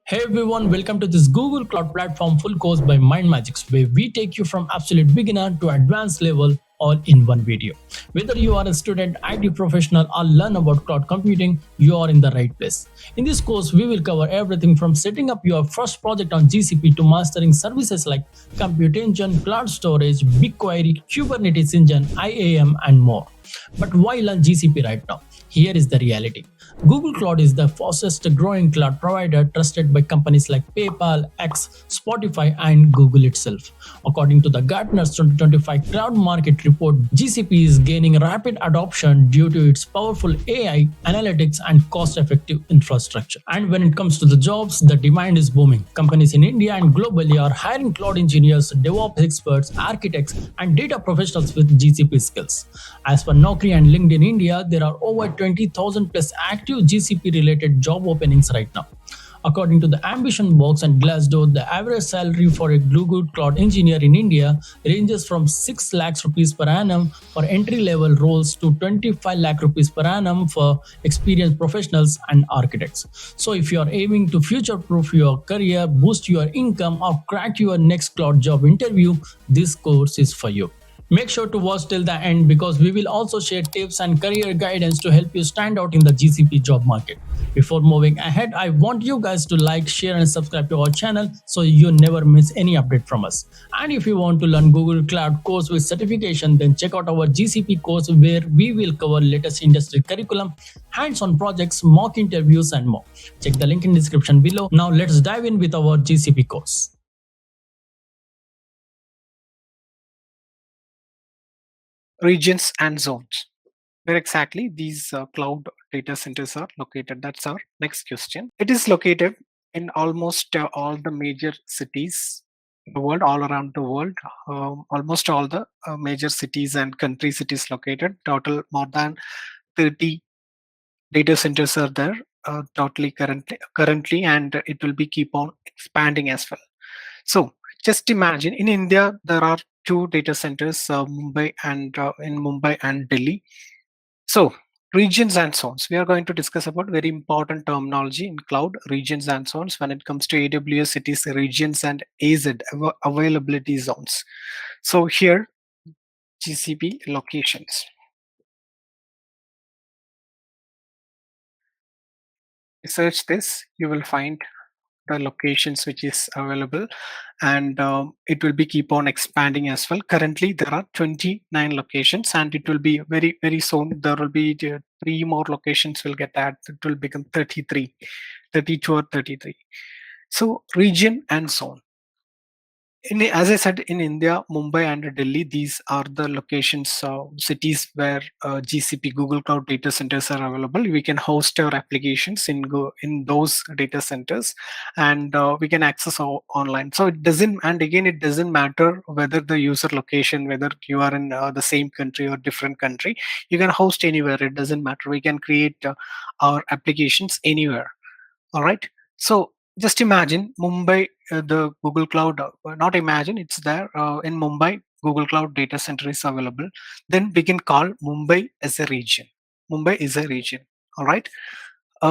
Hey everyone, welcome to this Google Cloud Platform full course by MindMajix, where we take you from absolute beginner to advanced level all in one video. Whether you are a student, IT professional, or learn about cloud computing, you are in the right place. In this course, we will cover everything from setting up your first project on GCP to mastering services like Compute Engine, Cloud Storage, BigQuery, Kubernetes Engine, IAM, and more. But why learn GCP right now? Here is the reality. Google Cloud is the fastest growing cloud provider trusted by companies like PayPal, X, Spotify, and Google itself. According to the Gartner's 2025 Cloud Market Report, GCP is gaining rapid adoption due to its powerful AI, analytics, and cost effective infrastructure. And when it comes to the jobs, the demand is booming. Companies in India and globally are hiring cloud engineers, DevOps experts, architects, and data professionals with GCP skills. As per Naukri and LinkedIn India, there are over 20,000 plus active GCP related job openings right now. According to the Ambition Box and Glassdoor, the average salary for a Google Cloud engineer in India ranges from 6 lakhs rupees per annum for entry level roles to 25 lakh rupees per annum for experienced professionals and architects. So, if you are aiming to future proof your career, boost your income, or crack your next cloud job interview, this course is for you. Make sure to watch till the end because we will also share tips and career guidance to help you stand out in the GCP job market. Before moving ahead, I want you guys to like, share, and subscribe to our channel so you never miss any update from us. And if you want to learn Google Cloud course with certification, then check out our GCP course where we will cover latest industry curriculum, hands-on projects, mock interviews, and more. Check the link in description below. Now let's dive in with our GCP course. Regions and zones. Where exactly these cloud data centers are located? That's our next question. It is located in almost all the major cities in the world, all around the world. Almost all the major cities and countries it is located. Total more than 30 data centers are there totally currently, and it will be keep on expanding as well. So just imagine in India there are two data centers, Mumbai and Delhi. So regions and zones. We are going to discuss about very important terminology in cloud: regions and zones. When it comes to AWS, it is regions and availability zones. So here GCP locations. Search this, you will find the locations which is available, and it will be keep on expanding as well. Currently there are 29 locations, and it will be very soon there will be three more locations will get added. It will become 32 or 33. So region and zone. As I said, in India, Mumbai and Delhi, these are the locations, cities where GCP, Google Cloud data centers are available. We can host our applications in those data centers, and we can access online. So it doesn't, and again, it doesn't matter whether the user location, whether you are in the same country or different country. You can host anywhere. It doesn't matter. We can create our applications anywhere. All right. So just imagine Mumbai, the Google Cloud, not imagine, it's there in Mumbai, Google Cloud data center is available. Then we can call Mumbai as a region. Mumbai is a region. All right.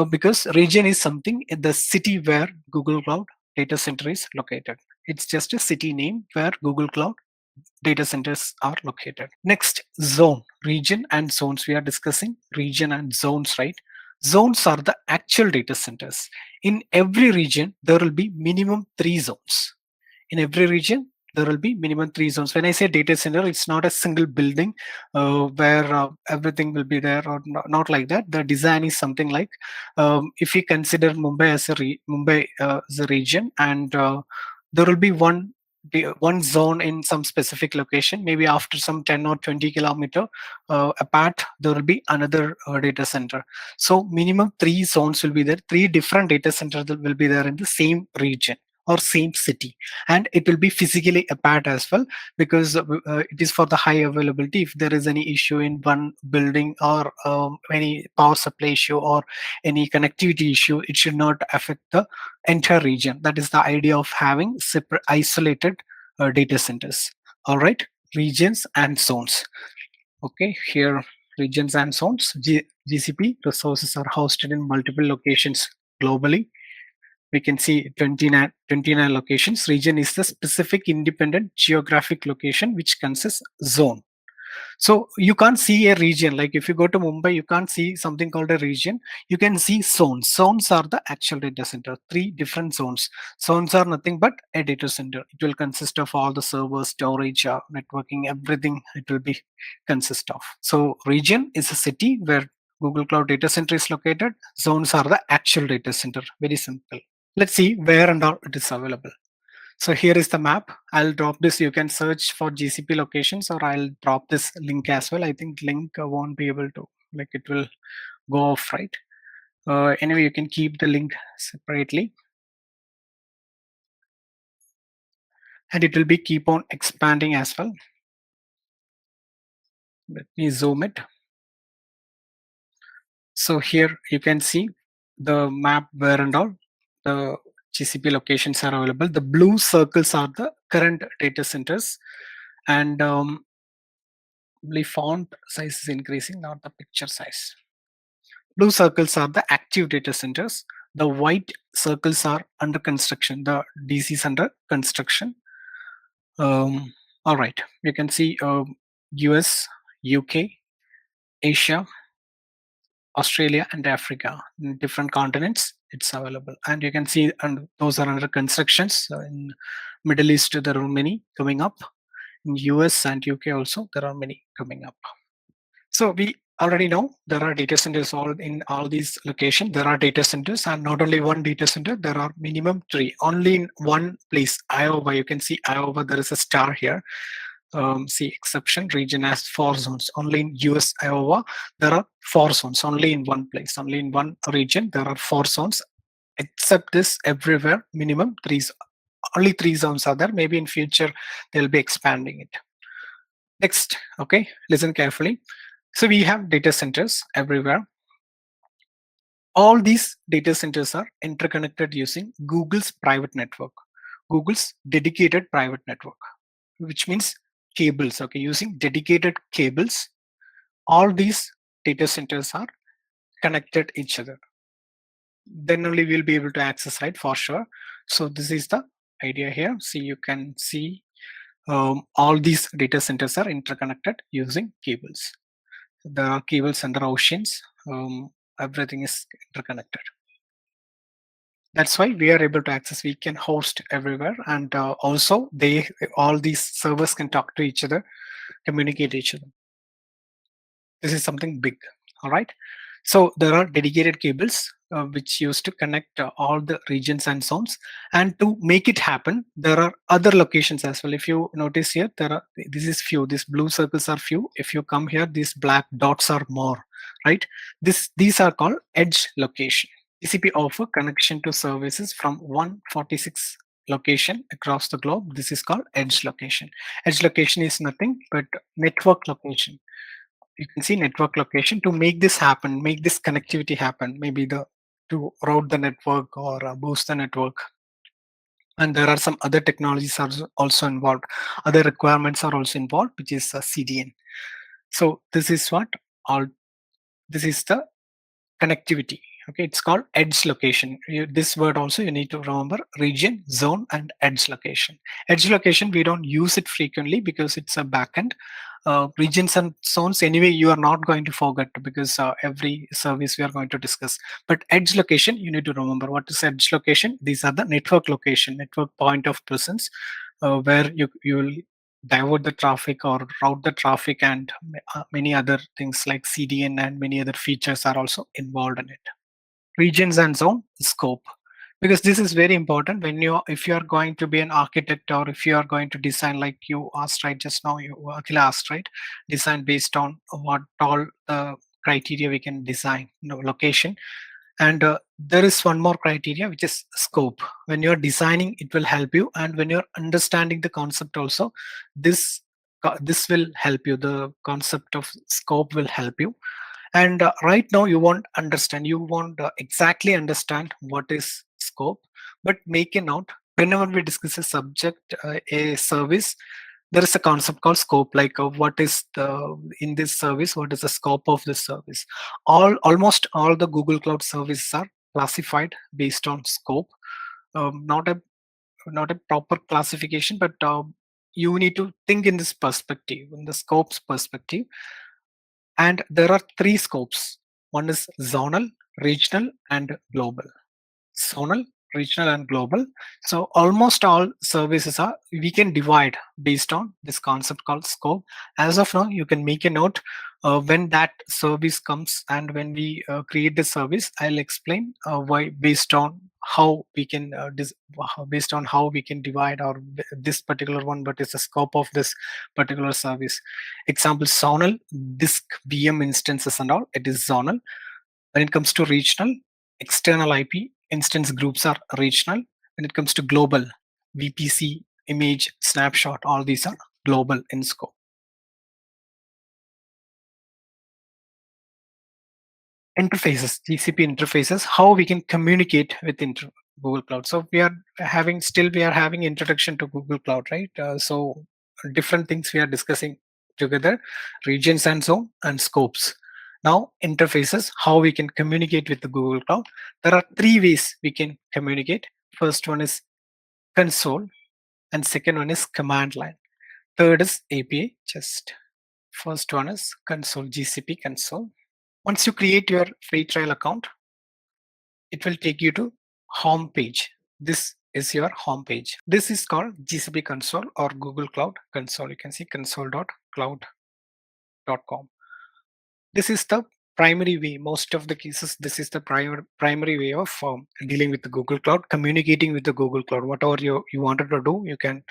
Because region is something in the city where Google Cloud data center is located. It's just a city name where Google Cloud data centers are located. Next, zone, region and zones. We are discussing region and zones, right? Zones are the actual data centers. In every region, there will be minimum 3 zones. In every region, there will be minimum 3 zones. When I say data center, it's not a single building where everything will be there, or not like that. The design is something like, if you consider Mumbai as a region, and there will be one zone in some specific location. Maybe after some 10 or 20 kilometer apart, there will be another data center. So minimum 3 zones will be there. 3 different data centers will be there in the same region or same city, and it will be physically apart as well, because it is for the high availability. If there is any issue in one building, or any power supply issue or any connectivity issue, it should not affect the entire region. That is the idea of having separate isolated data centers. All right, regions and zones. Okay, here regions and zones. GCP resources are hosted in multiple locations globally. we can see 29 locations. Region is the specific independent geographic location which consists zone. So you can't see a region. Like if you go to Mumbai, you can't see something called a region. You can see zones. Zones are the actual data center. 3 different zones. Zones are nothing but a data center. It will consist of all the servers, storage, networking, everything. It will be consist of. So region is a city where Google Cloud Data Center is located. Zones are the actual data center. Very simple. Let's see where and how it is available. So here is the map. I'll drop this. You can search for GCP locations, or I'll drop this link as well. I think link won't be able to, like it will go off, right? Anyway, you can keep the link separately. And it will be keep on expanding as well. Let me zoom it. So here you can see the map where and all the GCP locations are available. The blue circles are the current data centers, and the font size is increasing, not the picture size. Blue circles are the active data centers. The white circles are under construction. The DC is under construction. All right, you can see US, UK, Asia, Australia, and Africa. In different continents, it's available. And you can see, and those are under constructions. In Middle East, there are many coming up. In US and UK also, there are many coming up. So we already know there are data centers all in all these locations. There are data centers, and not only one data center, there are minimum 3. Only in one place, Iowa, you can see Iowa, there is a star here. See exception, region has 4 zones. Only in US, Iowa, there are 4 zones. Only in one place, only in one region, there are 4 zones. Except this, everywhere, minimum 3. Only 3 zones are there. Maybe in future, they'll be expanding it. Next, okay, listen carefully. So we have data centers everywhere. All these data centers are interconnected using Google's private network, Google's dedicated private network, which means cables, okay, using dedicated cables. All these data centers are connected each other. Then only we'll be able to access, right, for sure. So this is the idea here. See, you can see all these data centers are interconnected using cables. There are cables under oceans. Everything is interconnected. That's why we are able to access. We can host everywhere, and also all these servers can talk to each other, communicate each other. This is something big. All right. So there are dedicated cables which used to connect all the regions and zones. And to make it happen, there are other locations as well. If you notice here, this is few. These blue circles are few. If you come here, these black dots are more. Right. These are called edge location. GCP offer connection to services from 146 location across the globe. This is called edge location. Edge location is nothing but network location. You can see network location. To make this happen, make this connectivity happen, maybe to route the network or boost the network. And there are some other technologies are also involved. Other requirements are also involved, which is CDN. So this is this is the connectivity. Okay, it's called edge location. This word also you need to remember: region, zone, and edge location. Edge location, we don't use it frequently because it's a backend. Regions and zones, anyway, you are not going to forget because every service we are going to discuss. But edge location, you need to remember what is edge location. These are the network location, network point of presence, where you will divert the traffic or route the traffic, and many other things like CDN and many other features are also involved in it. Regions and zone scope, because this is very important when if you are going to be an architect, or if you are going to design, like you asked right just now, you Akhil asked, right, design based on what all the criteria we can design, location. And there is one more criteria, which is scope. When you're designing, it will help you, and when you're understanding the concept also, this will help you. The concept of scope will help you. And right now you won't exactly understand what is scope, but make a note. Whenever we discuss a subject, a service, there is a concept called scope, like what is in this service, what is the scope of this service. Almost all the Google Cloud services are classified based on scope. not a proper classification, but you need to think in this perspective, in the scopes perspective. And there are three scopes. One is zonal, regional, and global. Zonal, regional, and global. So almost all services are, we can divide based on this concept called scope. As of now, you can make a note when that service comes, and when we create the service, I'll explain why, based on how we can based on how we can divide, or this particular one, but it's the scope of this particular service. Example, zonal, disk VM instances and all, it is zonal. When it comes to regional, external IP instance groups are regional. When it comes to global, VPC, image, snapshot, all these are global in scope. Interfaces, GCP interfaces, how we can communicate with Google Cloud. So we are having introduction to Google Cloud, right? So different things we are discussing together, regions and zone and scopes. Now interfaces, how we can communicate with the Google Cloud. There are three ways we can communicate. First one is console, and second one is command line. Third is API. Just first one is console, GCP console. Once you create your free trial account, it will take you to home page. This is your home page. This is called GCP console or Google Cloud console. You can see console.cloud.com. This is the primary way. Most of the cases, this is the primary way of dealing with the Google Cloud, communicating with the Google Cloud. Whatever you wanted to do, you can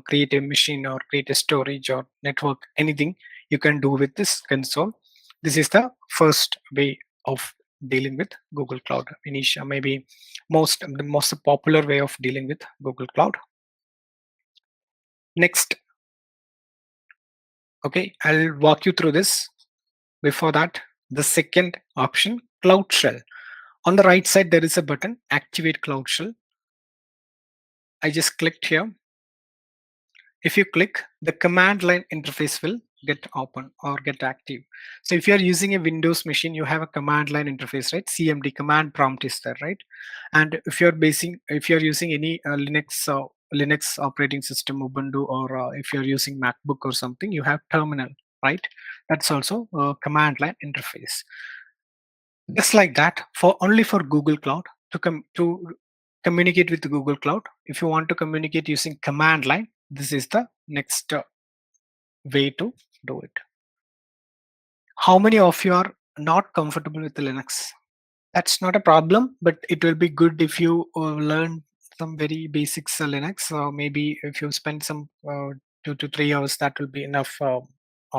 create a machine or create a storage or network, anything you can do with this console. This is the first way of dealing with Google Cloud. Maybe the most popular way of dealing with Google Cloud. Next, okay, I'll walk you through this. Before that, the second option, Cloud Shell. On the right side, there is a button, Activate Cloud Shell. I just clicked here. If you click, the command line interface will get open or get active. So if you are using a Windows machine, you have a command line interface, right? CMD, command prompt is there, right? And if you're using any Linux operating system, Ubuntu, or if you're using MacBook or something, you have terminal, right? That's also a command line interface. Just like that, only for Google Cloud to communicate with the Google Cloud. If you want to communicate using command line, this is the next way to do it. How many of you are not comfortable with Linux? That's not a problem, but it will be good if you learn some very basics Linux. Maybe if you spend some 2 to 3 hours, that will be enough. All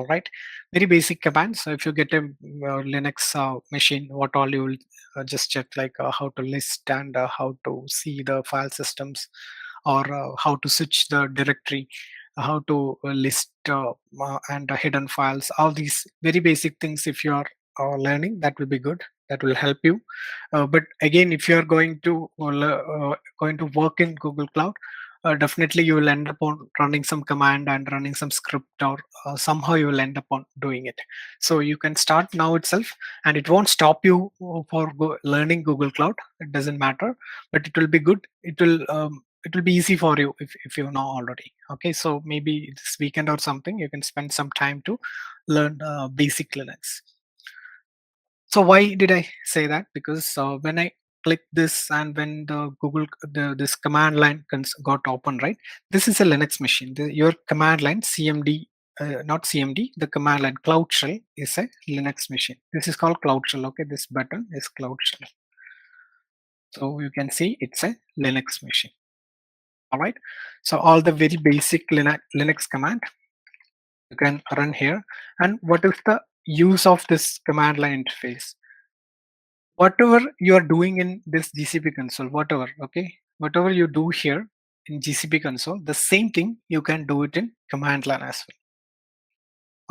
right, very basic commands. So if you get a Linux machine, what all you will just check, like how to list and how to see the file systems, or how to switch the directory, how to list and hidden files. All these very basic things, if you are learning, that will be good. That will help you. But again, if you are going to work in Google Cloud, definitely you will end up on running some command and running some script, or somehow you will end up on doing it. So you can start now itself, and it won't stop you for learning Google Cloud. It doesn't matter, but it will be good. It will be easy for you if you know already. Okay, so maybe this weekend or something, you can spend some time to learn basic Linux. So why did I say that? Because when I click this, and when this command line got open, right? This is a Linux machine. Your command line CMD, not CMD, the command line Cloud Shell is a Linux machine. This is called Cloud Shell. Okay, this button is Cloud Shell. So you can see it's a Linux machine. All right. So all the very basic Linux command you can run here. And what is the use of this command line interface? Whatever you are doing in this GCP console, whatever you do here in GCP console, the same thing you can do it in command line as well.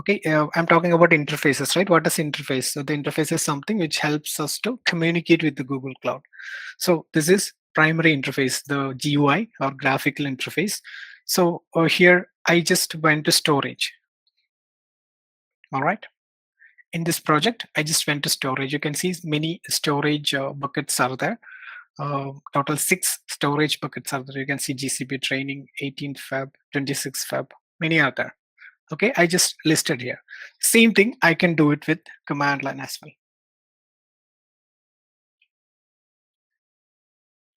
Okay, I'm talking about interfaces, right? What is interface? So the interface is something which helps us to communicate with the Google Cloud. So this is primary interface, the GUI or graphical interface. So here I just went to storage. All right. In this project, I just went to storage. You can see many storage buckets are there. Total 6 storage buckets are there. You can see GCP training 18th Feb, 26th Feb, many are there. Okay, I just listed here. Same thing, I can do it with command line as well.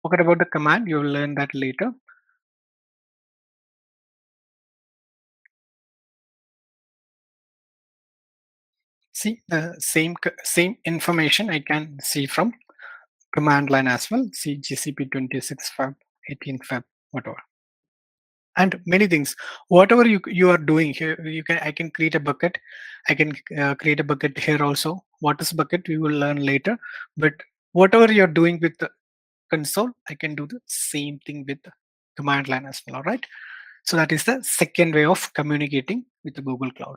Forget about the command, you will learn that later. See the same information I can see from command line as well. See GCP 26 Feb, 18 Feb, whatever. And many things. Whatever you are doing here, I can create a bucket. I can create a bucket here also. What is bucket? We will learn later. But whatever you're doing with the console, I can do the same thing with the command line as well. All right. So that is the second way of communicating with the Google Cloud.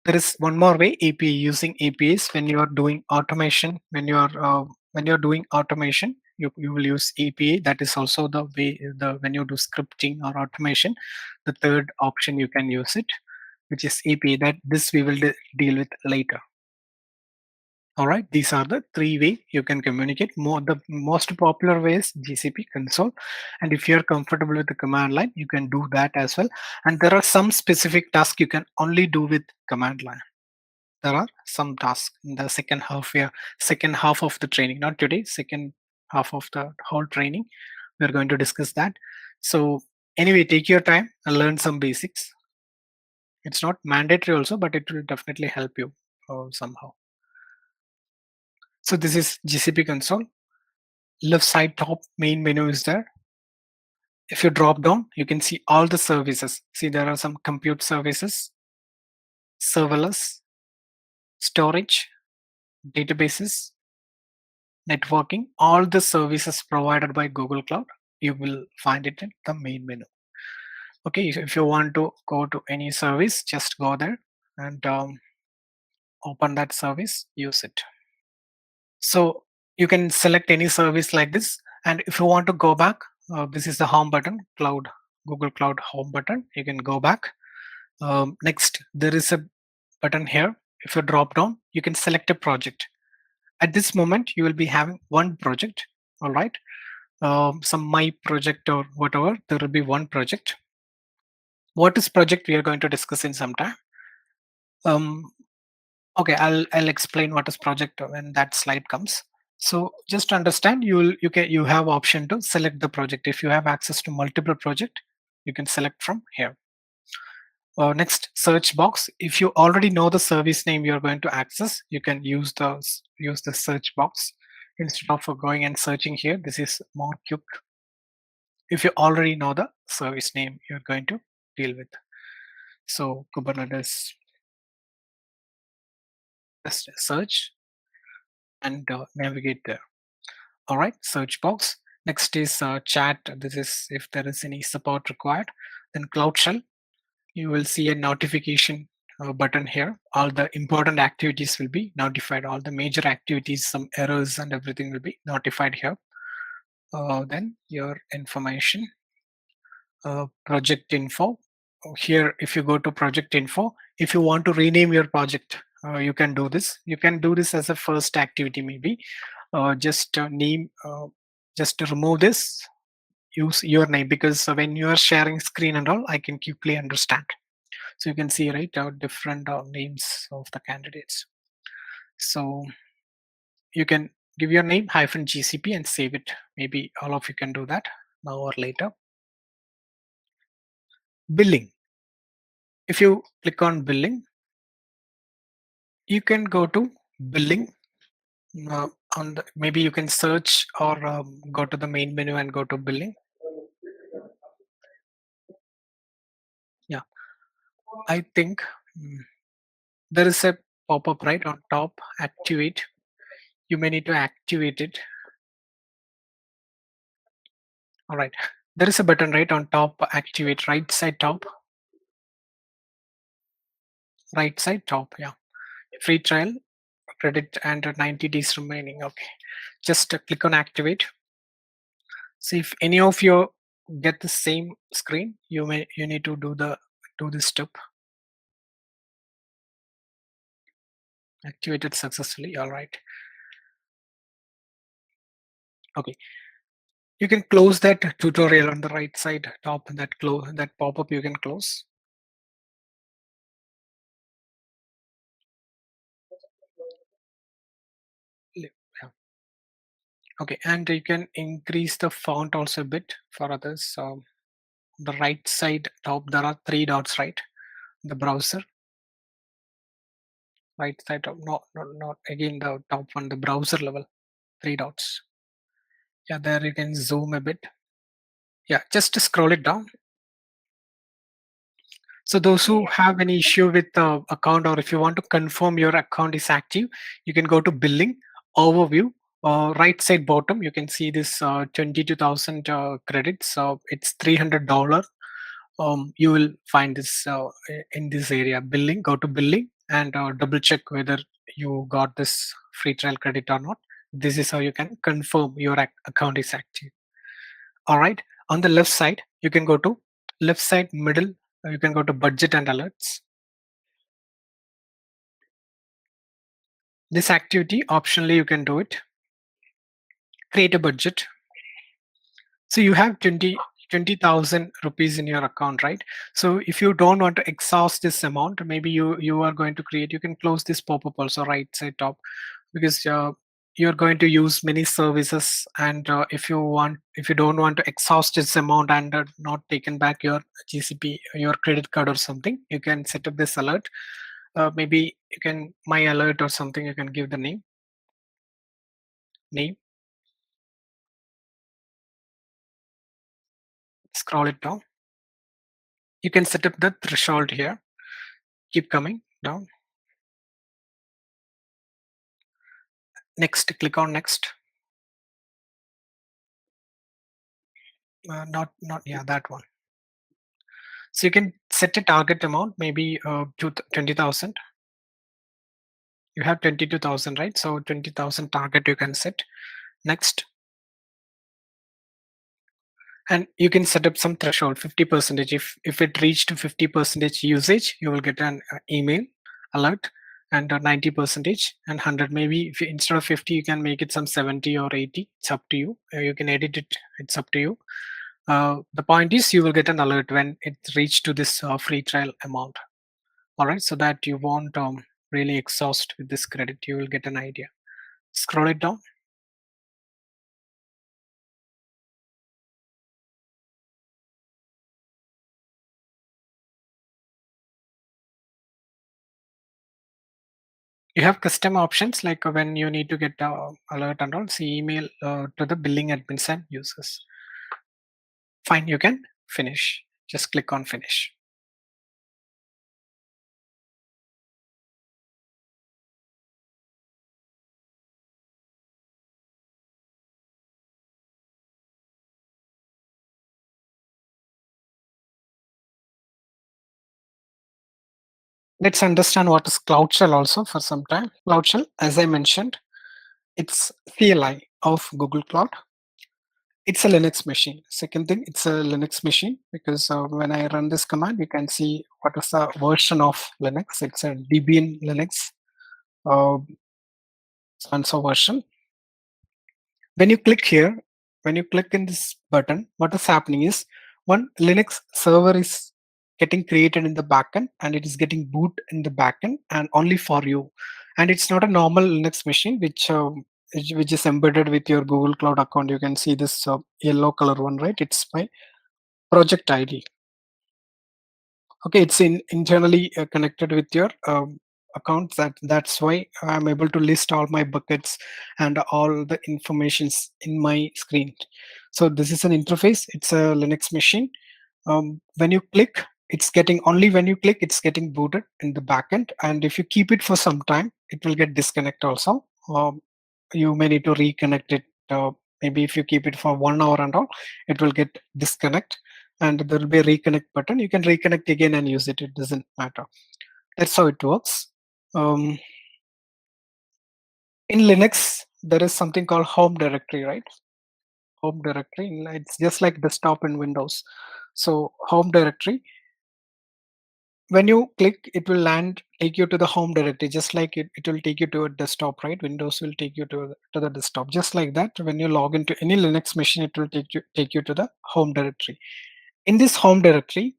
There is one more way, API, using APIs when you are doing automation. When you're doing automation, you will use API. That is also the way when you do scripting or automation, the third option you can use it, which is API. That this we will deal with later. All right, these are the three ways you can communicate. The most popular way is GCP console, and if you're comfortable with the command line, you can do that as well. And there are some specific tasks you can only do with command line. There are some tasks in the second half of the training, not today, second half of the whole training. We're going to discuss that. So anyway, take your time and learn some basics. It's not mandatory also, but it will definitely help you somehow. So this is GCP console. Left side top main menu is there. If you drop down, you can see all the services. See, there are some compute services, serverless, storage, databases, networking, all the services provided by Google Cloud. You will find it in the main menu. Okay, if you want to go to any service, just go there and open that service, use it. So you can select any service like this. And if you want to go back, this is the home button, Google Cloud home button. You can go back. Next, there is a button here. If you drop down, you can select a project. At this moment, you will be having one project. All right. Some my project or whatever, there will be one project. What is project we are going to discuss in some time. Okay, I'll explain what is project when that slide comes. So just understand, you have option to select the project. If you have access to multiple project, you can select from here. Next, search box. If you already know the service name you're going to access, you can use the search box instead of going and searching here. This is more quick if you already know the service name you're going to deal with. So Kubernetes, just search and navigate there. All right, search box. Next is chat. This is if there is any support required. Then Cloud Shell. You will see a notification button here. All the important activities will be notified. All the major activities, some errors and everything will be notified here. Then your information, project info. Here, if you go to project info, if you want to rename your project, you can do this. You can do this as a first activity maybe. Just name, just remove this, use your name, because when you are sharing screen and all, I can quickly understand. So you can see, right, different names of the candidates. So you can give your name -GCP and save it. Maybe all of you can do that now or later. Billing. If you click on billing, you can go to billing. Maybe you can search or go to the main menu and go to billing. Yeah, I think there is a pop-up right on top. Activate. You may need to activate it. All right. There is a button right on top. Activate, right side top. Right side top. Yeah. Free trial, credit, and 90 days remaining. Okay. Just click on activate. See if any of you get the same screen. You need to do this step. Activated successfully. All right. Okay. You can close that tutorial on the right side top, that pop-up you can close. Yeah. Okay, and you can increase the font also a bit for others. So the right side top, there are three dots, right? The browser, right side top, not again the top one, the browser level, three dots. Yeah, there you can zoom a bit. Yeah, just to scroll it down. So those who have any issue with the account, or if you want to confirm your account is active, you can go to billing overview. Right side bottom, you can see this 22,000 credits. So it's $300. You will find this in this area billing. Go to billing and double check whether you got this free trial credit or not. This is how you can confirm your account is active. All right, on the left side you can go to left side middle, you can go to budget and alerts. This activity optionally you can do it. Create a budget. So you have 20,000 rupees in your account, right? So if you don't want to exhaust this amount, maybe you are going to create, you can close this pop-up also right side top, because you're going to use many services, and if you don't want to exhaust this amount and not taken back your GCP, your credit card or something, you can set up this alert. Maybe you can my alert or something, you can give the name, scroll it down. You can set up the threshold here. Keep coming down. Next, click on next. Not yeah, that one. So you can set a target amount, maybe to 20,000. You have 22,000, right? So 20,000 target you can set. Next, and you can set up some threshold, 50%. If it reached to 50% usage, you will get an email alert, and 90% and 100. Maybe if instead of 50, you can make it some 70 or 80. It's up to you. You can edit it. It's up to you. The point is you will get an alert when it reached to this free trial amount. All right, so that you won't really exhaust with this credit. You will get an idea. Scroll it down. You have custom options, like when you need to get alert and all, see email to the billing admins and users. Fine, you can finish. Just click on finish. Let's understand what is Cloud Shell also for some time. Cloud Shell, as I mentioned, it's CLI of Google Cloud. It's a Linux machine. Second thing, it's a Linux machine, because when I run this command, you can see what is the version of Linux. It's a Debian Linux uh, console version. When you click here, when you click in this button, what is happening is one Linux server is getting created in the backend, and it is getting boot in the backend and only for you. And it's not a normal Linux machine which is embedded with your Google Cloud account. You can see this yellow color one, right? It's my project ID. Okay, it's internally connected with your account. That's why I'm able to list all my buckets and all the informations in my screen. So this is an interface. It's a Linux machine. When you click, it's getting only when you click, it's getting booted in the backend. And if you keep it for some time, it will get disconnect also. You may need to reconnect it. Maybe if you keep it for 1 hour and all, it will get disconnect, and there will be a reconnect button. You can reconnect again and use it. It doesn't matter. That's how it works. Um, in Linux, there is something called home directory, right? Home directory. It's just like desktop in Windows. So home directory, when you click, it will take you to the home directory, just like it will take you to a desktop, right? Windows will take you to the desktop. Just like that, when you log into any Linux machine, it will take you to the home directory. In this home directory,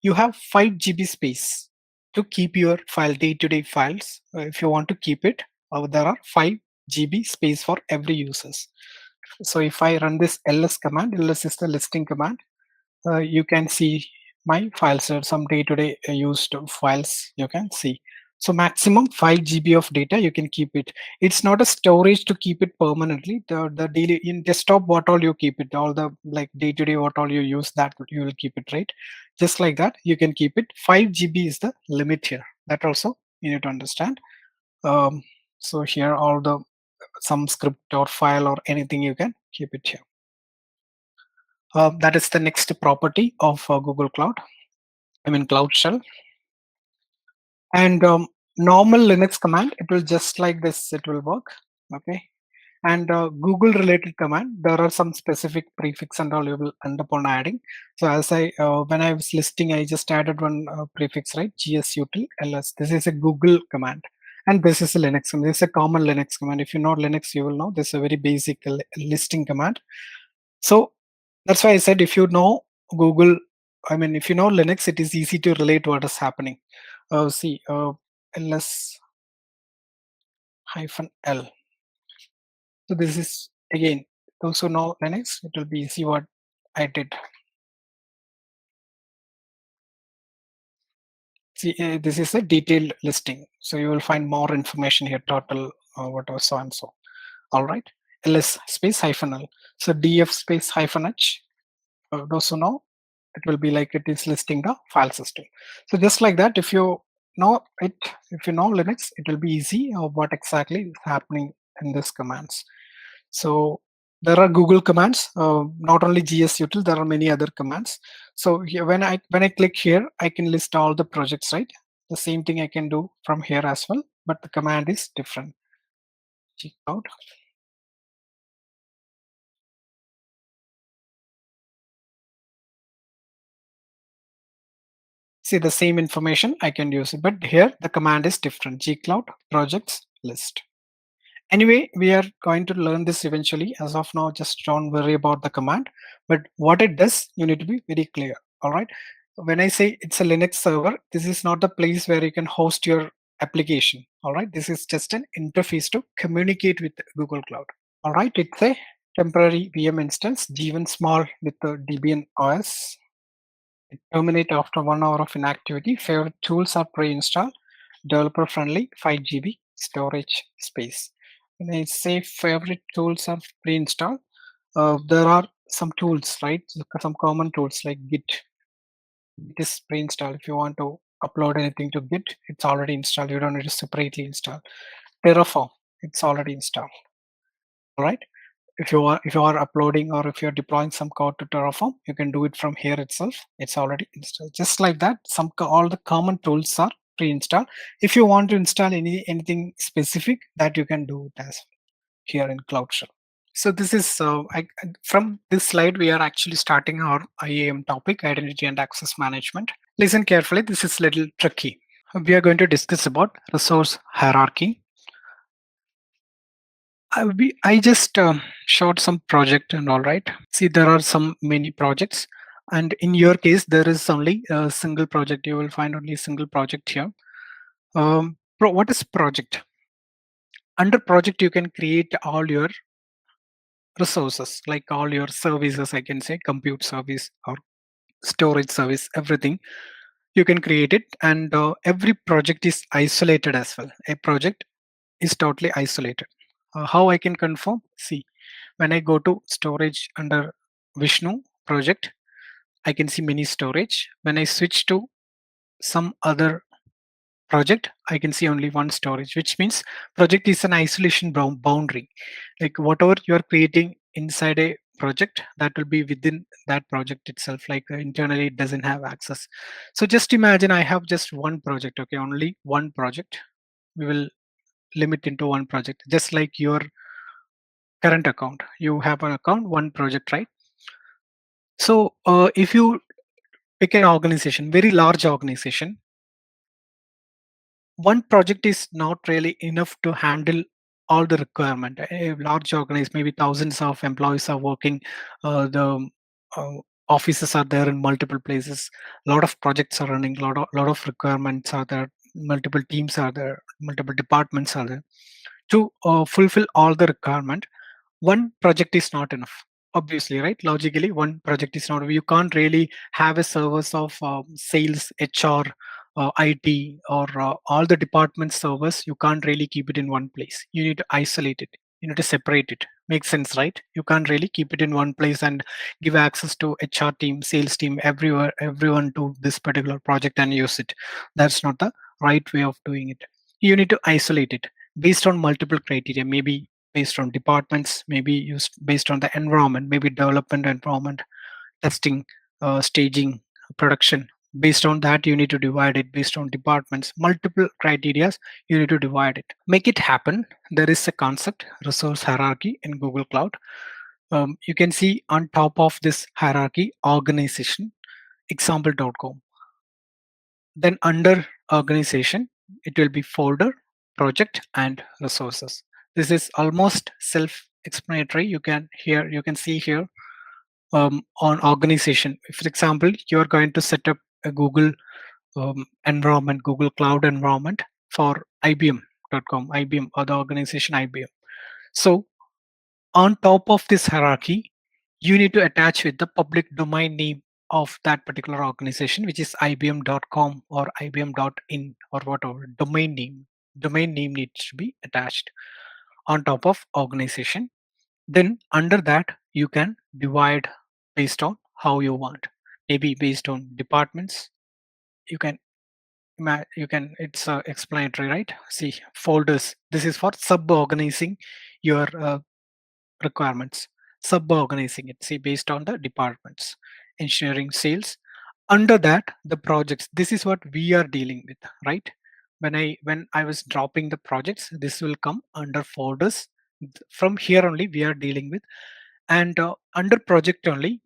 you have 5 GB space to keep your day-to-day files. If you want to keep it, there are 5 GB space for every users. So if I run this ls command, ls is the listing command, you can see my files, some day-to-day used files you can see. So maximum 5 GB of data you can keep it. It's not a storage to keep it permanently. The daily in desktop, what all you keep it, all the like day-to-day what all you use, that you will keep it, right? Just like that you can keep it. 5 GB is the limit here. That also you need to understand. So here all the some script or file or anything you can keep it here. That is the next property of Google Cloud. I mean Cloud Shell. And normal Linux command, it will just like this, it will work. Okay. And Google related command, there are some specific prefix and all you will end up on adding. So as when I was listing, I just added one prefix, right? GSUT ls. This is a Google command. And this is a Linux command. This is a common Linux command. If you know Linux, you will know this is a very basic listing command. So that's why I said if you know Google, I mean, if you know Linux, it is easy to relate what is happening. See, ls hyphen l. So this is again, those who know Linux, it will be easy what I did. See, this is a detailed listing. So you will find more information here, total, whatever, so and so. All right, ls space hyphen l. So df space hyphen h. Those who know, it will be like it is listing the file system. So just like that, if you know it, if you know Linux, it will be easy what exactly is happening in this commands. So there are Google commands, not only gsutil, there are many other commands. So here, when I click here, I can list all the projects, right? The same thing I can do from here as well, but the command is different. Out. See the same information I can use it, but here the command is different. Gcloud projects list. Anyway, we are going to learn this eventually. As of now, just don't worry about the command. But what it does, you need to be very clear. All right. When I say it's a Linux server, this is not the place where you can host your application. All right. This is just an interface to communicate with Google Cloud. All right. It's a temporary VM instance, G1 small with the Debian OS. It terminates after 1 hour of inactivity. Favorite tools are pre-installed. Developer friendly, 5 GB storage space. When I say favorite tools are pre-installed, there are some tools, right? Some common tools like Git. It is pre-installed. If you want to upload anything to Git, it's already installed. You don't need to separately install. Terraform, it's already installed. All right. If you are uploading or if you're deploying some code to Terraform, you can do it from here itself. It's already installed. Just like that, all the common tools are pre-installed. If you want to install anything specific, that you can do it as here in Cloud Shell. So this is from this slide we are actually starting our IAM topic, identity and access management. Listen carefully. This is a little tricky. We are going to discuss about resource hierarchy. I just showed some project and all right. See, there are some many projects, and in your case, there is only a single project. You will find only a single project here. What is project? Under project, you can create all your resources, like all your services. I can say compute service or storage service, everything. You can create it, and every project is isolated as well. A project is totally isolated. How I can confirm? See, when I go to storage under Vishnu project, I can see mini storage. When I switch to some other project, I can see only one storage, which means project is an isolation boundary. Like whatever you are creating inside a project, that will be within that project itself. Like internally, it doesn't have access. So just imagine I have just one project. Okay, only one project. We will limit into one project, just like your current account. You have an account, one project, right? So if you pick an organization, very large organization, one project is not really enough to handle all the requirement. A large organization, maybe thousands of employees are working, the uh, offices are there in multiple places, a lot of projects are running, lot of requirements are there, multiple teams are there, multiple departments are there. To fulfill all the requirement, one project is not enough, obviously, right? Logically, one project is not enough. You can't really have a service of sales, HR, IT, or all the department servers. You can't really keep it in one place. You need to isolate it, you need to separate it. Makes sense, right? You can't really keep it in one place and give access to HR team, sales team, everywhere, everyone to this particular project and use it. That's not the right way of doing it. You need to isolate it based on multiple criteria, maybe based on departments, maybe used based on the environment, maybe development environment, testing, staging, production. Based on that, you need to divide it based on departments, multiple criteria. You need to divide it. Make it happen. There is a concept, resource hierarchy in Google Cloud. You can see on top of this hierarchy, organization, example.com. Then under organization, it will be folder, project, and resources. This is almost self-explanatory. You can see here on organization. If, for example, you are going to set up a Google environment, Google Cloud environment for IBM.com, IBM or the organization IBM. So on top of this hierarchy, you need to attach with the public domain name of that particular organization, which is ibm.com or ibm.in or whatever domain name. Domain name needs to be attached on top of organization. Then under that, you can divide based on how you want. Maybe based on departments. You can it's explanatory, right? See, folders. This is for sub organizing your requirements, sub-organizing it, see, based on the departments, engineering, sales. Under that, the projects. This is what we are dealing with, right? When I was dropping the projects, this will come under folders. From here only we are dealing with, and under project only,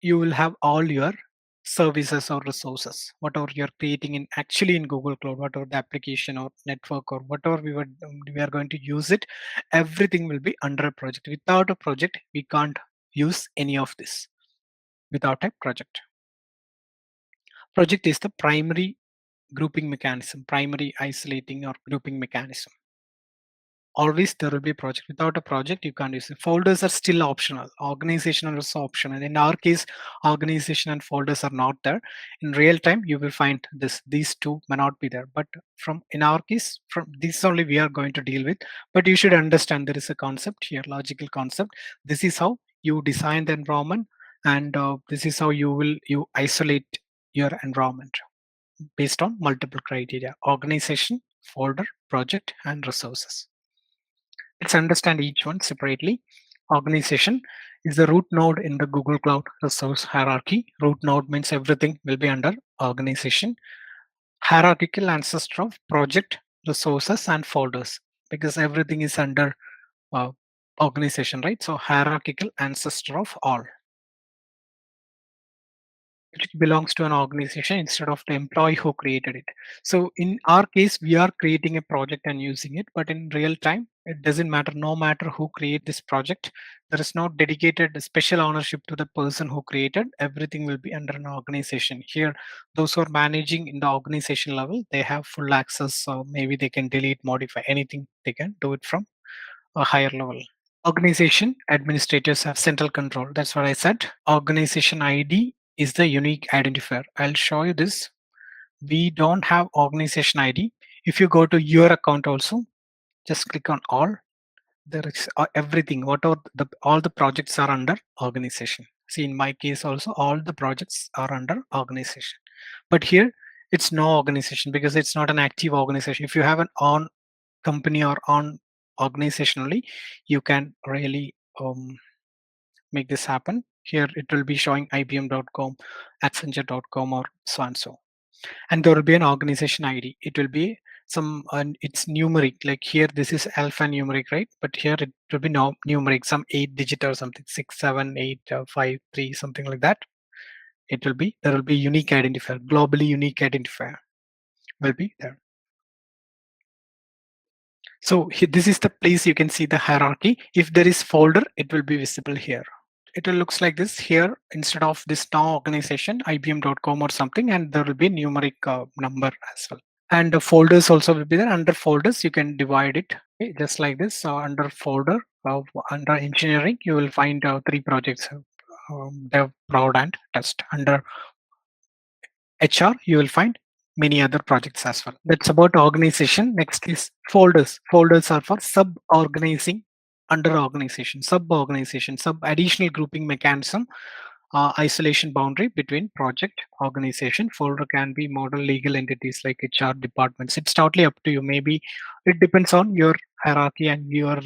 you will have all your services or resources, whatever you're creating in actually in Google Cloud, whatever the application or network or whatever we are going to use it, everything will be under a project. Without a project, we can't use any of this. Without a project is the primary grouping mechanism, primary isolating or grouping mechanism. Always there will be a project. Without a project, you can't use it. Folders are still optional. Organizational is optional. In our case, organization and folders are not there. In real time, you will find these two may not be there. But from in our case, from this only we are going to deal with. But you should understand there is a concept here, logical concept. This is how you design the environment, and this is how you isolate your environment based on multiple criteria: organization, folder, project, and resources. Let's understand each one separately. Organization is the root node in the Google Cloud resource hierarchy. Root node means everything will be under organization. Hierarchical ancestor of project, resources, and folders, because everything is under uh, organization, right? So hierarchical ancestor of all. It belongs to an organization instead of the employee who created it. So in our case, we are creating a project and using it, but in real time, it doesn't matter. No matter who create this project, there is no dedicated special ownership to the person who created. Everything will be under an organization. Here, those who are managing in the organization level, they have full access. So maybe they can delete, modify anything. They can do it from a higher level. Organization administrators have central control. That's what I said. Organization ID is the unique identifier. I'll show you this. We don't have organization ID. If you go to your account also, just click on all. There is everything. Whatever all the projects are under organization. See, in my case also, all the projects are under organization. But here, it's no organization because it's not an active organization. If you have an on company or on organization only, you can really make this happen. Here it will be showing ibm.com, accenture.com, or so and so. And there will be an organization ID. It will be and it's numeric. Like here, this is alphanumeric, right? But here it will be no numeric, some 8-digit or something, 67853, something like that. There will be unique identifier, globally unique identifier will be there. So this is the place you can see the hierarchy. If there is folder, it will be visible here. It will looks like this here. Instead of this now organization, ibm.com or something, and there will be numeric number as well. And the folders also will be there. Under folders, you can divide it, okay, just like this. So under folder, under engineering, you will find 3 projects: dev, prod, and test. Under HR, you will find many other projects as well. That's about organization. Next is folders. Folders are for sub-organizing, under organization, sub-organization, sub-additional grouping mechanism, isolation boundary between project organization. Folder can be model legal entities like HR departments. It's totally up to you. Maybe it depends on your hierarchy and your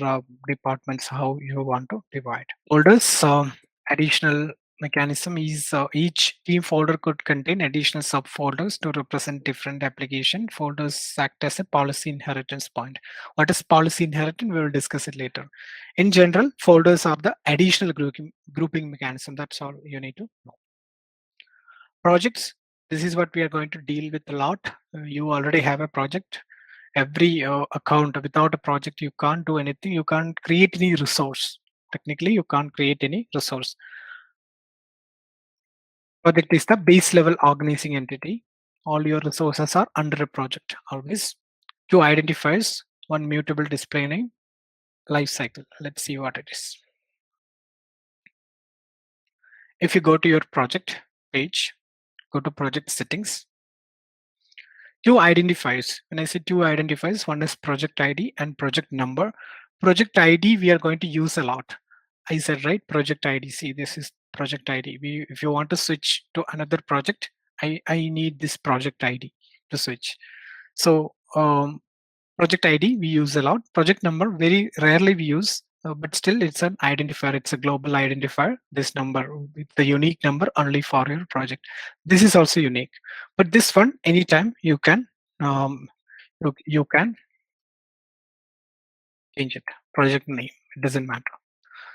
departments, how you want to divide. Folders, additional mechanism is each team folder could contain additional subfolders to represent different application. Folders act as a policy inheritance point. What is policy inheritance? We will discuss it later. In general, folders are the additional grouping mechanism. That's all you need to know. Projects, this is what we are going to deal with a lot. You already have a project. Every account, without a project, you can't do anything. You can't create any resource. Technically, you can't create any resource. Project is the base level organizing entity. All your resources are under a project. Always 2 identifiers, 1 mutable display name, lifecycle. Let's see what it is. If you go to your project page, go to project settings, 2 identifiers. When I say 2 identifiers, one is project ID and project number. Project ID we are going to use a lot. I said, right, project ID. See, this is project ID. If you want to switch to another project, I need this project ID to switch. So project ID we use a lot. Project number very rarely we use, but still it's an identifier. It's a global identifier. This number, it's the unique number only for your project. This is also unique, but this one anytime you can you can change it. Project name, it doesn't matter.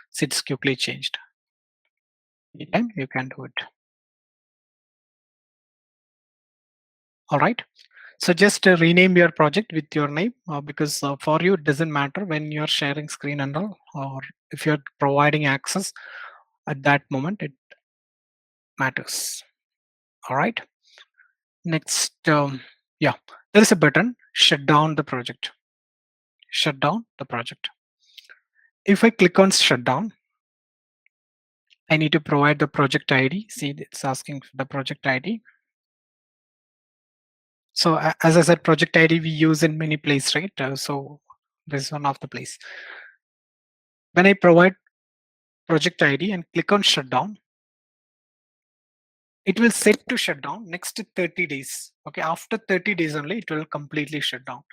So it's quickly changed. Anytime you can do it. All right. So just rename your project with your name because for you it doesn't matter when you're sharing screen and all, or if you're providing access at that moment, it matters. All right. Next, yeah, there is a button, shut down the project. Shut down the project. If I click on shut down, I need to provide the project ID. See, it's asking for the project ID. So as I said, project ID we use in many places, right? So this is one of the place. When I provide project ID and click on shutdown, it will set to shut down next to 30 days. Okay, after 30 days only, it will completely shut down.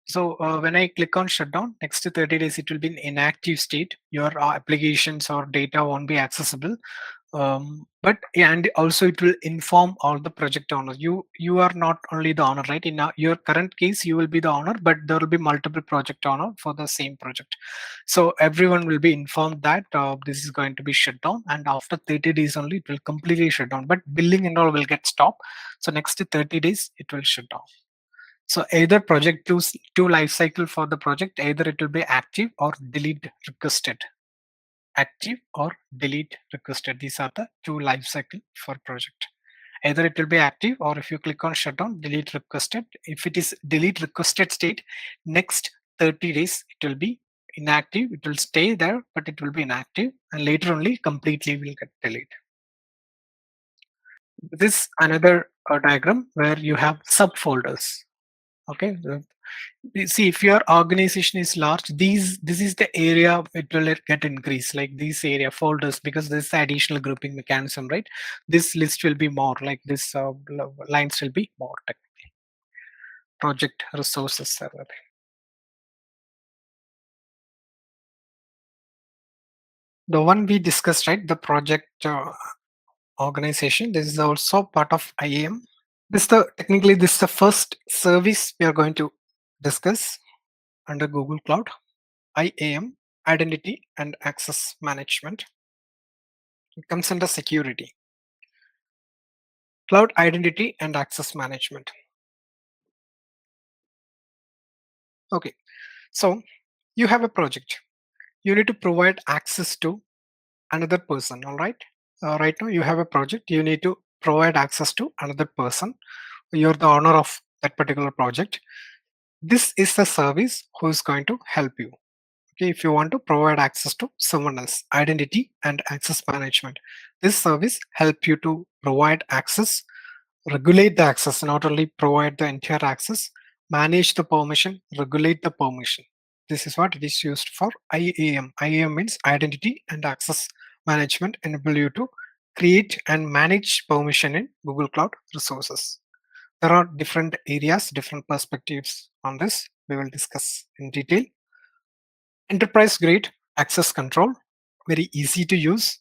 So when I click on shutdown, next to 30 days, it will be in inactive state. Your applications or data won't be accessible. But yeah, and also it will inform all the project owners. You are not only the owner, right? In your current case, you will be the owner, but there will be multiple project owner for the same project. So everyone will be informed that this is going to be shut down, and after 30 days only, it will completely shut down. But billing and all will get stopped. So next to 30 days, it will shut down. So either project two life cycle for the project, either it will be active or delete requested. Active or delete requested. These are the 2 life cycle for project. Either it will be active, or if you click on shutdown, delete requested. If it is delete requested state, next 30 days it will be inactive. It will stay there, but it will be inactive, and later only completely will get deleted. This another diagram where you have subfolders. Okay, see, if your organization is large, this is the area it will get increased, like this area folders, because this additional grouping mechanism, right? This list will be more, like this lines will be more technically. Project resources server. The one we discussed, right? The project organization. This is also part of IAM. This is the first service we are going to discuss under Google Cloud. IAM, Identity and Access Management. It comes under security. Cloud Identity and Access Management. Okay, So you have a project. You need to provide access to another person. All right. Right now you have a project. You need to provide access to another person. You're the owner of that particular project. This is the service who is going to help you. Okay, if you want to provide access to someone else, identity and access management, this service help you to provide access, regulate the access, not only provide the entire access, manage the permission, regulate the permission. This is what it is used for. IAM. IAM means identity and access management, enable you to create and manage permission in Google Cloud resources. There are different areas, different perspectives on this. We will discuss in detail. Enterprise grade access control, very easy to use.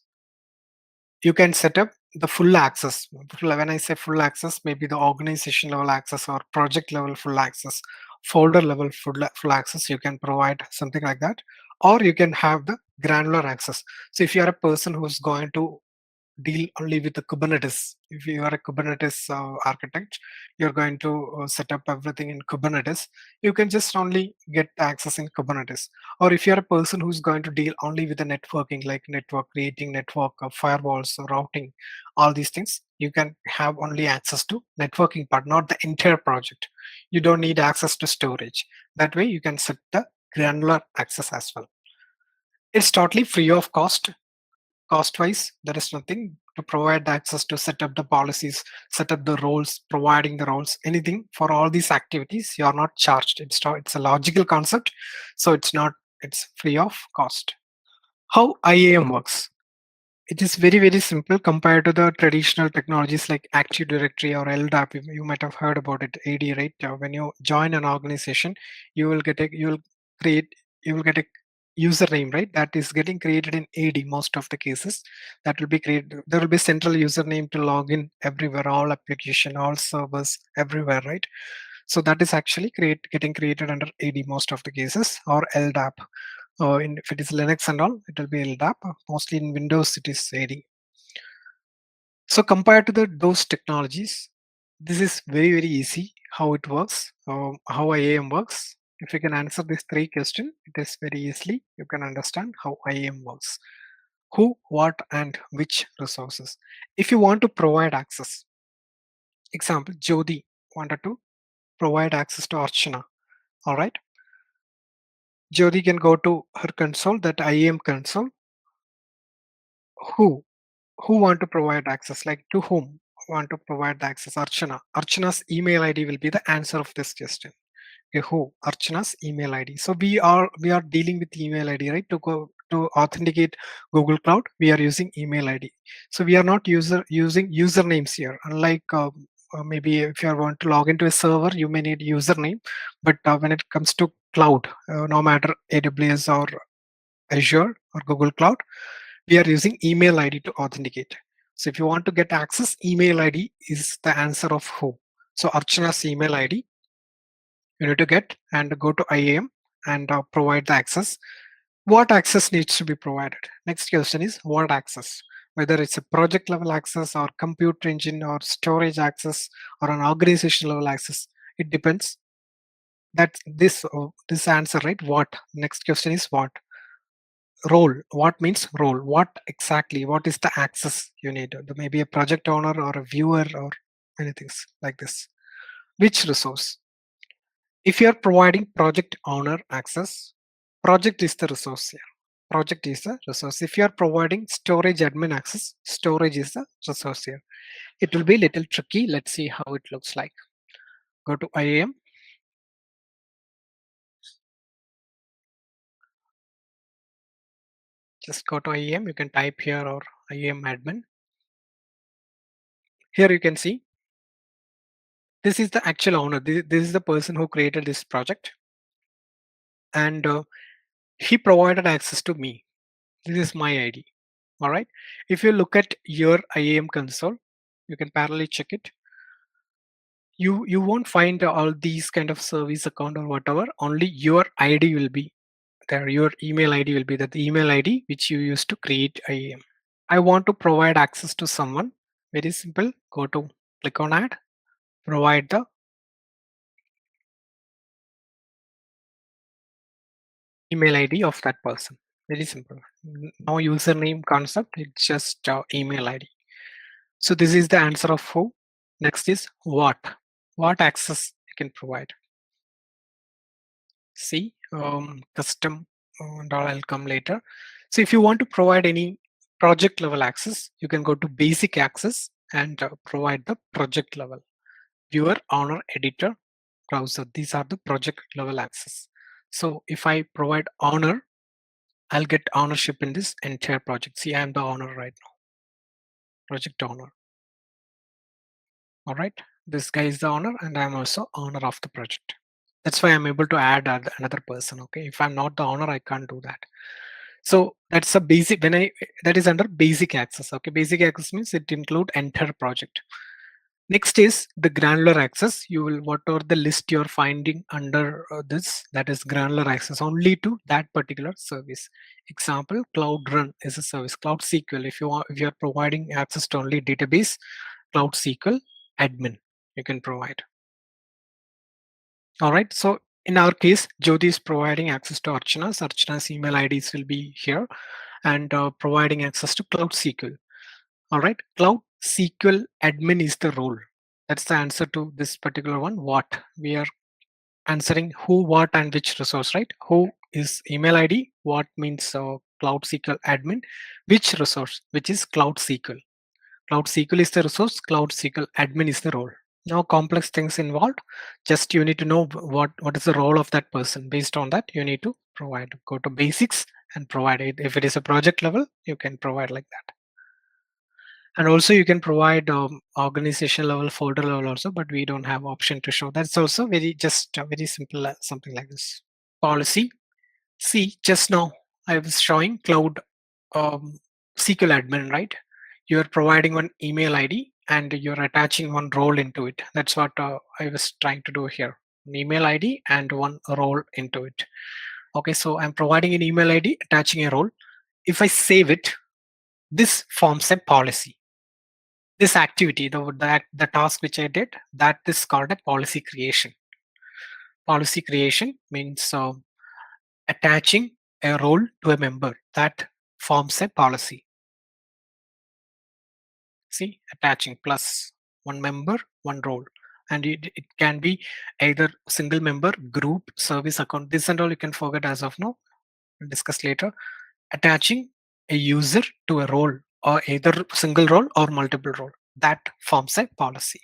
You can set up the full access. When I say full access, maybe the organization level access or project level full access, folder level full access. You can provide something like that, or you can have the granular access. So if you are a person who's going to deal only with the Kubernetes. If you are a Kubernetes architect, you're going to set up everything in Kubernetes. You can just only get the access in Kubernetes. Or if you're a person who's going to deal only with the networking, like network creating, network firewalls, routing, all these things, you can have only access to networking part, not the entire project. You don't need access to storage. That way, you can set the granular access as well. It's totally free of cost wise. There is nothing to provide the access to set up the policies, set up the roles, providing the roles, anything for all these activities. You are not charged. It's a logical concept, so it's free of cost. How IAM works? It is very simple compared to the traditional technologies like Active Directory or LDAP. You might have heard about it, AD, right? When you join an organization, you will get a you will create you will get a username, right? That is getting created in AD most of the cases. That will be created. There will be central username to log in everywhere, all application, all servers, everywhere, right? So that is actually getting created under AD most of the cases, or LDAP. If it is Linux and all, it will be LDAP. Mostly in Windows, it is AD. So compared to those technologies, this is very easy how it works, how IAM works. If you can answer these three questions, it is very easily you can understand how IAM works. Who, what, and which resources. If you want to provide access, example, Jyoti wanted to provide access to Archana. All right, Jyoti can go to her console, that IAM console. Who who want to provide access, like to whom want to provide the access? Archana's email ID will be the answer of this question. Okay, who? Archana's email ID. So we are dealing with email ID, right? To authenticate Google Cloud, we are using email ID. So we are not using usernames here, unlike maybe if you want to log into a server, you may need username. But when it comes to cloud, no matter AWS or Azure or Google Cloud, we are using email ID to authenticate. So if you want to get access, email ID is the answer of who. So Archana's email ID, you need to get and go to IAM and provide the access. What access needs to be provided? Next question is what access? Whether it's a project level access or compute engine or storage access or an organization level access, it depends. That this answer, right? What? Next question is what? Role. What means role? What exactly? What is the access you need? Maybe a project owner or a viewer or many things like this. Which resource? If you are providing project owner access, project is the resource here. Project is the resource. If you are providing storage admin access, storage is the resource here. It will be a little tricky. Let's see how it looks like. Go to IAM. Just go to IAM. You can type here or IAM admin. Here you can see this is the actual owner. This is the person who created this project, and he provided access to me. This is my ID. All right. If you look at your IAM console, you can parallelly check it. You won't find all these kind of service account or whatever. Only your ID will be there. Your email ID will be that email ID which you use to create IAM. I want to provide access to someone. Very simple. Go to click on add. Provide the email ID of that person. Very simple. No username concept. It's just email ID. So this is the answer of who. Next is what. What access you can provide. See, custom and all I'll come later. So if you want to provide any project level access, you can go to basic access and provide the project level. Viewer, owner, editor, browser. These are the project level access. So if I provide owner, I'll get ownership in this entire project. See, I'm the owner right now, project owner. All right, this guy is the owner and I'm also owner of the project. That's why I'm able to add another person. Okay, if I'm not the owner, I can't do that. So that's a basic, that is under basic access. Okay, basic access means it include entire project. Next is the granular access. You will, whatever the list you're finding under this, that is granular access only to that particular service. Example, Cloud Run is a service. Cloud SQL, if you're providing access to only database, Cloud SQL admin you can provide. All right, so in our case, Jyoti is providing access to Archana's. Archana's email IDs will be here and providing access to Cloud SQL. All right, Cloud SQL admin is the role. That's the answer to this particular one. What we are answering, who, what, and which resource, right? Who is email ID, what means Cloud SQL admin, which resource, which is Cloud SQL. Cloud SQL is the resource, Cloud SQL admin is the role. No complex things involved, just you need to know what is the role of that person. Based on that, you need to provide, go to basics and provide it. If it is a project level, you can provide like that. And also you can provide organization level, folder level also, but we don't have option to show. That's also very, just very simple, something like this. Policy. See, just now I was showing Cloud SQL admin, right? You're providing one email ID and you're attaching one role into it. That's what I was trying to do here. An email ID and one role into it. Okay, so I'm providing an email ID, attaching a role. If I save it, this forms a policy. This activity, the task which I did, that is called a policy creation. Policy creation means attaching a role to a member. That forms a policy. See, attaching plus one member, one role. And it can be either single member, group, service account. This and all you can forget as of now. We'll discuss later. Attaching a user to a role, or either single role or multiple role. That forms a policy.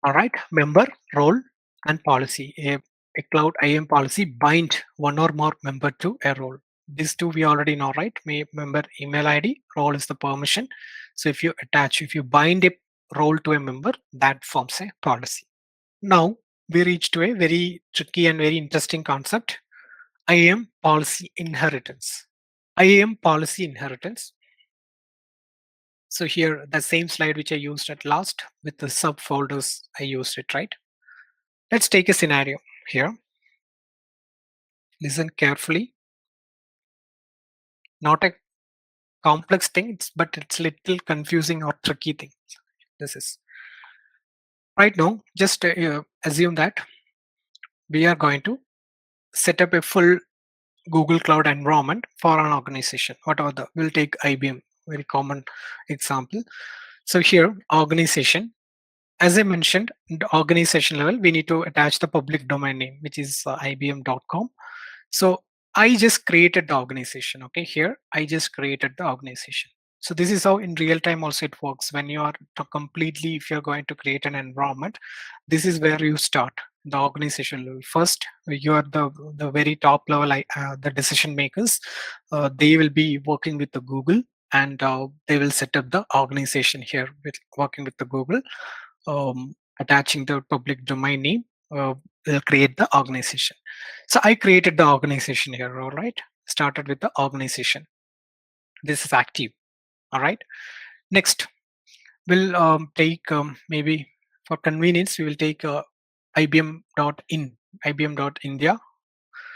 All right, member, role, and policy. A cloud IAM policy bind one or more member to a role. These two we already know, right? Member email ID, role is the permission. So if you attach, if you bind a role to a member, that forms a policy. Now we reach to a very tricky and very interesting concept, IAM policy inheritance. IAM policy inheritance. So here, the same slide which I used at last with the subfolders, I used it, right? Let's take a scenario here. Listen carefully. Not a complex thing, but it's little confusing or tricky thing. This is right now. Just assume that we are going to set up a full Google Cloud environment for an organization. Whatever we'll take IBM, very common example. So here, organization. As I mentioned, the organization level, we need to attach the public domain name, which is ibm.com. So I just created the organization. Okay, here I just created the organization. So this is how in real time also it works. When you are completely, if you're going to create an environment, this is where you start the organization level. First, you are the very top level, the decision makers. They will be working with the Google, and they will set up the organization here with working with the Google, attaching the public domain name. Will create the organization. So I created the organization here. All right, started with the organization. This is active. All right, next we'll take maybe for convenience we will take ibm.india,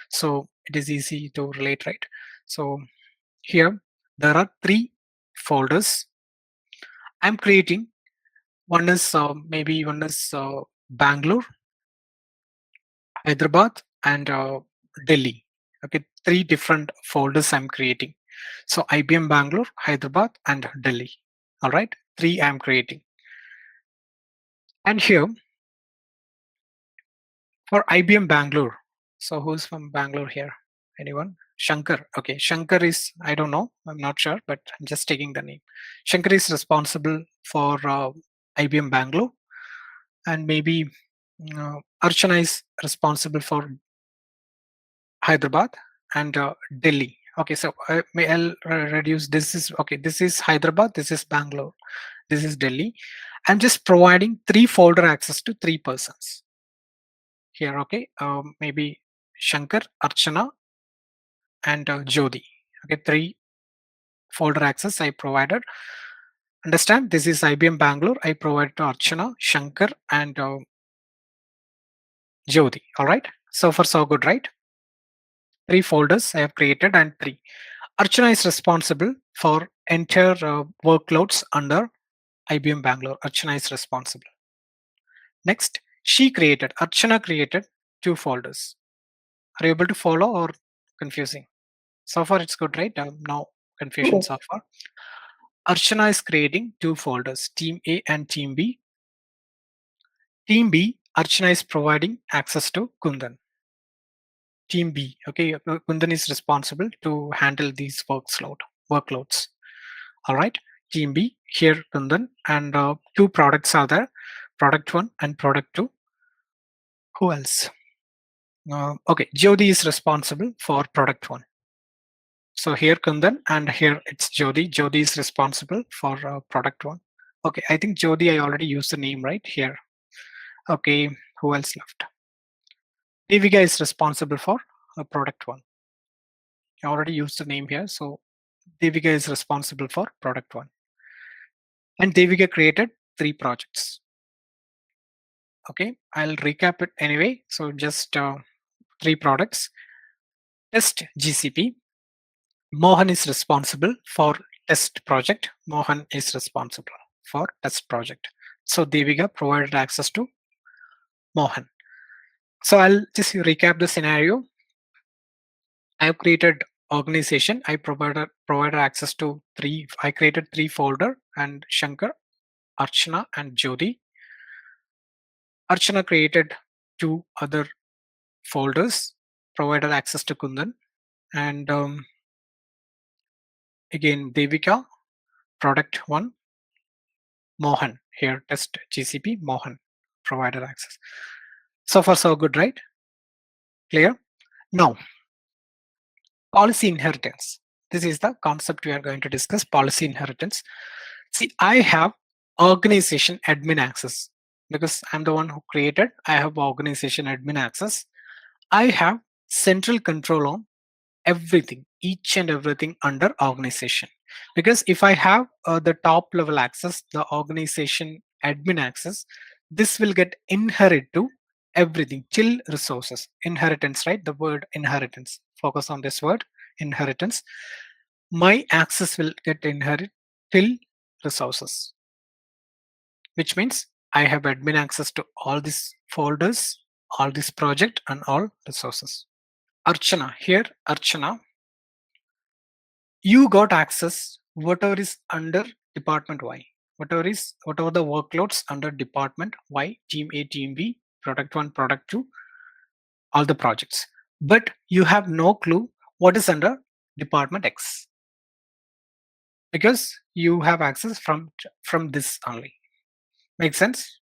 so it is easy to relate, right? So here there are 3 folders I'm creating. One is maybe one is Bangalore, Hyderabad, and Delhi. Okay, 3 different folders I'm creating. So IBM Bangalore, Hyderabad, and Delhi. All right, 3 I'm creating. And here for IBM Bangalore. So who's from Bangalore here? Anyone? Shankar. Okay, Shankar is, I don't know, I'm not sure, but I'm just taking the name. Shankar is responsible for IBM Bangalore, and maybe Archana is responsible for Hyderabad and Delhi. Okay, so I'll reduce. This is okay. This is Hyderabad. This is Bangalore. This is Delhi. I'm just providing 3 folder access to 3 persons here. Okay, maybe Shankar, Archana, and Jyoti. Okay, 3 folder access I provided. Understand? This is IBM Bangalore. I provide to Archana, Shankar, and Jyoti. All right. So far, so good, right? 3 folders I have created and 3. Archana is responsible for entire workloads under IBM Bangalore. Archana is responsible. Next, Archana created 2 folders. Are you able to follow or confusing? So far it's good, right? No confusion so far. Archana is creating 2 folders, Team A and Team B. Team B, Archana is providing access to Kundan. Team B, okay, Kundan is responsible to handle these workloads. All right, Team B, here Kundan, and 2 products are there, product 1 and product 2. Who else? Okay, Jyoti is responsible for product 1. So here Kundan and here it's Jyoti. Jyoti is responsible for product 1. Okay, I think Jyoti, I already used the name right here. Okay, who else left? Devika is responsible for product 1. I already used the name here. So Devika is responsible for product 1. And Devika created 3 projects. Okay, I'll recap it anyway. So just 3 products. Test GCP. Mohan is responsible for test project. Mohan is responsible for test project. So Devika provided access to Mohan. So I'll just recap the scenario. I have created organization. I provided access to 3. I created 3 folder and Shankar, Archana, and Jyoti. Archana created 2 other folders, provided access to Kundan, and again Devika, product 1, Mohan, here test GCP, Mohan provided access. So far so good, right? Clear? Now, policy inheritance. This is the concept we are going to discuss, policy inheritance. See, I have organization admin access because I'm the one who created. I have organization admin access. I have central control on everything, each and everything under organization. Because if I have the top level access, the organization admin access, this will get inherit to everything till resources. Inheritance, right? The word inheritance. Focus on this word, inheritance. My access will get inherit till resources, which means I have admin access to all these folders, all this project, and all resources. Archana, here Archana, you got access whatever is under department Y, whatever the workloads under department Y, team A, team B, product 1, product 2, all the projects. But you have no clue what is under department X because you have access from this only. Make sense?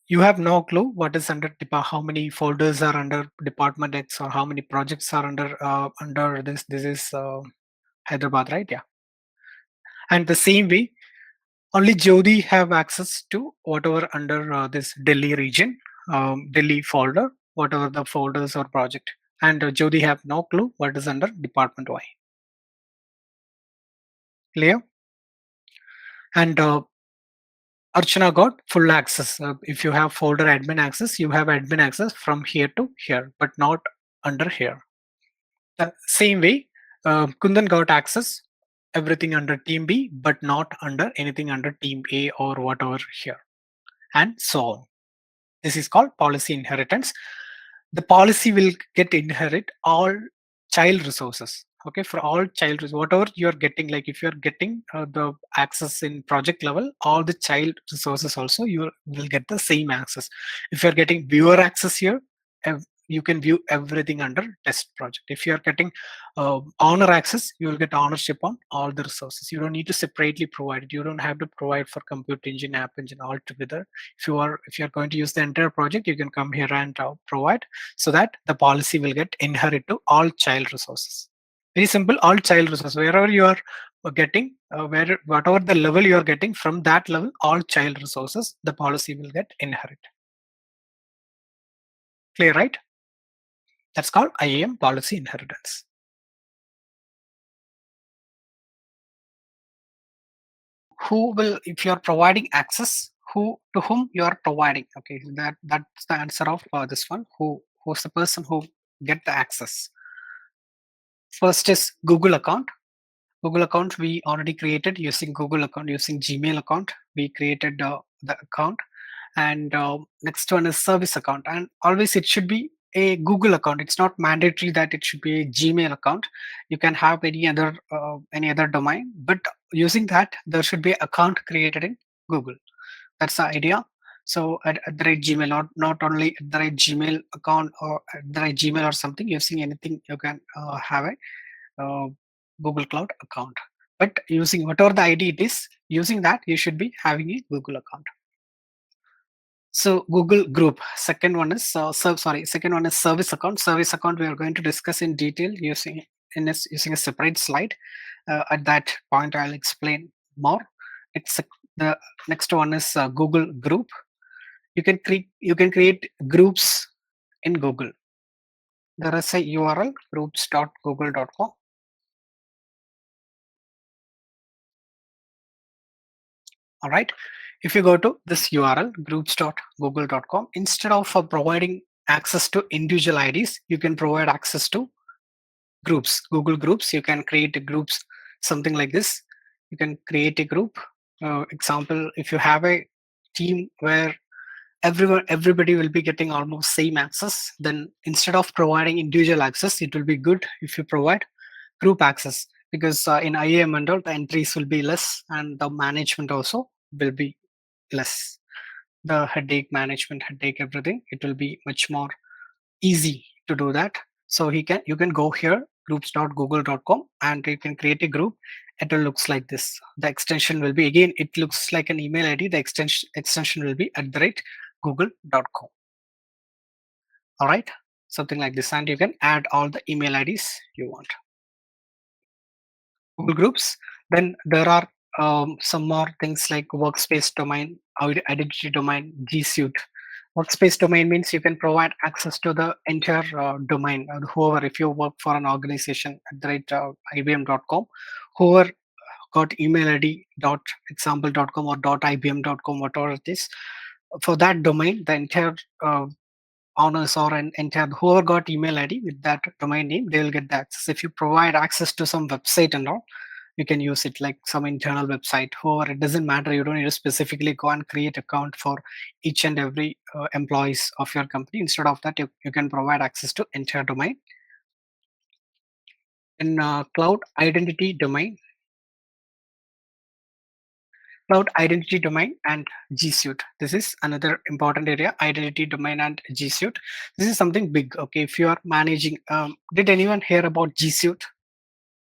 You have no clue what is under how many folders are under department X or how many projects are under this. This is Hyderabad, right? Yeah. And the same way, only Jyoti have access to whatever under this Delhi region, Delhi folder, whatever the folders or project. And Jyoti have no clue what is under department Y. Clear? And Archana got full access. If you have folder admin access, you have admin access from here to here, but not under here. The same way, Kundan got access everything under team B, but not under anything under team A or whatever here, and so on. This is called policy inheritance. the policy will get inherit all child resources. Okay, for all child whatever you're getting, like if you're getting the access in project level, all the child resources also you will get the same access. If you're getting viewer access here, you can view everything under test project. If you're getting owner access, you will get ownership on all the resources. You don't need to separately provide it. You don't have to provide for compute engine, app engine all together. If you're going to use the entire project, you can come here and provide, so that the policy will get inherit to all child resources. Very simple, all child resources. Wherever you are getting, whatever the level you are getting, from that level, all child resources, the policy will get inherit. Clear, right? That's called IAM policy inheritance. Who will, if you are providing access, to whom you are providing? Okay, that's the answer of this one. Who's the person who get the access? First is Google account. Google account we already created using Google account, using Gmail account. We created the account, and next one is service account. And always it should be a Google account. It's not mandatory that it should be a Gmail account. You can have any other domain, but using that there should be account created in Google. That's the idea. So at the rate Gmail, not only at the rate Gmail account or at the rate Gmail or something. Using anything you can have a Google Cloud account. But using whatever the ID it is, using that you should be having a Google account. So Google Group. Second one is second one is service account. Service account we are going to discuss in detail using using a separate slide. At that point, I'll explain more. The next one is Google Group. You can create groups in Google. There is a URL groups.google.com. All right. If you go to this URL groups.google.com, instead of providing access to individual IDs, you can provide access to groups, Google Groups. You can create a groups, something like this. You can create a group. Example, if you have a team where everybody will be getting almost same access, then instead of providing individual access, it will be good if you provide group access, because in IAM and all, the entries will be less and the management also will be less. The management headache, everything, it will be much more easy to do that. So you can go here groups.google.com and you can create a group. It will looks like this. The extension will be, again, it looks like an email ID. The extension will be @google.com. All right, something like this, and you can add all the email IDs you want. Google Groups. Then there are some more things like workspace domain, identity domain, G Suite. Workspace domain means you can provide access to the entire domain. Whoever, if you work for an organization at the rate ibm.com, whoever got email ID .example.com or .ibm.com, whatever it is, for that domain, the entire owners or an entire whoever got email ID with that domain name, they will get the access. If you provide access to some website and all, you can use it like some internal website. However, it doesn't matter. You don't need to specifically go and create account for each and every employees of your company. Instead of that, you can provide access to entire domain. In cloud identity domain, and G Suite. This is another important area, identity domain and G Suite. This is something big. Okay, if you are managing, did anyone hear about G Suite?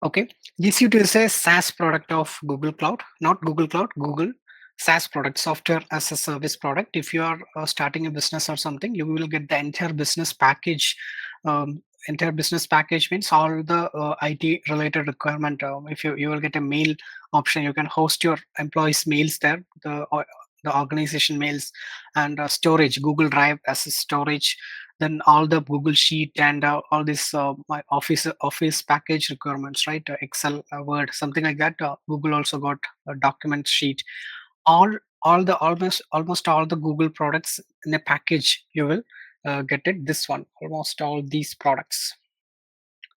Okay, GCP is a SaaS product of Google Cloud, not Google Cloud, Google SaaS product, software as a service product. If you are starting a business or something, you will get the entire business package. Entire business package means all the IT related requirement. If you will get a mail option, you can host your employees' mails there. The organization mails, and storage, Google Drive as a storage, then all the Google Sheet and all this my office package requirements, right? Excel, Word, something like that. Google also got a document sheet. All almost all the Google products in a package. You will get it. This one, almost all these products.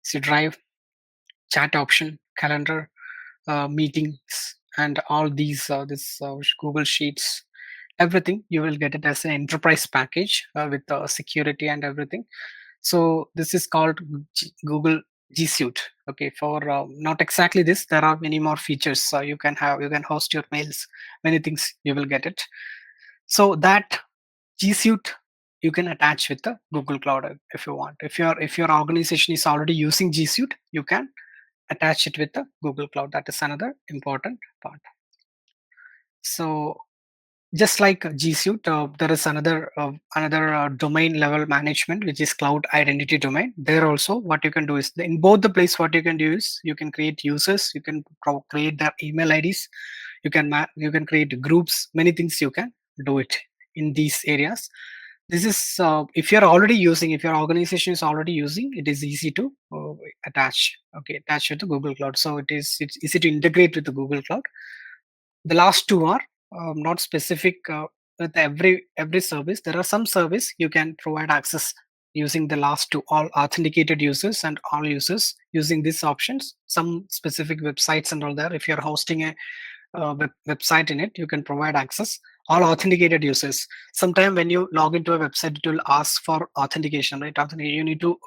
See, Drive, chat option, calendar, meetings, and all these this Google Sheets, everything you will get it as an enterprise package with security and everything. So this is called Google G Suite. Okay, for not exactly this, there are many more features. So you can host your mails, many things you will get it. So that G Suite you can attach with the Google Cloud if you want. If your organization is already using G Suite, you can attach it with the Google Cloud. That is another important part. So just like G Suite, there is another domain level management, which is cloud identity domain. There also, what you can do is in both the place, what you can do is you can create users, you can create their email IDs, you can create groups, many things you can do it in these areas. This is if your organization is already using, it is easy to attach with the Google Cloud. So it's easy to integrate with the Google Cloud. The last two are not specific with every service. There are some service you can provide access using the last two, all authenticated users and all users using these options. Some specific websites and all there, if you're hosting a website in it, you can provide access all authenticated users. Sometime when you log into a website, it will ask for authentication, right? You need to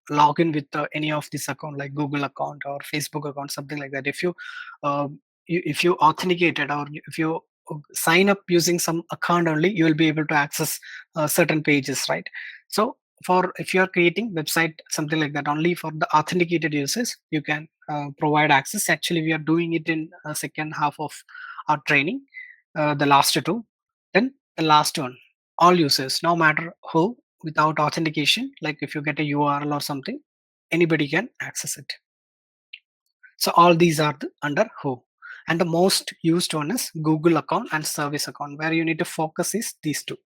log in with any of this account, like Google account or Facebook account, something like that. If you authenticated, or if you sign up using some account only, you will be able to access certain pages, right? So for if you are creating website something like that, only for the authenticated users you can provide access. Actually, we are doing it in second half of our training, the last two. Then the last one, all users, no matter who, without authentication, like if you get a URL or something, anybody can access it. So all these are under who. And the most used one is Google account and service account. Where you need to focus is these two: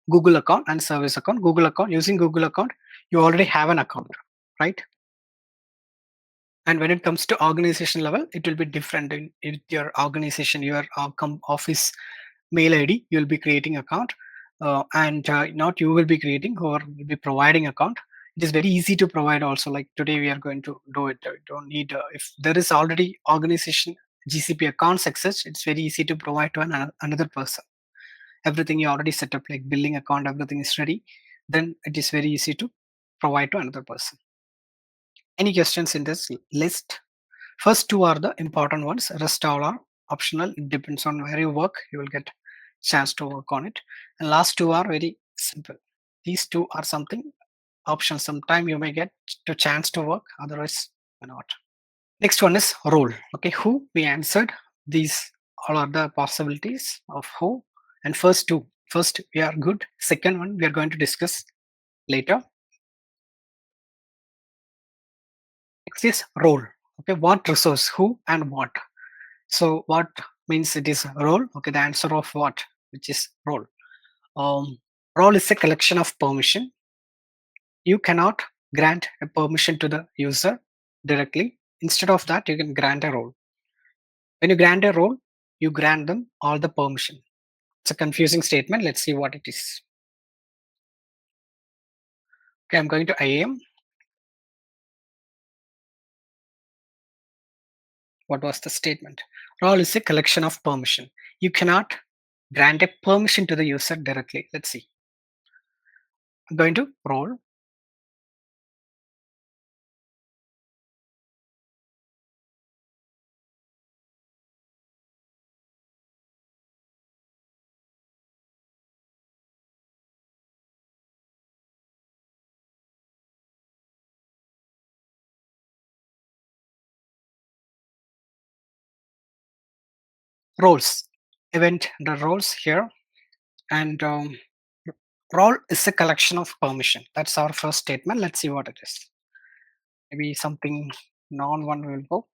Google account and service account. Google account, using Google account, you already have an account, right? And when it comes to organization level, it will be different. In your organization, your office mail ID, you'll be creating account, and not you will be creating, or will be providing account. It is very easy to provide also. Like today, we are going to do it. You don't need if there is already organization GCP accounts access, it's very easy to provide to another person. Everything you already set up, like billing account, everything is ready. Then it is very easy to provide to another person. Any questions in this list? First two are the important ones. Rest all are optional. It depends on where you work. You will get chance to work on it. And last two are very simple. These two are something optional. Sometime you may get to chance to work. Otherwise, not. Next one is role. Okay, who we answered. These all are the possibilities of who. And first two. First we are good. Second one we are going to discuss later. Next is role. Okay, what resource, who and what. So what means it is role? Okay, the answer of what, which is role. Role is a collection of permission. You cannot grant a permission to the user directly. Instead of that, you can grant a role. When you grant a role, you grant them all the permission. It's a confusing statement. Let's see what it is. Okay, I'm going to IAM. What was the statement? Role is a collection of permission. You cannot grant a permission to the user directly. Let's see. I'm going to role. Roles, event the roles here. And role is a collection of permission. That's our first statement. Let's see what it is. Maybe something non-one will go.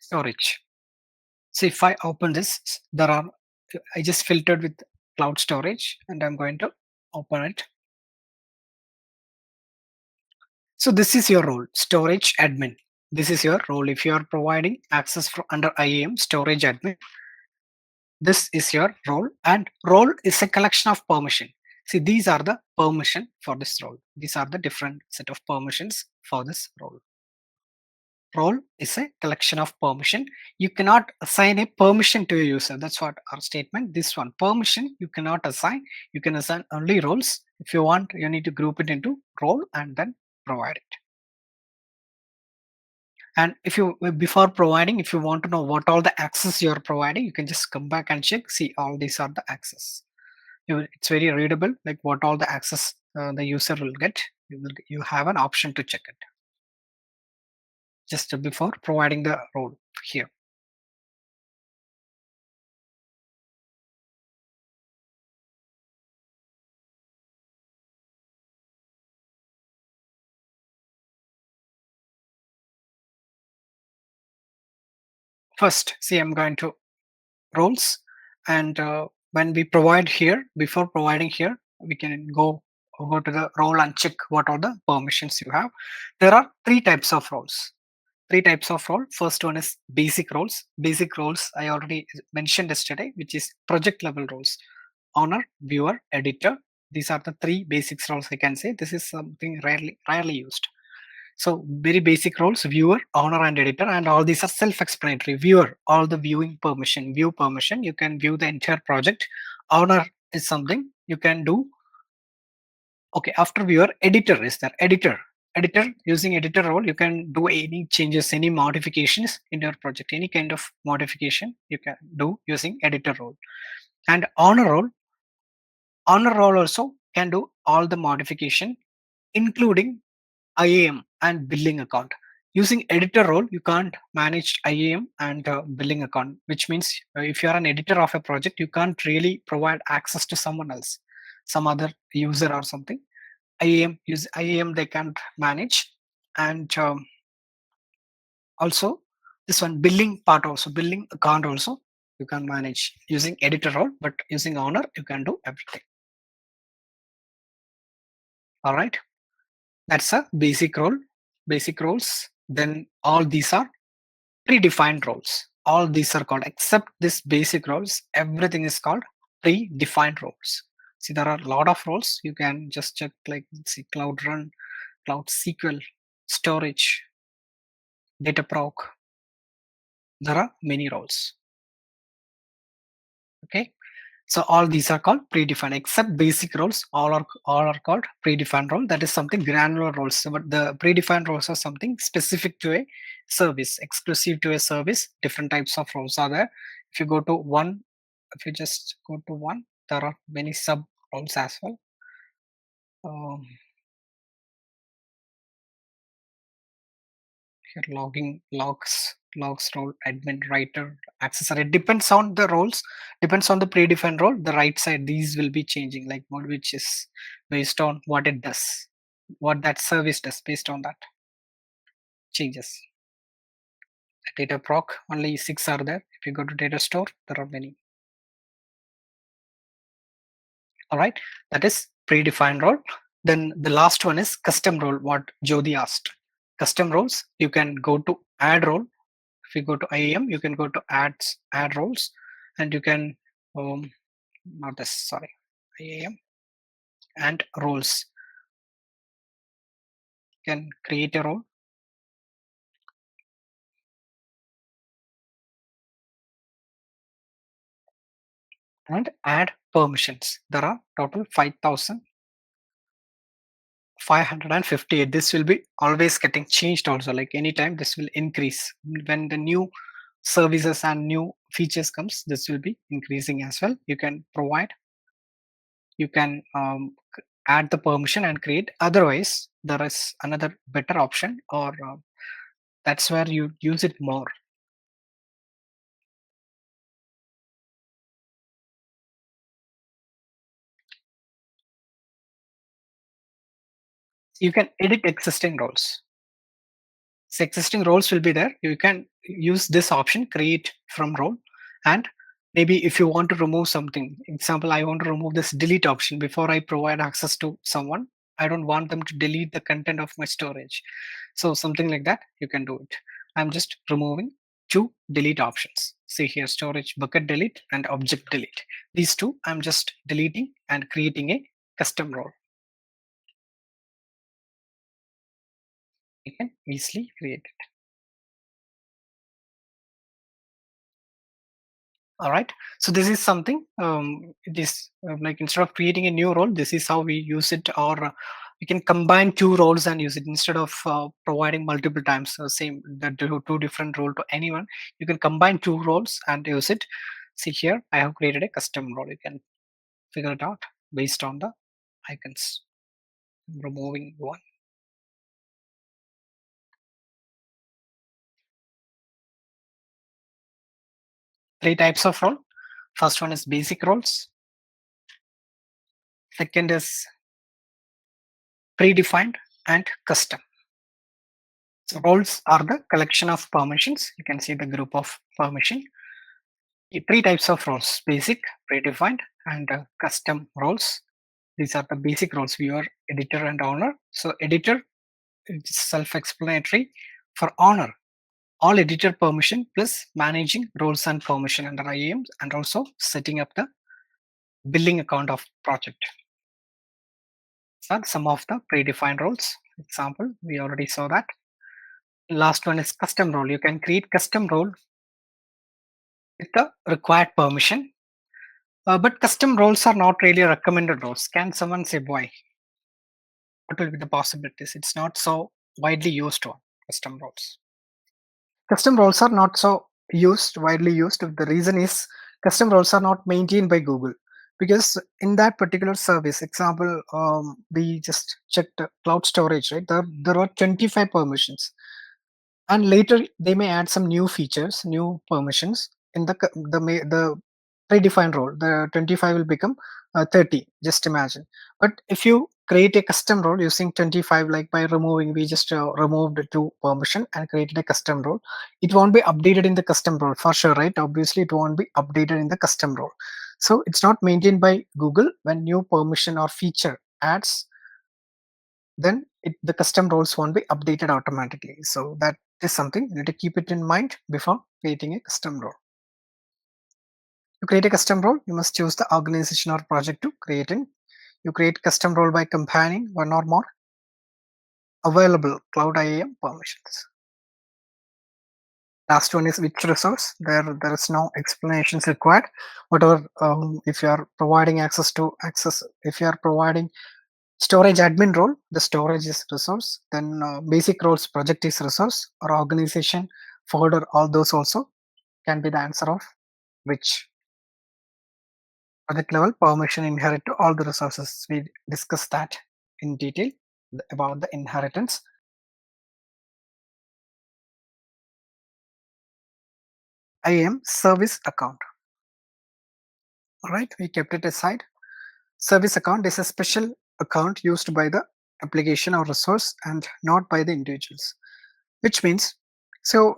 Storage. So if I open this, I just filtered with cloud storage, and I'm going to open it. So this is your role, storage admin. This is your role. If you are providing access under IAM storage admin, this is your role, and role is a collection of permission. See, these are the permission for this role. These are the different set of permissions for this role. role is a collection of permission. You cannot assign a permission to a user. That's what our statement. This one, permission, you cannot assign. You can assign only roles. If you want, you need to group it into role and then provide it. And if you, before providing, if you want to know what all the access you're providing, you can just come back and check. See, all these are the access. It's very readable, like what all the access the user will get. You have an option to check it just before providing the role here. First, see, I'm going to roles, and when we provide here, before providing here, we can go to the role and check what are the permissions you have. There are three types of roles. Three types of role. First one is basic roles. Basic roles I already mentioned yesterday, which is project level roles: owner, viewer, editor. These are the three basics roles I can say. This is something rarely used. So very basic roles: viewer, owner, and editor, and all these are self-explanatory. Viewer, all the viewing permission, view permission. You can view the entire project. Owner is something you can do. Okay, after viewer, editor is there. Editor, using editor role, you can do any changes, any modifications in your project, any kind of modification you can do using editor role. And owner role also can do all the modification, including IAM and billing account. Using editor role, you can't manage IAM and billing account, which means if you are an editor of a project, you can't really provide access to someone else, some other user or something. IAM they can't manage, and also this one billing part also, billing account also you can manage using editor role, but using owner you can do everything. All right, that's a basic role, basic roles. Then all these are predefined roles. All these are called, except this basic roles, everything is called predefined roles. See, there are a lot of roles. You can just check, like, see, cloud run, cloud SQL, storage, data proc. There are many roles. Okay, so all these are called predefined, except basic roles. All are called predefined role. That is something granular roles. So, but the predefined roles are something specific to a service, exclusive to a service. Different types of roles are there. If you go to one, if you just go to one, there are many sub roles as well. Here, logs role, admin, writer, accessor. It depends on the roles, depends on the predefined role. The right side, these will be changing, like what, which is based on what it does, what that service does. Based on that changes. Data proc, only 6 are there. If you go to data store, there are many. All right, that is predefined role. Then the last one is custom role, what Jyoti asked. Custom roles, you can go to add role. If you go to IAM, you can go to add roles, and you can not this, sorry, IAM and roles. You can create a role and add permissions. There are total 5,558. This will be always getting changed also, like anytime this will increase when the new services and new features comes. This will be increasing as well. You can provide, you can add the permission and create. Otherwise, there is another better option, or that's where you use it more. You can edit existing roles. So existing roles will be there. You can use this option, create from role, and maybe if you want to remove something, example, I want to remove this delete option before I provide access to someone. I don't want them to delete the content of my storage. So something like that, you can do it. I'm just removing two delete options. See here, storage bucket delete and object delete. These two I'm just deleting and creating a custom role. You can easily create it. All right. So this is something. It is like instead of creating a new role, this is how we use it, or we can combine two roles and use it instead of providing multiple times same the two different role to anyone. You can combine two roles and use it. See here, I have created a custom role. You can figure it out based on the icons. I'm removing one. Three types of role. First one is basic roles. Second is predefined and custom. So roles are the collection of permissions. You can see the group of permission. Three types of roles: basic, predefined, and custom roles. These are the basic roles: viewer, editor, and owner. So editor is self-explanatory. For owner, all editor permission plus managing roles and permission under IAM, and also setting up the billing account of project. So some of the predefined roles. Example, we already saw that. Last one is custom role. You can create custom role with the required permission. But custom roles are not really recommended roles. Can someone say why? What will be the possibilities? It's not so widely used on custom roles. Custom roles are not so widely used. The reason is custom roles are not maintained by Google, because in that particular service, example, we just checked cloud storage, right? There are 25 permissions, and later they may add some new features, new permissions in the predefined role. The 25 will become 30, just imagine. But if you create a custom role using 25, like by removing, we just removed two permission and created a custom role, it won't be updated in the custom role for sure, right? Obviously it won't be updated in the custom role. So it's not maintained by Google. When new permission or feature adds, then the custom roles won't be updated automatically. So that is something you need to keep it in mind before creating a custom role. To create a custom role, you must choose the organization or project to create in. You create custom role by combining one or more available cloud IAM permissions. Last one is which resource. There is no explanations required. Whatever, if you are providing if you are providing storage admin role, the storage is resource. Then basic roles, project is resource, or organization folder. All those also can be the answer of which. Project level permission inherit to all the resources. We discussed that in detail about the inheritance. IAM service account. All right, we kept it aside. Service account is a special account used by the application or resource and not by the individuals. Which means, so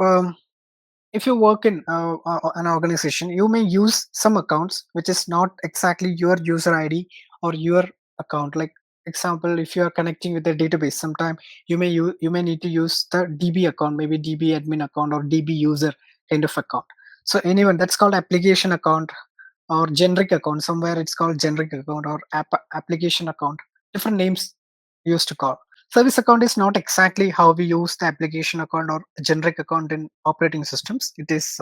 if you work in an organization, you may use some accounts which is not exactly your user ID or your account. Like example, if you are connecting with a database, sometime you may need to use the DB account, maybe DB admin account or DB user kind of account. So anyone, that's called application account or generic account. Somewhere it's called generic account or application account. Different names used to call. Service account is not exactly how we use the application account or generic account in operating systems. It is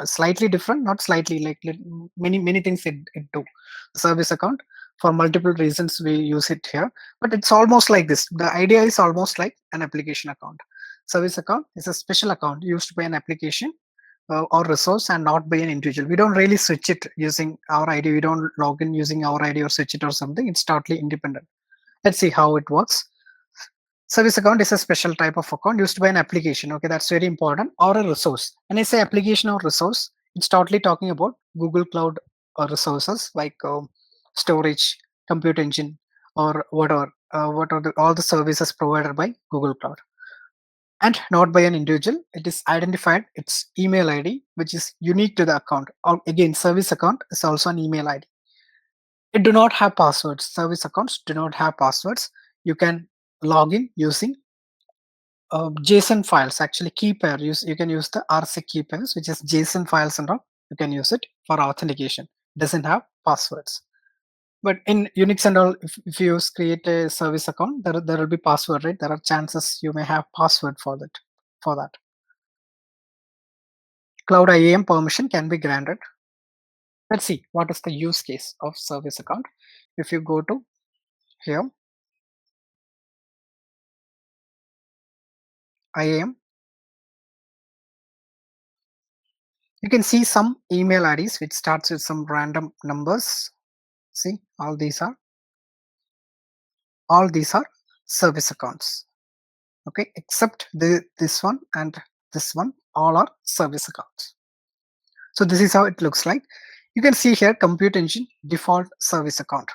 slightly different, not slightly, like many things it do. Service account, for multiple reasons we use it here, but it's almost like this. The idea is almost like an application account. Service account is a special account used by an application or resource and not by an individual. We don't really switch it using our ID. We don't log in using our ID or switch it or something. It's totally independent. Let's see how it works. Service account is a special type of account used by an application. Okay, that's very important. Or a resource. When I say application or resource, it's totally talking about Google Cloud resources like storage, compute engine, or whatever. What are all the services provided by Google Cloud, and not by an individual. It is identified. Its email ID, which is unique to the account. Or again, service account is also an email ID. It do not have passwords. Service accounts do not have passwords. You can log in using JSON files. Actually, key pair. You can use the RC key pairs, which is JSON files and all. You can use it for authentication. Doesn't have passwords. But in Unix and all, if you create a service account, there will be password, right? There are chances you may have password for that. cloud IAM permission can be granted. Let's see what is the use case of service account. If you go to here, IAM, you can see some email IDs which starts with some random numbers. See, all these are service accounts. Okay, except this one and this one, all are service accounts. So this is how it looks like. You can see here Compute Engine default service account.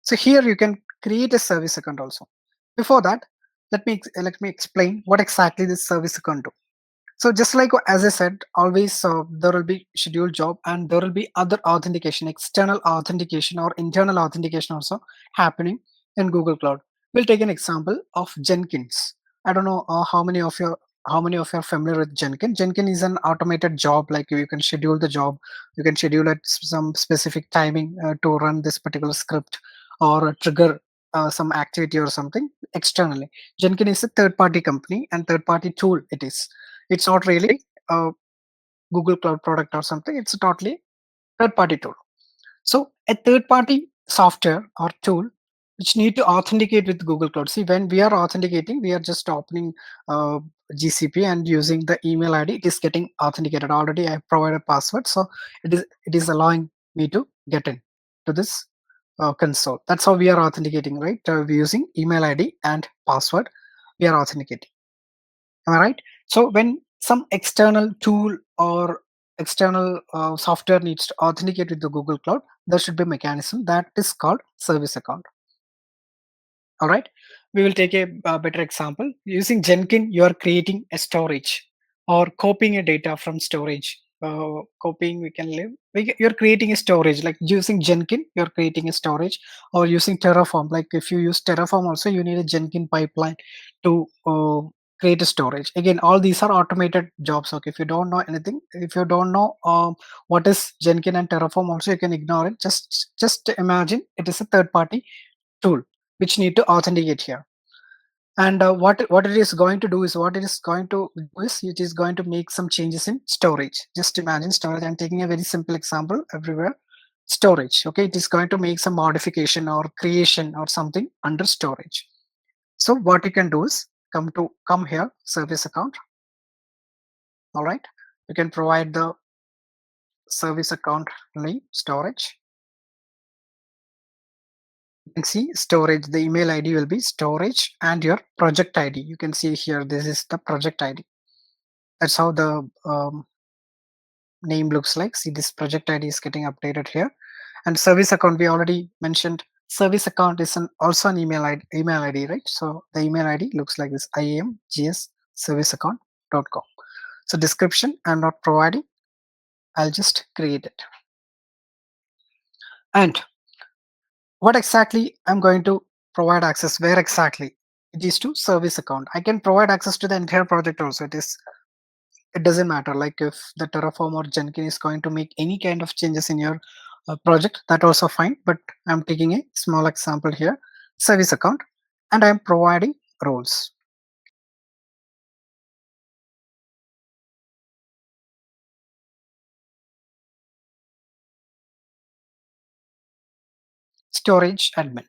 So here you can create a service account also. Before that, let me explain what exactly this service account do. So just like as I said, always there will be scheduled job and there will be other authentication, external authentication or internal authentication also happening in Google Cloud. We'll take an example of Jenkins. I don't know how many of you are familiar with Jenkins. Jenkins is an automated job, like you can schedule the job, you can schedule at some specific timing to run this particular script or trigger some activity or something externally. Jenkins is a third-party company and third-party tool it is. It's not really a Google Cloud product or something. It's a totally third-party tool. So a third-party software or tool which need to authenticate with Google Cloud. See, when we are authenticating, we are just opening GCP and using the email ID. It is getting authenticated already. I provided password, so it is allowing me to get in to this console. That's how we are authenticating, right? We're using email ID and password. We are authenticating. Am I right? So when some external tool or external software needs to authenticate with the Google Cloud, there should be a mechanism that is called service account. All right. We will take a better example. Using Jenkins, you are creating a storage or copying a data from storage. Copying, we can live. You're creating a storage, like using Jenkins, you're creating a storage, or using Terraform. Like if you use Terraform, also you need a Jenkins pipeline to create a storage. Again, all these are automated jobs. Okay, if you don't know anything, if you don't know what is Jenkins and Terraform, also you can ignore it. Just imagine it is a third party tool which need to authenticate here. And what it is going to do is it is going to make some changes in storage. Just imagine storage. I'm taking a very simple example everywhere. Storage. Okay, it is going to make some modification or creation or something under storage. So what you can do is come here, service account. All right, you can provide the service account name, storage. You can see storage, the email ID will be storage and your project ID. You can see here, this is the project ID. That's how the name looks like. See, this project ID is getting updated here. And service account, we already mentioned service account is also an email ID, right? So the email ID looks like this, iamgsserviceaccount.com. So description, I'm not providing, I'll just create it. And what exactly I'm going to provide access, where exactly? It is to service account. I can provide access to the entire project also. It doesn't matter, like if the Terraform or Jenkins is going to make any kind of changes in your project, that also fine. But I'm taking a small example here, service account, and I'm providing roles. Storage admin.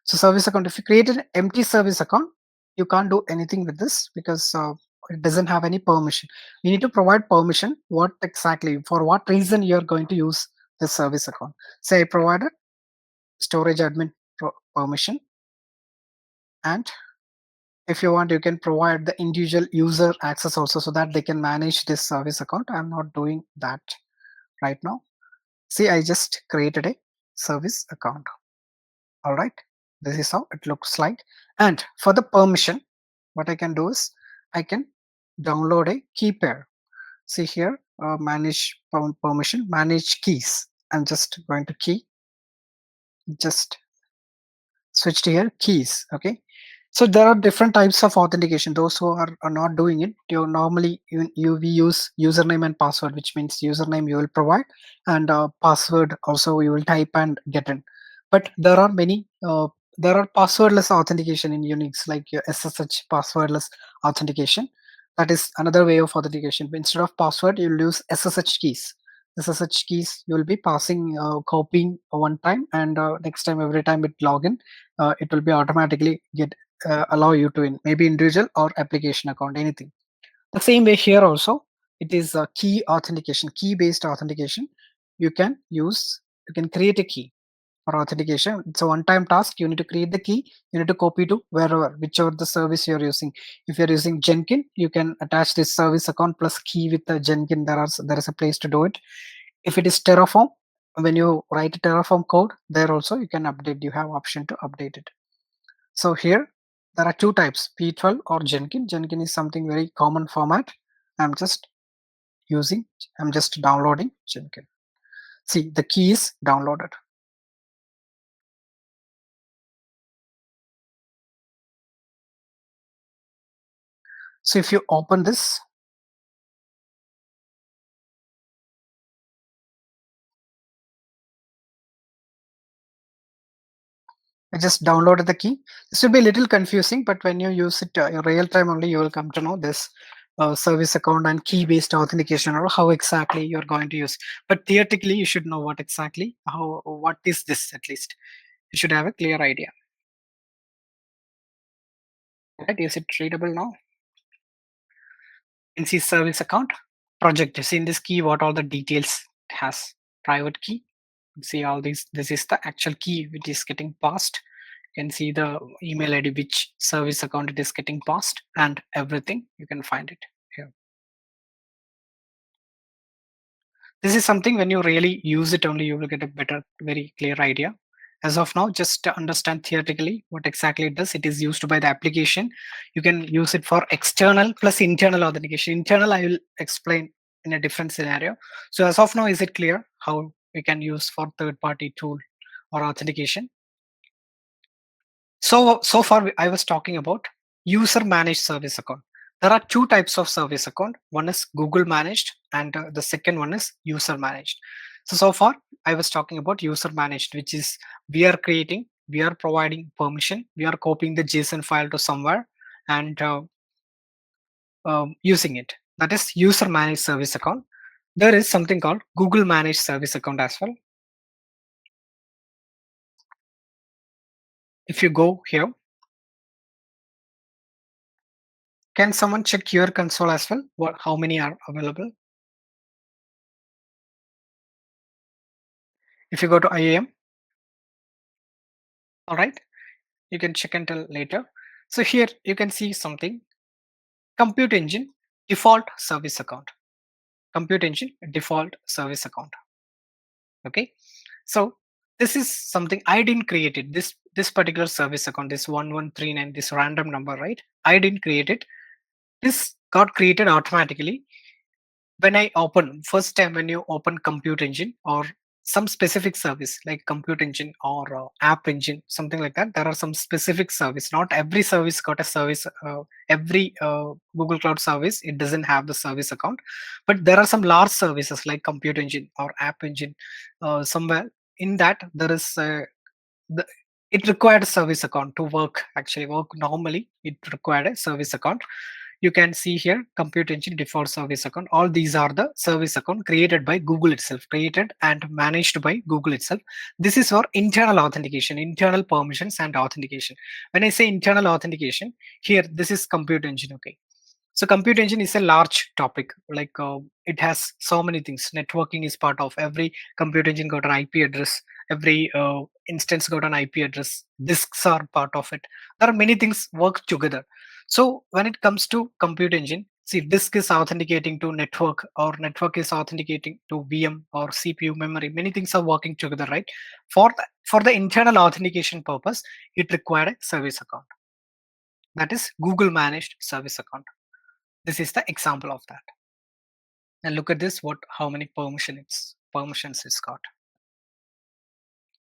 So service account, if you create an empty service account, you can't do anything with this because it doesn't have any permission. You need to provide permission. What exactly, for what reason you're going to use this service account. Say I provided storage admin permission, and if you want, you can provide the individual user access also so that they can manage this service account. I'm not doing that right now. See, I just created a service account. All right, this is how it looks like. And for the permission, what I can do is I can download a key pair. See here, manage permission, manage keys. I'm just going to just switch to here keys. Okay, so there are different types of authentication. Those who are not doing it, we use username and password, which means username you will provide, and password also you will type and get in. But there are there are passwordless authentication in Unix, like your SSH passwordless authentication. That is another way of authentication. Instead of password, you'll use SSH keys. SSH keys you will be passing, copying one time, and next time, every time it login, it will be automatically get allow you to in maybe individual or application account, anything. The same way here also, it is key authentication, key based authentication. You can use, you can create a key for authentication. It's a one-time task. You need to create the key. You need to copy to wherever, whichever the service you're using. If you're using Jenkins, you can attach this service account plus key with the Jenkins. There is a place to do it. If it is Terraform, when you write a Terraform code, there also you can update. You have option to update it. So here there are two types: P12 or Jenkins. Jenkins is something very common format. I'm just using. I'm just downloading Jenkins. See, the key is downloaded. So if you open this, I just downloaded the key. This will be a little confusing, but when you use it in real time only, you will come to know this service account and key based authentication, or how exactly you're going to use. But theoretically, you should know what exactly, what is this at least. You should have a clear idea. Right? Is it readable now? You can see service account, project. You see in this key what all the details it has. Private key. See all these. This is the actual key which is getting passed. You can see the email ID, which service account it is getting passed, and everything. You can find it here. This is something when you really use it only, you will get a better, very clear idea. As of now, just to understand theoretically what exactly it does. It is used by the application. You can use it for external plus internal authentication. Internal, I will explain in a different scenario. So as of now, is it clear how we can use for third-party tool or authentication? So far I was talking about user managed service account. There are two types of service account. One is Google managed, and the second one is user managed. So far I was talking about user managed, which is we are providing permission, we are copying the JSON file to somewhere and using it. That is user managed service account. There is something called Google managed service account as well. If you go here, can someone check your console as well? How many are available? If you go to IAM, all right, you can check until later. So here you can see something, Compute Engine default service account. Compute Engine default service account. Okay, so this is something I didn't create it. This particular service account, this 1139, this random number, right? I didn't create it. This got created automatically when I open first time when you open Compute Engine or some specific service like Compute Engine or App Engine, something like that. There are some specific service. Not every service got a service. Every Google Cloud service, it doesn't have the service account, but there are some large services like Compute Engine or App Engine. Somewhere in that there is the, it required a service account to work. Actually, work normally. It required a service account. You can see here Compute Engine default service account. All these are the service account created by Google itself, created and managed by Google itself. This is for internal authentication, internal permissions and authentication. When I say internal authentication, here this is Compute Engine. Okay, so Compute Engine is a large topic. Like it has so many things. Networking is part of every Compute Engine. Got an IP address. Every instance got an IP address. Disks are part of it. There are many things work together. So when it comes to Compute Engine, see, disk is authenticating to network, or network is authenticating to VM or CPU memory. Many things are working together, right? For the internal authentication purpose, it required a service account. That is Google managed service account. This is the example of that. And look at this, how many permissions it's got.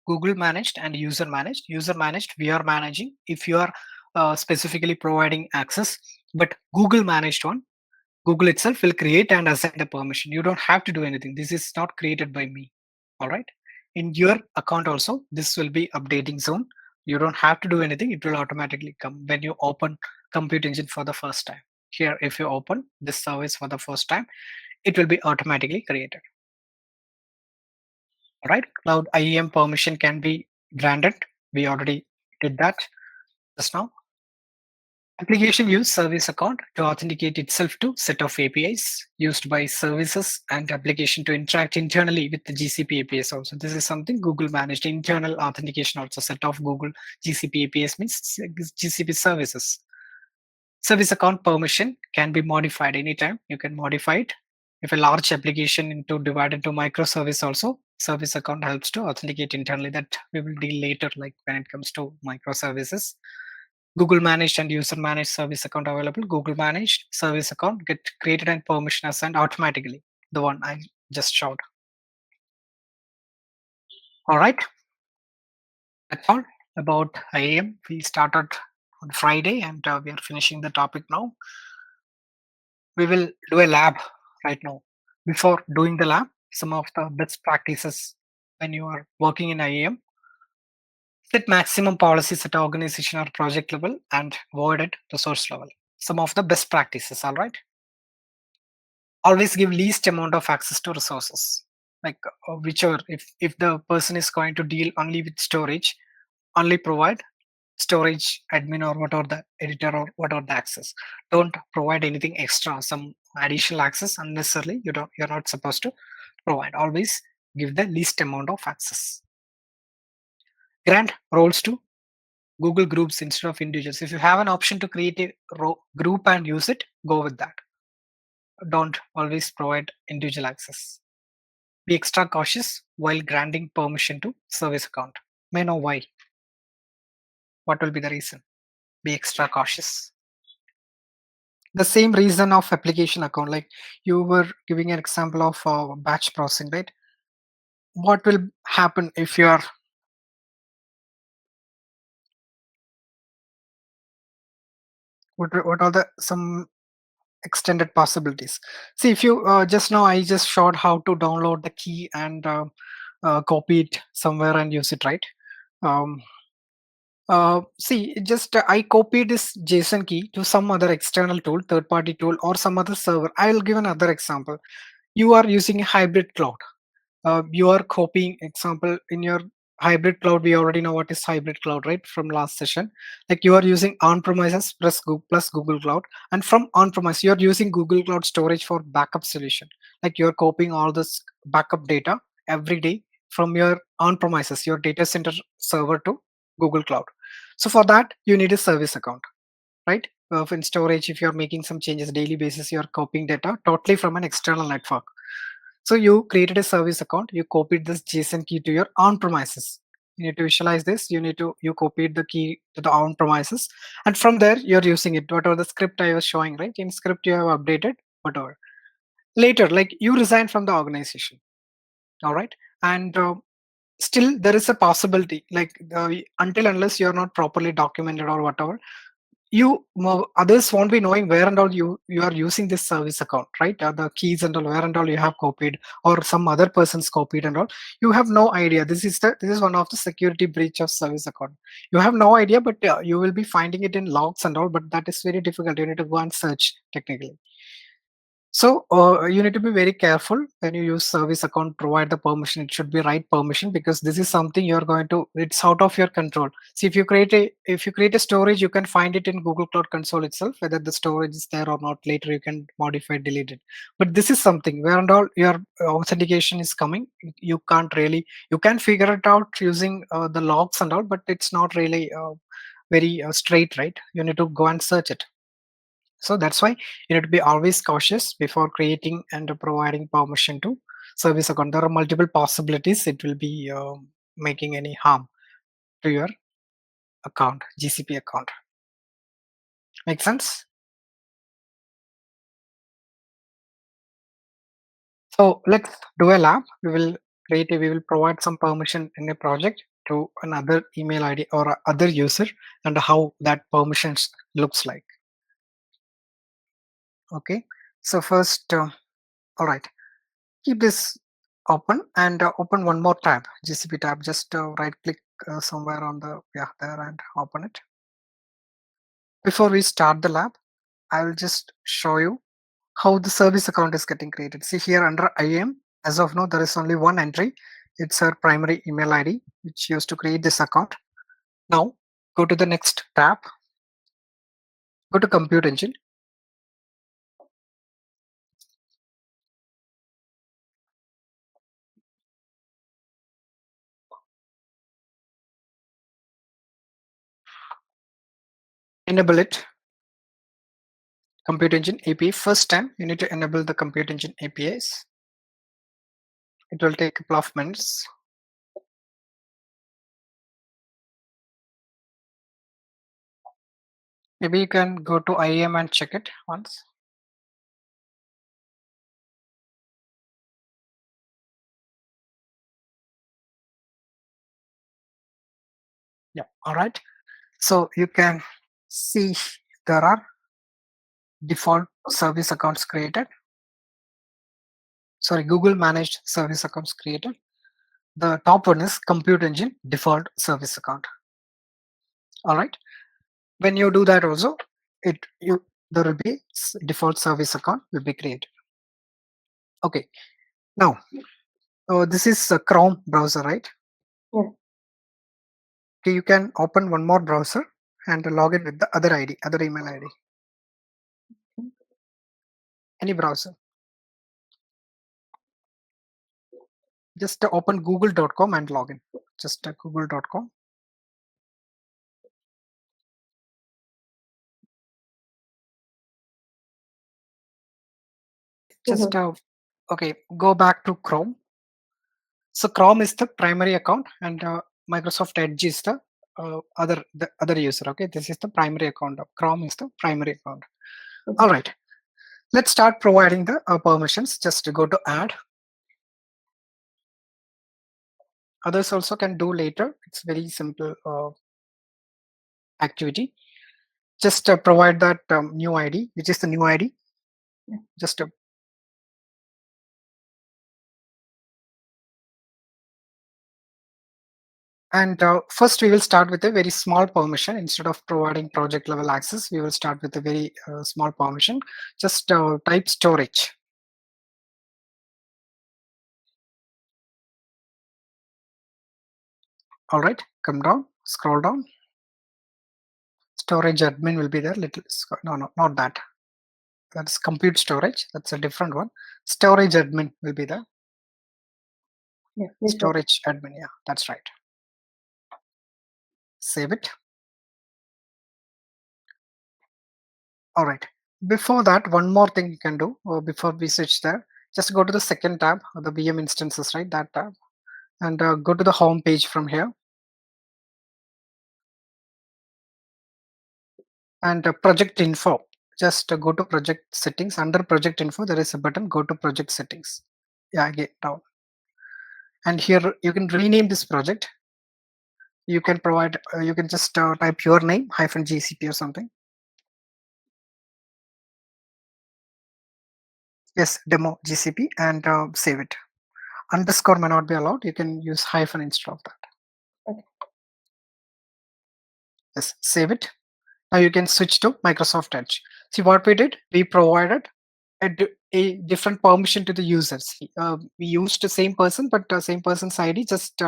Google managed and user managed. User managed, we are managing if you are specifically providing access, but Google managed one, Google itself will create and assign the permission. You don't have to do anything. This is not created by me. All right. In your account also, this will be updating soon. You don't have to do anything. It will automatically come when you open Compute Engine for the first time. Here, if you open this service for the first time, it will be automatically created. All right, cloud IAM permission can be granted. We already did that just now. Application use service account to authenticate itself to set of APIs used by services and application to interact internally with the GCP APIs also. This is something Google managed internal authentication also. Set of Google GCP APIs means GCP services. Service account permission can be modified anytime. You can modify it. If a large application into divide into microservice also, service account helps to authenticate internally. That we will deal later, like when it comes to microservices. Google managed and user managed service account available. Google managed service account get created and permission assigned automatically. The one I just showed. All right, that's all about IAM. We started on Friday and we are finishing the topic now. We will do a lab right now. Before doing the lab, some of the best practices when you are working in IAM. Set maximum policies at organization or project level and avoid at resource level. Some of the best practices, all right? Always give least amount of access to resources. Like whichever, if the person is going to deal only with storage, only provide storage admin or whatever the editor or whatever the access. Don't provide anything extra, some additional access unnecessarily. You're not supposed to provide. Always give the least amount of access. Grant roles to Google Groups instead of individuals. If you have an option to create a group and use it, go with that. Don't always provide individual access. Be extra cautious while granting permission to service account. May know why. What will be the reason? Be extra cautious. The same reason of application account, like you were giving an example of batch processing, right? What will happen if you are what are the some extended possibilities? See, if you just now I just showed how to download the key and copy it somewhere and use it, right? um, See, just I copied this JSON key to some other external tool, third party tool, or some other server. I will give another example. You are using a hybrid cloud. You are copying example in your hybrid cloud. We already know what is hybrid cloud, right, from last session. Like you are using on premises plus Google Cloud, and from on premise you are using Google Cloud storage for backup solution. Like you are copying all this backup data every day from your on premises, your data center server to Google Cloud. So for that you need a service account, right? In storage, if you're making some changes daily basis, you're copying data totally from an external network. So you created a service account, you copied this JSON key to your on premises. You need to visualize this. You copied the key to the on premises, and from there you're using it. Whatever the script I was showing, right? In script you have updated whatever. Later, like you resign from the organization, all right, and still there is a possibility, like until unless you're not properly documented or whatever, others won't be knowing where and all you are using this service account, right? The keys and all, where and all you have copied, or some other person's copied and all. You have no idea. This is one of the security breach of service account. You have no idea, but you will be finding it in logs and all. But that is very difficult. You need to go and search technically. So you need to be very careful when you use service account. Provide the permission. It should be right permission, because this is something you're going to. It's out of your control. See, if you create a storage, you can find it in Google Cloud Console itself, whether the storage is there or not. Later, you can modify, delete it. But this is something where and all your authentication is coming. You can't really. You can figure it out using the logs and all, but it's not really very straight, right? You need to go and search it. So that's why you need to be always cautious before creating and providing permission to service account. There are multiple possibilities. It will be making any harm to your account, GCP account. Make sense? So let's do a lab. We will provide some permission in a project to another email ID or other user, and how that permissions looks like. Okay. So first, all right. Keep this open and open one more tab, GCP tab. Just right click somewhere on the, yeah, there, and open it. Before we start the lab, I will just show you how the service account is getting created. See here under IAM, as of now, there is only one entry. It's our primary email ID, which used to create this account. Now, go to the next tab, go to Compute Engine. Enable it. Compute Engine API. First time, you need to enable the Compute Engine APIs. It will take a couple of minutes. Maybe you can go to IAM and check it once. Yeah, all right. So you can see there are default service accounts created. Sorry, Google managed service accounts created. The top one is Compute Engine default service account. All right. When you do that also, there will be default service account will be created. Okay. Now, this is a Chrome browser, right? Yeah. Okay, you can open one more browser and log in with the other ID, other email ID. Any browser. Just open google.com and log in. Just google.com. Just okay, go back to Chrome. So Chrome is the primary account, and Microsoft Edge is the other user. Okay, this is the primary account. Chrome is the primary account. All right, let's start providing the permissions. Just go to add. Others also can do later. It's very simple activity. Just provide that new ID, which is the new ID. Just and first we will start with a very small permission. Instead of providing project level access, we will start with a very small permission. Just type storage. All right, come down, scroll down. Storage admin will be there. No, not that. That's compute storage. That's a different one. Storage admin will be there. Yeah, storage admin. Yeah, that's right. Save it. All right. Before that, one more thing you can do before we switch there. Just go to the second tab, the VM instances, right? That tab, and go to the home page from here. And project info. Just go to project settings. Under project info, there is a button. Go to project settings. Yeah, get down. And here you can rename this project. You can provide. You can just type your name -GCP or something. Yes, demo GCP, and save it. Underscore may not be allowed. You can use hyphen instead of that. Okay. Yes, save it. Now you can switch to Microsoft Edge. See what we did? We provided a different permission to the users. We used the same person, but same person's ID. Just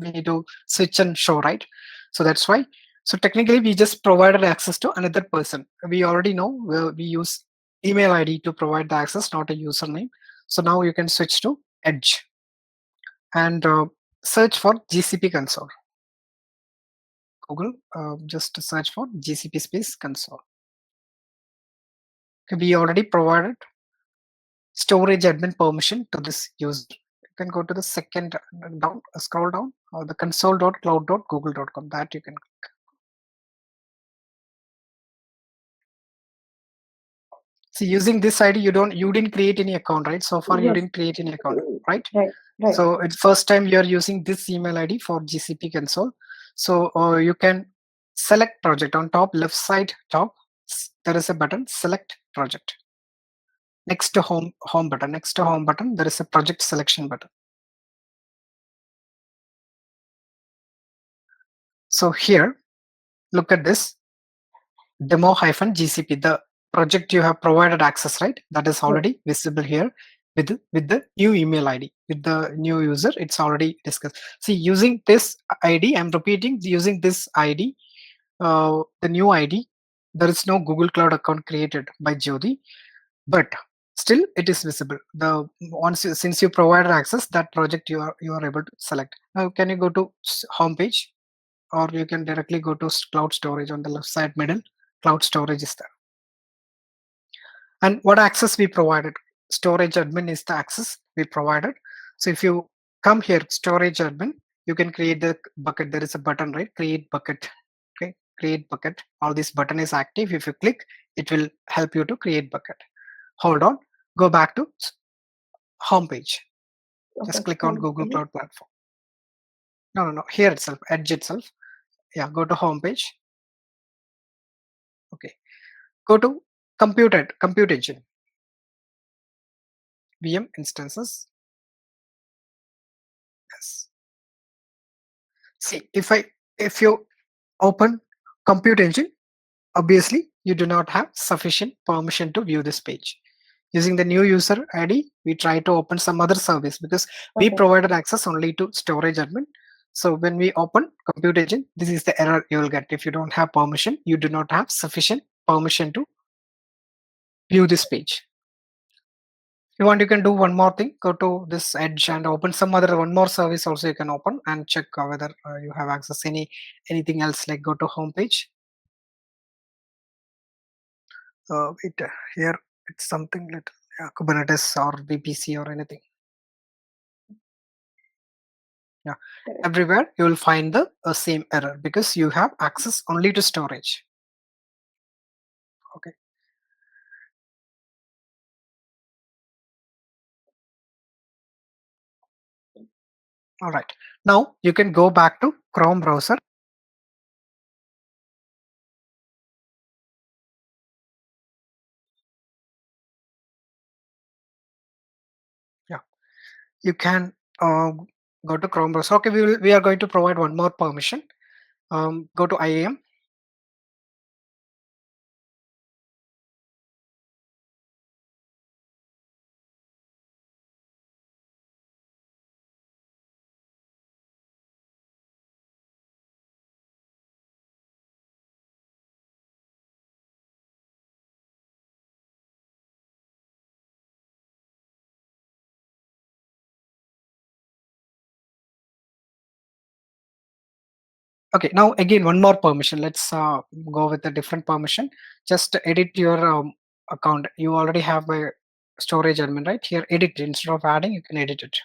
we need to switch and show, right? So that's why. So technically, we just provided access to another person. We already know we use email ID to provide the access, not a username. So now you can switch to Edge and search for GCP console. Google, just search for GCP space console. We already provided storage admin permission to this user. You can go to the second down, scroll down, the console.cloud.google.com. That you can click. See, using this ID, you didn't create any account, right? So far, you didn't create any account, right? Right. So it's first time you are using this email ID for GCP console. So you can select project on top left side top. There is a button, select project. Next to home button. Next to home button, there is a project selection button. So here, look at this demo-GCP. project you have provided access, right? That is already visible here with the new email ID, with the new user. It's already discussed. See, using this ID, I'm repeating, using this ID, the new ID, there is no Google Cloud account created by Jyoti, but still it is visible. The once since you provided access, that project you are able to select. Now, can you go to home page, or you can directly go to cloud storage on the left side middle. Cloud storage is there. And what access we provided? Storage admin is the access we provided. So if you come here, storage admin, you can create the bucket. There is a button, right? Create bucket. Okay, create bucket. All this button is active. If you click, it will help you to create bucket. Hold on, go back to home page. Just click on Google Cloud Platform. No, here itself, Edge itself. Yeah, go to home page. Okay, go to compute engine, VM instances. Yes. See, if you open compute engine, obviously you do not have sufficient permission to view this page. Using the new user ID, we try to open some other service because we provided access only to storage admin. So when we open compute engine, this is the error you will get. If you don't have permission, you do not have sufficient permission to view this page. If you want, you can do one more thing. Go to this Edge and open some other one more service also you can open and check whether you have access anything else. Like go to home page. Here it's something little Kubernetes or VPC or anything. Yeah, everywhere you will find the same error because you have access only to storage. Okay. All right. Now you can go back to Chrome browser. Yeah, you can go to Chrome browser. Okay, we are going to provide one more permission. Go to IAM. Okay, now again one more permission. Let's go with a different permission. Just edit your account. You already have a storage admin, right? Here, edit instead of adding, you can edit it.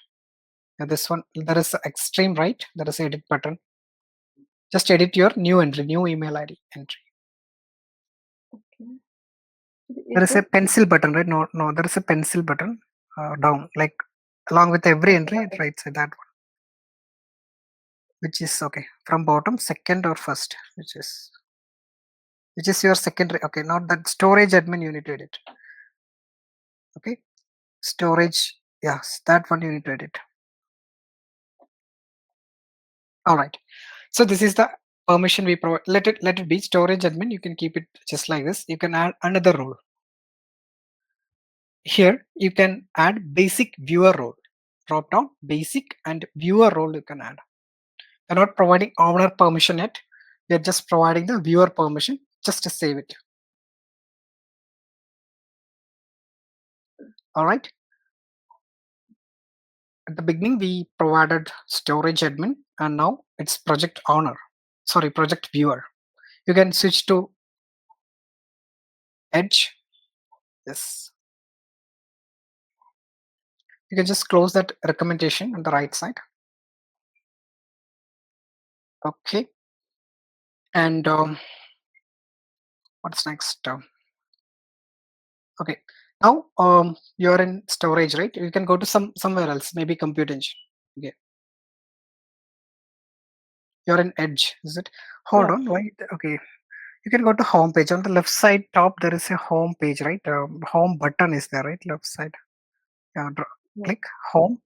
Yeah, this one, there is extreme right. There is edit button. Just edit your new entry, new email ID entry. There is a pencil button, right? No, there is a pencil button down, like along with every entry, it writes that one, which is okay from bottom, second or first, which is your secondary. Okay, not that storage admin you need to edit. Okay, storage, yes, that one you need to edit. All right, so this is the permission we provide. Let it be storage admin. You can keep it just like this. You can add another role. Here you can add basic viewer role. Drop down basic and viewer role you can add. You're not providing owner permission yet. You're just providing the viewer permission just to save it. All right. At the beginning, we provided storage admin, and now it's project owner. Sorry, project viewer. You can switch to Edge. Yes. You can just close that recommendation on the right side. Okay. And what's next? Okay. Now you're in storage, right? You can go to somewhere else, maybe compute engine. Okay. You're in Edge, is it? Hold on. Why? Okay. You can go to home page. On the left side top, there is a home page, right? Home button is there, right? Left side. Yeah. Click home.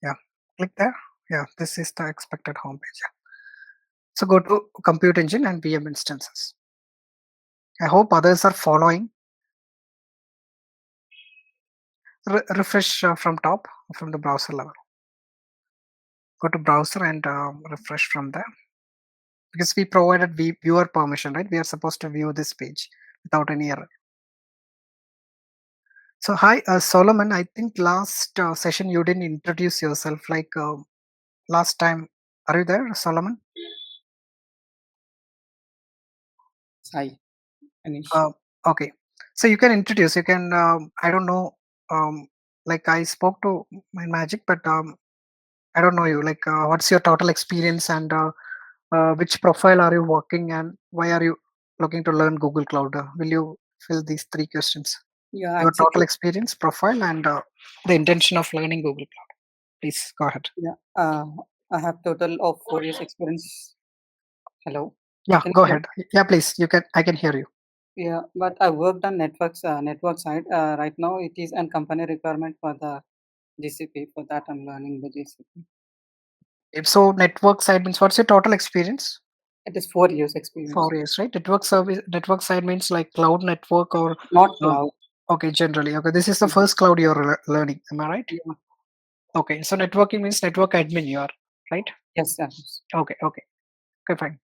Yeah. Click there. Yeah. This is the expected home page. Yeah. So go to compute engine and VM instances. I hope others are following. Refresh from top, from the browser level. Go to browser and refresh from there, because we provided viewer permission, right? We are supposed to view this page without any error. So hi, Solomon. I think last session you didn't introduce yourself like last time. Are you there, Solomon? Hi, Anish. Okay, so you can introduce. You can. I don't know. Like I spoke to MindMajix, but I don't know you. Like, what's your total experience and which profile are you working and why are you looking to learn Google Cloud? Will you fill these three questions? Yeah, Your total actually, experience, profile, and the intention of learning Google Cloud. Please go ahead. yeah, I have total of 4 years experience. Hello, Yeah, can you go hear? ahead. Yeah, please. You can. I can hear you. Yeah, but I worked on network side. Right now, it is a company requirement for the GCP. For that, I'm learning the GCP. So network side means what's your total experience? It is 4 years experience, 4 years, right? Network service. Network side means like cloud network or not uh, cloud. okay, generally. Okay, this is the Mhm. first cloud you're learning. Am I right? Yeah. Okay, so networking means network admin. You are right. Yes, yes. Okay, okay, okay, fine.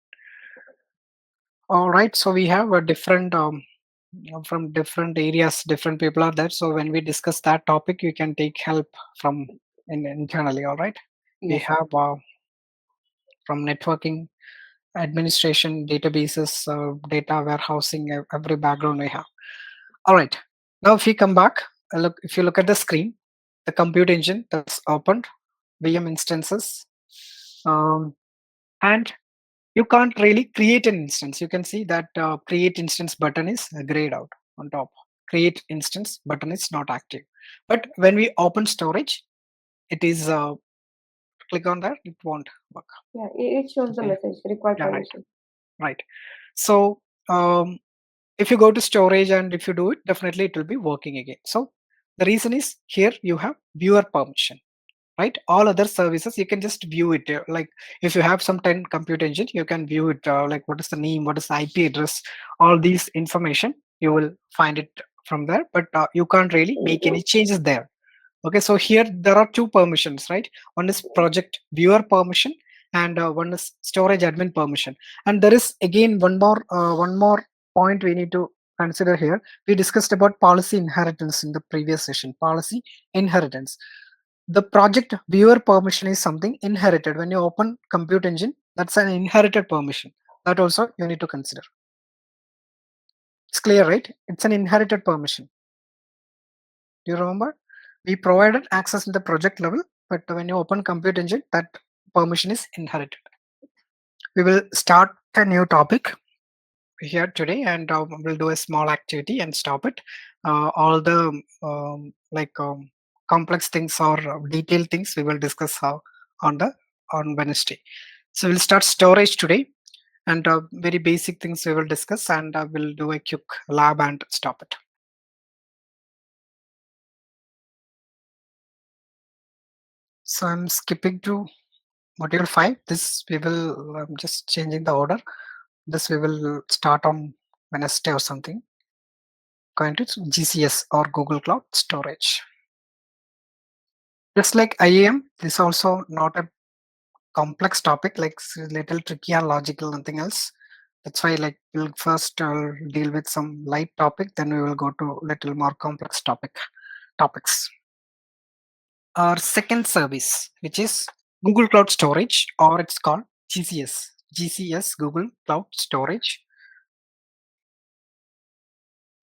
All right. So we have a different from different areas, different people are there. So when we discuss that topic, you can take help from internally. All right. We Yes. have from networking, administration, databases, data warehousing, every background we have. All right. Now, if you come back, look. If you look at the screen, the compute engine that's opened, VM instances, um, and you can't really create an instance. You can see that create instance button is grayed out on top. Create instance button is not active. But when we open storage, it is click on that, it won't work. Yeah, it shows the Okay. message required Yeah, right, permission. right. So if you go to storage and if you do it, definitely it will be working again. So the reason is here you have viewer permission, right? All other services you can just view it, like if you have some 10 compute engine, you can view it, like what is the name, what is the IP address, all these information you will find it from there, but you can't really make any changes there. Okay, so here there are two permissions, right? One is project viewer permission and one is storage admin permission. And there is again one more point we need to consider here. We discussed about policy inheritance in the previous session. Policy inheritance, the project viewer permission is something inherited. When you open compute engine, that's an inherited permission. That also you need to consider. It's clear, right? It's an inherited permission. Do you remember? We provided access in the project level, but when you open compute engine, that permission is inherited. We will start a new topic here today, and we'll do a small activity and stop it. All the complex things or detailed things we will discuss on the on Wednesday. So we'll start storage today, and very basic things we will discuss, and we'll do a quick lab and stop it. So I'm skipping to module 5. This we will just changing the order. This we will start on Wednesday or something. Going to GCS or Google Cloud Storage. Just like IAM, this also not a complex topic, like it's a little tricky or logical, nothing else. That's why like we'll first deal with some light topic, then we will go to little more complex topics. Our second service, which is Google Cloud Storage, or it's called GCS. GCS, Google Cloud Storage.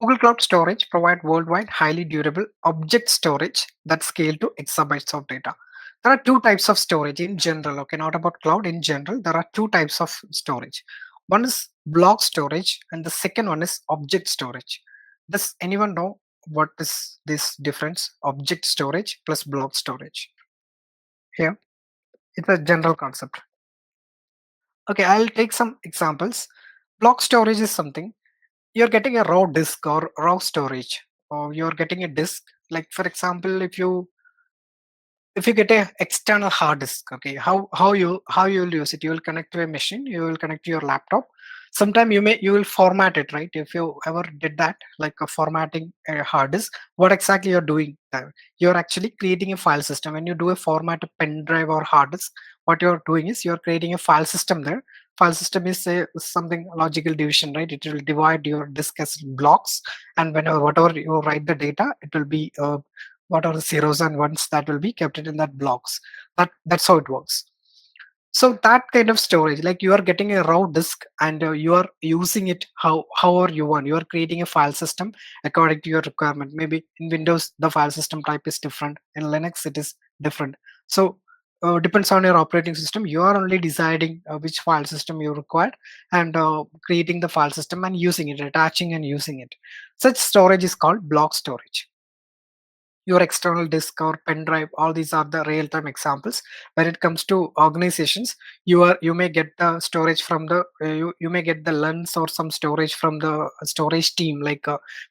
Google Cloud Storage provide worldwide highly durable object storage that scale to exabytes of data. There are two types of storage in general, okay, not about cloud. In general, there are two types of storage. One is block storage and the second one is object storage. Does anyone know what is this difference? Object storage plus block storage. Here, it's a general concept. Okay, I'll take some examples. Block storage is something you're getting a raw disk or raw storage, or you're getting a disk. Like for example, if you get a external hard disk, okay, how you will use it? You will connect to a machine, you will connect to your laptop, Sometime you will format it, right? If you ever did that, like formatting a hard disk, what exactly you're doing there? You're actually creating a file system. When you do a format a pen drive or hard disk, what you're doing is you're creating a file system there. File system is something logical division, right? It will divide your disk as blocks, and whenever whatever you write the data, it will be what are the zeros and ones that will be kept it in that blocks. That's how it works. So that kind of storage, like you are getting a raw disk and you are using it however you want. You are creating a file system according to your requirement. Maybe in Windows the file system type is different, in Linux it is different. So depends on your operating system. You are only deciding which file system you require, and creating the file system and using it, attaching and using it. Such storage is called block storage. Your external disk or pen drive, all these are the real-time examples. When it comes to organizations, you may get the storage from the you may get the lens or some storage from the storage team, like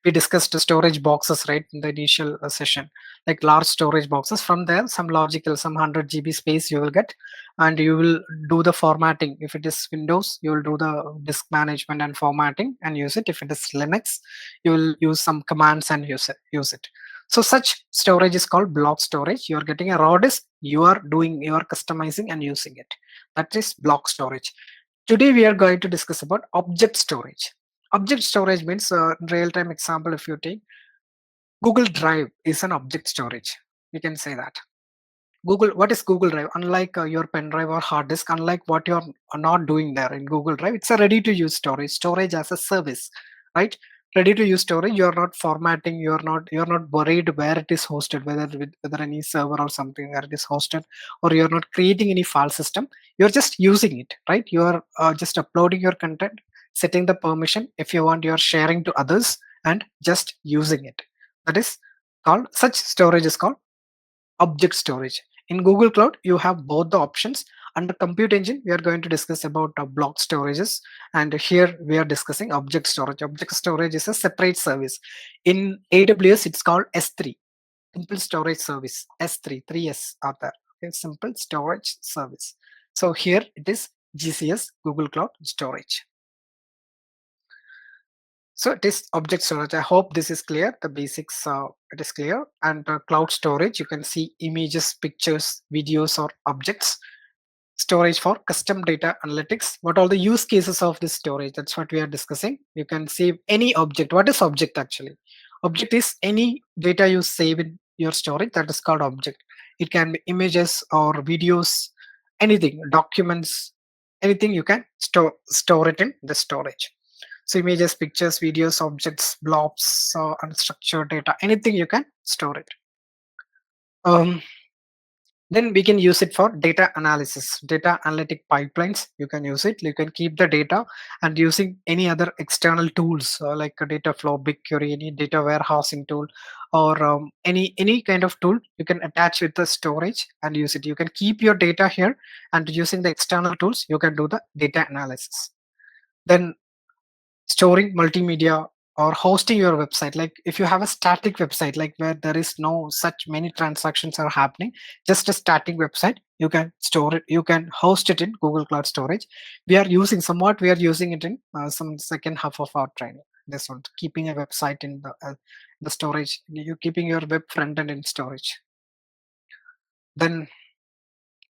we discussed the storage boxes, right, in the initial session, like large storage boxes. From there, some logical, some 100 GB space you will get, and you will do the formatting. If it is Windows, you will do the disk management and formatting and use it. If it is Linux, you will use some commands and use it. So such storage is called block storage. You are getting a raw disk, you are customizing and using it. That is block storage. Today we are going to discuss about object storage. Object storage means real-time example. If you take Google Drive is an object storage. You can say that. What is Google Drive? Unlike your pen drive or hard disk, unlike what you're not doing there in Google Drive, it's a ready-to-use storage as a service, right? Ready-to-use storage. You're not formatting. You're not worried where it is hosted, whether any server or something where it is hosted, or you're not creating any file system. You're just using it, right? You're just uploading your content, setting the permission. If you want, you're sharing to others and just using it. That is called such storage is called object storage. In Google Cloud, you have both the options. Under Compute Engine, we are going to discuss about block storages, and here we are discussing object storage. Object storage is a separate service. In AWS, it's called S3, Simple Storage Service. S3, 3S are there. Okay, Simple Storage Service. So here it is GCS, Google Cloud Storage. So it is object storage. I hope this is clear. The basics, it is clear. And cloud storage, you can see images, pictures, videos, or objects. Storage for custom data analytics. What are the use cases of this storage? That's what we are discussing. You can save any object. What is object actually? Object is any data you save in your storage. That is called object. It can be images or videos, anything, documents, anything you can store it in the storage. So images, pictures, videos, objects, blobs, unstructured data, anything you can store it. Then we can use it for data analysis, data analytic pipelines. You can use it. You can keep the data, and using any other external tools like a data flow, BigQuery, any data warehousing tool, or any kind of tool you can attach with the storage and use it. You can keep your data here, and using the external tools, you can do the data analysis. Then storing multimedia or hosting your website, like if you have a static website, like where there is no such many transactions are happening, just a static website, you can store it, you can host it in Google Cloud Storage. We are using it in some second half of our training. This one, keeping a website in the storage, you keeping your web front end in storage. Then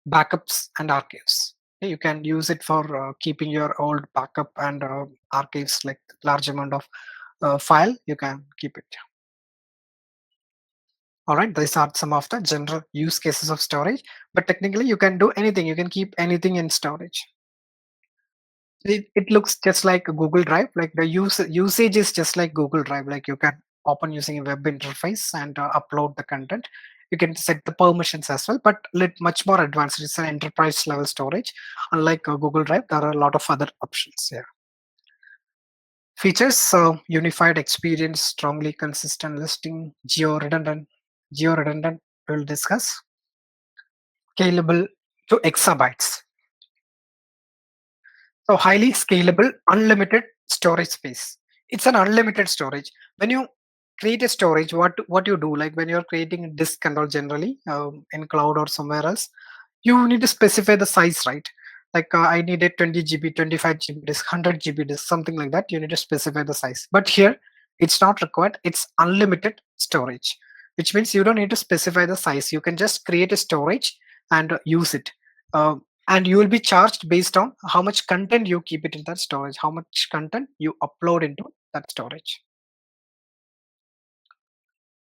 backups and archives. You can use it for keeping your old backup and archives, like large amount of file, you can keep it. All right, these are some of the general use cases of storage, but technically you can do anything. You can keep anything in storage. It looks just like a Google Drive, like the usage is just like Google Drive, like you can open using a web interface and upload the content. You can set the permissions as well, but much more advanced. It's an enterprise level storage. Unlike Google Drive, there are a lot of other options here. Features: unified experience, strongly consistent listing, geo-redundant we'll discuss. Scalable to exabytes. So highly scalable, unlimited storage space. It's an unlimited storage. When you create a storage, what you do, like when you're creating a disk control generally in cloud or somewhere else, you need to specify the size, right? like I needed 20 GB, 25 GB disk, 100 GB disk, something like that. You need to specify the size. But here, it's not required. It's unlimited storage, which means you don't need to specify the size. You can just create a storage and use it. And you will be charged based on how much content you keep it in that storage, how much content you upload into that storage.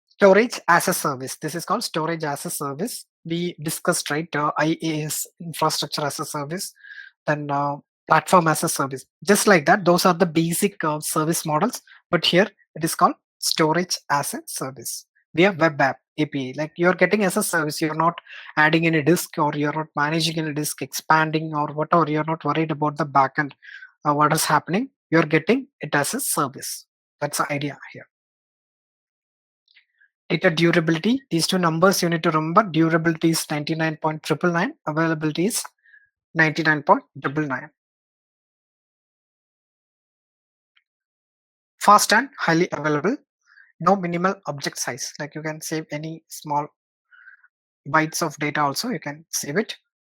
Storage as a service. This is called storage as a service. We discussed, right? IaaS, infrastructure as a service, then platform as a service. Just like that, those are the basic service models. But here it is called storage as a service via web app API. Like you're getting as a service, you're not adding any disk, or you're not managing any disk, expanding or whatever. You're not worried about the backend, what is happening. You're getting it as a service. That's the idea here. Data durability, these two numbers you need to remember. Durability is 99.999, availability is 99.999. Fast and highly available. No minimal object size, like you can save any small bytes of data also, you can save it.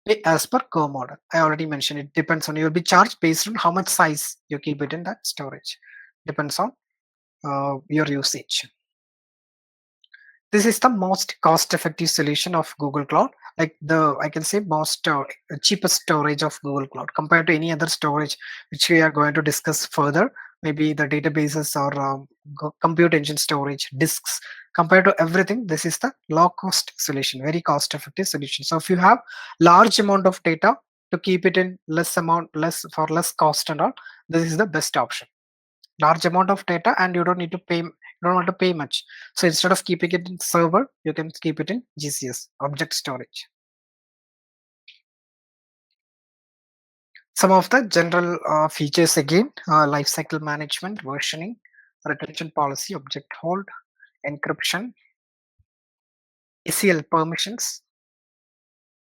Pay as per core model. I already mentioned it depends on, you'll be charged based on how much size you keep it in that storage. Depends on your usage. This is the most cost-effective solution of Google Cloud, like I can say most cheapest storage of Google Cloud compared to any other storage which we are going to discuss further. Maybe the databases or compute engine storage, disks. Compared to everything, this is the low-cost solution, very cost-effective solution. So if you have large amount of data to keep it in less for less cost and all, this is the best option. Large amount of data and you don't need to pay, you don't want to pay much. So instead of keeping it in server, you can keep it in GCS, object storage. Some of the general features again, lifecycle management, versioning, retention policy, object hold, encryption, ACL permissions,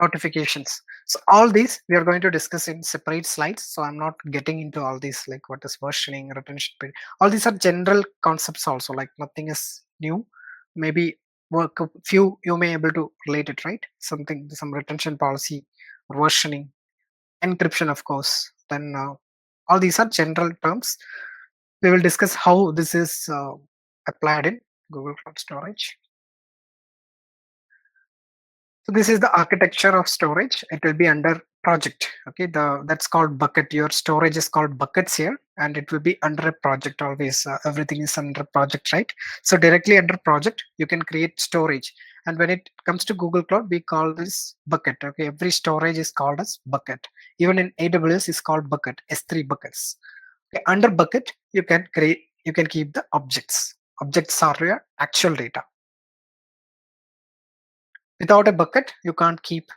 notifications. So all these we are going to discuss in separate slides. So I'm not getting into all these, like what is versioning, retention period. All these are general concepts also, like nothing is new. Maybe work a few you may able to relate it, right? Something, some retention policy, versioning, encryption, of course. Then all these are general terms. We will discuss how this is applied in Google Cloud Storage. So this is the architecture of storage. It will be under project. Okay, that's called bucket. Your storage is called buckets here, and it will be under a project always. Everything is under project, right? So directly under project, you can create storage. And when it comes to Google Cloud, we call this bucket. Okay, every storage is called as bucket. Even in AWS is called bucket. S3 buckets. Okay, under bucket, you can keep the objects. Objects are your actual data. Without a bucket, you can't keep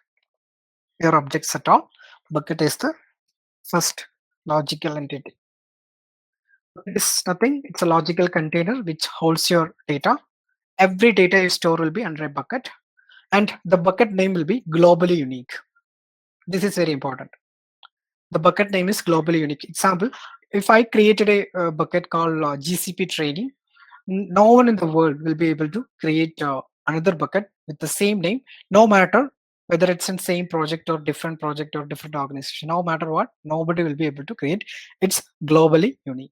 your objects at all. Bucket is the first logical entity. It is nothing, it's a logical container which holds your data. Every data you store will be under a bucket, and the bucket name will be globally unique. This is very important. The bucket name is globally unique. Example, if I created a bucket called GCP training, no one in the world will be able to create another bucket with the same name, no matter whether it's in same project or different organization. No matter what, nobody will be able to create. It's globally unique.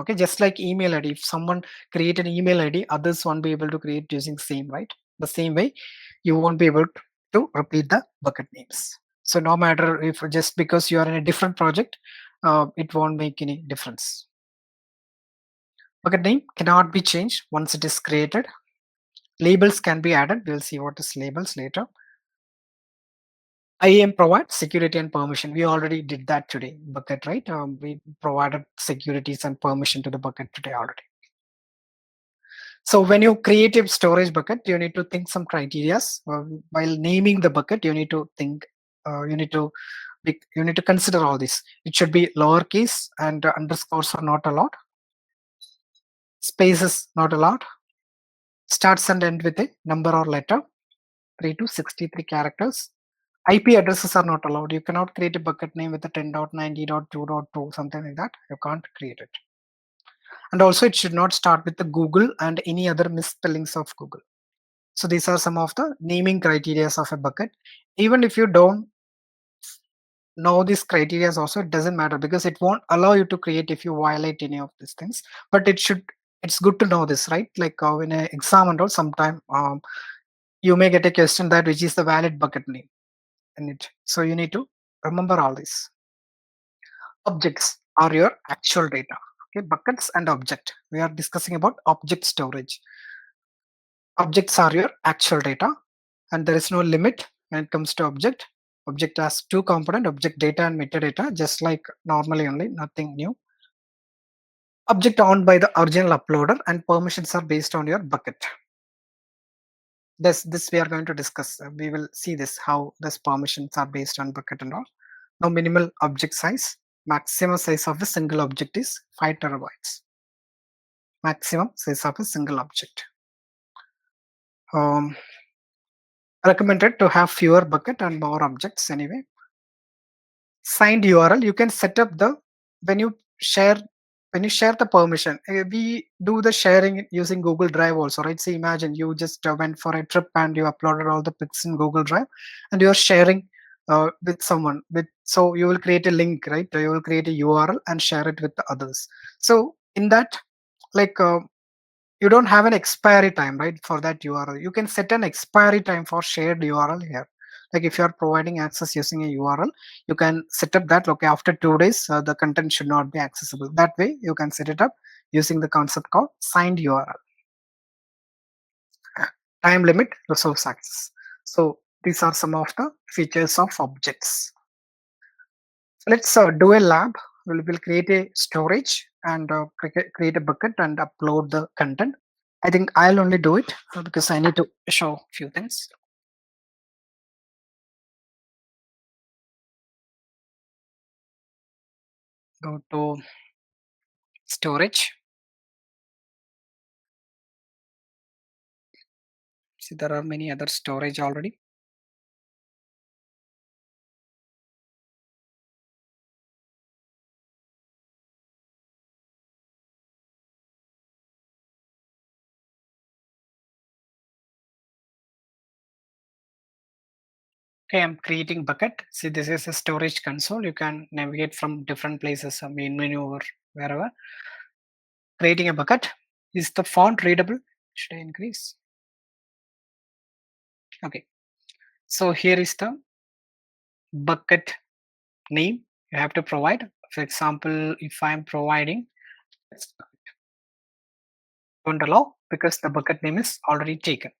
Okay, just like email ID. If someone create an email ID, others won't be able to create using same, right? The same way, you won't be able to repeat the bucket names. So no matter if just because you are in a different project, it won't make any difference. Bucket name cannot be changed once it is created. Labels can be added. We'll see what is labels later. IAM provides security and permission. We already did that today, bucket, right? We provided securities and permission to the bucket today already. So when you create a storage bucket, you need to think some criteria. While naming the bucket, you need to think, you need to consider all this. It should be lowercase, and underscores are not allowed. Spaces not allowed. Starts and end with a number or letter, 3 to 63 characters. IP addresses are not allowed. You cannot create a bucket name with a 10.90.2.2, something like that. You can't create it. And also it should not start with the Google and any other misspellings of Google. So these are some of the naming criteria of a bucket. Even if you don't know these criteria also, it doesn't matter because it won't allow you to create if you violate any of these things. But it's good to know this, right? Like in an exam and all, sometime you may get a question that which is the valid bucket name in it. So you need to remember all this. Objects are your actual data. Okay, buckets and object. We are discussing about object storage. Objects are your actual data, and there is no limit when it comes to object. Object has two components, object data and metadata, just like normally only, nothing new. Object owned by the original uploader, and permissions are based on your bucket. This we are going to discuss. We will see this how this permissions are based on bucket and all. Now minimal object size. Maximum size of a single object is 5 terabytes. Maximum size of a single object. Recommended to have fewer bucket and more objects anyway. Signed URL, you can set up the when you share the permission. We do the sharing using Google Drive also, right? So imagine you just went for a trip and you uploaded all the pics in Google Drive and you are sharing with someone. So you will create a link, right? You will create a URL and share it with the others. So in that, like you don't have an expiry time, right? For that URL, you can set an expiry time for shared URL here. Like if you are providing access using a URL, you can set up that, okay, after 2 days the content should not be accessible. That way you can set it up using the concept called signed URL. Time limit, resource access. So these are some of the features of objects. Let's do a lab. We'll create a storage and create a bucket and upload the content. I think I'll only do it because I need to show a few things. Go to storage. See, there are many other storage already. Okay, I'm creating bucket. See, this is a storage console. You can navigate from different places, main menu or wherever. Creating a bucket. Is the font readable? Should I increase? Okay. So here is the bucket name you have to provide. For example, if I'm providing, don't allow because the bucket name is already taken.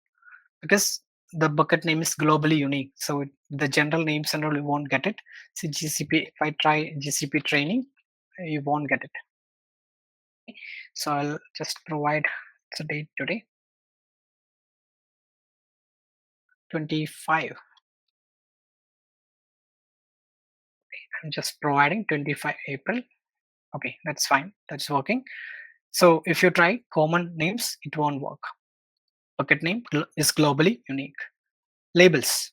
Because the bucket name is globally unique, so the general names and all you won't get it. See GCP, if I try GCP training, you won't get it. So I'll just provide the date today, 25. I'm just providing 25 April. Okay, that's fine, that's working. So if you try common names, it won't work. Bucket name is globally unique. Labels,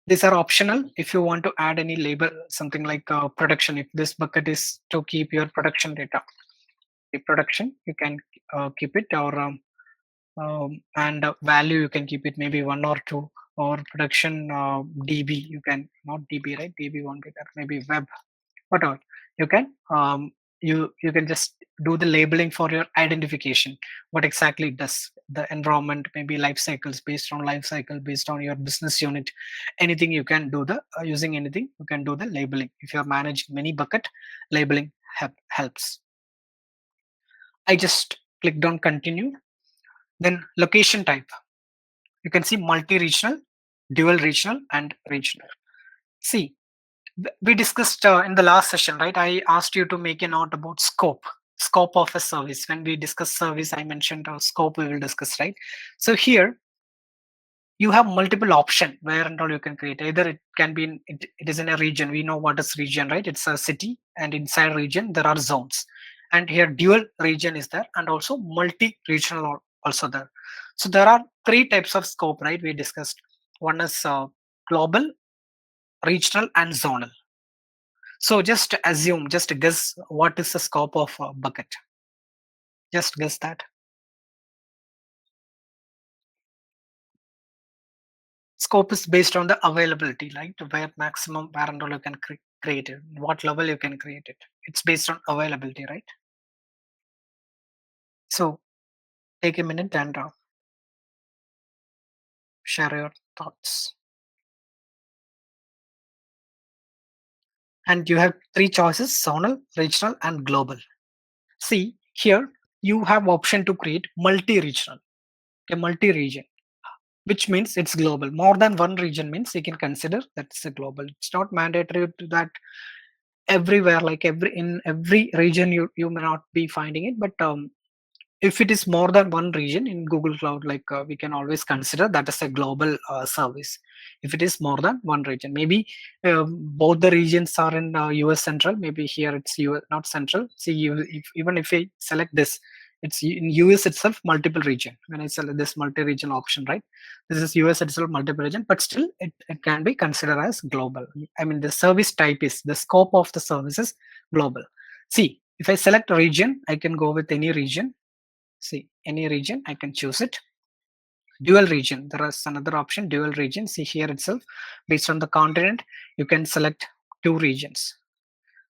these are optional. If you want to add any label, something like production, if this bucket is to keep your production data, the production you can keep it, or and value you can keep it maybe 1 or 2, or production db, you can not db, right? Db won't be there, maybe web, whatever you can. You can just do the labeling for your identification, what exactly it does, the environment, maybe life cycles, based on life cycle, based on your business unit, anything you can do the using anything you can do the labeling. If you're managing many bucket, labeling helps. I just clicked on continue. Then location type, you can see multi-regional, dual regional, and regional. See, we discussed in the last session, right? I asked you to make a note about scope of a service. When we discuss service, I mentioned scope we will discuss, right? So here you have multiple option where and all you can create. Either it can be it is in a region. We know what is region, right? It's a city, and inside region there are zones. And here dual region is there, and also multi-regional also there. So there are 3 types of scope, right? We discussed. One is global, regional, and zonal. So just assume, just guess what is the scope of a bucket. Just guess that. Scope is based on the availability, right? Where maximum, where and all you can create it, what level you can create it. It's based on availability, right? So take a minute and share your thoughts. And you have three choices: zonal, regional, and global. See here, you have option to create multi-regional, a multi-region, which means it's global. More than one region means you can consider that's a global. It's not mandatory to that everywhere, like in every region you may not be finding it, but if it is more than one region in Google Cloud, like we can always consider that as a global service. If it is more than one region, maybe both the regions are in US Central, maybe here it's US, not Central. See, even if I select this, it's in US itself multiple region. When I select this multi-region option, right? This is US itself multiple region, but still it can be considered as global. I mean, the service type is the scope of the service is global. See, if I select a region, I can go with any region. See, any region I can choose it. Dual region, there is another option, dual region. See here itself, based on the continent, you can select two regions.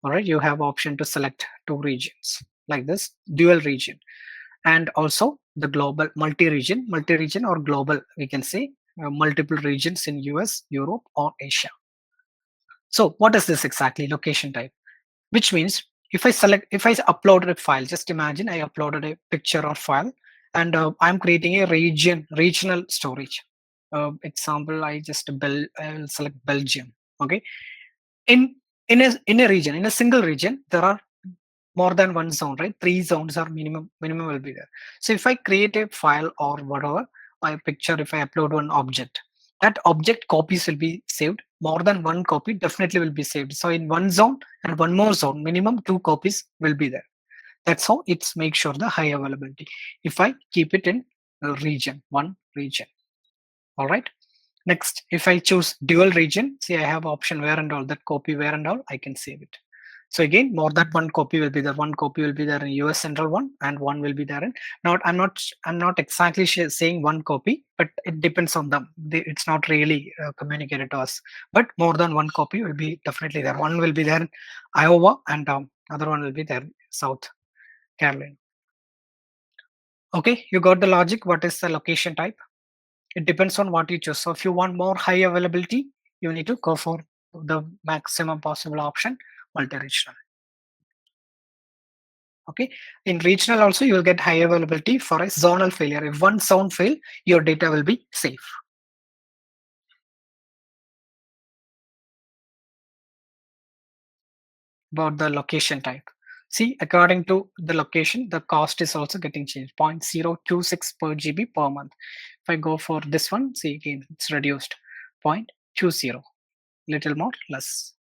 All right, you have option to select two regions like this, dual region. And also the global multi-region or global, we can say multiple regions in US, Europe, or Asia. So what is this exactly? Location type, which means if I uploaded a file, just imagine I uploaded a picture or file, and I'm creating a regional storage. Example, I will select Belgium. Okay, in a region, in a single region, there are more than one zone, right? Three zones are minimum will be there. So if I create a file or whatever, a picture, if I upload one object, that object copies will be saved. More than one copy definitely will be saved. So in one zone and one more zone, minimum two copies will be there. That's how it's make sure the high availability. If I keep it in a region, one region. All right. Next, if I choose dual region, see I have option where and all, that copy where and all, I can save it. So again, more than one copy will be there. One copy will be there in US Central one, and one will be there in. Now I'm not exactly saying one copy, but it depends on them. It's not really communicated to us. But more than one copy will be definitely there. One will be there in Iowa, and other one will be there in South Carolina. Okay, you got the logic. What is the location type? It depends on what you choose. So if you want more high availability, you need to go for the maximum possible option, multi-regional. Okay, in regional also you will get high availability for a zonal failure. If one zone fail, your data will be safe. About the location type, see, according to the location, the cost is also getting changed. 0.026 per GB per month. If I go for this one, see again it's reduced 0.20, little more less.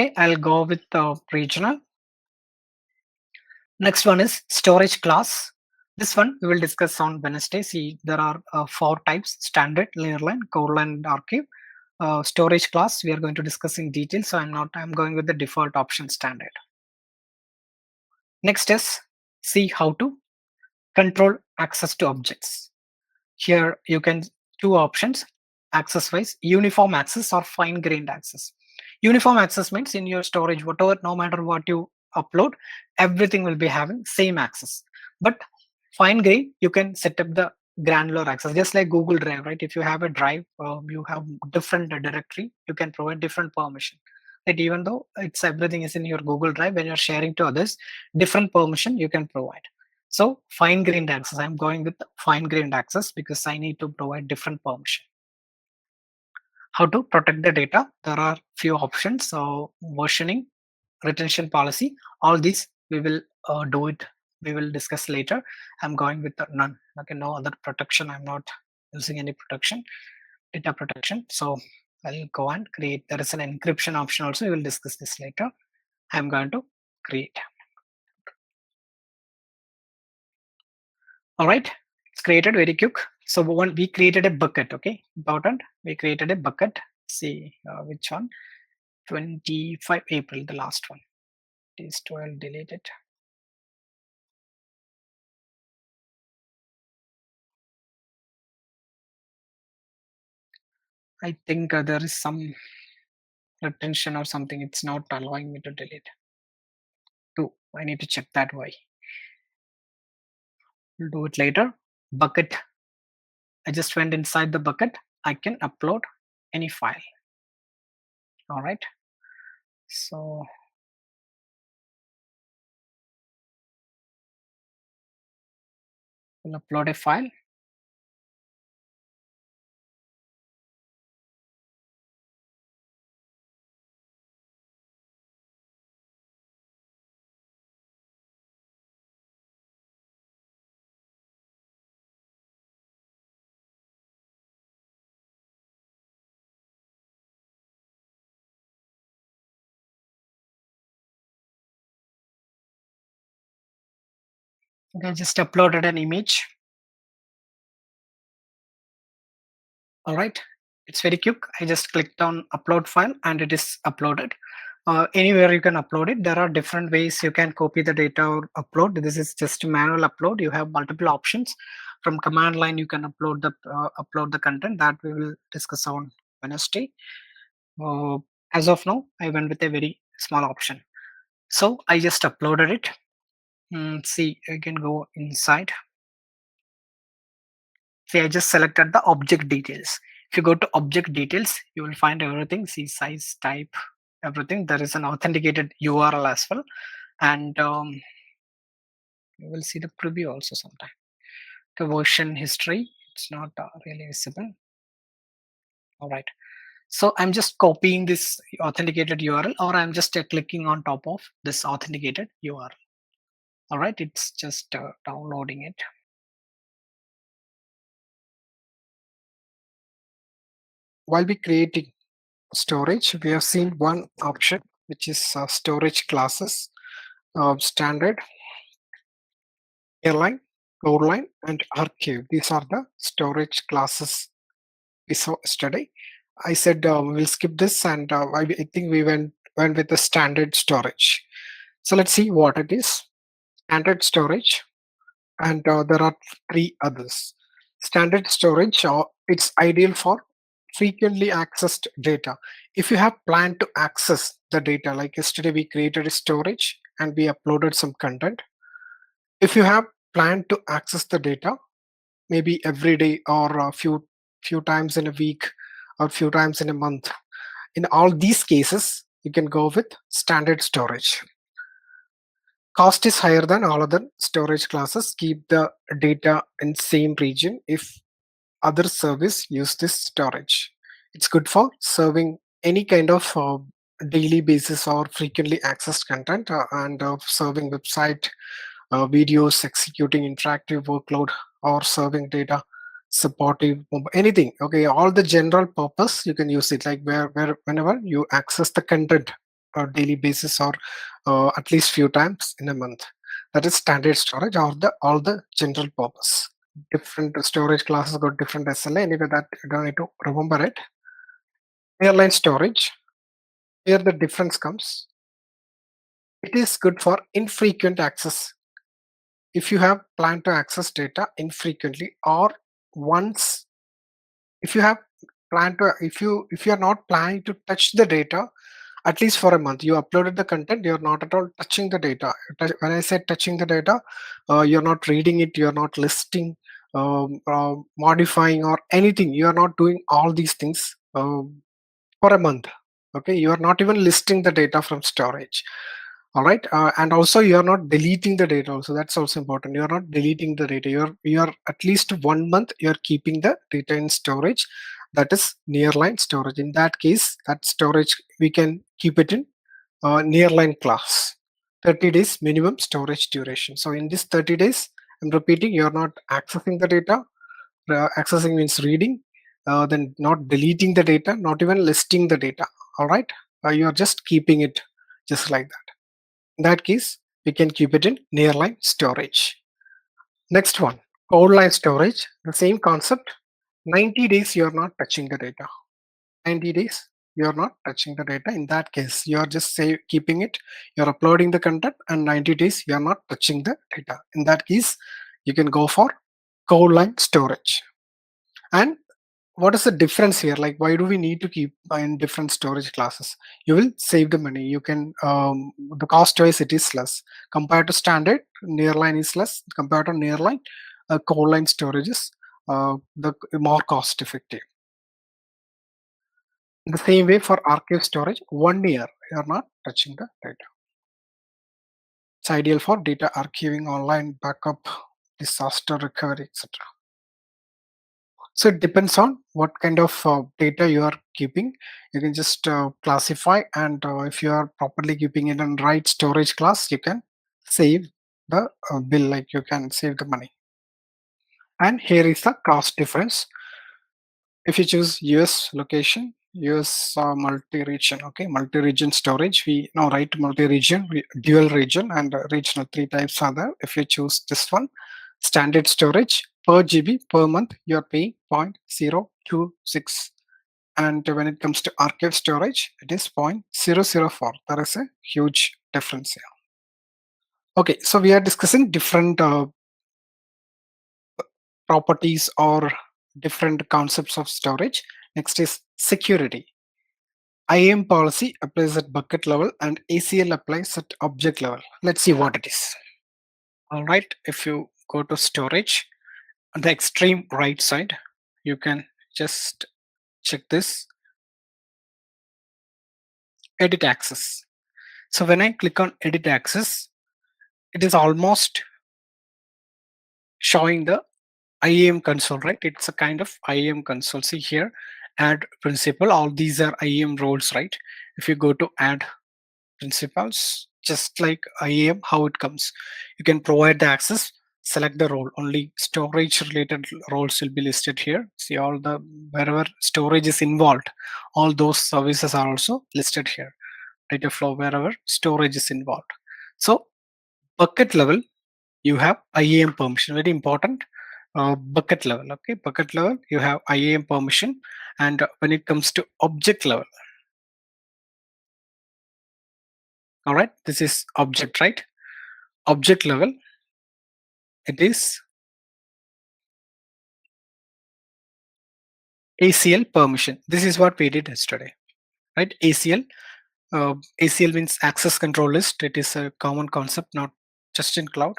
Okay, I'll go with the regional. Next one is storage class. This one we will discuss on Wednesday. See, there are 4 types: standard, linear-line, core-line, and archive. Storage class we are going to discuss in detail, so I'm going with the default option, standard. Next is see how to control access to objects. Here you can two options, access wise, uniform access or fine grained access. Uniform access means in your storage, whatever, no matter what you upload, everything will be having same access. But fine grain, you can set up the granular access, just like Google Drive, right? If you have a drive, you have different directory, you can provide different permission. That even though it's everything is in your Google Drive, when you're sharing to others, different permission you can provide. So fine grained access, I'm going with fine grained access because I need to provide different permission. How to protect the data? There are few options. So versioning, retention policy, all these we will do it. We will discuss later. I'm going with none. Okay, no other protection. I'm not using any protection, data protection. So I'll go and create. There is an encryption option also. We will discuss this later. I'm going to create. All right, it's created very quick. So one, we created a bucket. Okay, important. We created a bucket. See which one? 25 April, the last one. It is 12. Delete it. I think there is some retention or something. It's not allowing me to delete. Too. I need to check that why. We'll do it later. Bucket. I just went inside the bucket. I can upload any file. All right. So we'll upload a file. I just uploaded an image. All right, it's very quick. I just clicked on upload file and it is uploaded. Anywhere you can upload it. There are different ways you can copy the data or upload. This is just manual upload. You have multiple options. From command line, you can upload the content that we will discuss on Wednesday. As of now, I went with a very small option. So I just uploaded it. See, I can go inside. See, I just selected the object details. If you go to object details, you will find everything. See, size, type, everything. There is an authenticated URL as well. And you will see the preview also sometime. The version history, it's not really visible. All right. So I'm just copying this authenticated URL, or I'm just clicking on top of this authenticated URL. All right, it's just downloading it. While we creating storage, we have seen one option, which is storage classes, standard, airline, core line, and archive. These are the storage classes we saw yesterday. I said we'll skip this, and I think we went with the standard storage. So let's see what it is. Standard storage, and there are three others. Standard storage, it's ideal for frequently accessed data. If you have planned to access the data, like yesterday we created a storage and we uploaded some content. If you have planned to access the data, maybe every day or a few times in a week or few times in a month, in all these cases, you can go with standard storage. Cost is higher than all other storage classes. Keep the data in same region if other service use this storage. It's good for serving any kind of daily basis or frequently accessed content and serving website, videos, executing interactive workload, or serving data, supportive, anything. Okay, all the general purpose you can use it, like whenever you access the content on daily basis or at least few times in a month. That is standard storage or all the general purpose. Different storage classes got different SLA. Anyway, that you don't need to remember it. Airline storage. Here the difference comes. It is good for infrequent access. If you have planned to access data infrequently or once, if you have planned to, if you are not planning to touch the data at least for a month, you uploaded the content, you're not at all touching the data. When I say touching the data, you're not reading it, you're not listing, modifying or anything. You are not doing all these things for a month. Okay, you are not even listing the data from storage. All right, and also you are not deleting the data. Also, that's also important. You are not deleting the data. You are at least 1 month. You are keeping the data in storage. That is nearline storage. In that case, that storage we can keep it in nearline class. 30 days minimum storage duration. So in this 30 days, I'm repeating, you are not accessing the data. Accessing means reading. Then not deleting the data, not even listing the data. All right, you are just keeping it just like that. In that case, we can keep it in nearline storage. Next one, core line storage. The same concept. 90 days you are not touching the data. 90 days you are not touching the data. In that case, you are just keeping it. You are uploading the content, and 90 days you are not touching the data. In that case, you can go for core line storage. And what is the difference here? Like, why do we need to keep in different storage classes? You will save the money. You can, the cost wise it is less compared to standard. Nearline is less compared to nearline. Core line storage is the more cost effective. In the same way for archive storage, 1 year you are not touching the data. It's ideal for data archiving, online backup, disaster recovery, etc. So it depends on what kind of data you are keeping. You can just classify, and if you are properly keeping it in right storage class, you can save the bill, like you can save the money. And here is the cost difference. If you choose US location, US multi-region, okay, multi-region storage, we now write multi-region, dual region, and regional, 3 types are there. If you choose this one, standard storage, per GB per month, you're paying 0.026. And when it comes to archive storage, it is 0.004. There is a huge difference here. Okay, so we are discussing different properties or different concepts of storage. Next is security. IAM policy applies at bucket level and ACL applies at object level. Let's see what it is. All right, if you go to storage, on the extreme right side, you can just check this, edit access. So when I click on edit access, it is almost showing the IAM console, right? It's a kind of IAM console. See here, add principal, all these are IAM roles, right? If you go to add principals, just like IAM, how it comes, you can provide the access, select the role, only storage related roles will be listed here. See all the, wherever storage is involved, all those services are also listed here. Data flow, wherever storage is involved. So bucket level, you have IAM permission, very important. Bucket level, okay, bucket level, you have IAM permission. And when it comes to object level, all right, this is object, right? Object level, it is ACL permission. This is what we did yesterday, right? ACL. ACL means access control list. It is a common concept, not just in cloud.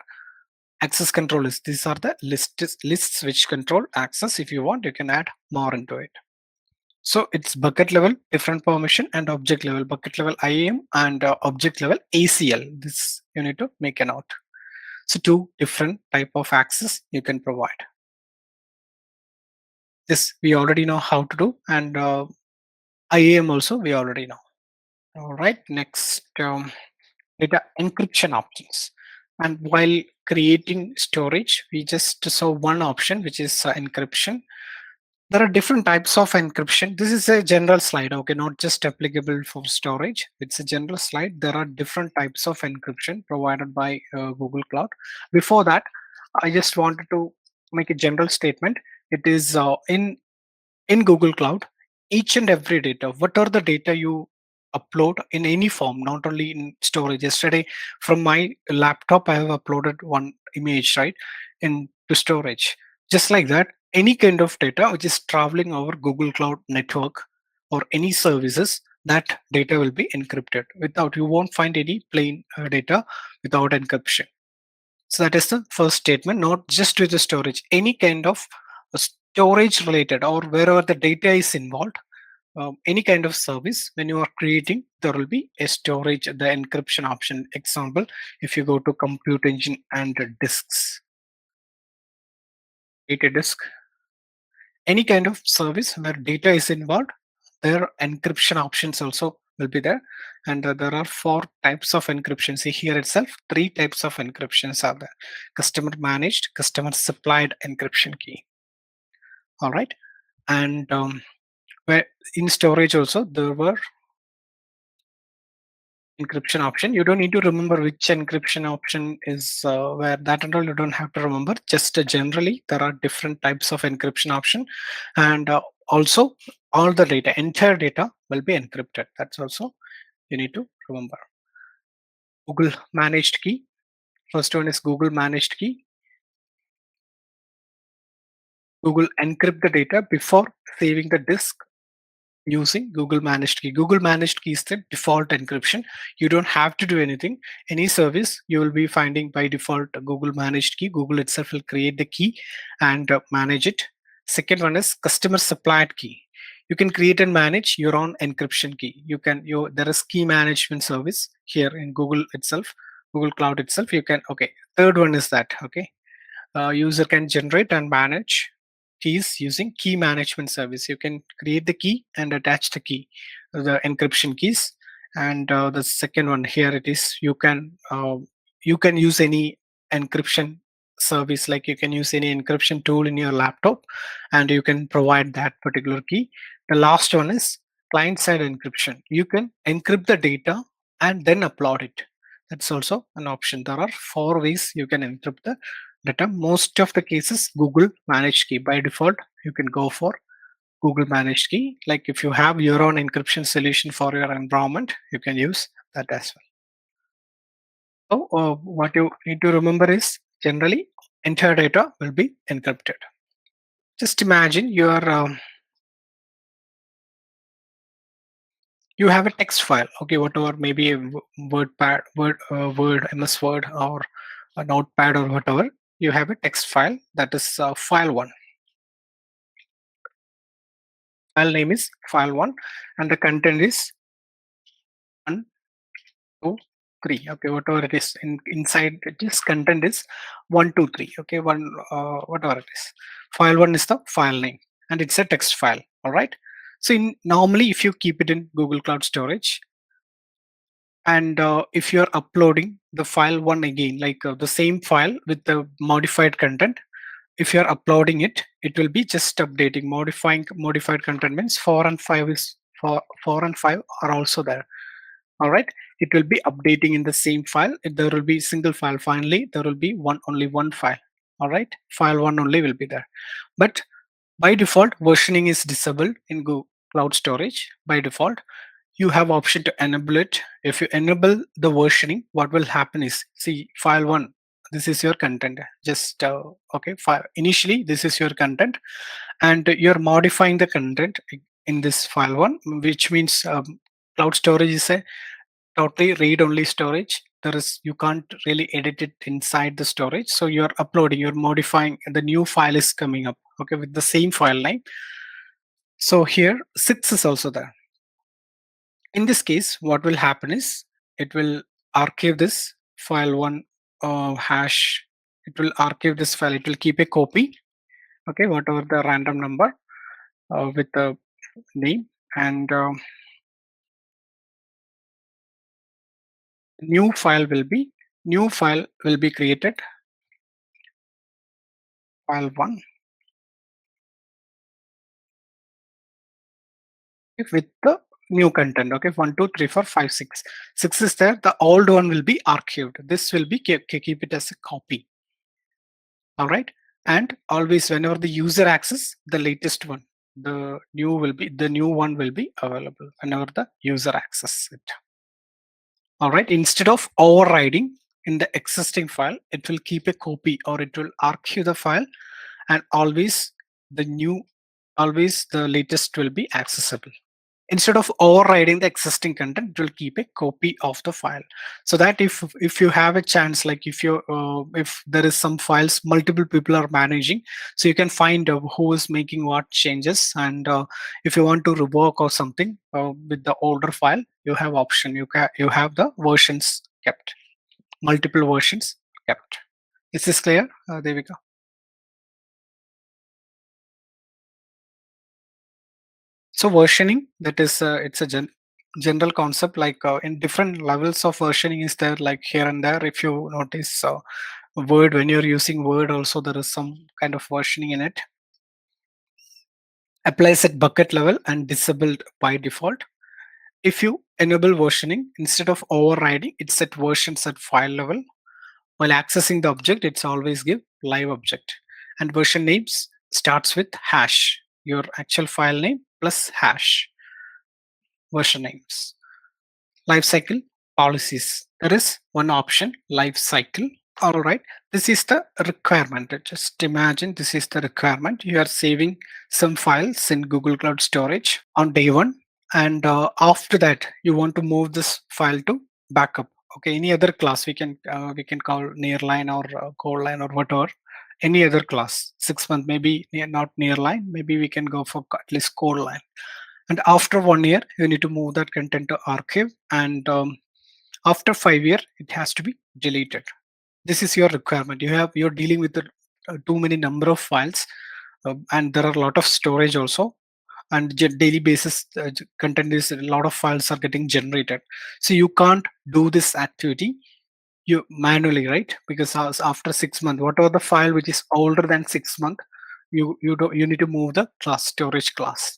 Access control list. These are the lists which control access. If you want, you can add more into it. So it's bucket level, different permission, and object level, bucket level IAM, and object level ACL. This you need to make a note. So 2 different type of access you can provide. This we already know how to do, and IAM also we already know. All right, next, data encryption options. And while creating storage, we just saw one option, which is encryption. There are different types of encryption. This is a general slide, okay, not just applicable for storage. It's a general slide. There are different types of encryption provided by Google Cloud. Before that, I just wanted to make a general statement. It is in Google Cloud, each and every data, what are the data you upload in any form, not only in storage. Yesterday, from my laptop, I have uploaded one image, right, into storage. Just like that, any kind of data which is traveling over Google Cloud network or any services, that data will be encrypted. Without, you won't find any plain data without encryption. So that is the first statement, not just with the storage, any kind of storage related or wherever the data is involved, any kind of service, when you are creating, there will be a storage, the encryption option. Example, if you go to Compute Engine and disks, data disk, any kind of service where data is involved, their encryption options also will be there. And there are 4 types of encryption. See here itself, 3 types of encryptions are there: customer managed, customer supplied encryption key. All right, and where in storage also there were encryption option. You don't need to remember which encryption option is where, that and all you don't have to remember. Just generally there are different types of encryption option, and also all the data, entire data will be encrypted. That's also you need to remember. Google managed key. First one is Google managed key. Google encrypt the data before saving the disk using Google Managed Key. Google Managed Key is the default encryption. You don't have to do anything. Any service you will be finding by default Google Managed Key. Google itself will create the key and manage it. Second one is customer supplied key. You can create and manage your own encryption key. There is key management service here in Google itself, Google Cloud itself. You can, okay. Third one is that, okay. User can generate and manage keys using key management service. You can create the key and attach the key, the encryption keys. And the second one here it is, you can use any encryption service, like you can use any encryption tool in your laptop and you can provide that particular key. The last one is client side encryption. You can encrypt the data and then upload it. That's also an option. There are 4 ways you can encrypt the data. Most of the cases Google Managed Key. By default you can go for Google Managed Key. Like if you have your own encryption solution for your environment, you can use that as well. So what you need to remember is generally entire data will be encrypted. Just imagine you have a text file, okay, whatever, maybe a Word, MS Word, or a Notepad or whatever. You have a text file, that is file 1. File name is file 1 and the content is 1, 2, 3. Okay, whatever it is inside this content is 1, 2, 3. Okay, whatever it is. File 1 is the file name and it's a text file. All right. So normally if you keep it in Google Cloud Storage, and if you're uploading the file 1 again, like the same file with the modified content, if you're uploading it, it will be just updating. Modified content means 4 and 5 is 4 and 5 are also there. All right, it will be updating in the same file. There will be single file. Finally, there will be only one file. All right, file 1 only will be there. But by default, versioning is disabled in Google Cloud Storage. By default, you have option to enable it. If you enable the versioning, what will happen is, see, file 1, this is your content. Just okay, initially this is your content and you're modifying the content in this file 1, which means cloud storage is a totally read-only storage. You can't really edit it inside the storage. So you're uploading, you're modifying, and the new file is coming up, okay, with the same file name. So here 6 is also there. In this case, what will happen is it will archive this file 1 hash. It will archive this file. It will keep a copy, okay, whatever the random number with the name, and new file will be created, file 1, with the new content. Okay, 1, 2, 3, 4, 5, 6. 6 is there. The old one will be archived. This will be keep it as a copy. All right, and always whenever the user access the latest one, the new one will be available whenever the user access it. All right, instead of overriding in the existing file, it will keep a copy, or it will archive the file, and always the latest will be accessible. Instead of overriding the existing content, it will keep a copy of the file, so that if you have a chance, like if there is some files multiple people are managing, so you can find who is making what changes, and if you want to revoke or something with the older file, you have option. You have the versions kept, multiple versions kept. Is this clear, Devika? So versioning, that is it's a general concept, like in different levels of versioning is there, like here and there. If you notice Word, when you're using Word also, there is some kind of versioning in it. Applies at bucket level and disabled by default. If you enable versioning, instead of overriding, it set versions at file level. While accessing the object, it's always give live object. And version names starts with hash, your actual file name plus hash. Version names. Lifecycle policies. There is one option, lifecycle All right, this is the requirement. Just imagine this is the requirement. You are saving some files in Google Cloud Storage on day one, and after that, you want to move this file to backup. Okay, any other class we can call nearline or core line or whatever. Any other class, 6 month maybe not nearline. Maybe we can go for at least core line. And after 1 year, you need to move that content to archive, and after 5 years, it has to be deleted. This is your requirement. You're dealing with the too many number of files, and there are a lot of storage also, and daily basis content is a lot of files are getting generated, so you can't do this activity you manually, right? Because after 6 months, whatever the file which is older than 6 months, you need to move the class storage class.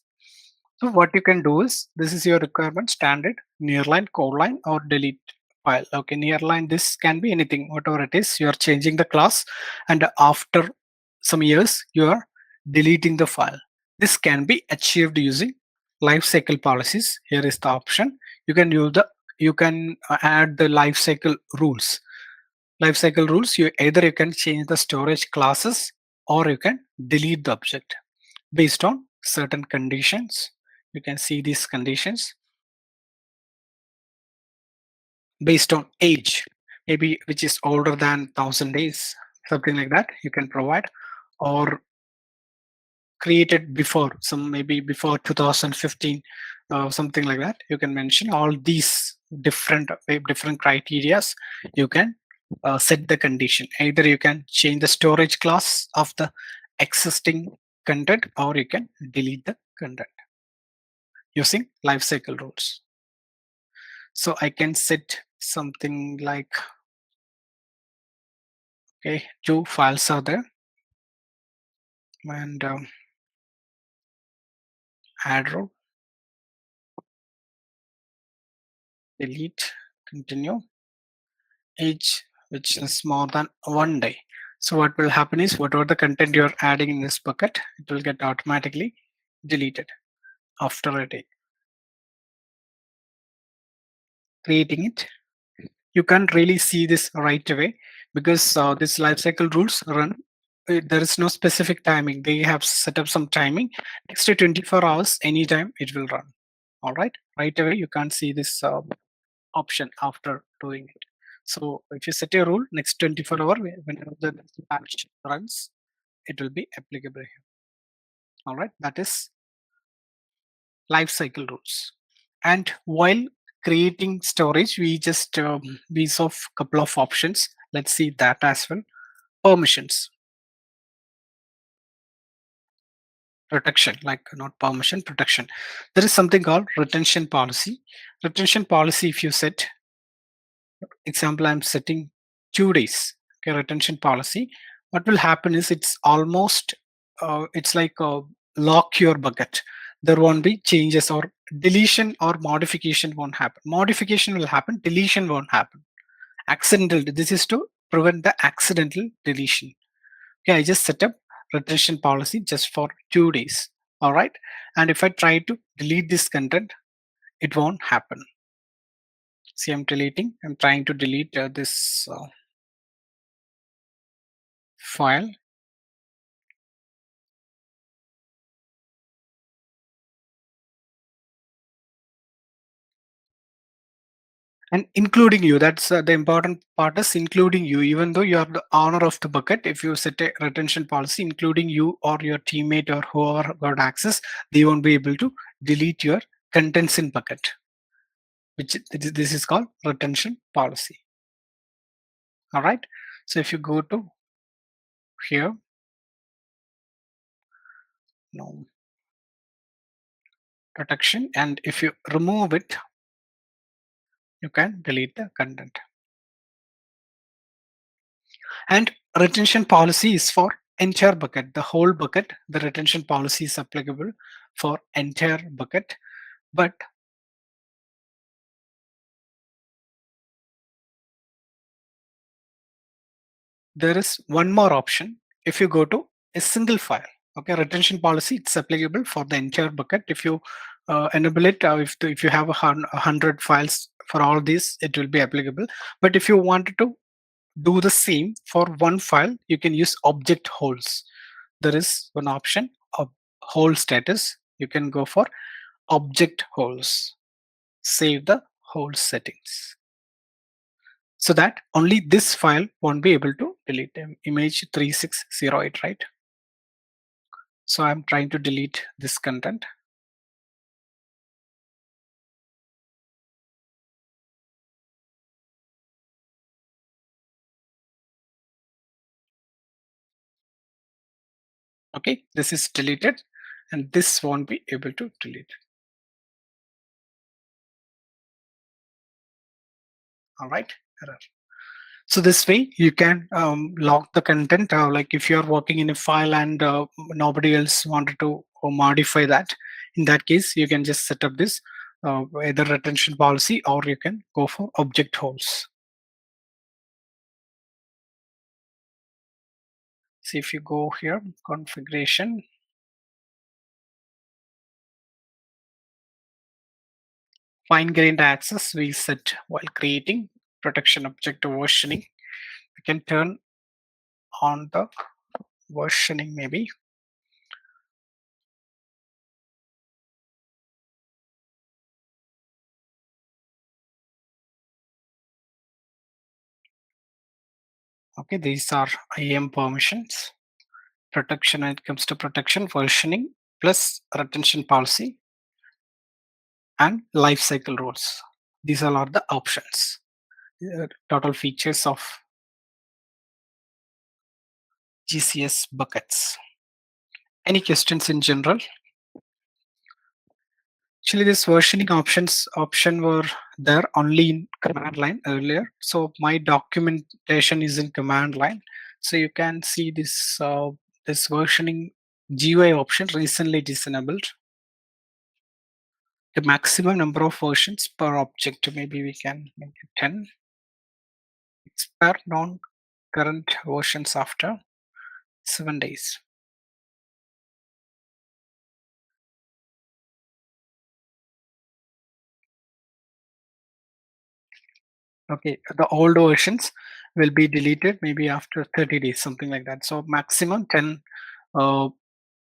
So what you can do is, this is your requirement: standard, nearline, core line, or delete file. Okay, nearline, this can be anything, whatever it is. You are changing the class, and after some years, you are deleting the file. This can be achieved using lifecycle policies. Here is the option. You can add the lifecycle rules. Lifecycle rules. You can change the storage classes, or you can delete the object based on certain conditions. You can see these conditions based on age, maybe which is older than 1,000 days, something like that. You can provide, or created before, some maybe before 2015, something like that. You can mention all these different criterias. You can set the condition. Either you can change the storage class of the existing content, or you can delete the content using lifecycle rules. So I can set something like, okay, 2 files are there, and add row, delete, continue, age which is more than 1 day. So what will happen is, whatever the content you're adding in this bucket, it will get automatically deleted after a day. Creating it, you can't really see this right away, because this lifecycle rules run. There is no specific timing. They have set up some timing. Next to 24 hours, anytime it will run. All right, right away you can't see this option after doing it. So if you set a rule, next 24 hour, whenever the batch runs, it will be applicable here. All right, that is lifecycle rules. And while creating storage, we saw a couple of options. Let's see that as well. Permissions, protection, like not permission, protection. There is something called retention policy. Retention policy, if you set, example, I'm setting 2 days, okay, retention policy. What will happen is, it's almost it's like lock your bucket. There won't be changes, or deletion or modification won't happen. Modification will happen, deletion won't happen. Accidental, this is to prevent the accidental deletion. Okay, I just set up retention policy just for 2 days. All right, and if I try to delete this content, it won't happen. See, I'm trying to delete this file. And including you, that's the important part, is including you. Even though you are the owner of the bucket, if you set a retention policy, including you or your teammate or whoever got access, they won't be able to delete your contents in bucket, which this is called retention policy. All right, so if you go to here, no, protection, and if you remove it, you can delete the content. And retention policy is for entire bucket, the whole bucket. The retention policy is applicable for entire bucket. But there is one more option. If you go to a single file, okay, retention policy, it's applicable for the entire bucket. If you enable it, if you have 100 files for all these, it will be applicable. But if you wanted to do the same for one file, you can use object holes. There is one option of hole status. You can go for object holes. Save the hole settings so that only this file won't be able to delete them. Image 3608, right? So I'm trying to delete this content. Okay, this is deleted and this won't be able to delete. All right, error. So this way you can log the content, like if you're working in a file and nobody else wanted to modify that, in that case you can just set up this either retention policy or you can go for object holes. See, if you go here, configuration, fine-grained access we set while creating, protection object versioning. We can turn on the versioning maybe. Okay, these are IAM permissions. Protection, when it comes to protection, versioning plus retention policy and lifecycle rules. These all are the options. Total features of GCS buckets. Any questions in general? Actually, this versioning option were there only in command line earlier. So my documentation is in command line. So you can see this this versioning GUI option recently disabled. The maximum number of versions per object, maybe we can make it 10. Expire non-current versions after 7 days. Okay, the old versions will be deleted maybe after 30 days, something like that. So maximum 10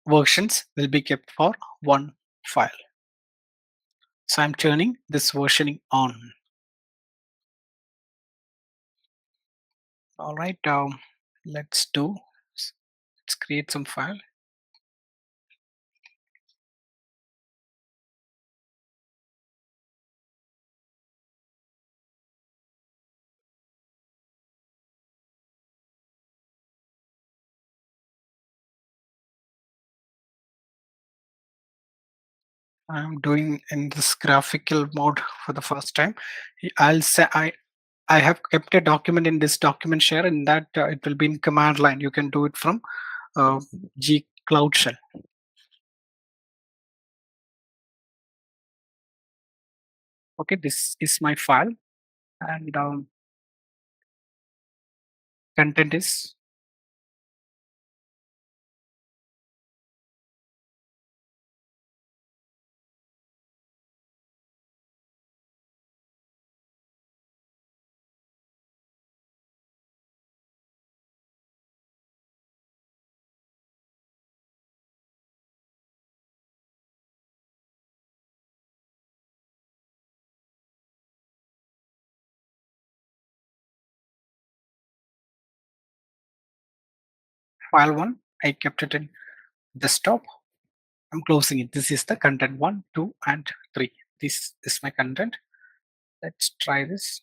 versions will be kept for one file. So I'm turning this versioning on. All right, let's create some file. I'm doing in this graphical mode for the first time. I'll say I have kept a document in this document share, in that it will be in command line. You can do it from G Cloud Shell. Okay, this is my file, and content is file 1. I kept it in desktop. I'm closing it. This is the content 1, 2, and 3. This is my content. Let's try this.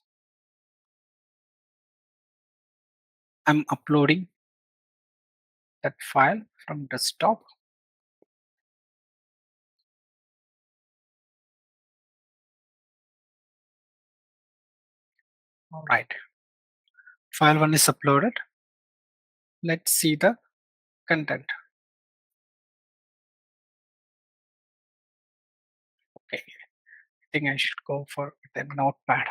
I'm uploading that file from desktop. All right. File 1 is uploaded. Let's see the content. Okay. I think I should go for the notepad.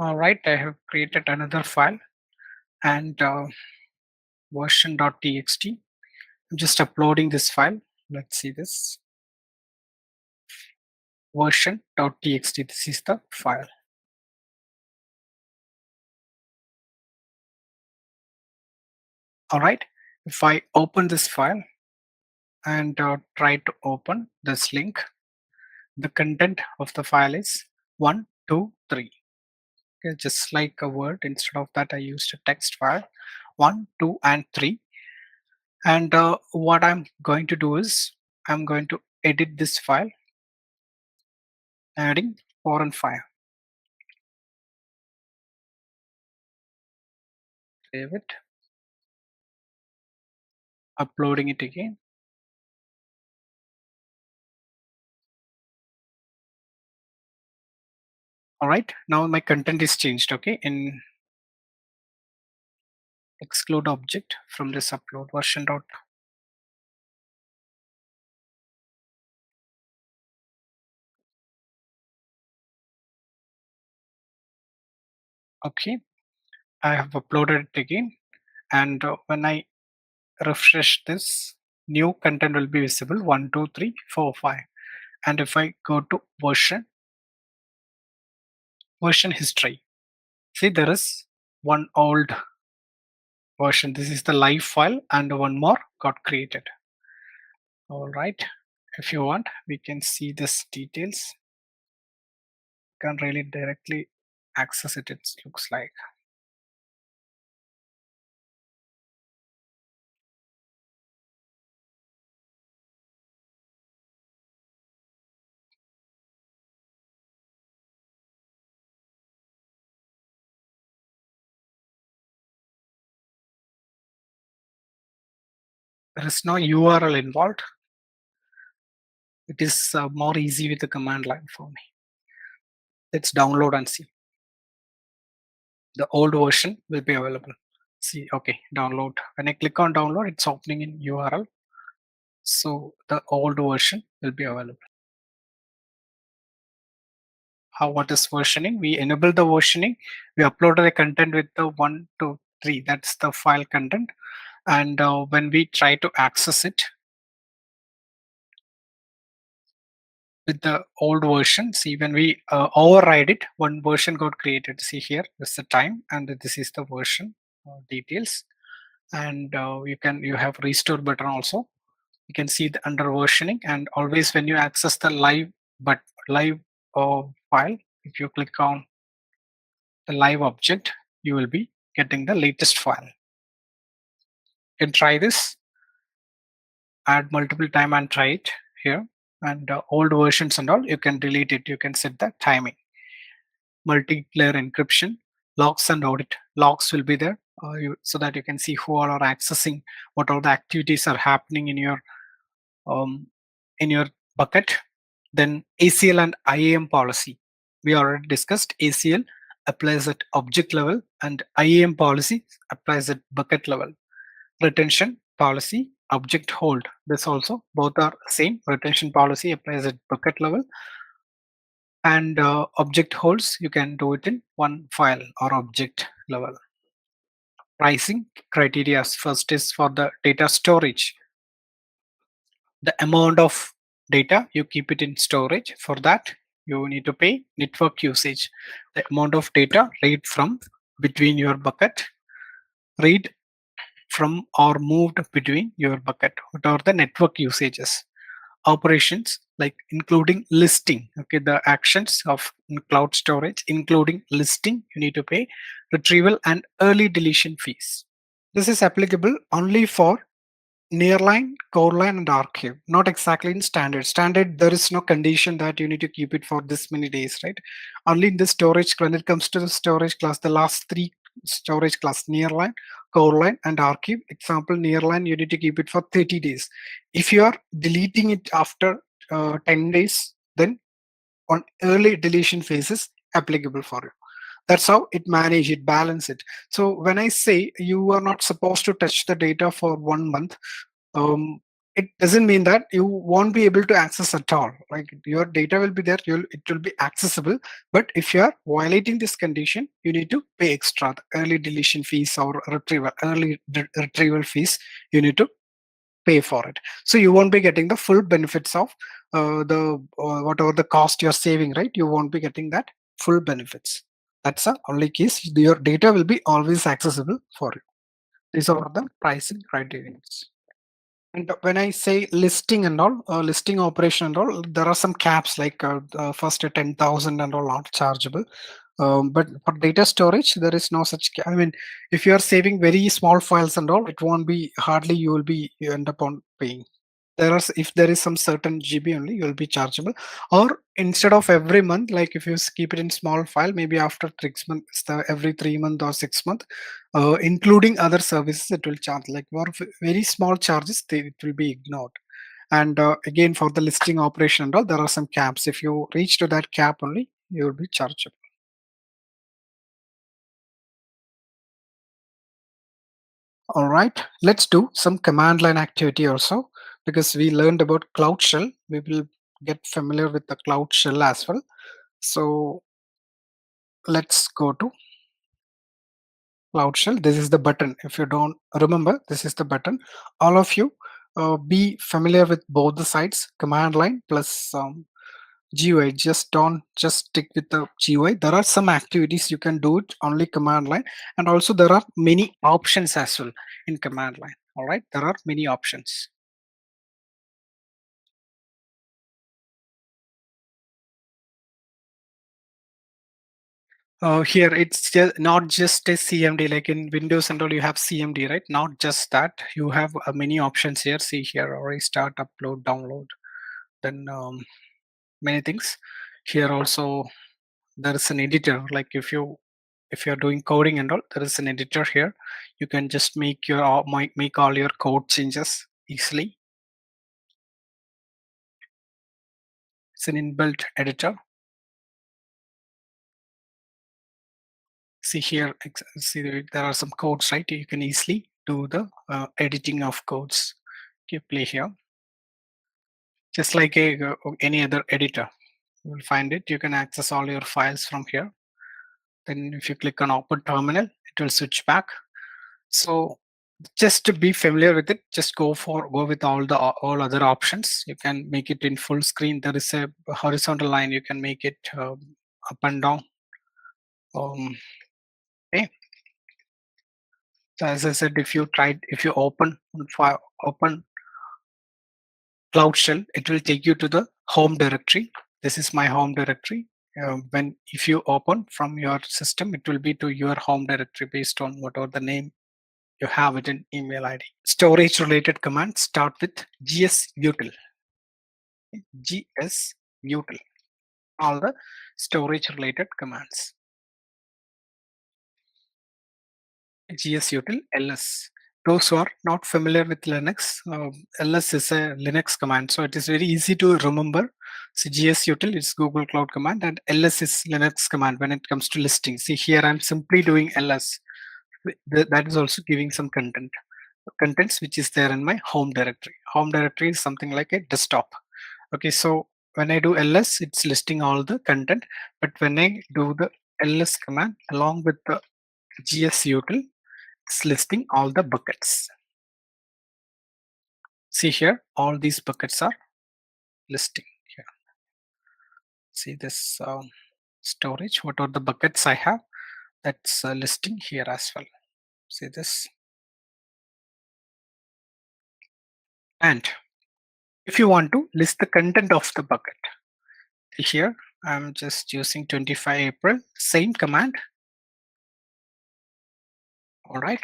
All right, I have created another file and version.txt. I'm just uploading this file. Let's see this version.txt. This is the file. All right, if I open this file and try to open this link, the content of the file is 1, 2, 3. Okay, just like a word, instead of that I used a text file 1, 2 and 3. And what I'm going to do is I'm going to edit this file, adding 4 and 5. Save it, uploading it again. All right, now my content is changed. Okay, in exclude object from this upload version dot. Okay, I have uploaded it again, and when I refresh this, new content will be visible 1, 2, 3, 4, 5. And if I go to version history, see there is one old version. This is the live file, and one more got created. All right, if you want, we can see this details. Can't really directly access it. It looks like. There is no URL involved. It is more easy with the command line for me. Let's download and see. The old version will be available. See, okay, download. When I click on download, it's opening in URL. So the old version will be available. What is versioning? We enable the versioning. We uploaded the content with the 1, 2, 3. That's the file content. And when we try to access it with the old version, see, when we override it, one version got created. See here, this is the time, and this is the version details. And you have restore button also. You can see the under versioning, and always when you access the live file, if you click on the live object, you will be getting the latest file. You can try this, add multiple time and try it here. And old versions and all, you can delete it. You can set the timing. Multi-layer encryption, logs and audit. Logs will be there so that you can see who all are accessing, what all the activities are happening in your bucket. Then ACL and IAM policy. We already discussed. ACL applies at object level and IAM policy applies at bucket level. Retention policy, object hold. This also, both are same. Retention policy applies at bucket level, and object holds, you can do it in one file or object level. Pricing criteria, first is for the data storage. The amount of data you keep it in storage, for that you need to pay network usage. The amount of data read from between your bucket, read from or moved between your bucket. What are the network usages? Operations, like including listing. Okay, the actions of cloud storage including listing, you need to pay retrieval and early deletion fees. This is applicable only for nearline, core line, and archive, not exactly in standard. Standard, there is no condition that you need to keep it for this many days, right? Only in the storage, when it comes to the storage class, the last three storage class, nearline, core line, and archive. Example, nearline, you need to keep it for 30 days. If you are deleting it after 10 days, then on early deletion phases applicable for you. That's how it manage it, balance it. So when I say you are not supposed to touch the data for 1 month, it doesn't mean that you won't be able to access at all. Like your data will be there, it will be accessible. But if you are violating this condition, you need to pay extra, the early deletion fees or retrieval fees. You need to pay for it. So you won't be getting the full benefits of the whatever the cost you're saving, right? You won't be getting that full benefits. That's the only case. Your data will be always accessible for you. These are the pricing criteria. And when I say listing and all, listing operation and all, there are some caps like first 10,000 and all not chargeable. But for data storage, there is no such. I mean, if you are saving very small files and all, it won't be hardly you end up on paying. If there is some certain GB only, you will be chargeable. Or instead of every month, like if you keep it in small file, maybe after 6 months, every 3 month or 6 month, including other services, it will charge. Like very small charges, it will be ignored. And again, for the listing operation and all, there are some caps. If you reach to that cap only, you will be chargeable. All right, let's do some command line activity also, because we learned about Cloud Shell. We will get familiar with the Cloud Shell as well. So let's go to Cloud Shell. This is the button. If you don't remember, this is the button. All of you be familiar with both the sides, command line plus GUI. Don't just stick with the GUI. There are some activities you can do it only command line, and also there are many options as well in command line. All right, there are many options. Here it's not just a CMD, like in Windows and all you have CMD, right? Not just that, you have many options here. See here, restart, upload, download, then many things. Here also there is an editor. Like if you're doing coding and all, there is an editor here. You can just make all your code changes easily. It's an inbuilt editor. See here, see there are some codes, right? You can easily do the editing of codes. Okay, play here. Just like any other editor, you will find it. You can access all your files from here. Then if you click on open terminal, it will switch back. So just to be familiar with it, just go with all other options. You can make it in full screen. There is a horizontal line. You can make it up and down. Okay. So as I said, if you open Cloud Shell, it will take you to the home directory. This is my home directory. If you open from your system, it will be to your home directory based on whatever the name you have it in email ID. Storage related commands start with gsutil. gsutil. All the storage related commands. gsutil ls. Those who are not familiar with Linux, ls is a Linux command, so it is very easy to remember. So gsutil is Google Cloud command, and ls is Linux command when it comes to listing. See here, I'm simply doing ls. That is also giving some contents which is there in my home directory. Home directory is something like a desktop. Okay, so when I do ls, it's listing all the content, but when I do the ls command along with the gsutil, it's listing all the buckets. See here, all these buckets are listing here. See this storage, what are the buckets I have, that's listing here as well. See this. And if you want to list the content of the bucket, here I'm just using 25 April, same command. All right,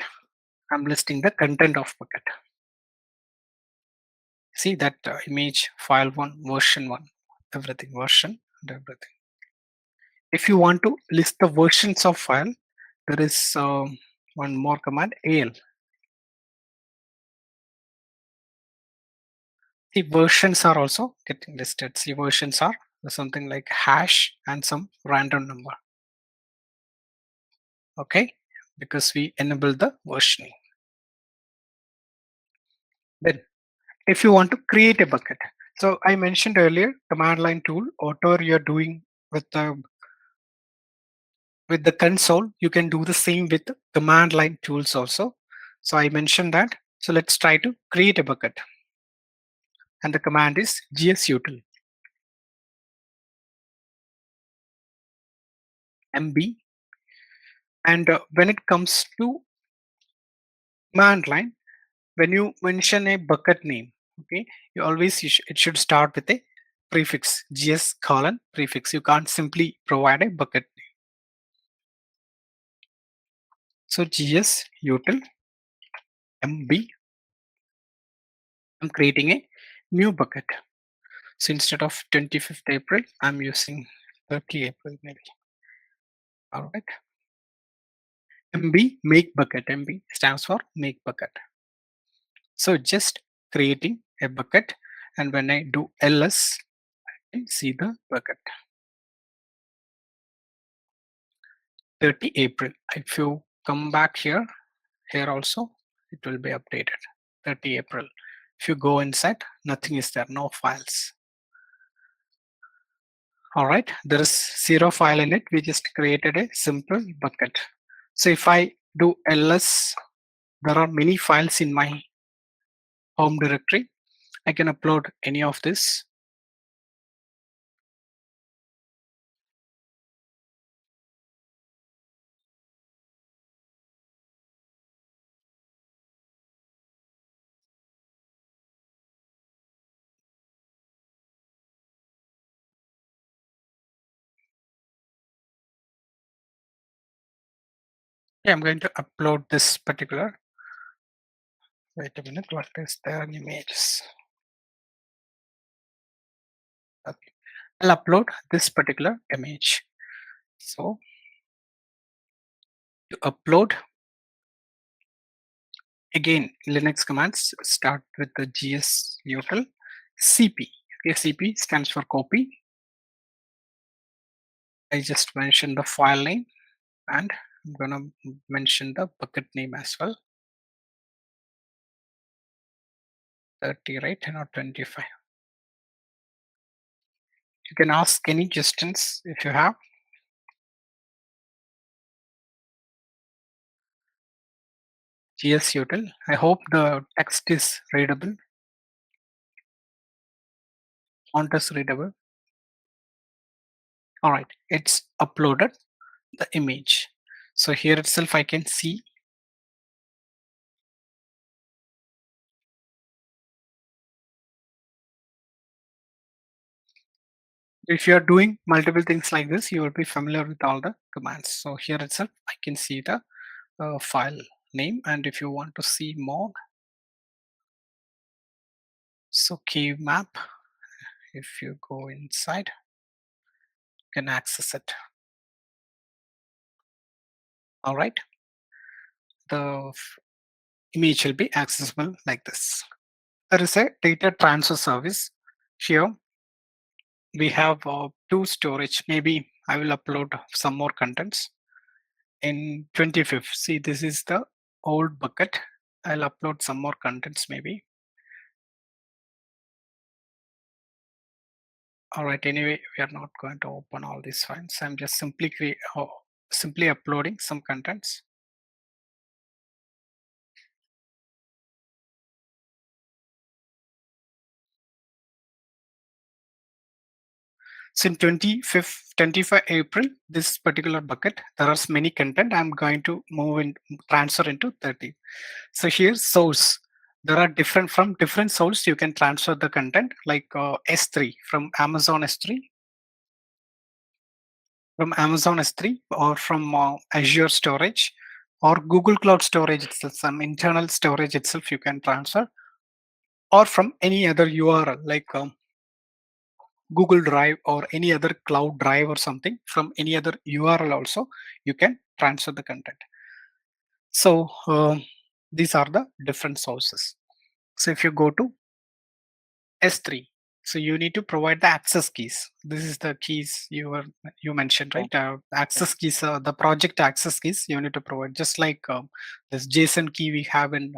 I'm listing the content of bucket. See that image, file 1, version 1, everything, version and everything. If you want to list the versions of file, there is one more command, al. See, versions are also getting listed. See, versions are something like hash and some random number. Okay, because we enable the versioning. Then if you want to create a bucket. So I mentioned earlier, command line tool, whatever you're doing with the console, you can do the same with command line tools also. So I mentioned that. So let's try to create a bucket. And the command is gsutil mb. And when it comes to command line, when you mention a bucket name, okay, you always it should start with a prefix, gs colon prefix. You can't simply provide a bucket name. So gsutil mb, I'm creating a new bucket. So instead of 25th April, I'm using 30 April maybe. All right. MB, make bucket. MB stands for make bucket. So just creating a bucket, and when I do ls, I can see the bucket. 30 April. If you come back here also, it will be updated. 30 April. If you go inside, nothing is there, no files. All right, there is 0 file in it. We just created a simple bucket. So if I do ls, there are many files in my home directory. I can upload any of this. Yeah, I'm going to upload this particular. Wait a minute, what is there in images? Okay, I'll upload this particular image. So to upload, again, Linux commands start with the gsutil cp. Okay, cp stands for copy. I just mentioned the file name, and I'm gonna mention the bucket name as well. 30, right? Not 25. You can ask any questions if you have. gsutil. I hope the text is readable. Font is readable. All right, it's uploaded the image. So here itself I can see. If you are doing multiple things like this, you will be familiar with all the commands. So here itself I can see the file name, and if you want to see more, so key map, if you go inside, you can access it. All right, the image will be accessible like this. There is a data transfer service. Here we have two storage. Maybe I will upload some more contents in 25th. See, this is the old bucket. I'll upload some more contents maybe. All right, anyway, we are not going to open all these files. I'm just simply uploading some contents. So in 25 April, this particular bucket, there are many content. I'm going to transfer into 30. So here source, there are from different source you can transfer the content, like S3 from Amazon S3, or from Azure storage, or Google Cloud storage itself, some internal storage itself you can transfer, or from any other URL like Google Drive or any other cloud drive or something. From any other URL also you can transfer the content. So these are the different sources. So if you go to S3, so you need to provide the access keys. This is the keys you mentioned, right? Access keys, the project access keys you need to provide, just like this JSON key we have in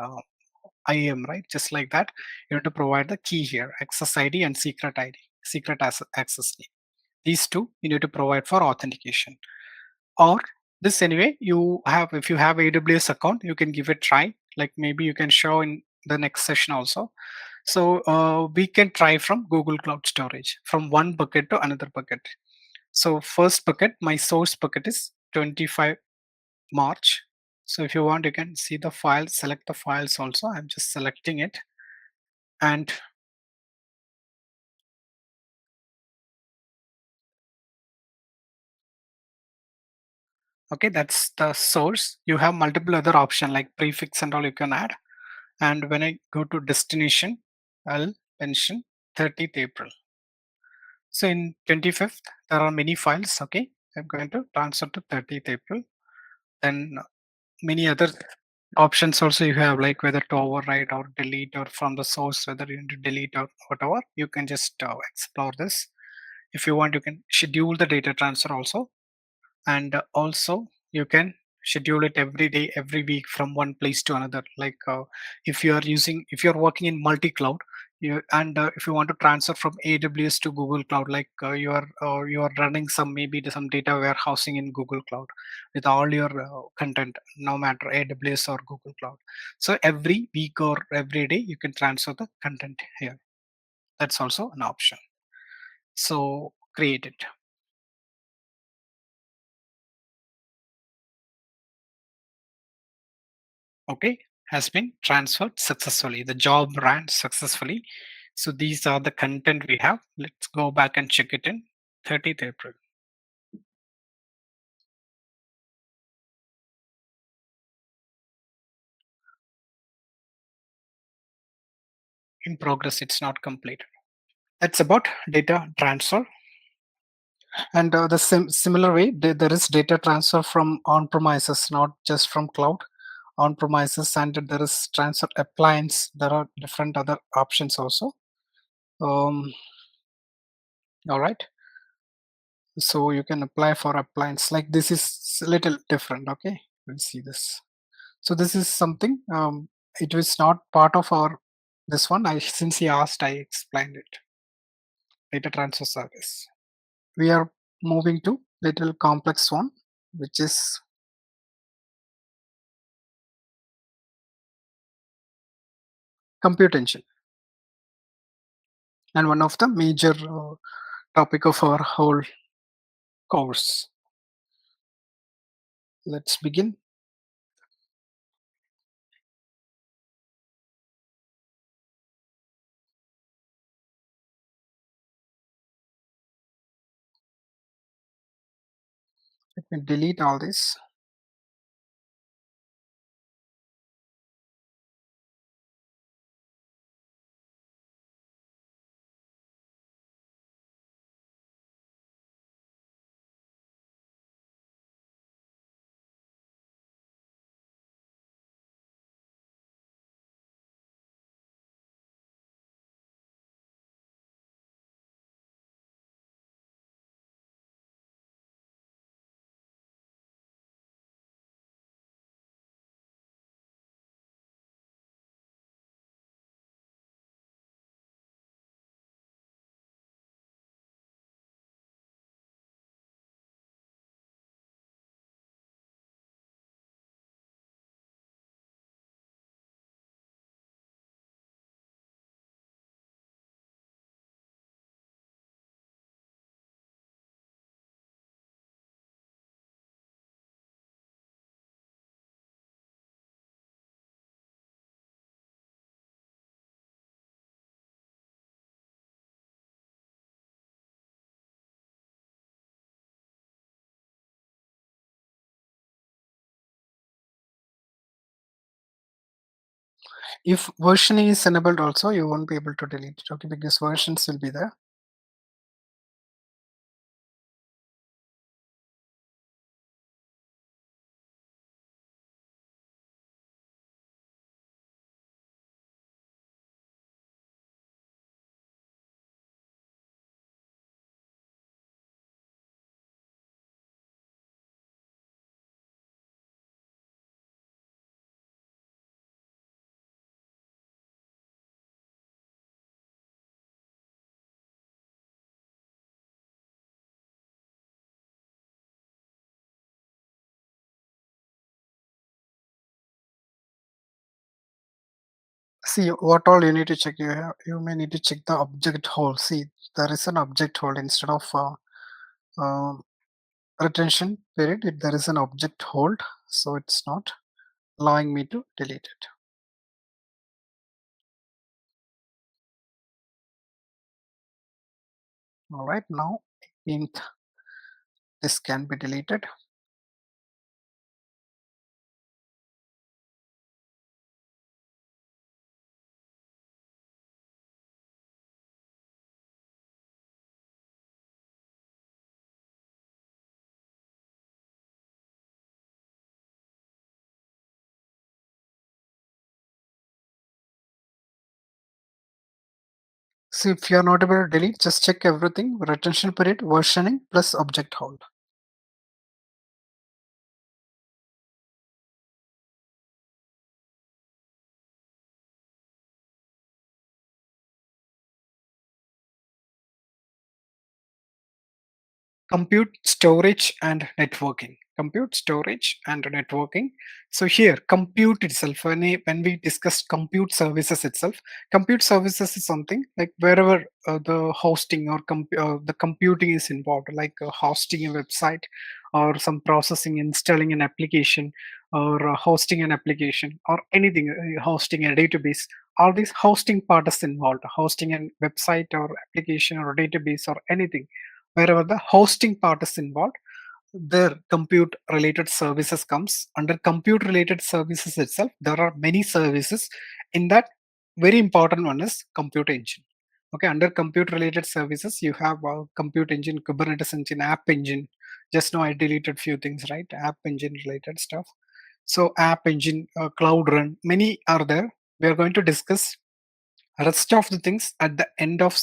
IAM, right? Just like that, you have to provide the key here, access ID and secret ID, secret access key. These two you need to provide for authentication. Or this anyway, you have, if you have AWS account, you can give it a try. Like maybe you can show in the next session also. So we can try from Google Cloud Storage, from one bucket to another bucket. So first bucket, my source bucket is 25 March. So if you want, you can see the file, select the files also. I'm just selecting it. And okay, that's the source. You have multiple other options like prefix and all you can add. And when I go to destination, I'll mention 30th April. So in 25th, there are many files. Okay, I'm going to transfer to 30th April. Then many other options also you have, like whether to override or delete, or from the source whether you need to delete or whatever. You can just explore this. If you want, you can schedule the data transfer also. And also you can schedule it every day, every week, from one place to another. Like if you are using, if you're working in multi-cloud, and if you want to transfer from AWS to Google Cloud, like you are running some, maybe some data warehousing in Google Cloud with all your content, no matter AWS or Google Cloud. So every week or every day you can transfer the content here. That's also an option. So create it. Okay, has been transferred successfully. The job ran successfully. So these are the content we have. Let's go back and check it in 30th April. In progress, it's not completed. That's about data transfer. And the similar way, there is data transfer from on-premises, not just from cloud. On-premises, and there is transfer appliance. There are different other options also. All right. So you can apply for appliance. Like this is a little different. Okay, we'll see this. So this is something. It was not part of our this one. I, since he asked, I explained it. Data transfer service. We are moving to little complex one, which is compute engine, and one of the major topic of our whole course. Let's begin. Let me delete all this. If versioning is enabled also, you won't be able to delete it, okay, because versions will be there. See what all you need to check. You may need to check the object hold. See, there is an object hold instead of uh, retention period. There is an object hold, so it's not allowing me to delete it. All right, now 18th, this can be deleted. So if you are not able to delete, just check everything, retention period, versioning plus object hold. Compute, storage and networking. Compute, storage and networking. So here compute itself, when we discussed compute services itself, compute services is something like wherever the hosting or the computing is involved, like hosting a website or some processing, installing an application or hosting an application or anything, hosting a database. All these hosting part is involved, hosting a website or application or database or anything. Wherever the hosting part is involved, their compute related services comes. Under compute related services itself, there are many services. In that, very important one is compute engine. Okay, under compute related services, you have compute engine, Kubernetes engine, app engine. Just now I deleted few things, right? App engine related stuff. So app engine, cloud run, many are there. We are going to discuss rest of the things at the end of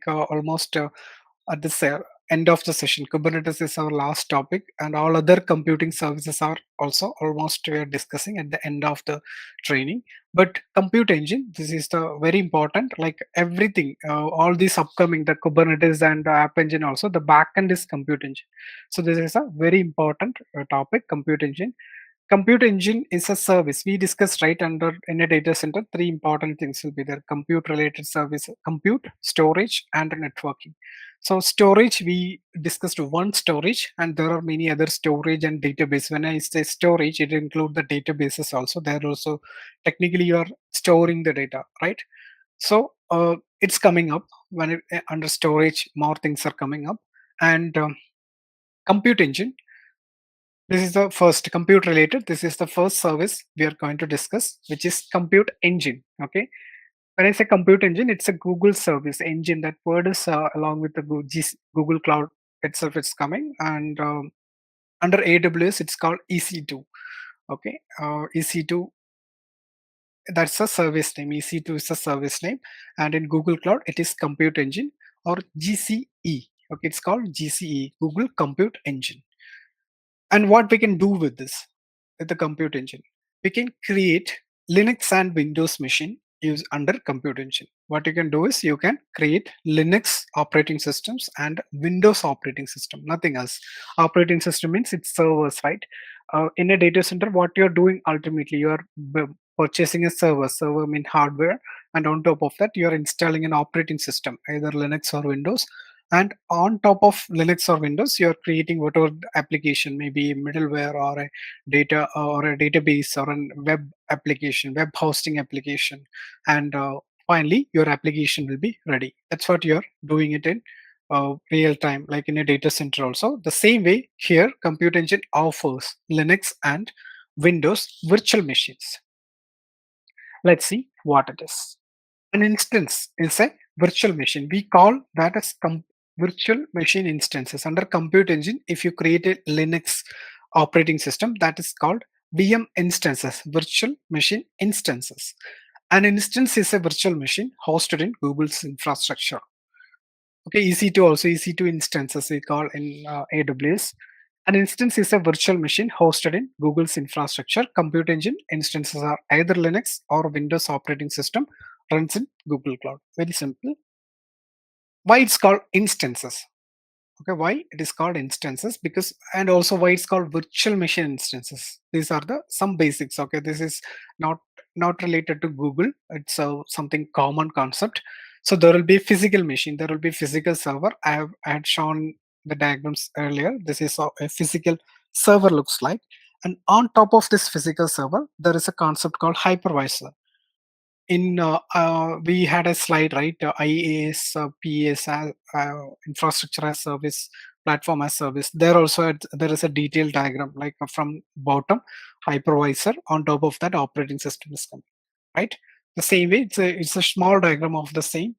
almost at the end of the session. Kubernetes is our last topic, and all other computing services are also almost we are discussing at the end of the training. But compute engine, this is the very important, like everything, all these upcoming, the Kubernetes and the app engine also, the backend is compute engine. So this is a very important topic, compute engine. Compute engine is a service we discussed right under in a data center. Three important things will be there: compute related service, compute, storage, and networking. So storage, we discussed one storage, and there are many other storage and database. When I say storage, it includes the databases also. There also technically you are storing the data, right? So it's coming up when under storage, more things are coming up, and compute engine, this is the first compute related. This is the first service we are going to discuss, which is compute engine. Okay. When I say compute engine, it's a Google service engine. That word is along with the Google Cloud itself. It's coming, and under AWS, it's called EC2. Okay, EC2. That's a service name. EC2 is a service name, and in Google Cloud, it is compute engine or GCE. Okay, it's called GCE, Google Compute Engine. And what we can do with this, with the compute engine, we can create Linux and Windows machine use under compute engine. What you can do is you can create Linux operating systems and Windows operating system, nothing else. Operating system means it's servers, right? In a data center, what you're doing ultimately, you're purchasing a server. Server mean hardware, and on top of that, you're installing an operating system, either Linux or Windows. And on top of Linux or Windows, you're creating whatever application, maybe middleware or a data or a database or a web application, web hosting application, and finally your application will be ready. That's what you're doing it in real time, like in a data center. Also the same way here, compute engine offers Linux and Windows virtual machines. Let's see what it is. An instance is a virtual machine. We call that as virtual machine instances. Under compute engine, if you create a Linux operating system, that is called VM instances, virtual machine instances. An instance is a virtual machine hosted in Google's infrastructure. Okay, EC2 also, EC2 instances we call in AWS. An instance is a virtual machine hosted in Google's infrastructure. Compute engine instances are either Linux or Windows operating system runs in Google Cloud. Very simple. Why it's called instances? Okay, why it is called instances? Because, and also why it's called virtual machine instances. These are the some basics. Okay, this is not related to Google. It's something common concept. So there will be physical machine, there will be physical server. I had shown the diagrams earlier. This is how a physical server looks like, and on top of this physical server there is a concept called hypervisor. In we had a slide, right? IaaS, PaaS, infrastructure as service, platform as service. There also there is a detailed diagram, like from bottom hypervisor, on top of that operating system is coming, right? The same way, it's a small diagram of the same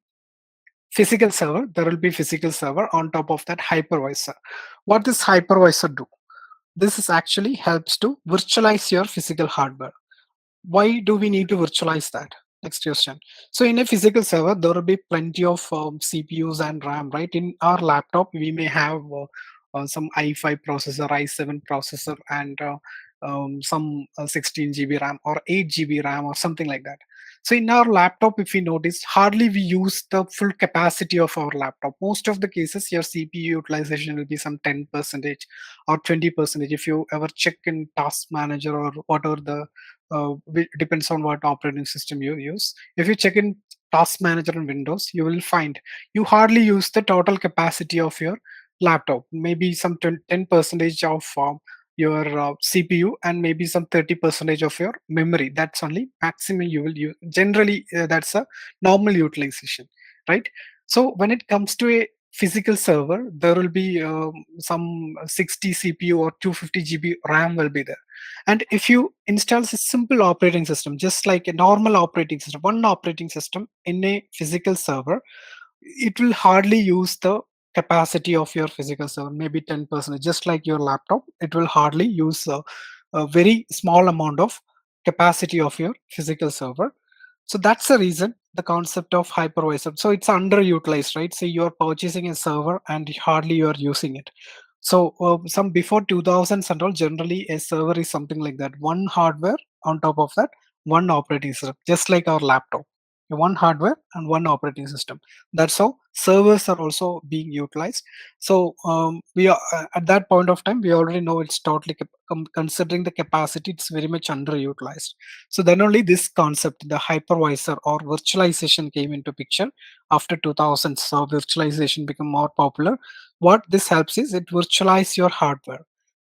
physical server. There will be physical server on top of that hypervisor. What this hypervisor do? This is actually helps to virtualize your physical hardware. Why do we need to virtualize that? Next question. So in a physical server, there will be plenty of CPUs and RAM, right? In our laptop, we may have some i5 processor, i7 processor, and some 16 GB RAM or 8 GB RAM or something like that. So in our laptop, if we notice, hardly we use the full capacity of our laptop. Most of the cases, your CPU utilization will be some 10% or 20%. If you ever check in Task Manager or whatever the depends on what operating system you use. If you check in Task Manager in Windows, you will find you hardly use the total capacity of your laptop. Maybe some 10% of your CPU, and maybe some 30% of your memory. That's only maximum you will use. Generally, that's a normal utilization, right? So when it comes to a physical server, there will be some 60 CPU or 250 GB RAM will be there. And if you install a simple operating system, just like a normal operating system, one operating system in a physical server, it will hardly use the capacity of your physical server, maybe 10%. Just like your laptop, it will hardly use a very small amount of capacity of your physical server. So that's the reason the concept of hypervisor. So it's underutilized, right? So you're purchasing a server and hardly you're using it. So some before 2000s and all, generally a server is something like that. One hardware, on top of that, one operating system, just like our laptop. One hardware and one operating system. That's how servers are also being utilized. So we are at that point of time, we already know it's totally considering the capacity, it's very much underutilized. So then only this concept, the hypervisor or virtualization, came into picture after 2000. So virtualization become more popular. What this helps is it virtualize your hardware,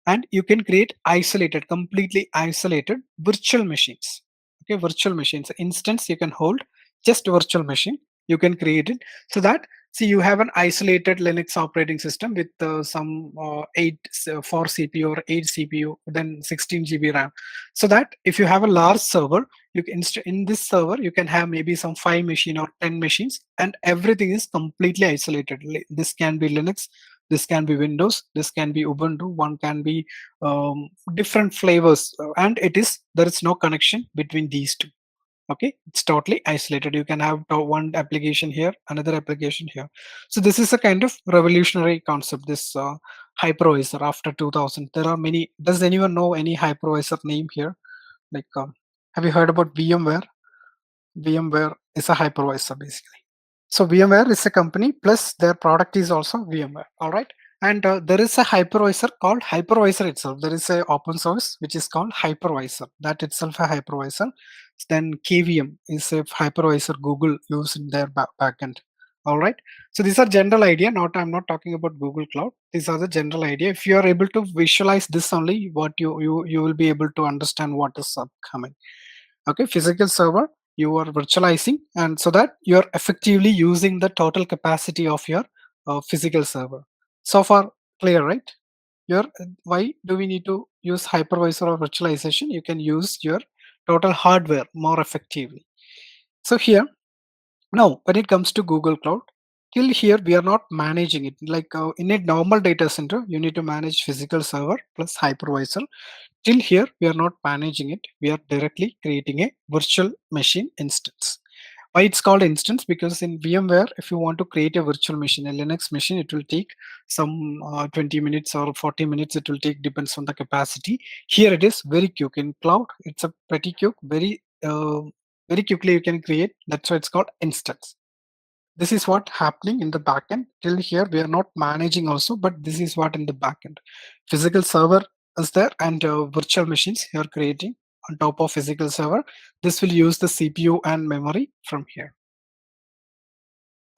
and you can create isolated, completely isolated virtual machines. Okay, virtual machines instance you can hold, just virtual machine you can create it. So that, see, you have an isolated Linux operating system with some 4 CPU or 8 CPU, then 16 GB RAM. So that if you have a large server, you can in this server you can have maybe some 5 machine or 10 machines, and everything is completely isolated. This can be Linux, this can be Windows, this can be Ubuntu, one can be different flavors, and there is no connection between these two. Okay, it's totally isolated. You can have one application here, another application here. So this is a kind of revolutionary concept, this hypervisor after 2000. There are many. Does anyone know any hypervisor name here? Like, have you heard about VMware? VMware is a hypervisor basically. So VMware is a company, plus their product is also VMware. All right. And there is a hypervisor called hypervisor itself. There is a open source which is called hypervisor. That itself a hypervisor. Then KVM is a hypervisor Google use in their backend. All right. So these are general idea. I'm not talking about Google Cloud. These are the general idea. If you are able to visualize this only, what you will be able to understand what is upcoming. Okay, physical server you are virtualizing, and so that you're effectively using the total capacity of your physical server. So far clear, right? Why do we need to use hypervisor or virtualization? You can use your total hardware more effectively. So here, now when it comes to Google Cloud, till here we are not managing it. Like in a normal data center, you need to manage physical server plus hypervisor. Till here, we are not managing it. We are directly creating a virtual machine instance. Why it's called instance? Because in VMware, if you want to create a virtual machine, a Linux machine, it will take some 20 minutes or 40 minutes. It will take, depends on the capacity. Here it is very quick. In cloud, it's a pretty quick, very quickly you can create. That's why it's called instance. This is what happening in the backend. Till here, we are not managing also, but this is what in the backend. Physical server is there, and virtual machines here creating on top of physical server. This will use the CPU and memory from here,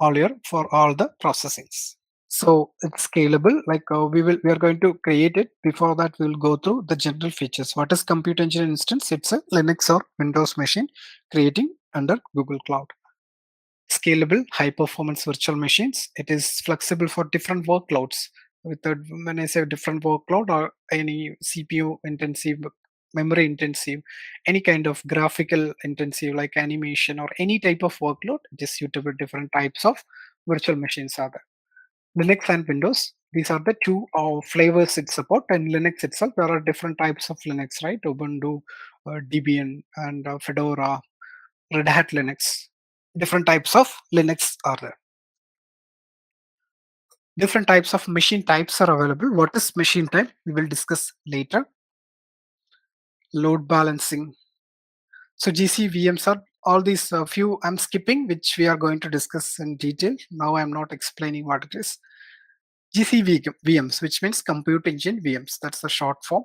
all here for all the processings. So it's scalable. Like we are going to create it. Before that, we will go through the general features. What is Compute Engine instance? It's a Linux or Windows machine creating under Google Cloud. Scalable, high performance virtual machines. It is flexible for different workloads. When I say different workload or any CPU intensive, memory intensive, any kind of graphical intensive like animation or any type of workload, it is suitable. Different types of virtual machines are there. Linux and Windows. These are the two flavors it support. And Linux itself, there are different types of Linux, right? Ubuntu, Debian, and Fedora, Red Hat Linux. Different types of Linux are there. Different types of machine types are available. What is machine type? We will discuss later. Load balancing. So GC VMs are all these few I'm skipping, which we are going to discuss in detail. Now I'm not explaining what it is. GC VMs, which means Compute Engine VMs, that's the short form,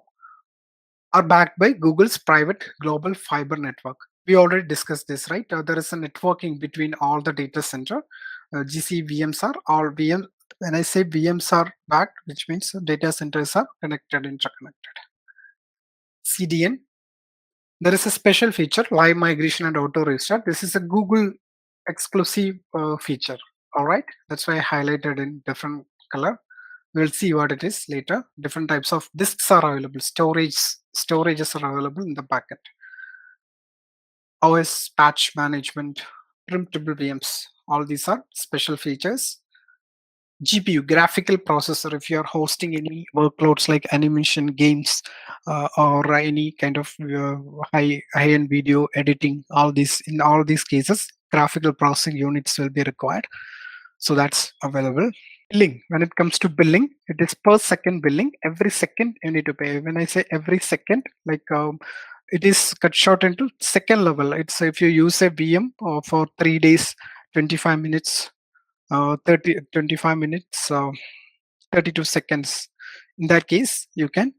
are backed by Google's private global fiber network. We already discussed this, right? There is a networking between all the data center. GC VMs are all VM. When I say VMs are backed, which means data centers are connected, interconnected. CDN. There is a special feature, live migration and auto restart. This is a Google exclusive feature. All right, that's why I highlighted in different color. We'll see what it is later. Different types of disks are available. Storages are available in the backend. OS patch management, printable VMs. All these are special features. GPU, graphical processor. If you are hosting any workloads like animation, games, or any kind of high-end video editing, in all these cases, graphical processing units will be required. So that's available. Billing. When it comes to billing, it is per second billing. Every second you need to pay. When I say every second, like it is cut short into second level. It's if you use a VM for 3 days, 25 minutes, 25 minutes, 32 seconds. In that case, you can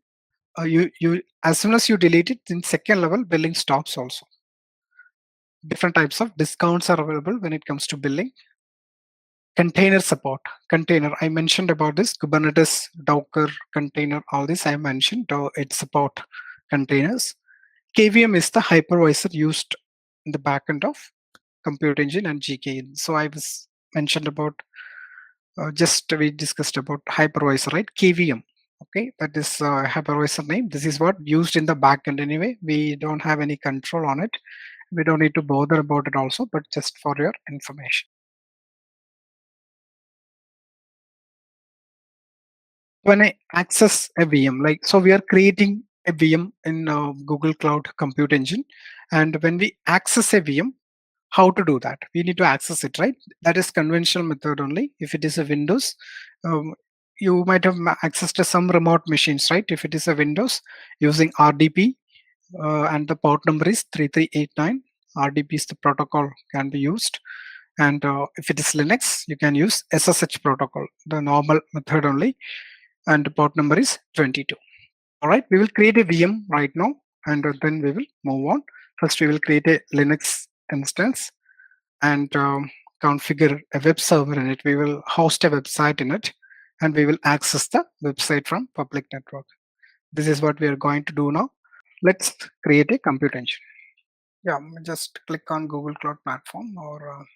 you as soon as you delete it, in second level billing stops also. Different types of discounts are available when it comes to billing. Container support. Container, I mentioned about this Kubernetes, Docker, container, all this I mentioned. It support containers. KVM is the hypervisor used in the backend of Compute Engine and GK. So I was mentioned about just we discussed about hypervisor, right? KVM. Okay, that is hypervisor name. This is what used in the backend anyway. We don't have any control on it. We don't need to bother about it also, but just for your information. When I access a VM, like so we are creating a VM in Google Cloud Compute Engine, and when we access a VM, how to do that? We need to access it, right? That is conventional method only. If it is a Windows, you might have access to some remote machines, right? If it is a Windows, using RDP, and the port number is 3389. RDP is the protocol can be used. And if it is Linux, you can use SSH protocol, the normal method only, and the port number is 22. All right, we will create a VM right now, and then we will move on. First, we will create a Linux instance and configure a web server in it. We will host a website in it, and we will access the website from public network. This is what we are going to do now. Let's create a Compute Engine. Yeah, just click on Google Cloud Platform or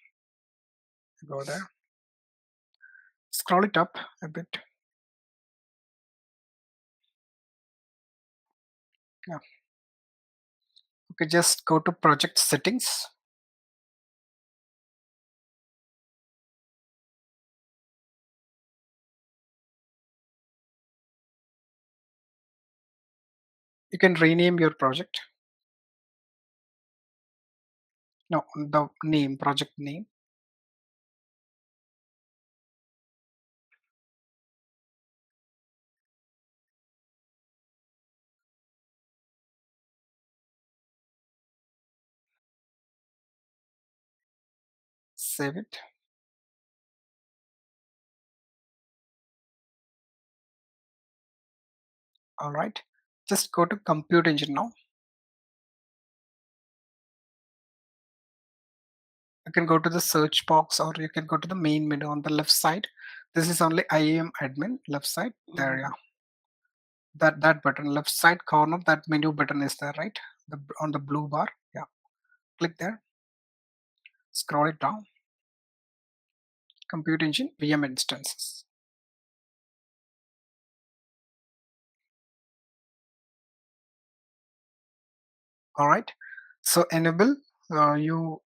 go there. Scroll it up a bit. Yeah. Okay, just go to project settings. You can rename your project. No, the name, project name. Save it. All right, just go to Compute Engine now. You can go to the search box, or you can go to the main menu on the left side. This is only IAM admin, left side there. Yeah, that button, left side corner, that menu button is there, right? On the blue bar. Yeah, click there, scroll it down. Compute Engine VM instances. All right, so enable, you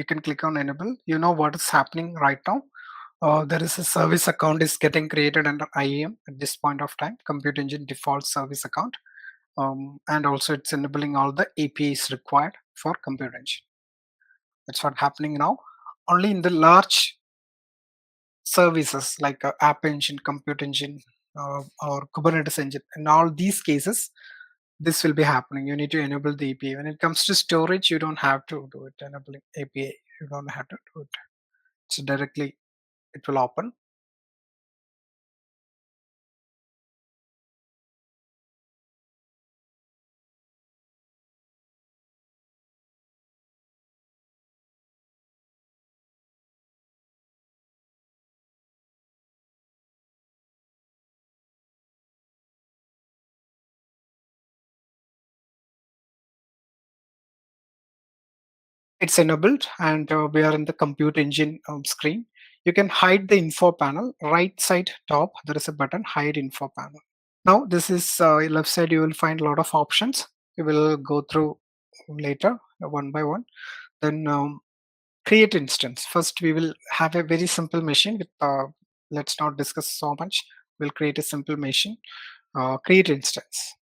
can click on enable. You know what is happening right now. There is a service account is getting created under IAM at this point of time, Compute Engine default service account, and also it's enabling all the APIs required for Compute Engine. That's what's happening now. Only in the large services like App Engine, Compute Engine, or Kubernetes Engine, in all these cases, this will be happening. You need to enable the API. When it comes to storage, you don't have to do it. Enabling API, you don't have to do it. So directly it will open. It's enabled, and we are in the Compute Engine screen. You can hide the info panel. Right side top, there is a button, hide info panel. Now this is left side, you will find a lot of options. We will go through later one by one. Then create instance. First we will have a very simple machine with, let's not discuss so much. We'll create a simple machine. Create instance.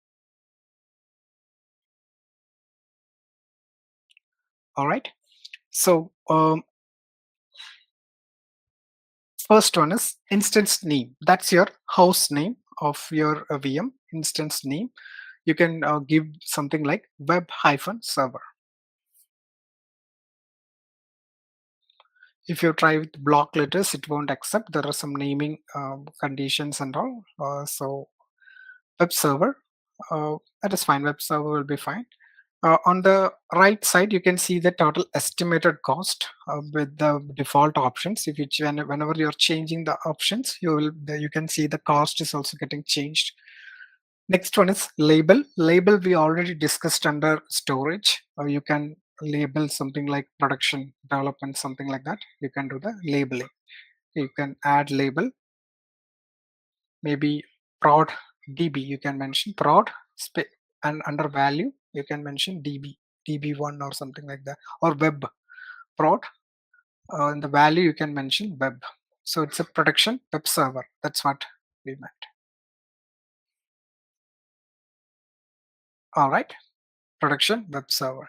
All right, so first one is instance name. That's your host name of your VM instance name. You can give something like web-server. If you try with block letters, it won't accept. There are some naming conditions and all. So web server, that is fine. Web server will be fine. On the right side, you can see the total estimated cost with the default options. If you whenever you're changing the options, you can see the cost is also getting changed. Next one is label. Label we already discussed under storage. You can label something like production, development, something like that. You can do the labeling. You can add label. Maybe prod DB. You can mention prod and under value you can mention DB1 or something like that, or web prod. In the value you can mention web. So it's a production web server. That's what we meant. All right, production web server.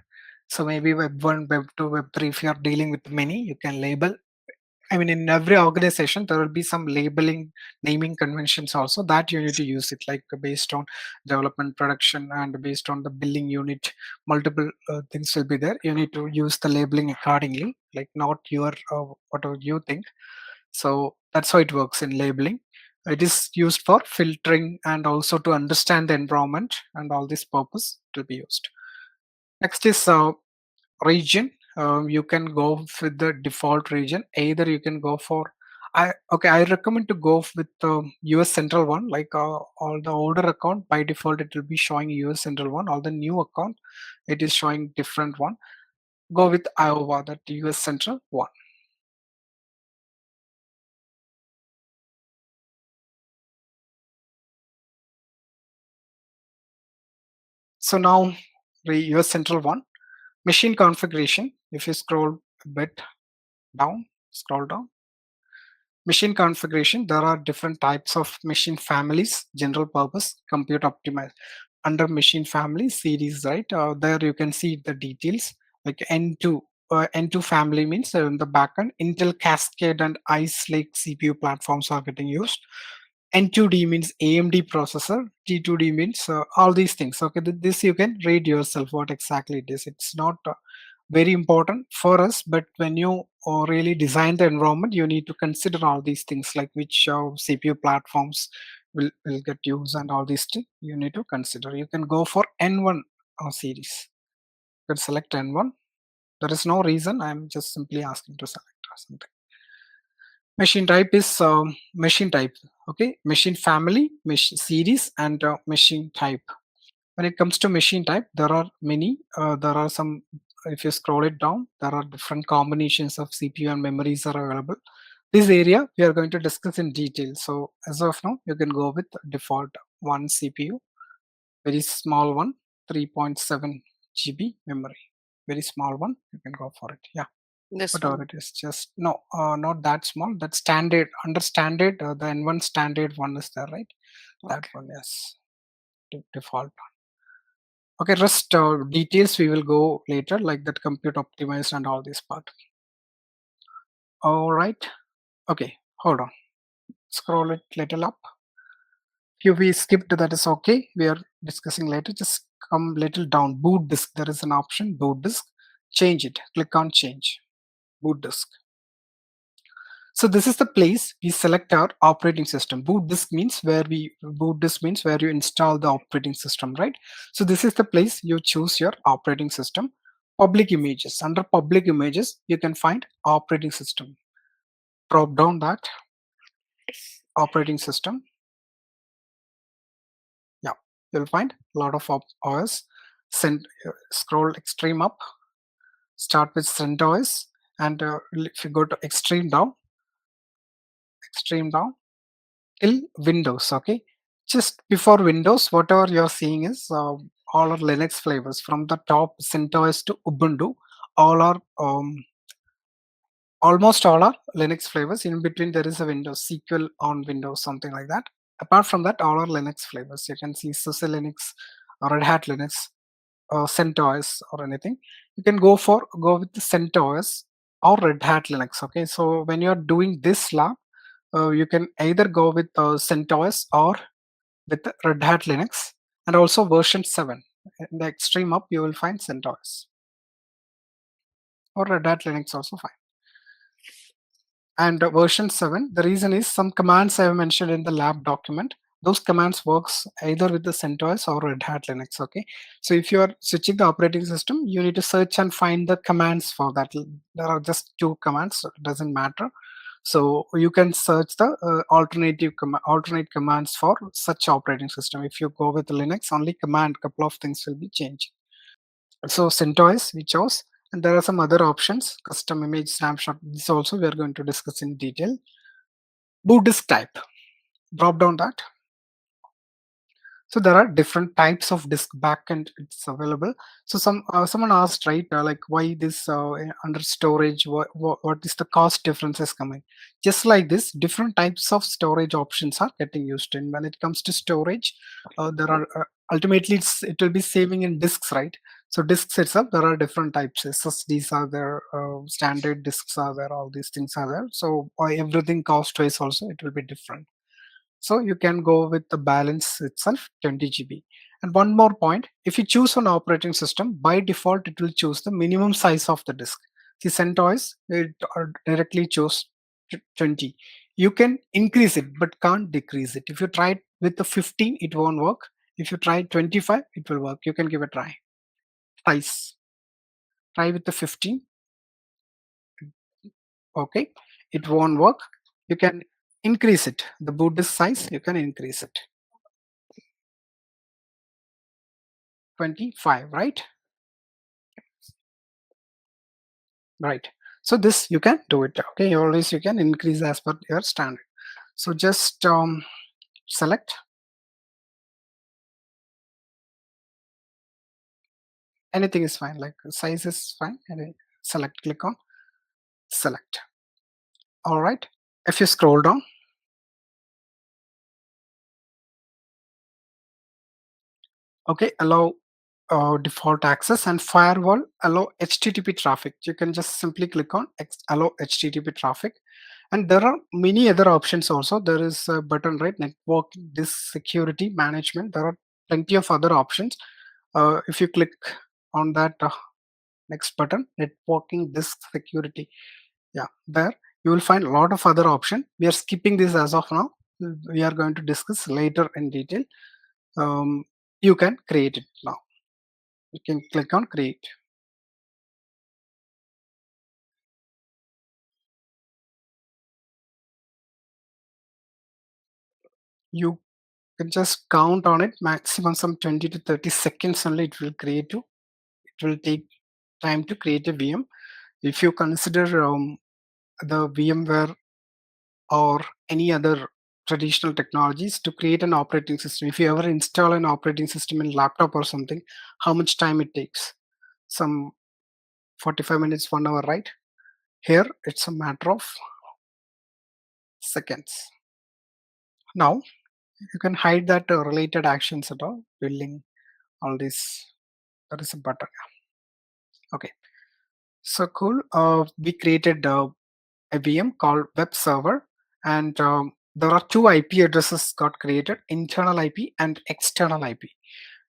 So maybe web 1, web 2, web 3. If you are dealing with many, you can label. I mean, in every organization, there will be some labeling, naming conventions also that you need to use it, like based on development, production, and based on the billing unit, multiple things will be there. You need to use the labeling accordingly, like not your whatever you think. So that's how it works in labeling. It is used for filtering and also to understand the environment, and all this purpose it will be used. Next is region. You can go with the default region. Either you can go for I recommend to go with the US Central one. Like all the older account, by default it will be showing US Central one. All the new account, it is showing different one. Go with Iowa, that US Central one. So now the US Central one. Machine configuration. If you scroll a bit down, scroll down. Machine configuration, there are different types of machine families. General purpose, compute optimized. Under machine family series, right, there you can see the details, like N2. N2 family means in the backend, Intel Cascade and Ice Lake CPU platforms are getting used. N2D means AMD processor. T2D means all these things. Okay, this you can read yourself what exactly it is. It's not very important for us, but when you really design the environment, you need to consider all these things, like which CPU platforms will get used, and all these things you need to consider. You can go for N1 series. You can select N1. There is no reason. I'm just simply asking to select or something. Machine type is machine type. Okay, machine family, machine series, and machine type. When it comes to machine type, there are many. There are some. If you scroll it down, there are different combinations of CPU and memories are available. This area we are going to discuss in detail. So as of now, you can go with default one CPU, very small one, 3.7 GB memory, very small one. You can go for it. Yeah, This whatever one. it is. Just no, not that small. That standard under standard. The N1 standard one is there, right? That Okay. one, yes, default. Okay, rest details we will go later, like that compute optimized and all this part. All right. Okay, hold on. Scroll it little up. If we skipped, that is okay. We are discussing later. Just come little down. Boot disk. There is an option. Boot disk. Change it. Click on change. Boot disk. So this is the place we select our operating system. Boot disk means where you install the operating system, right? So this is the place you choose your operating system. Public images. Under public images, you can find operating system. Drop down that operating system. Yeah, you'll find a lot of OS. Scroll extreme up. Start with CentOS, and if you go to extreme down till Windows. Okay, just before Windows, whatever you're seeing is all are Linux flavors from the top, CentOS to Ubuntu. All are almost all are Linux flavors. In between, there is a Windows SQL on Windows, something like that. Apart from that, all are Linux flavors. You can see SUSE Linux, or Red Hat Linux, CentOS, or anything. You can go with the CentOS or Red Hat Linux. Okay, so when you are doing this lab, you can either go with CentOS or with Red Hat Linux, and also version 7. In the extreme up, you will find CentOS or Red Hat Linux also fine. And version 7, the reason is some commands I have mentioned in the lab document. Those commands works either with the CentOS or Red Hat Linux. Okay, so if you are switching the operating system, you need to search and find the commands for that. There are just 2 commands, so it doesn't matter. So you can search the alternate commands for such operating system. If you go with Linux, only couple of things will be changed. So CentOS we chose, and there are some other options. Custom image snapshot. This also we are going to discuss in detail. Boot disk type. Drop down that. So there are different types of disk backend it's available. So someone asked, right, like why this under storage? What is the cost differences coming? Just like this, different types of storage options are getting used. And when it comes to storage, there are ultimately it will be saving in disks, right? So disks itself, there are different types. SSDs are there, standard disks are there, all these things are there. So everything cost wise also it will be different. So you can go with the balance itself 20 GB. And one more point, if you choose an operating system, by default it will choose the minimum size of the disk. See, CentOS it directly chose 20. You can increase it but can't decrease it. If you try it with the 15, it won't work. If you try 25, it will work. You can give a try. Size. Try with the 15. Okay, it won't work. You can increase it. The boot disk size, you can increase it. 25, right? Right. So this you can do it. Okay, always you can increase as per your standard. So just select anything is fine. Like size is fine, and then select. Click on select. All right. If you scroll down, okay, allow default access, and firewall allow HTTP traffic. You can just simply click on allow HTTP traffic. And there are many other options also. There is a button, right? Network disk security management. There are plenty of other options. If you click on that next button, networking disk security, yeah, there you will find a lot of other options. We are skipping this as of now. we are going to discuss later in detail. You can create it now. You can click on create. You can just count on it, maximum some 20 to 30 seconds only it will create you. It will take time to create a VM. If you consider the VMware or any other traditional technologies to create an operating system, if you ever install an operating system in laptop or something, how much time it takes? Some 45 minutes, 1 hour, right? Here it's a matter of seconds. Now you can hide that related actions at all, building all this. There is a button. Okay, so cool. We created a VM called web server, and there are two IP addresses got created: internal IP and external IP.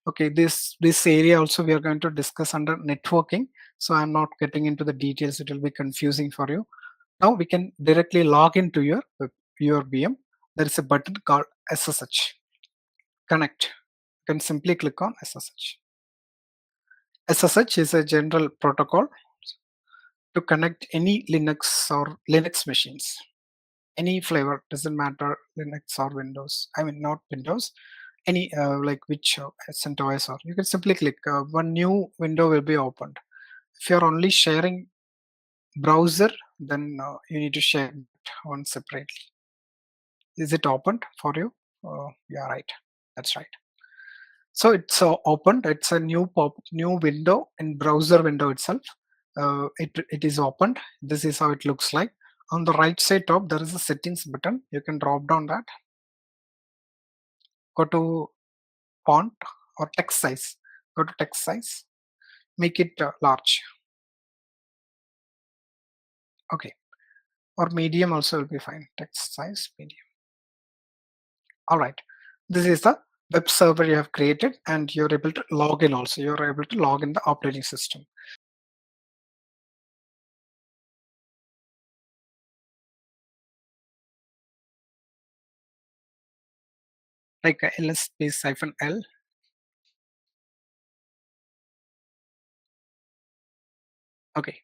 Okay, this area also we are going to discuss under networking, so I'm not getting into the details, it will be confusing for you. Now we can directly log into your VM. There is a button called SSH connect. You can simply click on SSH. SSH is a general protocol to connect any Linux or Linux machines, any flavor, doesn't matter, Linux or Windows. I mean, not Windows, any like which CentOS, or you can simply click, one new window will be opened. If you're only sharing browser, then you need to share one separately. Is it opened for you? Yeah, right, that's right. So it's opened. It's a new window in browser window itself. It is opened. This is how it looks like. On the right side top, there is a settings button. You can drop down that. Go to font or text size. Go to text size. Make it large. Okay. Or medium also will be fine. Text size medium. All right. This is the web server you have created, and you're able to log in also. You're able to log in the operating system. Like ls space -l. Okay.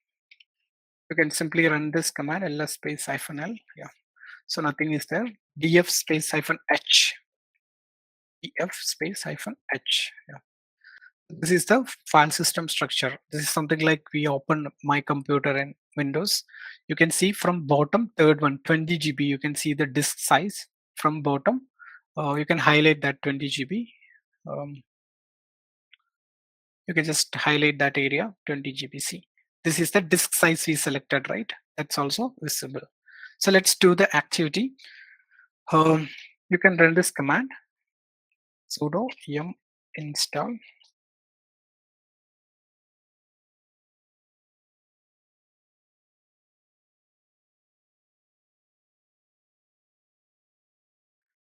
You can simply run this command ls space -l. Yeah. So nothing is there. df space -h. df space -h. Yeah. This is the file system structure. This is something like we open my computer in Windows. You can see from bottom, third one, 20 GB. You can see the disk size from bottom. You can highlight that 20 GB. You can just highlight that area, 20 GBC. This is the disk size we selected, right? That's also visible. So let's do the activity. You can run this command, sudo yum install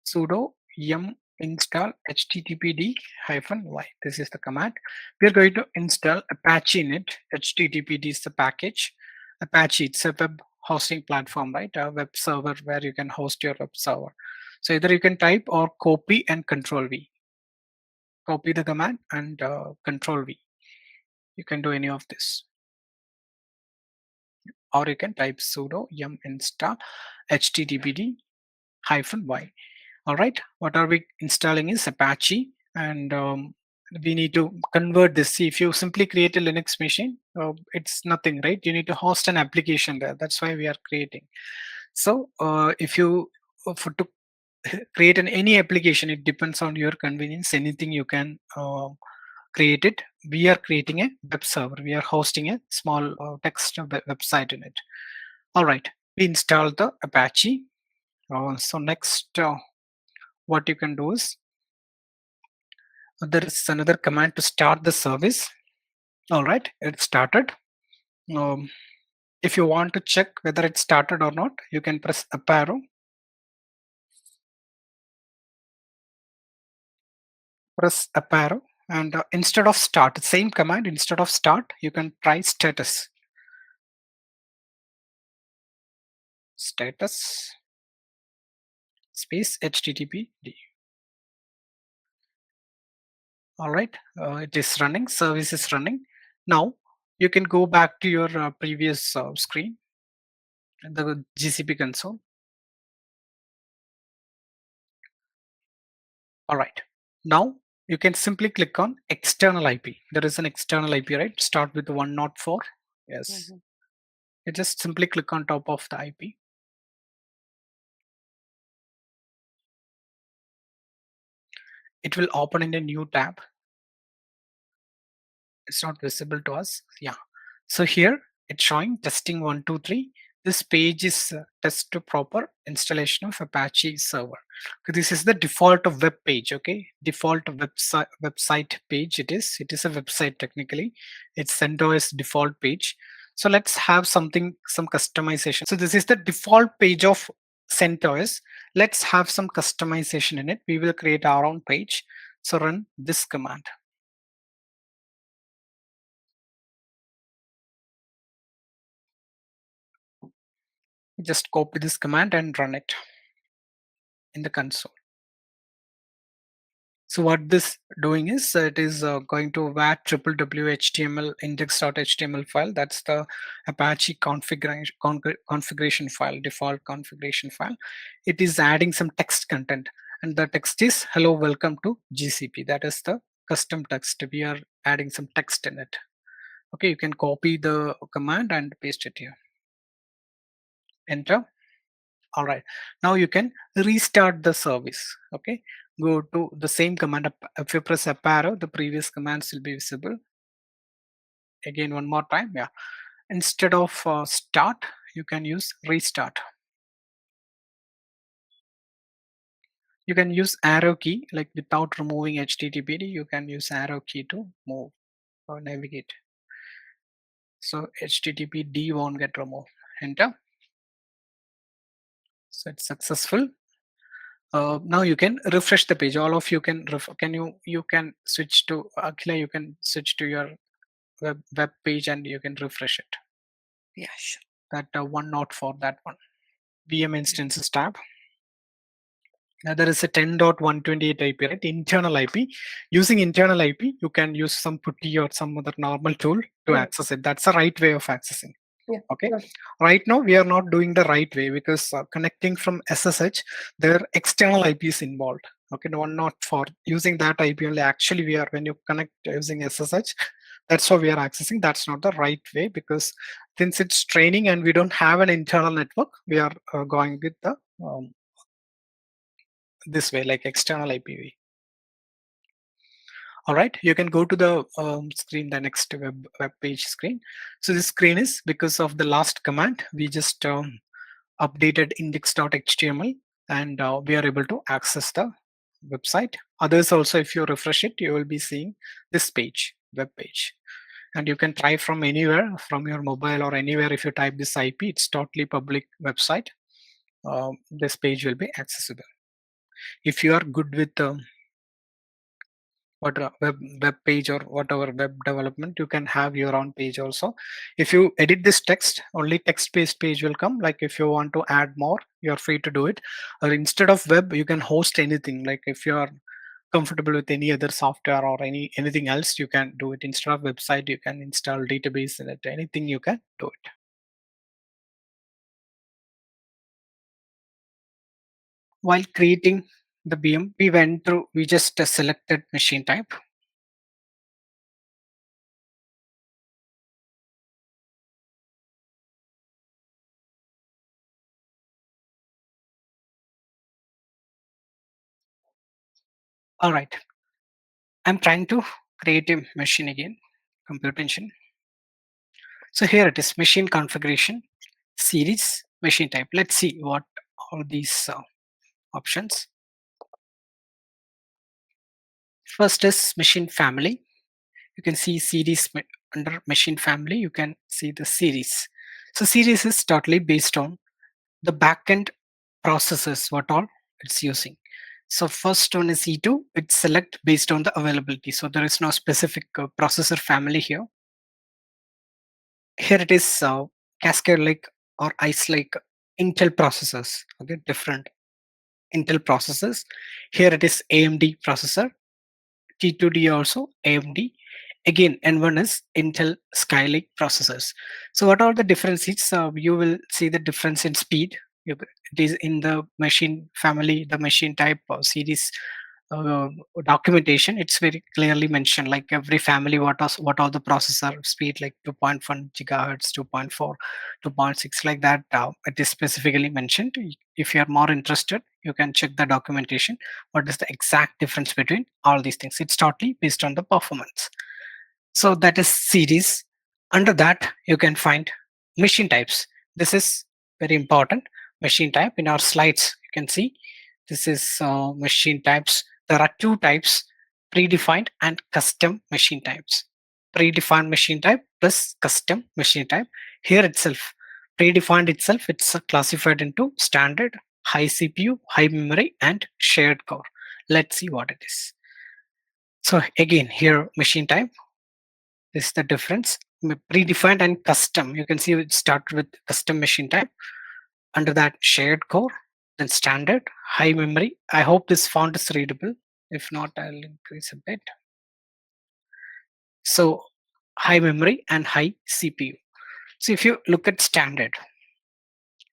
sudo yum install httpd-y. This is the command. We are going to install Apache in it. HTTPD is the package. Apache, it's a web hosting platform, right? A web server where you can host your web server. So either you can type or copy and control V. Copy the command and control V. You can do any of this. Or you can type sudo yum install httpd-y. All right, what are we installing is Apache, and we need to convert this. See, if you simply create a Linux machine, it's nothing, right? You need to host an application there. That's why we are creating. So if you to create any application, it depends on your convenience. Anything you can create it. We are creating a web server. We are hosting a small text website in it. All right, we installed the Apache. So next, what you can do is there is another command to start the service. All right, it started. If you want to check whether it started or not, you can press up arrow. Press up arrow, and instead of start, same command, instead of start, you can try status. Status space HTTPD. All right, it is running, service is running. Now you can go back to your previous screen, the GCP console. All right, now you can simply click on external IP. There is an external IP, right? Start with 104. Yes. You just simply click on top of the IP. It will open in a new tab. It's not visible to us. Yeah. So here it's showing testing 123. This page is test to proper installation of Apache server. So this is the default of web page. Okay, default website page. It is a website technically. It's CentOS default page. So let's have some customization. So this is the default page of CentOS. Let's have some customization in it. We will create our own page. So run this command. Just copy this command and run it in the console. So what this doing is it is going to var www.html index.html file. That's the Apache configuration file, default configuration file. It is adding some text content, and the text is hello, welcome to GCP. That is the custom text. We are adding some text in it. Okay, you can copy the command and paste it here. Enter. All right, now you can restart the service. Okay, go to the same command. If you press up arrow, the previous commands will be visible. Again, one more time. Yeah, instead of start, you can use restart. You can use arrow key, like without removing HTTPD, you can use arrow key to move or navigate. So HTTPD won't get removed. Enter. So it's successful. Now you can refresh the page. All of you can you can switch to Akhila. You can switch to your web page and you can refresh it. Yeah, sure. That one not for that one. VM instances tab. Now there is a 10.128 IP, right? Internal IP. Using internal IP, you can use some putty or some other normal tool to access it. That's the right way of accessing. Yeah. Okay. Sure. Right now we are not doing the right way because connecting from SSH, there are external IPs involved. Okay, no, not for using that IP only. Actually, we are when you connect using SSH, that's how we are accessing. That's not the right way because since it's training and we don't have an internal network, we are going with the this way, like external IPv. All right, you can go to the screen, the next web page screen. So this screen is because of the last command. We just updated index.html and we are able to access the website. Others also, if you refresh it, you will be seeing this page, web page. And you can try from anywhere, from your mobile or anywhere. If you type this IP, it's totally public website. This page will be accessible. If you are good with web page or whatever web development, you can have your own page also. If you edit this text, only text-based page will come. Like if you want to add more, you're free to do it. Or instead of web, you can host anything. Like if you are comfortable with any other software or anything else, you can do it. Instead of website, you can install database in it. Anything you can do it. While creating the VM, we just selected machine type. All right, I'm trying to create a machine again, compute engine. So here it is, machine configuration, series, machine type. Let's see what are these options. First is machine family. You can see series under machine family. You can see the series. So series is totally based on the backend processes, what all it's using. So first one is E2. It's select based on the availability. So there is no specific processor family here. Here it is Cascade Lake or Ice Lake Intel processors. Okay, different. Intel processors. Here it is AMD processor. T2D also AMD. Again, N1 is Intel Skylake processors. So what are the differences? You will see the difference in speed. It is in the machine family, the machine type or series uh, documentation. It's very clearly mentioned, like every family, what are the processor speed, like 2.1 gigahertz, 2.4, 2.6, like that. It is specifically mentioned. If you are more interested, you can check the documentation. What is the exact difference between all these things? It's totally based on the performance. So that is series. Under that, you can find machine types. This is very important. Machine type in our slides, you can see this is machine types. There are two types: predefined and custom machine types. Predefined machine type plus custom machine type. Here itself, predefined itself, it's classified into standard, high CPU, high memory, and shared core. Let's see what it is. So again, here machine type, this is the difference. Predefined and custom. You can see it starts with custom machine type. Under that, shared core, then standard, high memory. I hope this font is readable. If not, I'll increase a bit. So high memory and high CPU. So if you look at standard,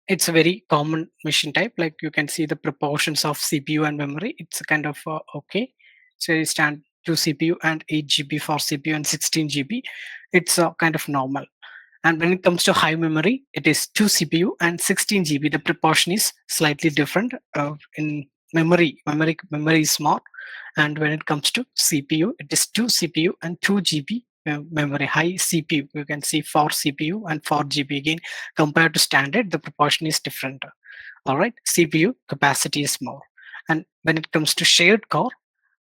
it's a very common machine type. Like you can see the proportions of CPU and memory. It's kind of okay. So you stand 2 CPU and 8 GB for CPU and 16 GB. It's kind of normal. And when it comes to high memory, it is 2 CPU and 16 GB. The proportion is slightly different. In memory is more. And when it comes to CPU, it is 2 CPU and 2 GB memory. High CPU, you can see 4 CPU and 4 GB. Again, compared to standard, the proportion is different. All right, CPU capacity is more. And when it comes to shared core,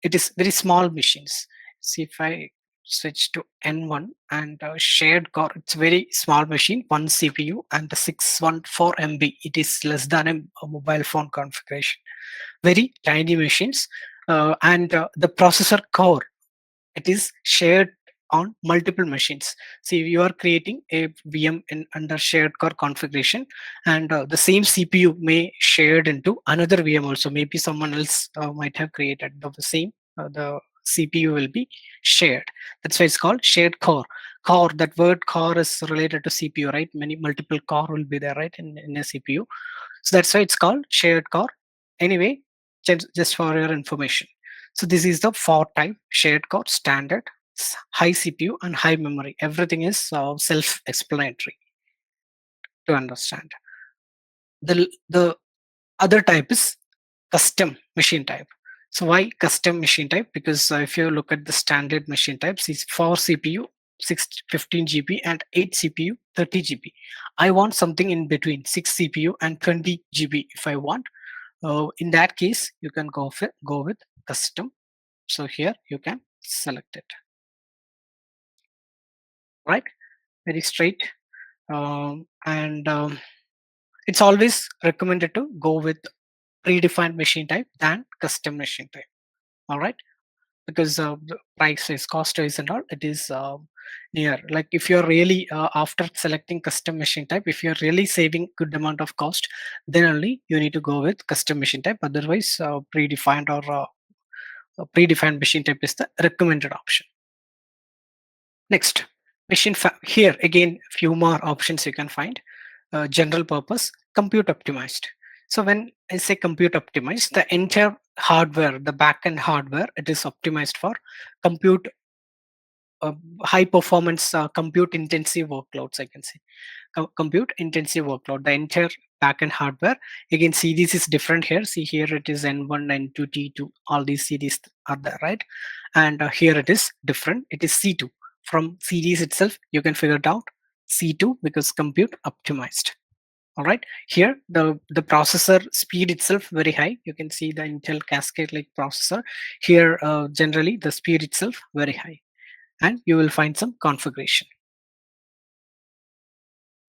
it is very small machines. See, if I switch to N1 and shared core, it's very small machine, 1 CPU and the 614 MB. It is less than a mobile phone configuration. Very tiny machines. And the processor core, it is shared on multiple machines. See, you are creating a VM under shared core configuration, and the same CPU may shared into another VM also. Maybe someone else might have created the same. The CPU will be shared. That's why it's called shared core. Core. That word core is related to CPU, right? Multiple core will be there, right, in a CPU. So that's why it's called shared core. Anyway, just for your information. So this is the 4 type: shared core, standard, high CPU, and high memory. Everything is self-explanatory to understand. The other type is custom machine type. So why custom machine type? Because if you look at the standard machine types, it's 4 CPU, 15 GB, and 8 CPU, 30 GB. I want something in between, 6 CPU and 20 GB if I want. In that case, you can go with custom. So here you can select it. Right, very straight. And it's always recommended to go with predefined machine type than custom machine type. All right, because the price is, cost is, and all, it is near. Like if you're really after selecting custom machine type, if you're really saving good amount of cost, then only you need to go with custom machine type. Otherwise, predefined or predefined machine type is the recommended option. Next, here again, few more options you can find. General purpose, compute optimized. So when I say compute optimized, the entire hardware, the backend hardware, it is optimized for compute, high performance, compute intensive workloads. I can say compute intensive workload. The entire backend hardware. Again, series is different here. See here, it is N1, N2, T2. All these series are there, right? And here it is different. It is C2. From series itself, you can figure it out. C2 because compute optimized. All right, here the processor speed itself very high. You can see the Intel Cascade Lake processor here. Generally the speed itself very high, and you will find some configuration.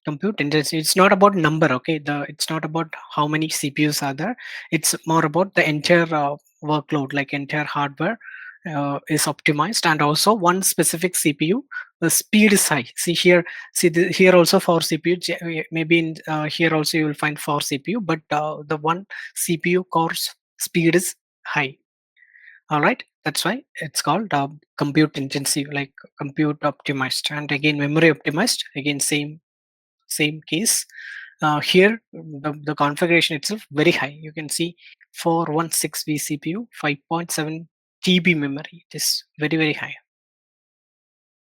Compute intensity, it's not about number, okay? It's not about how many CPUs are there. It's more about the entire workload, like entire hardware is optimized, and also one specific CPU the speed is high. See here, here also for CPU, maybe in here also you will find for CPU, but the one CPU core's speed is high. All right, that's why it's called compute intensive, like compute optimized. And again, memory optimized, again same case. Here the configuration itself very high. You can see 416 vCPU, 5.7 GB memory. It is very high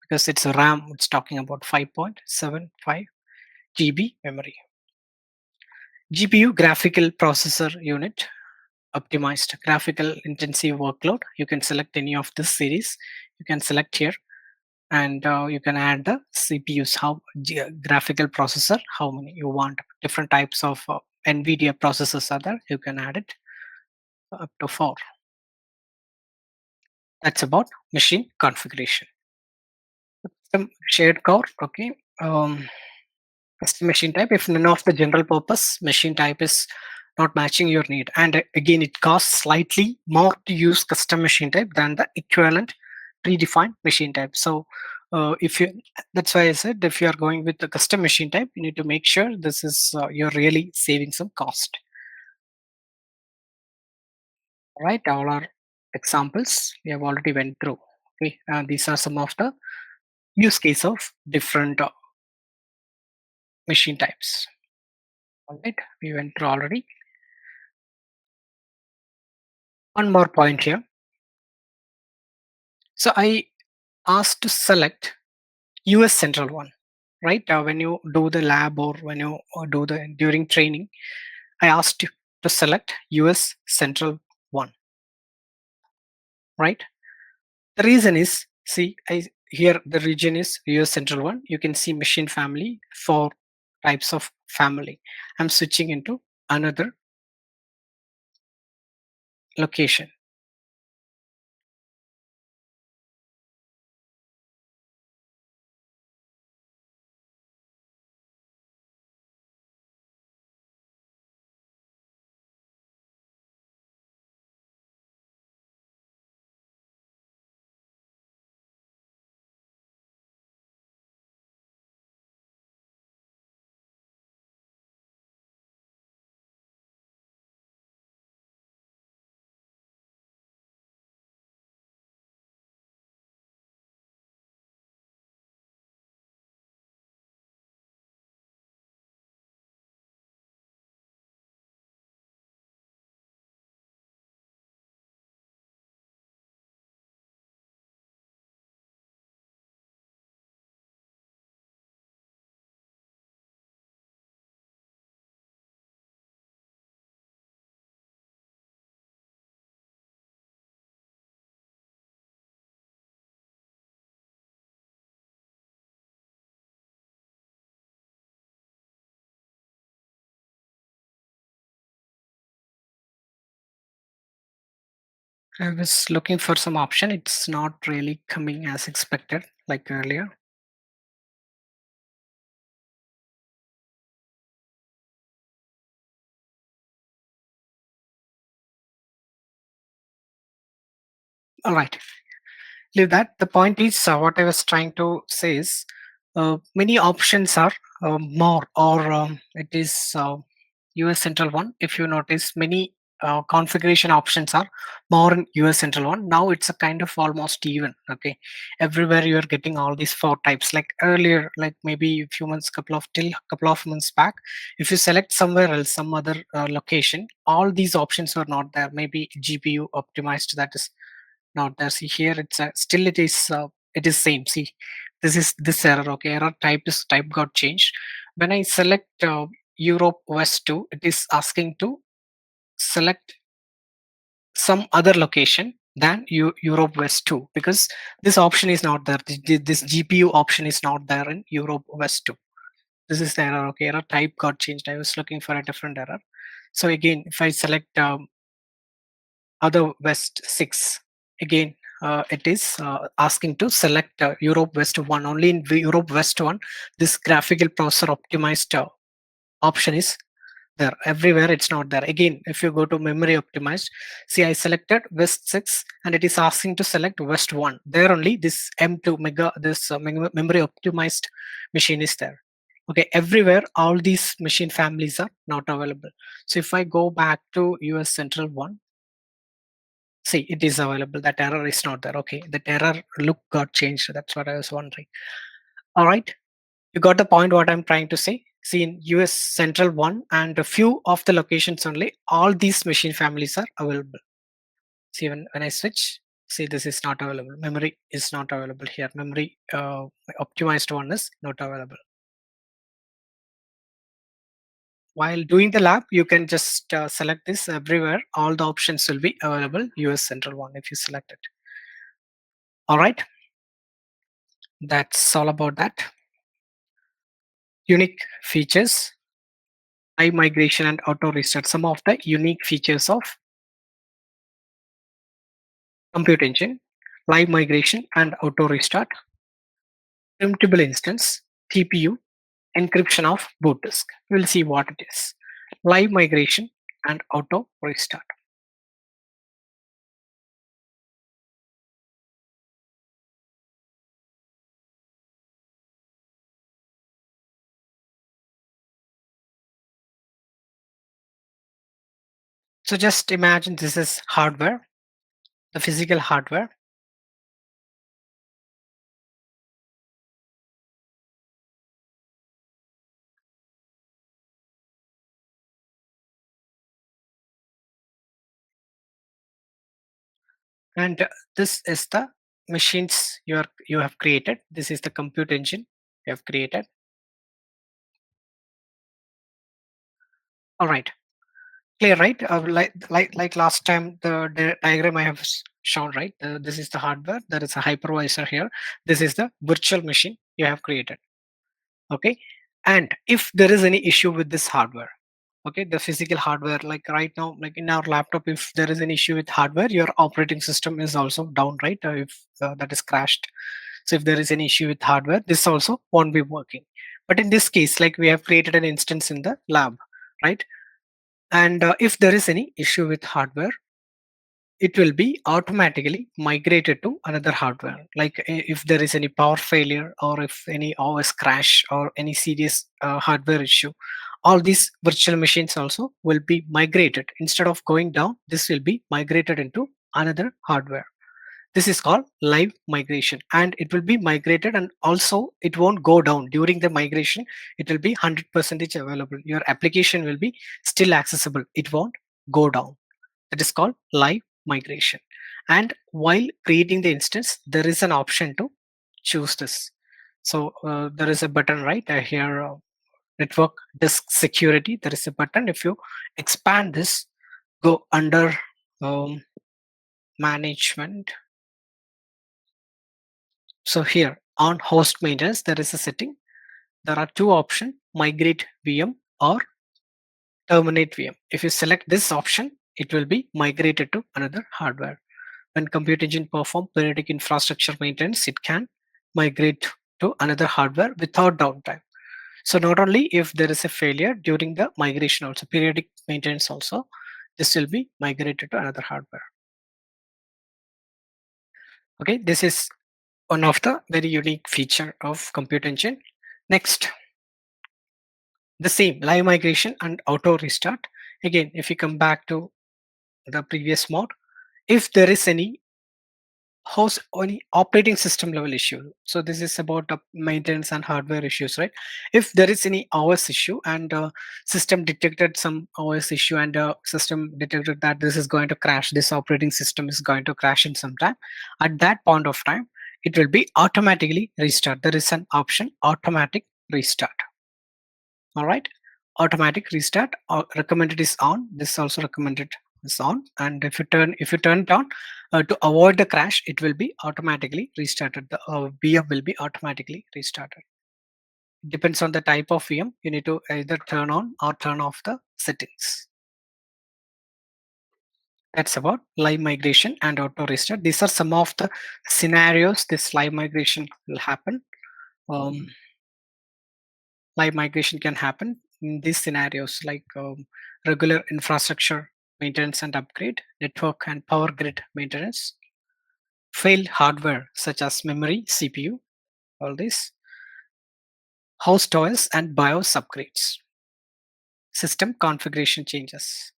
because it's a RAM. It's talking about 5.75 GB memory. GPU, graphical processor unit, optimized graphical intensive workload. You can select any of this series. You can select here, and you can add the CPUs, how graphical processor, how many you want. Different types of NVIDIA processors are there. You can add it up to 4. That's about machine configuration. Some shared core, okay. Custom machine type, if none of the general purpose machine type is not matching your need, and again it costs slightly more to use custom machine type than the equivalent predefined machine type. So if you, that's why I said if you are going with the custom machine type, you need to make sure this is you're really saving some cost. All right, all our examples we have already went through. Okay, these are some of the use case of different machine types. All right, we went through already. One more point here. So I asked to select US Central one, right? When you do the lab or when you do the during training, I asked you to select US Central one, right? The reason is, see, here the region is US Central one. You can see machine family, 4 types of family. I'm switching into another location. I was looking for some option. It's not really coming as expected like earlier. All right, leave that. The point is, what I was trying to say is, many options are more, or it is US Central one. If you notice, many configuration options are more in US Central one. Now it's a kind of almost even. Okay, everywhere you are getting all these 4 types. Like earlier, like maybe a few months, couple of months back, if you select somewhere else, some other location, all these options were not there. Maybe GPU optimized, that is not there. See here, it's still it is same. See, this is this error. Okay, error type got changed. When I select Europe West 2, it is asking to select some other location than Europe West 2, because this option is not there. This GPU option is not there in Europe West 2. This is the error. Okay, error type got changed. I was looking for a different error. So again, if I select other West 6, again it is asking to select Europe West 1. Only in Europe West 1, this graphical processor optimized option is there. Everywhere it's not there. Again, if you go to memory optimized, see I selected west 6 and it is asking to select west 1. There only this M2 mega, this memory optimized machine is there. Okay, everywhere all these machine families are not available. So if I go back to US Central 1, see it is available. That error is not there. Okay, that error look got changed. That's what I was wondering. All right, you got the point what I'm trying to say. See in US Central 1 and a few of the locations only, all these machine families are available. See when I switch, see this is not available. Memory is not available here. Memory optimized one is not available. While doing the lab, you can just select this everywhere. All the options will be available. US Central 1 if you select it. All right. That's all about that. Unique features, high migration and auto restart. Some of the unique features of Compute Engine, live migration and auto restart, printable instance, TPU, encryption of boot disk. We'll see what it is. Live migration and auto restart. So just imagine this is hardware, the physical hardware. And this is the machines you have created. This is the compute engine you have created. All right, clear, right? Like last time the diagram I have shown, right? This is the hardware. There is a hypervisor here. This is the virtual machine you have created. Okay, and if there is any issue with this hardware, okay, the physical hardware, like right now, like in our laptop, if there is an issue with hardware, your operating system is also down, right? If that is crashed, so if there is an issue with hardware, this also won't be working. But in this case, like we have created an instance in the lab, right? And if there is any issue with hardware, it will be automatically migrated to another hardware. Like if there is any power failure or if any OS crash or any serious hardware issue, all these virtual machines also will be migrated. Instead of going down, this will be migrated into another hardware. This is called live migration, and it will be migrated, and also it won't go down during the migration. It will be 100% available. Your application will be still accessible. It won't go down. That is called live migration. And while creating the instance, there is an option to choose this. So there is a button right here, network disk security. There is a button. If you expand this, go under management. So here on host maintenance, there is a setting. There are two options: migrate VM or terminate VM. If you select this option, it will be migrated to another hardware. When Compute Engine perform periodic infrastructure maintenance, it can migrate to another hardware without downtime. So not only if there is a failure during the migration, also periodic maintenance also, this will be migrated to another hardware. Okay, this is one of the very unique feature of Compute Engine. Next, the same live migration and auto restart. Again, if you come back to the previous mode, if there is any host any operating system level issue, so this is about maintenance and hardware issues, right? If there is any OS issue and system detected some OS issue and system detected that this is going to crash, this operating system is going to crash in some time, at that point of time it will be automatically restart. There is an option automatic restart. All right, automatic restart recommended is on. This also recommended is on, and if you turn it on, to avoid the crash, it will be automatically restarted. The VM will be automatically restarted. Depends on the type of VM. You need to either turn on or turn off the settings. That's about live migration and auto restart. These are some of the scenarios this live migration will happen. Live migration can happen. in these scenarios like regular infrastructure maintenance and upgrade, network and power grid maintenance, failed hardware such as memory, CPU, all this, host OS and BIOS upgrades, system configuration changes.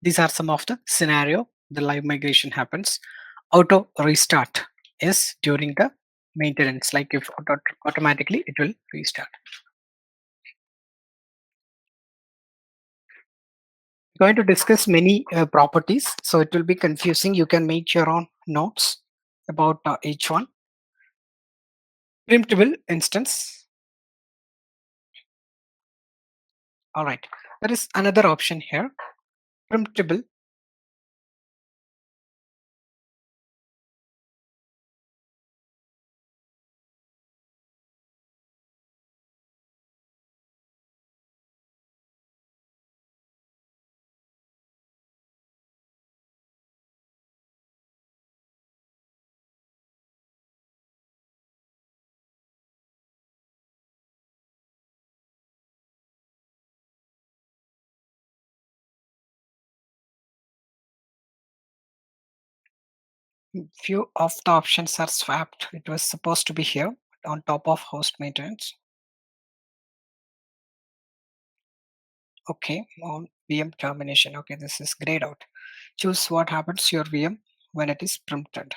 These are some of the scenario the live migration happens. Auto restart is during the maintenance, like if automatically it will restart. Going to discuss many properties, so it will be confusing. You can make your own notes about each one. Printable instance. All right, there is another option here, printable. Few of the options are swapped. It was supposed to be here on top of host maintenance. Okay, on VM termination. Okay, this is grayed out. Choose what happens to your VM when it is printed.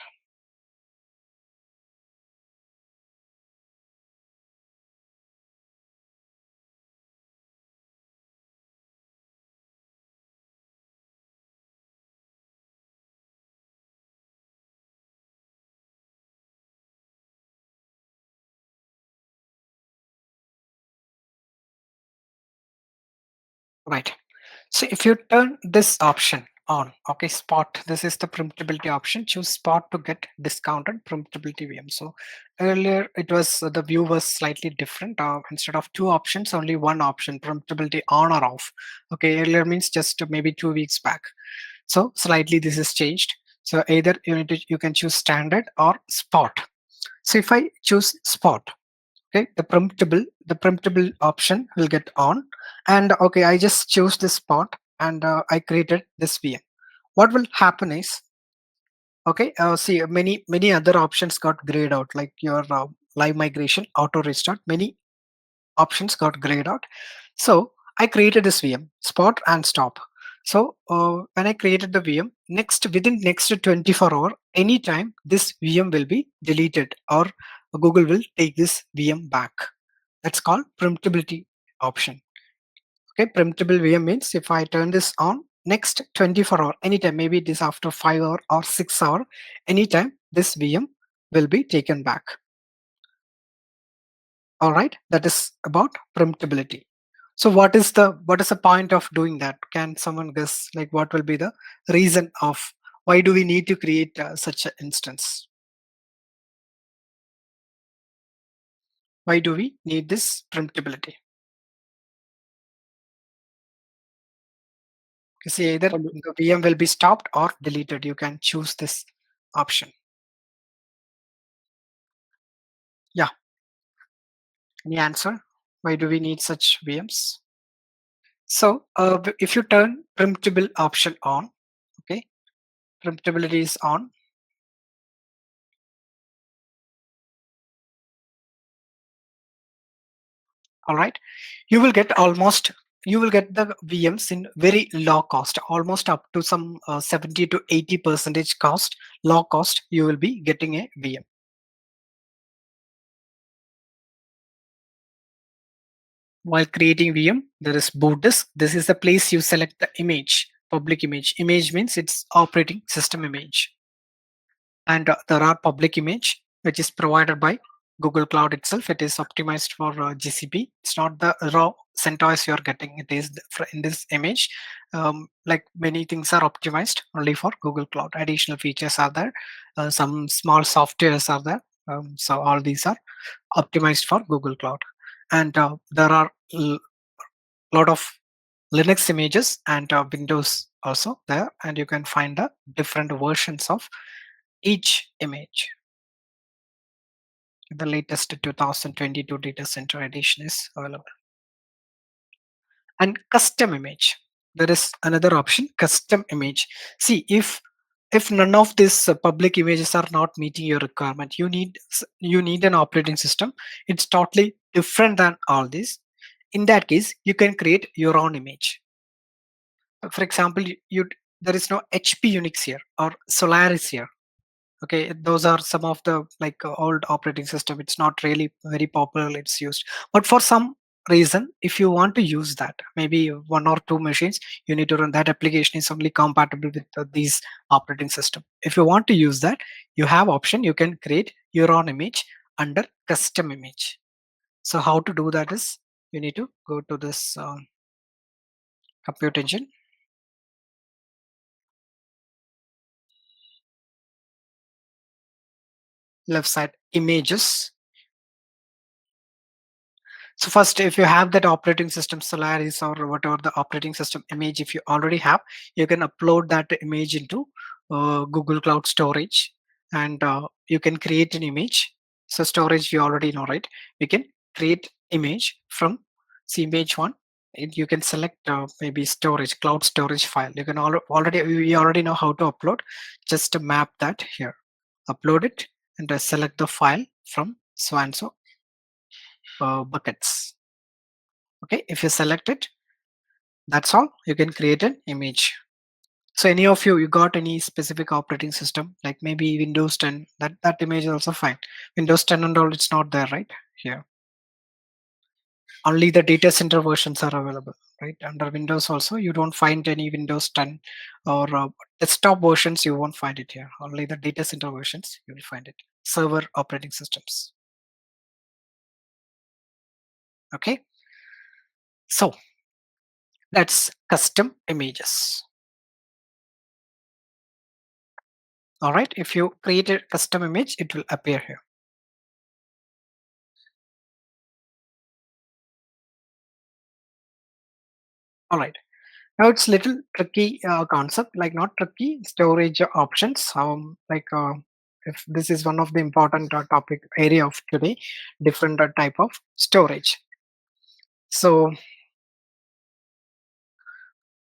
Right. So if you turn this option on, okay, spot, this is the printability option. Choose spot to get discounted printability VM. So earlier it was the view was slightly different. Instead of two options, only one option, printability on or off. Okay, earlier means just maybe 2 weeks back. So slightly this is changed. So either you can choose standard or spot. So if I choose spot, okay, the printable option will get on, and okay, I just choose this spot and I created this VM. What will happen is, okay, see, many other options got grayed out, like your live migration, auto restart, many options got grayed out. So I created this VM, spot and stop. So when I created the VM, within next 24 hours, anytime this VM will be deleted, or Google will take this VM back. That's called printability option. Okay, printable VM means if I turn this on, next 24 hour, anytime, maybe it is after 5 hour or 6 hour, anytime this VM will be taken back. All right, that is about printability. So what is the point of doing that? Can someone guess, like, what will be the reason of why do we need to create such an instance? Why do we need this printability? You see, either the VM will be stopped or deleted. You can choose this option. Yeah. Any answer? Why do we need such VMs? So if you turn printable option on, okay, printability is on. All right, you will get the VMs in very low cost, almost up to some 70 to 80% cost, low cost. You will be getting a VM. While creating VM, there is boot disk. This is the place you select the image, public image. Image means it's operating system image. And there are public image, which is provided by Google Cloud itself. It is optimized for GCP. It's not the raw CentOS you're getting. It is in this image. Like many things are optimized only for Google Cloud. Additional features are there. Some small softwares are there. So all these are optimized for Google Cloud. And there are lot of Linux images and Windows also there, and you can find the different versions of each image. The latest 2022 data center edition is available. And custom image, there is another option, custom image. See, if none of these public images are not meeting your requirement, you need an operating system. It's totally different than all this. In that case, you can create your own image. For example, there is no HP Unix here or Solaris here. Okay, those are some of the old operating system. It's not really very popular, it's used. But for some reason, if you want to use that, maybe one or two machines, you need to run that application is only compatible with these operating system. If you want to use that, you have option, you can create your own image under custom image. So how to do that is, you need to go to this compute engine, left side images. So first, if you have that operating system Solaris or whatever the operating system image, if you already have, you can upload that image into Google Cloud Storage, and you can create an image. So storage, you already know, right? We can create image from image one. You can select maybe storage, cloud storage file. You can we already know how to upload. Just map that here, upload it, and select the file from so and so buckets. Okay, if you select it, that's all. You can create an image. So any of you got any specific operating system, like maybe Windows 10, that image is also fine. Windows 10 and all, it's not there, right? Here only the data center versions are available, right? Under Windows also, you don't find any Windows 10 or desktop versions. You won't find it here. Only the data center versions you will find it. Server operating systems. Okay, so that's custom images. All right, if you create a custom image, it will appear here. All right, now it's little tricky concept, like not tricky, storage options. If this is one of the important topic area of today, different type of storage. So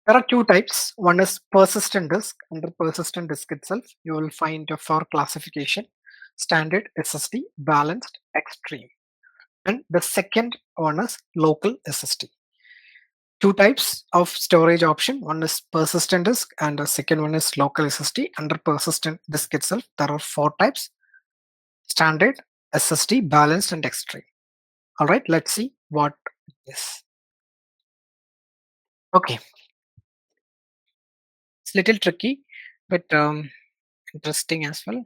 there are two types. One is persistent disk. Under persistent disk itself, you will find for classification, standard, SSD, balanced, extreme. And the second one is local SSD. Two types of storage option. One is persistent disk and the second one is local SSD. Under persistent disk itself, there are four types: standard, SSD, balanced, and extreme. All right, let's see what it is. Okay, it's little tricky, but interesting as well.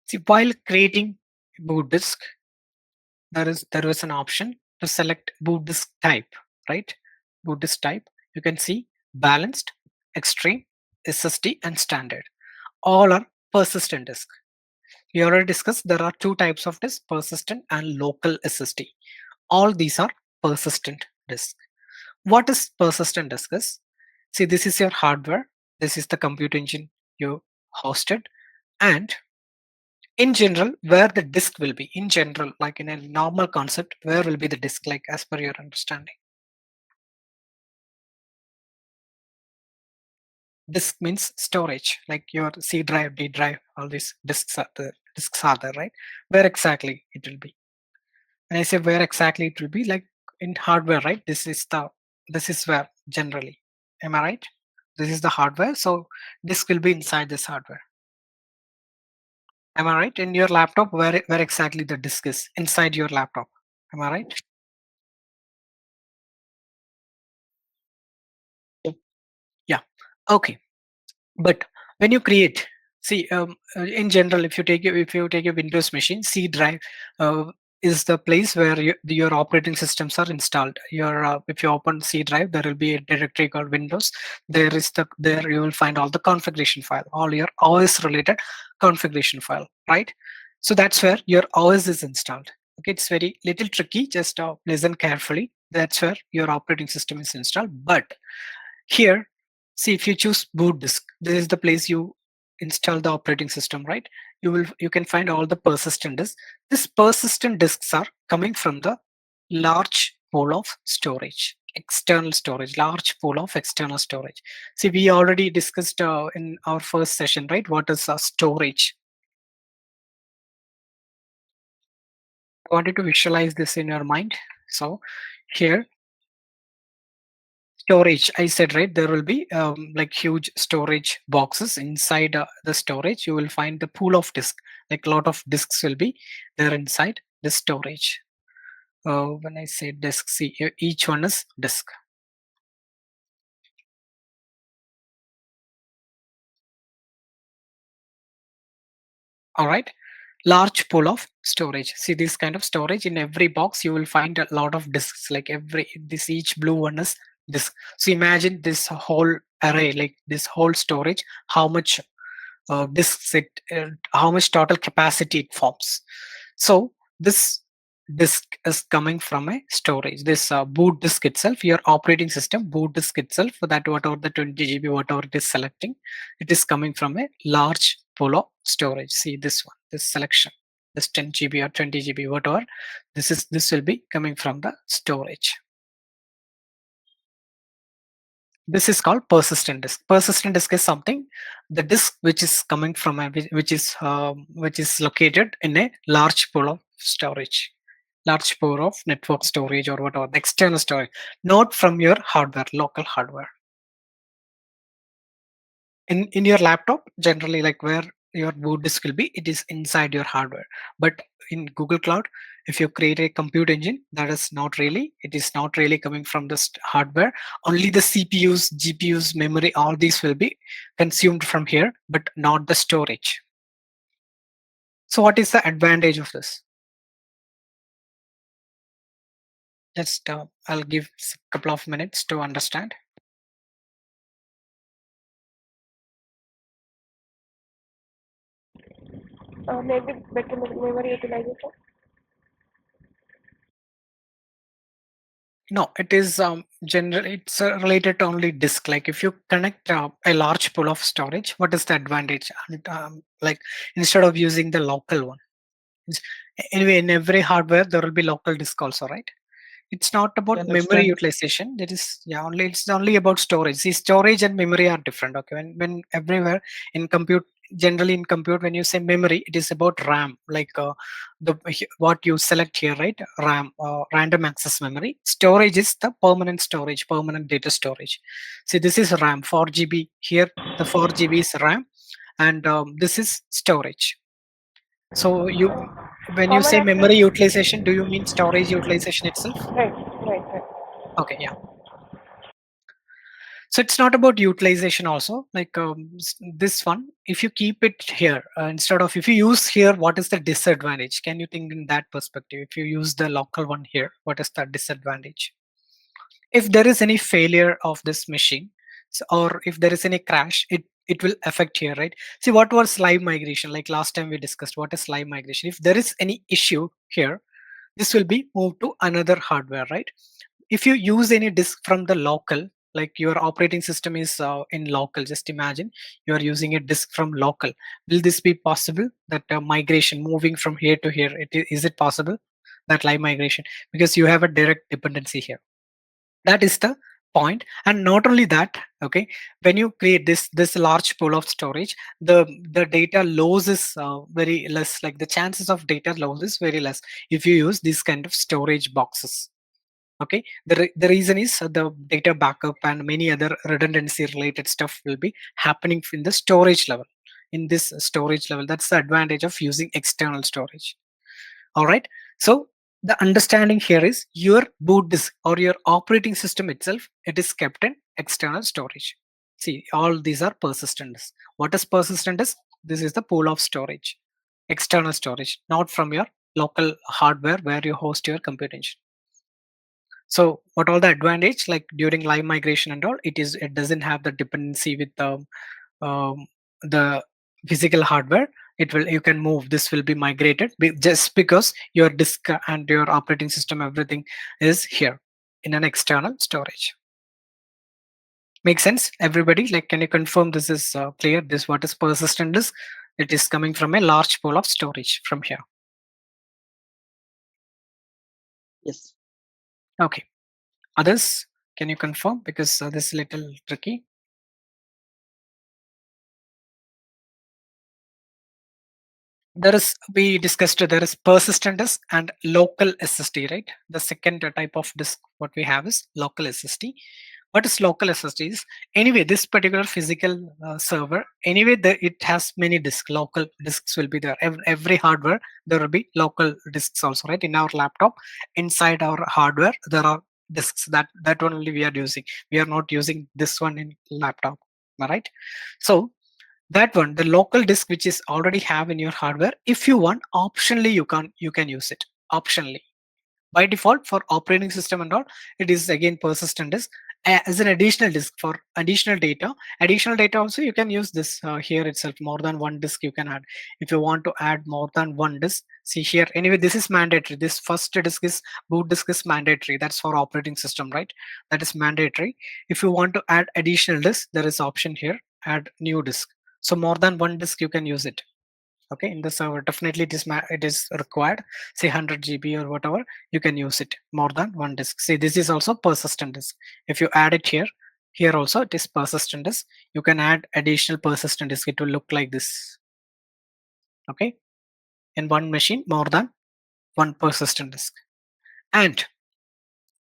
See, while creating boot disk, there was an option to select boot disk type, right? Boot disk type. You can see balanced, extreme, SSD, and standard. All are persistent disk. We already discussed there are two types of disk: persistent and local SSD. All these are persistent disk. What is persistent disk is? See, this is your hardware. This is the compute engine you hosted, and in general, where the disk will be. In general, like in a normal concept, where will be the disk, like as per your understanding? Disk means storage, like your C drive, D drive, all these disks are there, right? Where exactly it will be? When I say where exactly it will be, like in hardware, right? This is where generally. Am I right? This is the hardware, so disk will be inside this hardware. Am I right? In your laptop, where exactly the disk is? Inside your laptop. Am I right? Yeah. Okay. But when you create, see, in general, if you take a Windows machine, C drive is the place where your operating systems are installed. If you open C drive, there will be a directory called Windows. There you will find all the configuration file, all your OS related configuration file, right? So that's where your OS is installed. Okay, it's very little tricky. Just listen carefully. That's where your operating system is installed. But here, see, if you choose boot disk, this is the place you install the operating system, right? You can find all the persistent disks. This persistent disks are coming from the large pool of storage, external storage, large pool of external storage. See, we already discussed in our first session, right? What is storage? I wanted to visualize this in your mind. So here, storage, I said, right, there will be like huge storage boxes inside the storage. You will find the pool of disk, like a lot of disks will be there inside the storage. When I say disk, see, each one is disk. All right, large pool of storage. See, this kind of storage, in every box you will find a lot of disks, like this each blue one is disk. So imagine this whole array, like this whole storage, how much disks how much total capacity it forms. So this disk is coming from a storage. This boot disk itself, your operating system boot disk itself, for that whatever the 20 GB, whatever it is selecting, it is coming from a large pool of storage. See this one, this selection, this 10 GB or 20 GB, whatever. This will be coming from the storage. This is called persistent disk. Persistent disk is something, the disk which is coming from a which is located in a large pool of storage, large pool of network storage or whatever, the external storage, not from your hardware, local hardware. In your laptop, generally, like where your boot disk will be, it is inside your hardware. But in Google Cloud, if you create a compute engine, that is not really, it is not really coming from the hardware. Only the CPUs, GPUs, memory, all these will be consumed from here, but not the storage. So what is the advantage of this? Just I'll give a couple of minutes to understand. Maybe better memory utilization. No, it is generally it's related to only disk. Like if you connect a large pool of storage, what is the advantage? And, like instead of using the local one, anyway, in every hardware there will be local disk also, right? It's not about Can memory explain. utilization. That is, yeah, only it's only about storage. See, storage and memory are different. Okay, when everywhere in compute, generally in compute, when you say memory, it is about RAM, like what you select here, right? RAM, random access memory. Storage is the permanent storage, permanent data storage. See, this is RAM, 4 GB. Here, the 4 GB is RAM, and this is storage. So when you Common say memory access. utilization, do you mean storage utilization itself? Right, right, right. Okay, yeah. So it's not about utilization also, like this one, if you keep it here, instead of, if you use here, what is the disadvantage? Can you think in that perspective? If you use the local one here, what is the disadvantage? If there is any failure of this machine, or if there is any crash, it will affect here, right? See, what was live migration? Like last time we discussed, what is live migration? If there is any issue here, this will be moved to another hardware, right? If you use any disk from the local, like your operating system is in local, just imagine you are using a disk from local. Will this be possible, that migration moving from here to here, is it possible, that live migration? Because you have a direct dependency here. That is the point. And not only that, okay, when you create this large pool of storage, the data loss is very less, like the chances of data loss is very less if you use these kind of storage boxes. Okay, the reason is the data backup and many other redundancy related stuff will be happening in the storage level, in this storage level. That's the advantage of using external storage. All right, so the understanding here is your boot disk or your operating system itself, it is kept in external storage. See, all these are persistent disk. What is persistent disk? This is the pool of storage, external storage, not from your local hardware where you host your compute engine. So what all the advantage, like during live migration and all, it doesn't have the dependency with um, the physical hardware. you can move, this will be migrated just because your disk and your operating system, everything is here in an external storage. Make sense, everybody? Like, can you confirm this is clear? This what is persistent disk? It is coming from a large pool of storage from here. Yes. Okay, others, can you confirm? Because this is a little tricky. There is, we discussed, there is persistent disk and local SSD, right? The second type of disk what we have is local SSD. What is local SSD is, anyway, this particular physical server, anyway, it has many disks. Local disks will be there. Every hardware, there will be local disks also, right? In our laptop, inside our hardware, there are disks. That one only we are using. We are not using this one in laptop, right? So that one, the local disk which is already have in your hardware, if you want, optionally you can use it optionally. By default for operating system and all, it is again persistent disk. As an additional disk for additional data also, you can use this here itself. More than one disk you can add. If you want to add more than one disk, see here, anyway, this is mandatory. This first disk is boot disk is mandatory. That's for operating system, right? That is mandatory. If you want to add additional disk, there is option here, add new disk. So more than one disk you can use it. Okay, in the server, definitely it is required. Say 100 GB or whatever, you can use it more than one disk. See, this is also persistent disk. If you add it here also it is persistent disk. You can add additional persistent disk. It will look like this. Okay, in one machine, more than one persistent disk. And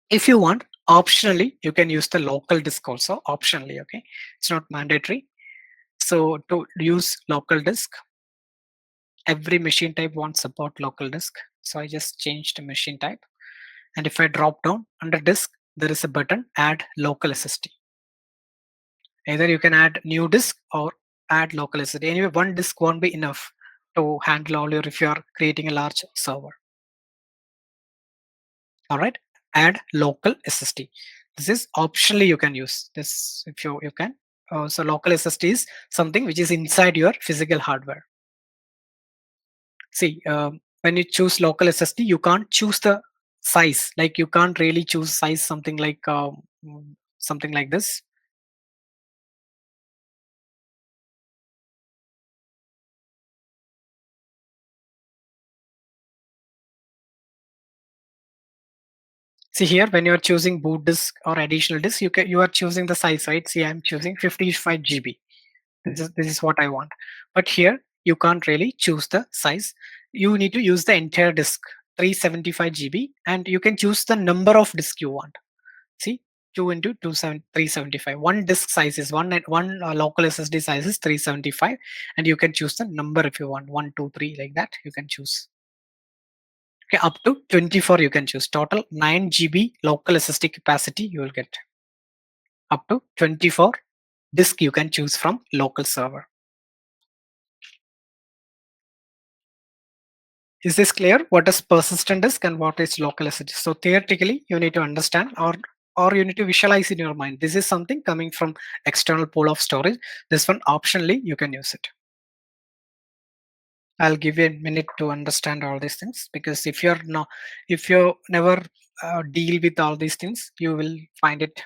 if you want, optionally, you can use the local disk also. Optionally, okay, it's not mandatory. So to use local disk, every machine type wants support local disk. So I just changed the machine type. And if I drop down under disk, there is a button, add local SSD. Either you can add new disk or add local SSD. Anyway, one disk won't be enough to handle all your, if you are creating a large server. All right, add local SSD. This is optionally you can use this if you can. So local SSD is something which is inside your physical hardware. See, when you choose local SSD, you can't choose the size. Like you can't really choose size something like this. See here, when you are choosing boot disk or additional disk, you are choosing the size, right? See, I'm choosing 55 GB. This is what I want. But here you can't really choose the size. You need to use the entire disk, 375 GB, and you can choose the number of disk you want. See, 2 into 375. One disk size is one local SSD size is 375, and you can choose the number if you want, 1, 2, 3, like that. You can choose. Okay, up to 24 you can choose. Total 9 GB local SSD capacity you will get. Up to 24 disk you can choose from local server. Is this clear? What is persistent disk and what is local SSD? So theoretically, you need to understand or you need to visualize in your mind. This is something coming from external pool of storage. This one optionally you can use it. I'll give you a minute to understand all these things, because if you never deal with all these things, you will find it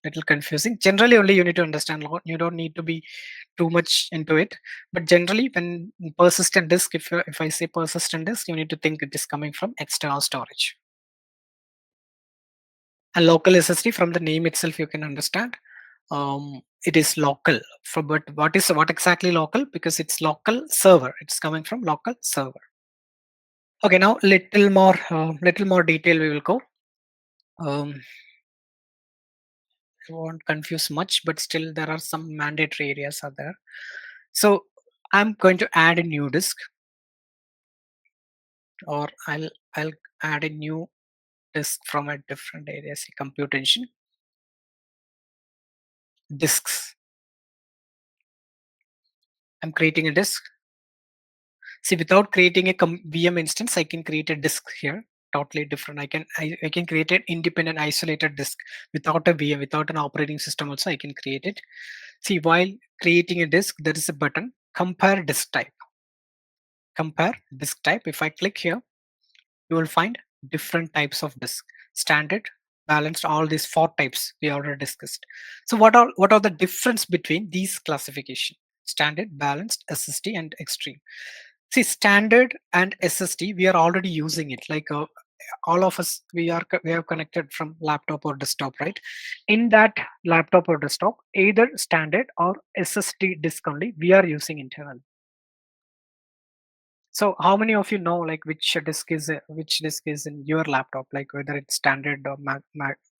little confusing. Generally, only you need to understand a lot. You don't need to be too much into it. But generally, when persistent disk, if I say persistent disk, you need to think it is coming from external storage. And local SSD, from the name itself, you can understand. It is local. But what exactly local? Because it's local server. It's coming from local server. Okay, now little more detail we will go. I won't confuse much, but still there are some mandatory areas are there. So I'm going to add a new disk, or I'll add a new disk from a different area, say compute engine, disks. I'm creating a disk. See, without creating a VM instance, I can create a disk here, totally different. I can create an independent isolated disk without a VM, without an operating system also I can create it. See, while creating a disk, there is a button, compare disk type. compare disk type. If I click here, you will find different types of disk: standard, balanced, all these 4 types we already discussed. So what are the difference between these classification: standard, balanced, SSD, and extreme? See, standard and SSD, we are already using it. Like all of us, we have connected from laptop or desktop, right? In that laptop or desktop, either standard or SSD disk only we are using internally. So how many of you know like which disk is in your laptop, like whether it's standard or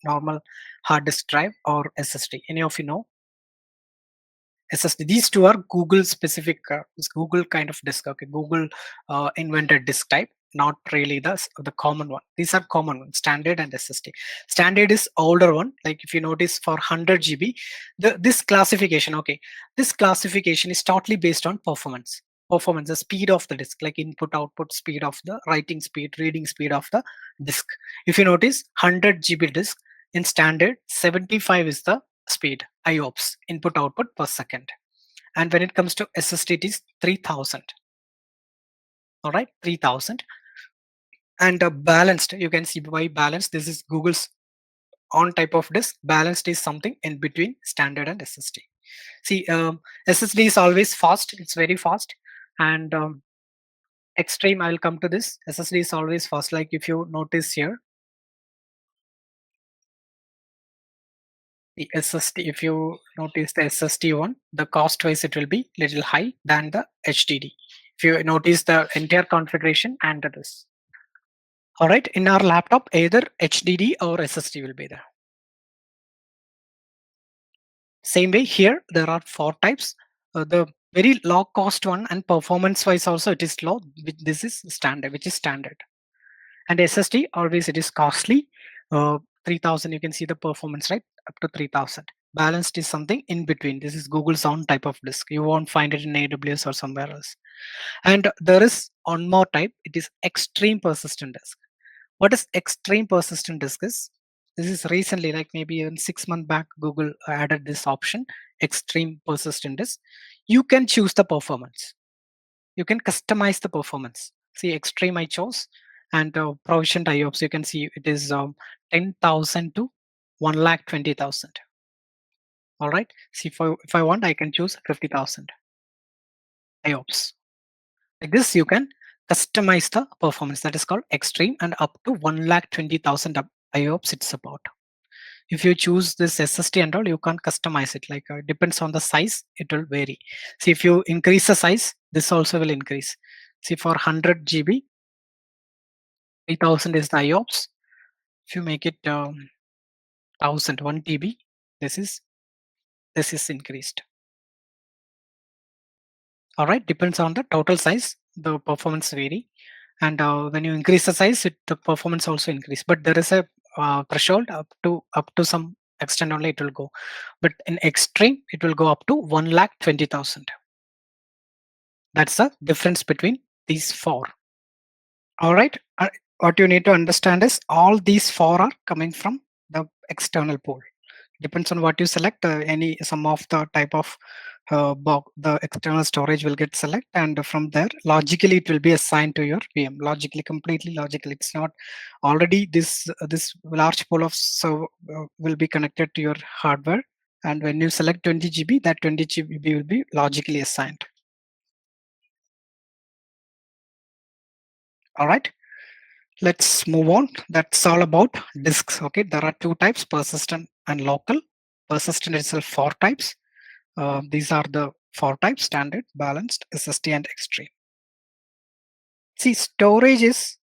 normal hard disk drive or SSD? Any of you know? SSD. These two are Google specific, it's Google kind of disk. Okay, Google invented disk type, not really the common one. These are common ones, standard and SSD. Standard is older one. Like if you notice for 100 GB, this classification. Okay, this classification is totally based on performance. Performance, the speed of the disk, like input output speed of the writing speed, reading speed of the disk. If you notice 100 GB disk in standard, 75 is the speed, IOPS, input output per second. And when it comes to SSD, it is 3000. All right, 3000. And balanced, you can see by balanced, this is Google's on type of disk. Balanced is something in between standard and SSD. See, SSD is always fast, it's very fast. And extreme, I will come to this. SSD is always fast. Like if you notice here, the SSD, if you notice the SSD one, the cost wise it will be little high than the HDD. If you notice the entire configuration and this. All right, in our laptop, either HDD or SSD will be there. Same way here, there are 4 types. The very low cost one and performance wise also it is low. This is standard, which is standard. And SSD always it is costly. 3000, you can see the performance, right? Up to 3000. Balanced is something in between. This is Google's own type of disk. You won't find it in AWS or somewhere else. And there is one more type. It is extreme persistent disk. What is extreme persistent disk is? This is recently, like maybe even 6 months back, Google added this option, extreme persistent disk. You can choose the performance. You can customize the performance. See, extreme I chose, and provisioned IOPS, you can see it is 10,000 to 1,20,000. All right. See, if I want, I can choose 50,000 IOPS. Like this, you can customize the performance. That is called extreme, and up to 1,20,000 IOPS it's about. If you choose this SSD and all, you can't customize it. Like depends on the size, it will vary. See, if you increase the size, this also will increase. See, for 100 GB, 3000 is the IOPS. If you make it 1000, 1 TB, this is increased. All right, depends on the total size, the performance vary. And when you increase the size, the performance also increase. But there is a threshold up to some extent only it will go. But in extreme, it will go up to 1,20,000. That's the difference between these 4. All right. What you need to understand is all these 4 are coming from the external pool. Depends on what you select. Some of the type of the external storage will get select, and from there logically it will be assigned to your VM. Logically, completely logical. It's not already this large pool of server will be connected to your hardware, and when you select 20 GB, that 20 GB will be logically assigned. All right, let's move on. That's all about disks. Okay, there are 2 types, persistent and local. Persistent itself 4 types. These are the 4 types: standard, balanced, SSD, and extreme. See, storage is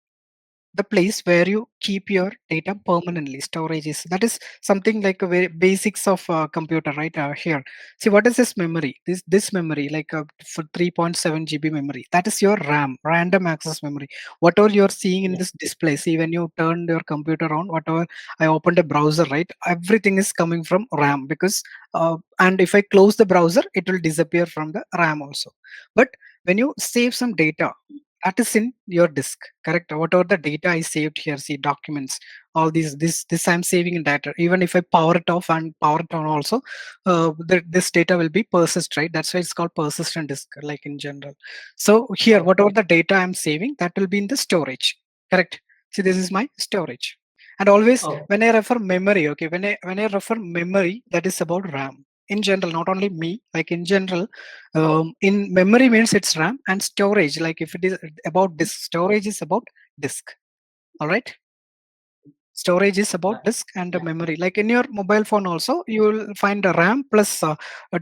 the place where you keep your data permanently. Storage is, that is something like a very basics of computer, right? Here, see, what is this memory? This memory, like for 3.7 GB memory, that is your RAM, random access memory. Whatever you're seeing in this display, see, when you turn your computer on, whatever I opened a browser, right? Everything is coming from RAM, because and if I close the browser, it will disappear from the RAM also. But when you save some data that is in your disk, correct? Whatever the data I saved here, see documents, all this I'm saving in data. Even if I power it off and power it on also, this data will be persist, right? That's why it's called persistent disk, like in general. So here, whatever the data I'm saving, that will be in the storage, correct? See, this is my storage. And always when I refer memory, okay, when I refer memory, that is about RAM. In general, not only me, like in general, in memory means it's RAM, and storage, like if it is about disk, storage is about disk. All right. Storage is about disk and the memory. Like in your mobile phone also, you will find a RAM plus a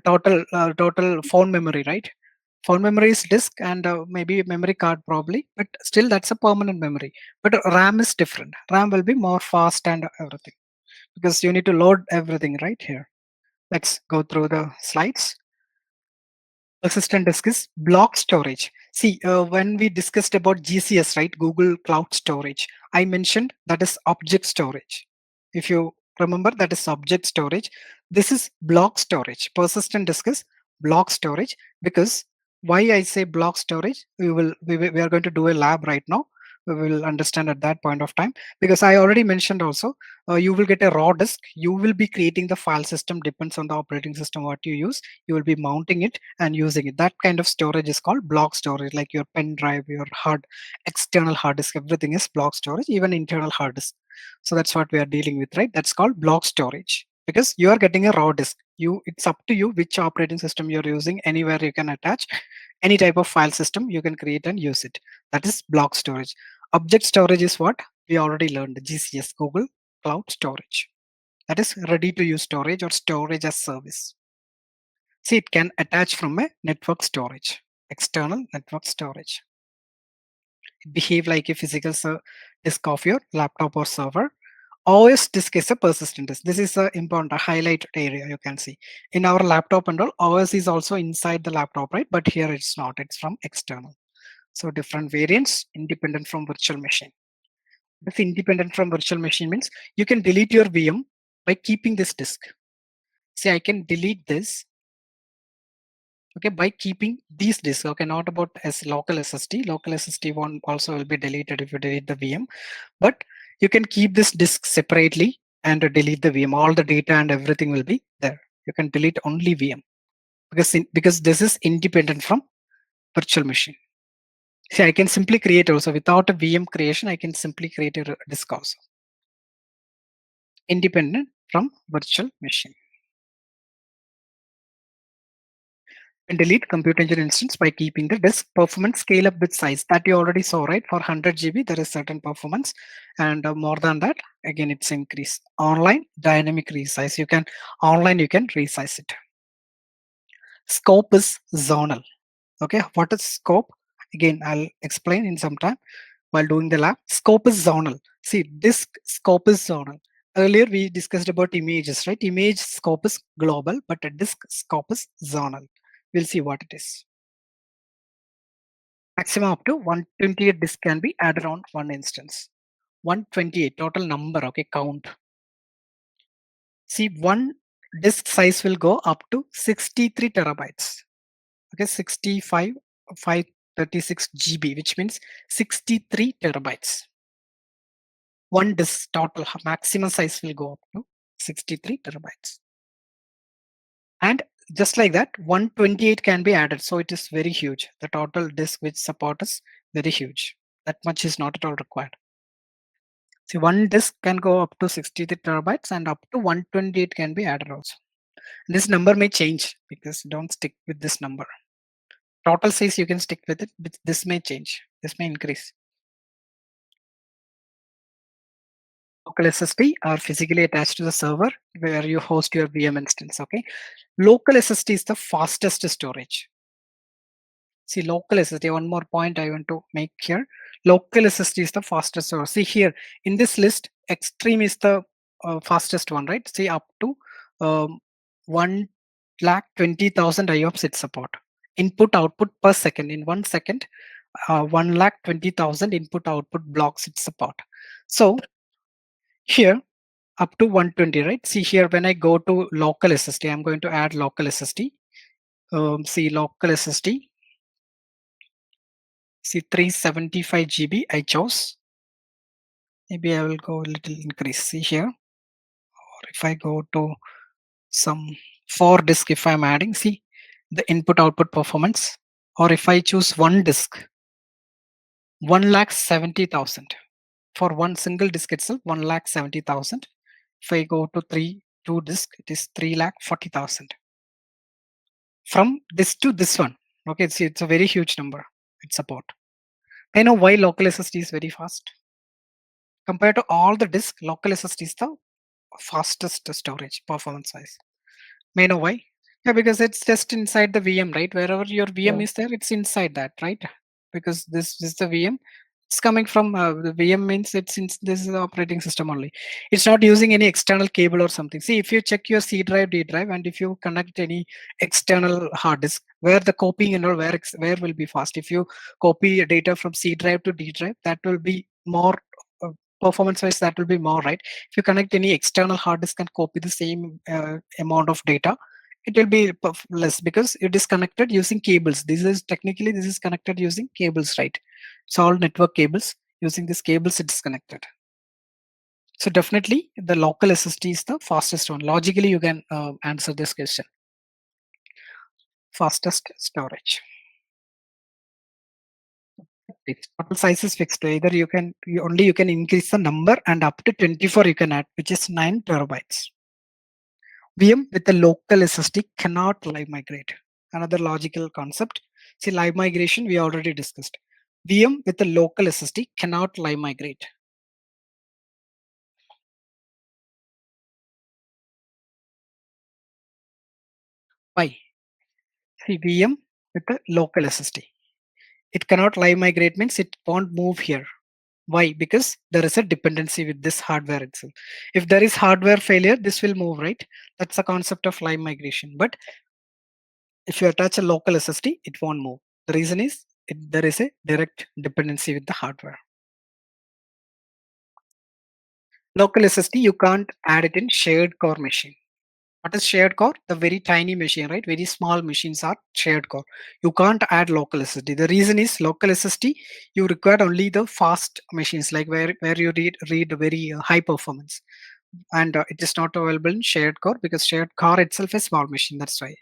total phone memory, right? Phone memory is disk and maybe memory card probably, but still that's a permanent memory. But RAM is different. RAM will be more fast and everything because you need to load everything right here. Let's go through the slides. Persistent disk is block storage. See, when we discussed about GCS, right, Google Cloud Storage, I mentioned that is object storage. If you remember, that is object storage. This is block storage. Persistent disk is block storage because why I say block storage, we are going to do a lab right now. We will understand at that point of time because I already mentioned also you will get a raw disk. You will be creating the file system, depends on the operating system what you use. You will be mounting it and using it. That kind of storage is called block storage, like your pen drive, your external hard disk, everything is block storage, even internal hard disk. So that's what we are dealing with, right? That's called block storage because you are getting a raw disk. It's up to you which operating system you're using. Anywhere you can attach any type of file system, you can create and use it. That is block storage. Object storage is what we already learned, GCS, Google Cloud Storage. That is ready to use storage or storage as service. See, it can attach from a network storage, external network storage. It behave like a physical disk of your laptop or server. OS disk is a persistent disk. This is a important highlighted area you can see. In our laptop and all, OS is also inside the laptop, right? But here it's not, it's from external. So different variants, independent from virtual machine. This independent from virtual machine means you can delete your VM by keeping this disk. See, I can delete this, okay, by keeping these disks, okay, not about as local SSD. Local SSD one also will be deleted if you delete the VM, but you can keep this disk separately and delete the VM. All the data and everything will be there. You can delete only VM because this is independent from virtual machine. See, I can simply create also without a VM creation. I can simply create a disk also independent from virtual machine. And delete Compute Engine instance by keeping the disk. Performance scale up with size that you already saw, right? For 100 GB, there is certain performance, and more than that, again, it's increase. Online dynamic resize. You can resize it. Scope is zonal. Okay, what is scope? Again, I'll explain in some time while doing the lab. Scope is zonal. See, disk scope is zonal. Earlier we discussed about images, right? Image scope is global, but a disk scope is zonal. We'll see what it is. Maximum up to 128 disk can be added on one instance. 128 total number, okay, count. See, one disk size will go up to 63 terabytes. Okay, 536 GB, which means 63 terabytes. One disk total maximum size will go up to 63 terabytes. And just like that, 128 can be added. So it is very huge. The total disk which support is very huge. That much is not at all required. See, one disk can go up to 63 terabytes and up to 128 can be added also. This number may change because don't stick with this number. Total size you can stick with it, but this may change. This may increase. Local SSD are physically attached to the server where you host your VM instance. Okay, local SSD is the fastest storage. See, local SSD, one more point I want to make here. Local SSD is the fastest storage. See here in this list, Extreme is the fastest one, right? See, up to 1,20,000 IOPS it support. Input output per second in 1 second, 1,20,000 input output blocks it support. So here up to 120, right? See here when I go to local SSD, I'm going to add local SSD. See local SSD. See, 375 GB I chose. Maybe I will go a little increase. See here, or if I go to some 4 disk, if I'm adding, see the input output performance. Or if I choose 1 disk, 1,70,000 for one single disk itself, 1,70,000. If I go to 2 disk, it is 3,40,000. From this to this one, okay, see, it's a very huge number. It support. I know why local SSD is very fast. Compared to all the disk, local SSD is the fastest storage performance wise. May I know why? Yeah, because it's just inside the VM, right? Wherever your VM Yeah. is there, it's inside that, right? Because this is the VM. It's coming from the VM means it's in this is the operating system only. It's not using any external cable or something. See, if you check your C drive, D drive, and if you connect any external hard disk, where the copying and all, where will be fast. If you copy data from C drive to D drive, that will be more performance wise. That will be more, right? If you connect any external hard disk and copy the same amount of data, it will be less because it is connected using cables. This is connected using cables, right? It's all network cables. Using these cables, it is connected. So definitely the local SSD is the fastest one. Logically, you can answer this question. Fastest storage. Its total size is fixed. Either you can you can increase the number, and up to 24 you can add, which is 9 terabytes. VM with a local SSD cannot live migrate. Another logical concept. See, live migration we already discussed. VM with a local SSD cannot live migrate. Why? See, VM with a local SSD. It cannot live migrate means it won't move here. Why? Because there is a dependency with this hardware itself. If there is hardware failure, this will move, right? That's the concept of live migration. But if you attach a local SSD, it won't move. The reason is there is a direct dependency with the hardware. Local SSD, you can't add it in shared core machine. What is shared core? The very tiny machine, right? Very small machines are shared core. You can't add local SSD. The reason is local SSD, you require only the fast machines, like where you read very high performance. And it is not available in shared core because shared core itself is small machine. That's why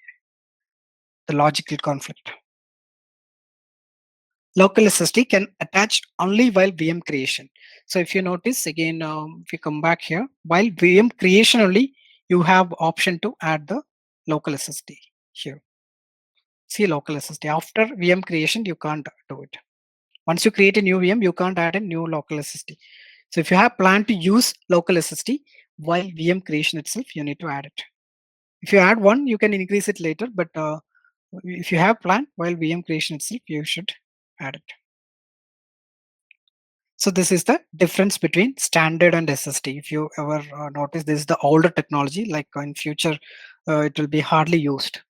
the logical conflict. Local SSD can attach only while VM creation. So if you notice again, if you come back here, while VM creation only, you have option to add the local SSD here. See, local SSD. After VM creation, you can't do it. Once you create a new VM, you can't add a new local SSD. So if you have planned to use local SSD while VM creation itself, you need to add it. If you add one, you can increase it later. But if you have planned while VM creation itself, you should add it. So this is the difference between standard and SSD. If you ever notice, this is the older technology. Like in future, it will be hardly used.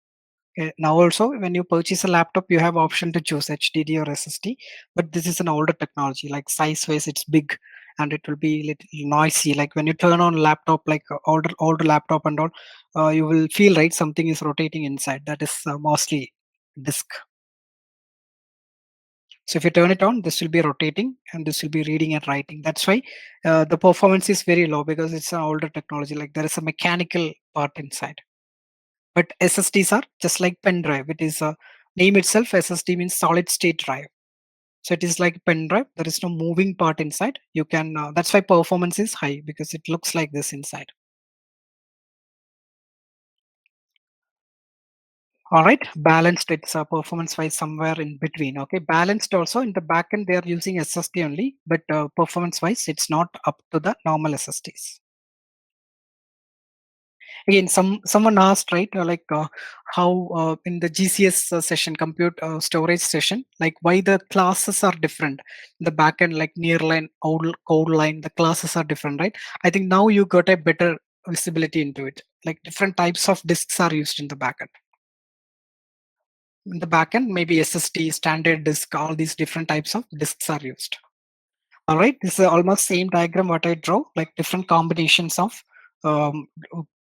Now also, when you purchase a laptop, you have option to choose HDD or SSD. But this is an older technology. Like size-wise, it's big and it will be little noisy. Like when you turn on laptop, like older laptop and all, you will feel right something is rotating inside. That is mostly disk. So if you turn it on, this will be rotating and this will be reading and writing. That's why the performance is very low because it's an older technology. Like there is a mechanical part inside. But SSDs are just like pen drive. It is a name itself. SSD means solid state drive. So it is like pen drive. There is no moving part inside. You can. That's why performance is high because it looks like this inside. All right, balanced. It's performance wise somewhere in between. Okay, balanced also in the backend they are using SSD only, but performance wise it's not up to the normal SSDs. Again, someone asked, right, how in the GCS session, compute storage session, like why the classes are different. The backend, like nearline, code line, the classes are different, right? I think now you got a better visibility into it. Like different types of disks are used in the backend. In the backend, maybe SSD, standard disk, all these different types of disks are used. All right, this is almost same diagram what I draw, like different combinations of um,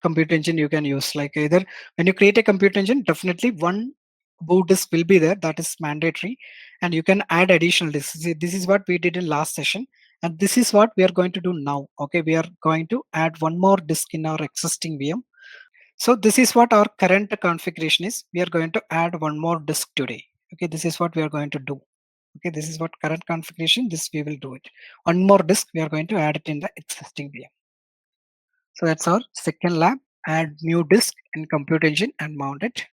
compute engine you can use. Like either when you create a compute engine, definitely one boot disk will be there, that is mandatory, and you can add additional disks. This is what we did in last session, and this is what we are going to do now. Okay, we are going to add one more disk in our existing VM. So this is what our current configuration is. We are going to add one more disk today. Okay, this is what we are going to do. Okay, this is what current configuration, this we will do it. One more disk, we are going to add it in the existing VM. So that's our second lab. Add new disk in Compute Engine and mount it.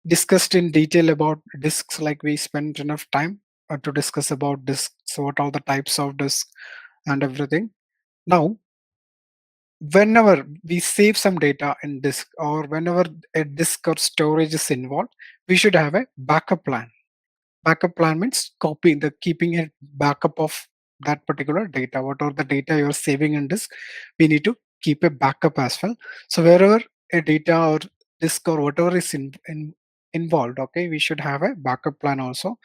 Discussed in detail about disks, like we spent enough time to discuss about disks. So what are the types of disks and everything. Now, whenever we save some data in disk, or whenever a disk or storage is involved, we should have a backup plan. Backup plan means keeping a backup of that particular data. Whatever the data you're saving in disk, we need to keep a backup as well. So wherever a data or disk or whatever is involved, okay, we should have a backup plan also.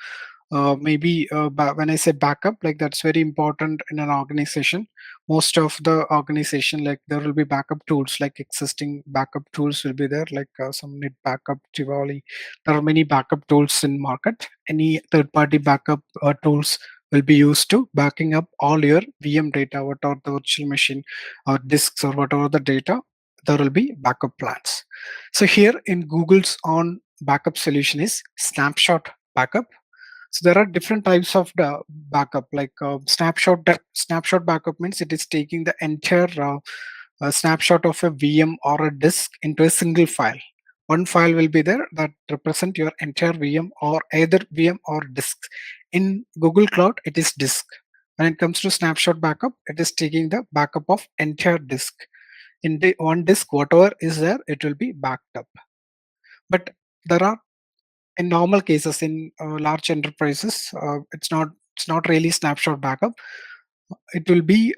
When I say backup, like that's very important in an organization. Most of the organization, like there will be backup tools, like existing backup tools will be there, like some Net Backup, Tivoli. There are many backup tools in market. Any third-party backup tools will be used to backing up all your VM data, whatever the virtual machine or disks or whatever the data. There will be backup plans. So here in Google's own backup solution is snapshot backup. So there are different types of the backup, like snapshot backup means it is taking the entire snapshot of a VM or a disk into a single file. One file will be there that represent your entire VM, or either VM or disk. In Google Cloud, it is disk. When it comes to snapshot backup, it is taking the backup of entire disk. In the one disk, whatever is there, it will be backed up. But there are, in normal cases, in large enterprises, it's not really snapshot backup. It will be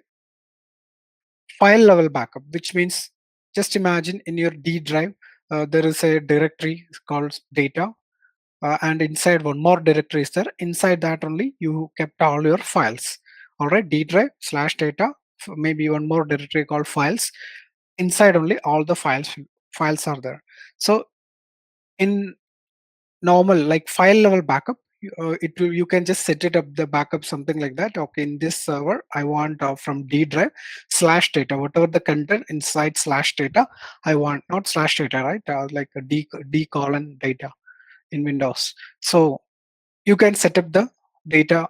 file level backup, which means, just imagine in your D drive there is a directory called data, and inside one more directory is there. Inside that only you kept all your files. All right, D drive slash data, maybe one more directory called files. Inside only all the files are there. So in normal, like file level backup, you can just set it up, the backup, something like that. Okay, in this server I want from D drive slash data, whatever the content inside slash data I want, not slash data, right? Like a d colon data in Windows. So you can set up the data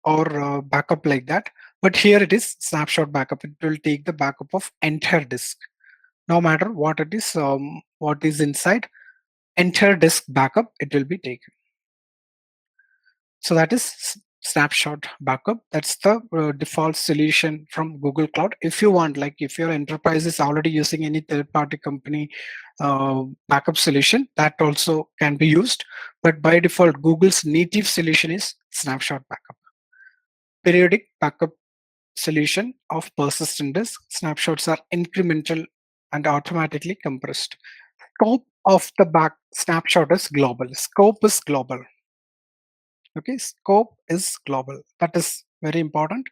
or backup like that. But here it is snapshot backup. It will take the backup of entire disk, no matter what it is, what is inside. Entire disk backup it will be taken. So that is snapshot backup. That's the default solution from Google Cloud. If you want, like if your enterprise is already using any third-party company backup solution, that also can be used. But by default, Google's native solution is snapshot backup. Periodic backup solution of persistent disk. Snapshots are incremental and automatically compressed. Scope of the snapshot is global. Scope is global. Okay, scope is global. That is very important.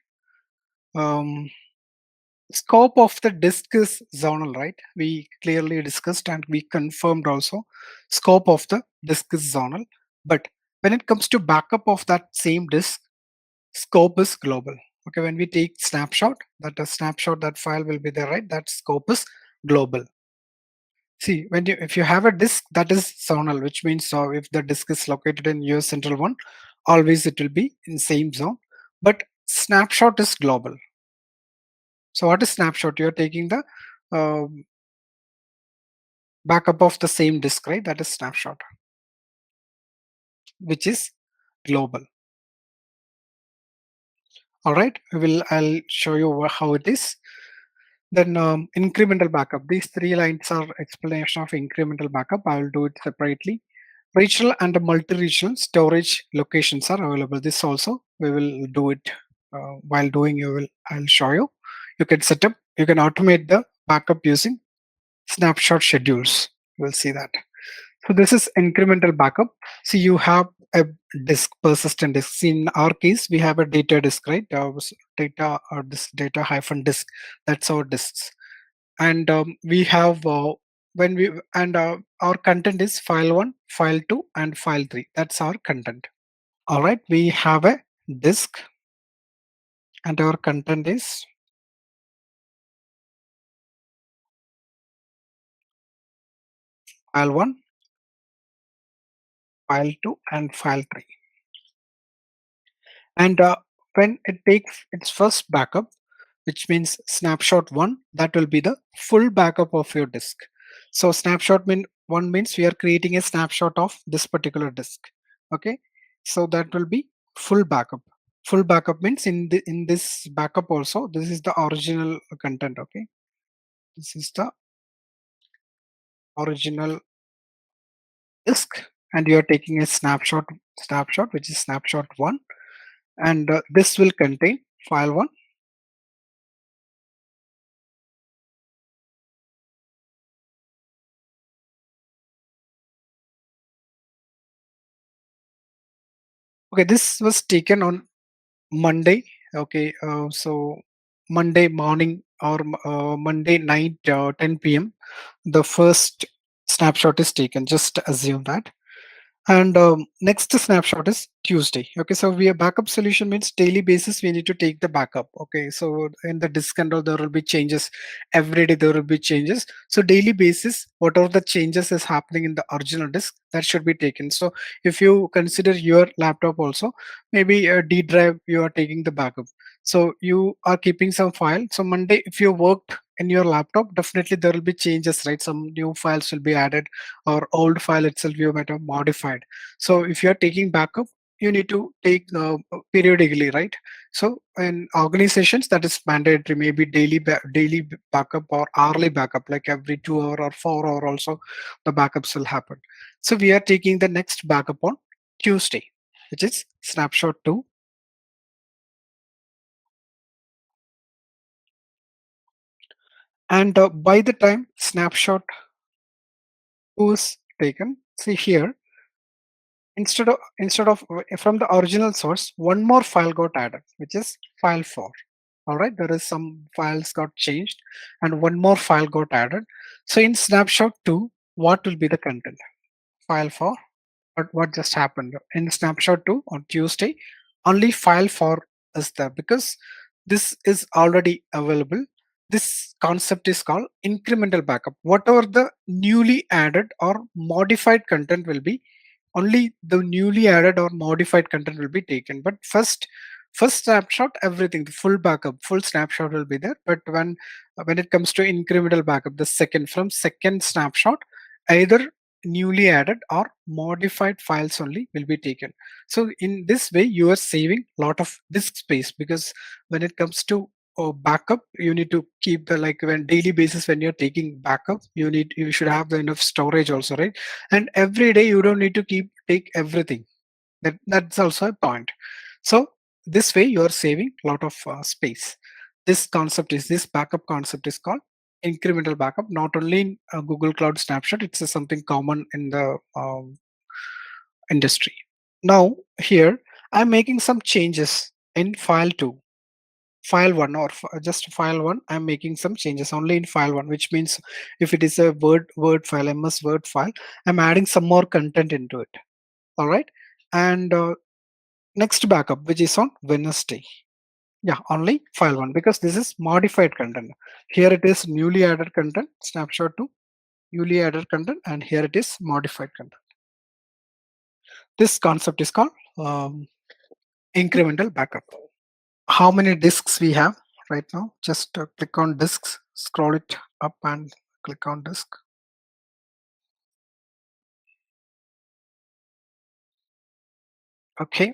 Scope of the disk is zonal, right? We clearly discussed and we confirmed also. Scope of the disk is zonal. But when it comes to backup of that same disk, scope is global. Okay, when we take snapshot, that file will be there, right? That scope is global. See, if you have a disk that is zonal, which means if the disk is located in US Central 1, always it will be in same zone. But snapshot is global. So what is snapshot? You're taking the backup of the same disk, right? That is snapshot, which is global. All right, I'll show you how it is. Then incremental backup. These 3 lines are explanation of incremental backup. I will do it separately. Regional and multi-regional storage locations are available. This also we will do it while doing. I'll show you. You can set up. You can automate the backup using snapshot schedules. You will see that. So this is incremental backup. See, you have a disk, persistent disk. See, in our case, we have a data disk, right? Data or this data hyphen disk. That's our disks. and we have when we and our content is file 1, file 2, and file 3. That's our content. All right, we have a disk, and our content is file 1, file 2, and file 3. And when it takes its first backup, which means snapshot 1, that will be the full backup of your disk. So snapshot 1 means we are creating a snapshot of this particular disk. Okay, so that will be full backup. Full backup means in this backup also, this is the original content. Okay, this is the original disk, and you are taking a snapshot which is snapshot 1, and this will contain file 1, okay. This was taken on Monday. Okay, so Monday morning or Monday night, 10 p.m. The first snapshot is taken. Just assume that. And next snapshot is Tuesday. Okay, so we a backup solution means daily basis we need to take the backup. Okay, so in the disk and all there will be changes every day. There will be changes. So daily basis, whatever the changes is happening in the original disk, that should be taken. So if you consider your laptop also, maybe a D drive you are taking the backup. So you are keeping some file. So Monday, if you worked in your laptop, definitely there will be changes, right? Some new files will be added, or old file itself you might have modified. So if you are taking backup, you need to take periodically, right? So in organizations that is mandatory, maybe daily backup or hourly backup, like every 2 hour or 4 hour also the backups will happen. So we are taking the next backup on Tuesday, which is snapshot 2. And by the time snapshot 2 is taken, see here, instead of from the original source, one more file got added, which is file 4. All right, there is some files got changed and one more file got added. So in snapshot 2, what will be the content? File 4. But what just happened in snapshot 2 on Tuesday, only file 4 is there because this is already available. This concept is called incremental backup. Whatever the newly added or modified content will be, only the newly added or modified content will be taken. But first snapshot, everything, the full backup, full snapshot will be there. But when it comes to incremental backup, the second snapshot, either newly added or modified files only will be taken. So in this way you are saving a lot of disk space, because when it comes to backup, you need to keep the, like, when daily basis when you're taking backup, you should have the enough storage also, right? And every day you don't need to take everything. That's also a point. So this way you are saving a lot of space. This backup concept is called incremental backup. Not only in Google Cloud Snapshot, it's something common in the industry. Now here I'm making some changes in file 2, file 1, or just file 1. I'm making some changes only in file 1, which means if it is a word file, MS Word file, I'm adding some more content into it. All right, and next backup, which is on Wednesday. Yeah, only file 1, because this is modified content. Here it is newly added content, snapshot 2, newly added content, and here it is modified content. This concept is called incremental backup. How many disks we have right now? Just click on disks, scroll it up and click on disk. Okay,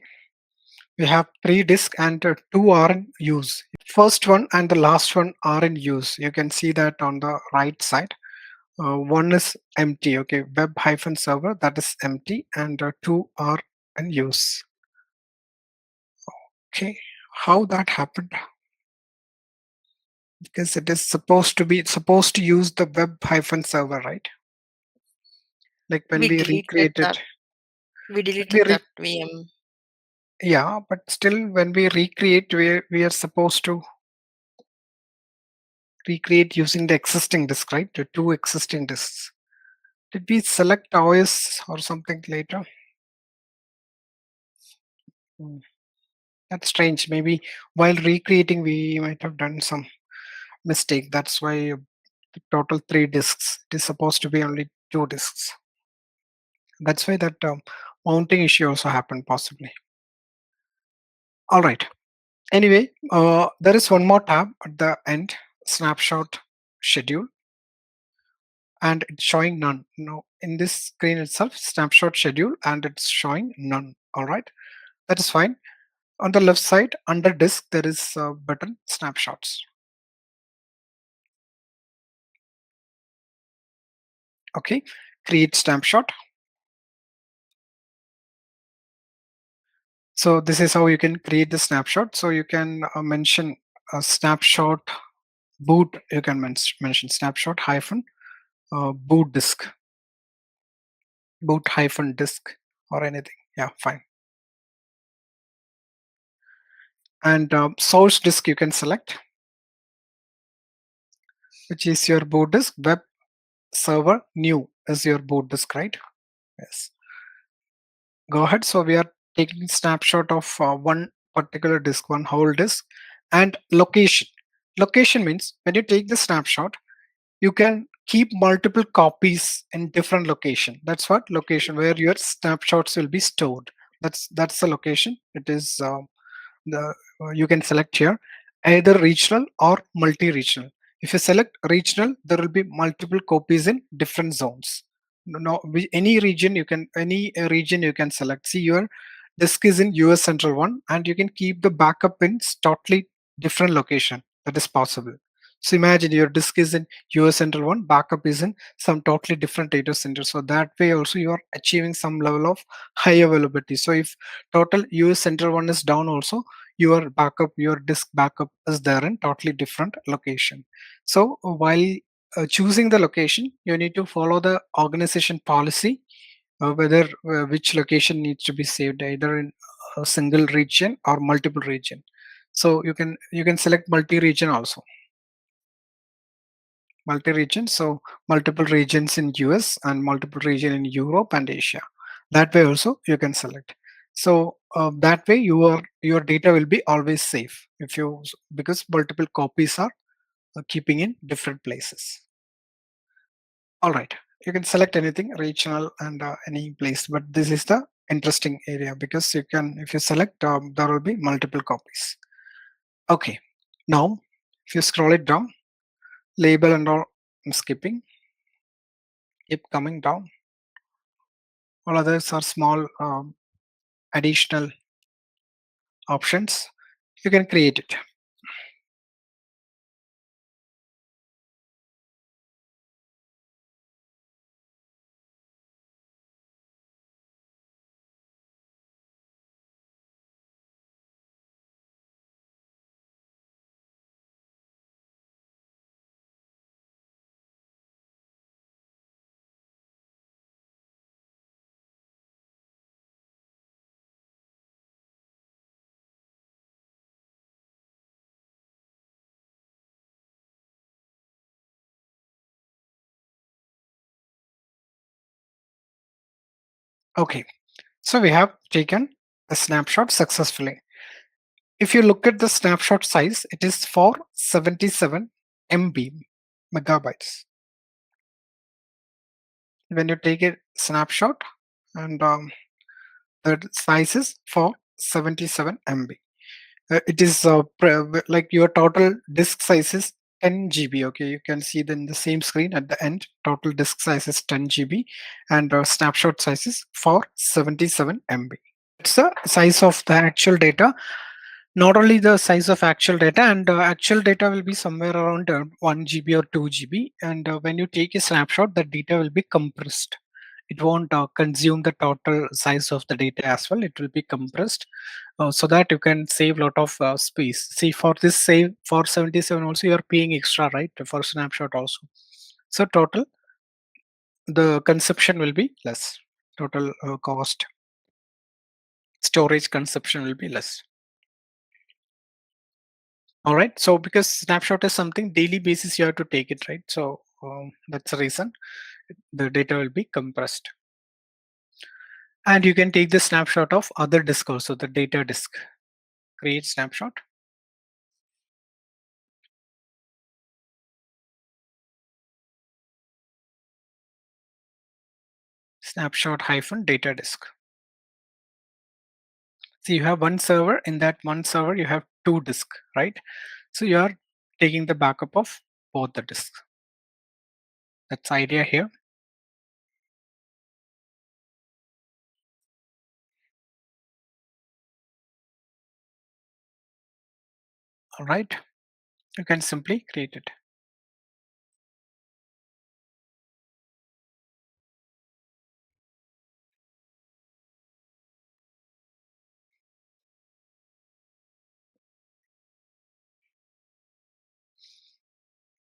we have 3 disks and 2 are in use. First one and the last one are in use. You can see that on the right side. One is empty. Okay, web-server, that is empty, and 2 are in use. Okay, how that happened? Because it is supposed to use the web-server, right? Like when We we deleted recreate that. it. We deleted that VM. Yeah, but still when we recreate, we are supposed to recreate using the existing disk, right? The two existing disks. Did we select OS or something later? Hmm, that's strange. Maybe while recreating, we might have done some mistake. That's why the total 3 disks. It is supposed to be only 2 disks. That's why that mounting issue also happened possibly. All right. Anyway, there is one more tab at the end, snapshot schedule, and it's showing none. No, in this screen itself, snapshot schedule, and it's showing none. All right, that is fine. On the left side, under disk, there is a button snapshots. Okay, create snapshot. So this is how you can create the snapshot. So you can mention a snapshot boot. You can mention snapshot hyphen boot disk, boot hyphen disk, or anything. Yeah, fine. And source disk you can select, which is your boot disk. Web server new is your boot disk, right? Yes. Go ahead. So we are taking snapshot of one particular disk, one whole disk. And location. Location means when you take the snapshot, you can keep multiple copies in different location. That's what location, where your snapshots will be stored. That's the location. It is the you can select here either regional or multi-regional. If you select regional, there will be multiple copies in different zones. No, any region you can, region you can select. See, your disk is in US Central 1, and you can keep the backup in totally different location. That is possible. So imagine your disk is in US Central 1, backup is in some totally different data center. So that way also you are achieving some level of high availability. So if total US Central 1 is down also, your backup, your disk backup is there in totally different location. So while choosing the location, you need to follow the organization policy, whether which location needs to be saved, either in a single region or multiple region. So you can select multi-region also, multi-region. So multiple regions in US and multiple region in Europe and Asia. That way also you can select. So that way your data will be always safe if you, because multiple copies are keeping in different places. All right, you can select anything regional and any place, but this is the interesting area because you can, if you select, there will be multiple copies. Okay, now if you scroll it down, label and all, I'm skipping, keep coming down. All others are small additional options. You can create it. Okay, so we have taken a snapshot successfully. If you look at the snapshot size, it is 477 MB, megabytes. When you take a snapshot, and the size is 477 MB. It is like your total disk size is 10 GB. Okay, you can see in the same screen at the end, total disk size is 10 GB, and snapshot size is 477 MB. It's the size of the actual data. Not only the size of actual data, and actual data will be somewhere around 1 GB or 2 GB, and when you take a snapshot, the data will be compressed. It won't consume the total size of the data as well. It will be compressed, so that you can save a lot of space. See, for this save for 77 also, you are paying extra, right, for snapshot also. So total, the consumption will be less. Total cost, storage consumption will be less. All right, so because snapshot is something daily basis, you have to take it, right? So that's the reason the data will be compressed. And you can take the snapshot of other disk also, the data disk. Create snapshot. Snapshot hyphen data disk. So you have one server. In that one server, you have two disks, right? So you are taking the backup of both the disks. That's the idea here. All right, you can simply create it.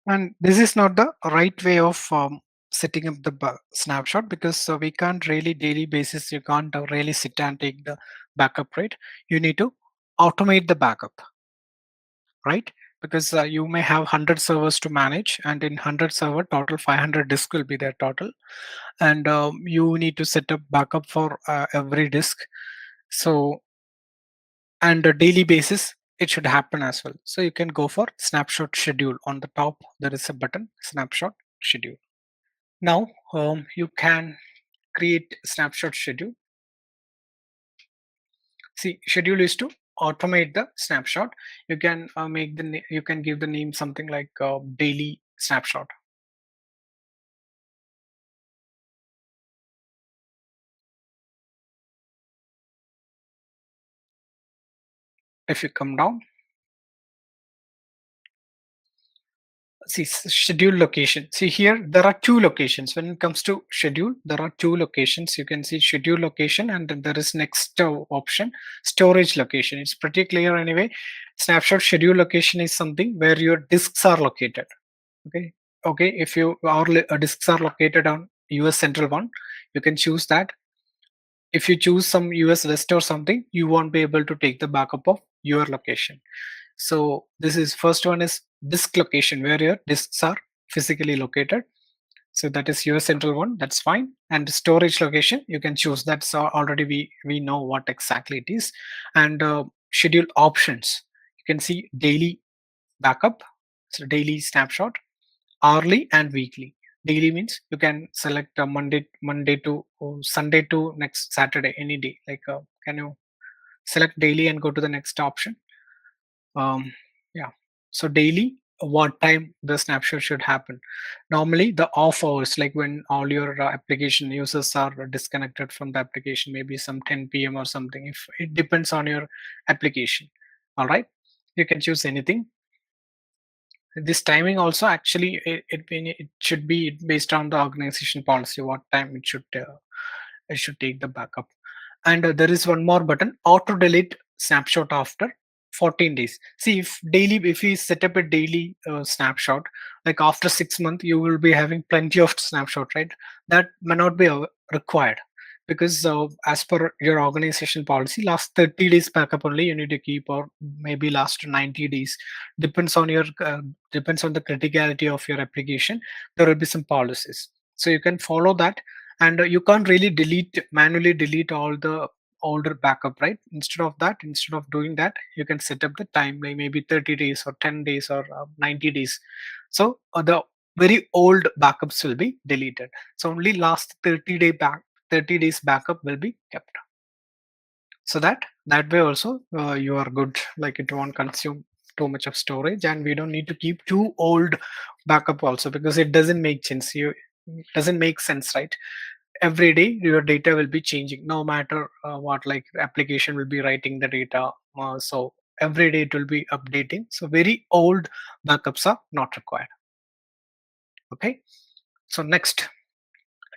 And this is not the right way of setting up the snapshot, because we can't really daily basis, you can't really sit and take the backup, right? You need to automate the backup, right? Because you may have 100 servers to manage, and in 100 server total 500 disk will be there total, and you need to set up backup for every disk. So, and a daily basis it should happen as well. So you can go for snapshot schedule. On the top there is a button, snapshot schedule. Now you can create snapshot schedule. See, schedule is to automate the snapshot. You can make the you can give the name something like daily snapshot. If you come down, see schedule location. See here there are two locations. When it comes to schedule, there are two locations. You can see schedule location, and then there is next option, storage location. It's pretty clear anyway. Snapshot schedule location is something where your disks are located. Okay, if your disks are located on US Central 1, you can choose that. If you choose some US West or something, you won't be able to take the backup of your location. So this is first one is disk location, where your disks are physically located. So that is US Central 1, that's fine. And storage location, you can choose. That's already we know what exactly it is. And schedule options, you can see daily backup, so daily snapshot, hourly and weekly. Daily means you can select Monday to Sunday to next Saturday, any day. Like can you select daily and go to the next option? Yeah. So daily, what time the snapshot should happen? Normally, the off hours, like when all your application users are disconnected from the application, maybe some 10 p.m. or something. If it depends on your application, all right, you can choose anything. This timing also actually it should be based on the organization policy, what time it should take the backup. And there is one more button, auto delete snapshot after 14 days. See, if we set up a daily snapshot, like after 6 months you will be having plenty of snapshot, right? That may not be required, because as per your organization policy, last 30 days backup only you need to keep, or maybe last 90 days, depends on your depends on the criticality of your application. There will be some policies, so you can follow that. And you can't really manually delete all the older backup, right? Instead of doing that, you can set up the time, like maybe 30 days or 10 days or 90 days. So the very old backups will be deleted, so only last 30 days backup will be kept. So that way also you are good, like it won't consume too much of storage, and we don't need to keep too old backup also, because it doesn't make sense. You doesn't make sense, right? Every day your data will be changing, no matter what, like application will be writing the data, so every day it will be updating. So very old backups are not required. Okay, so next,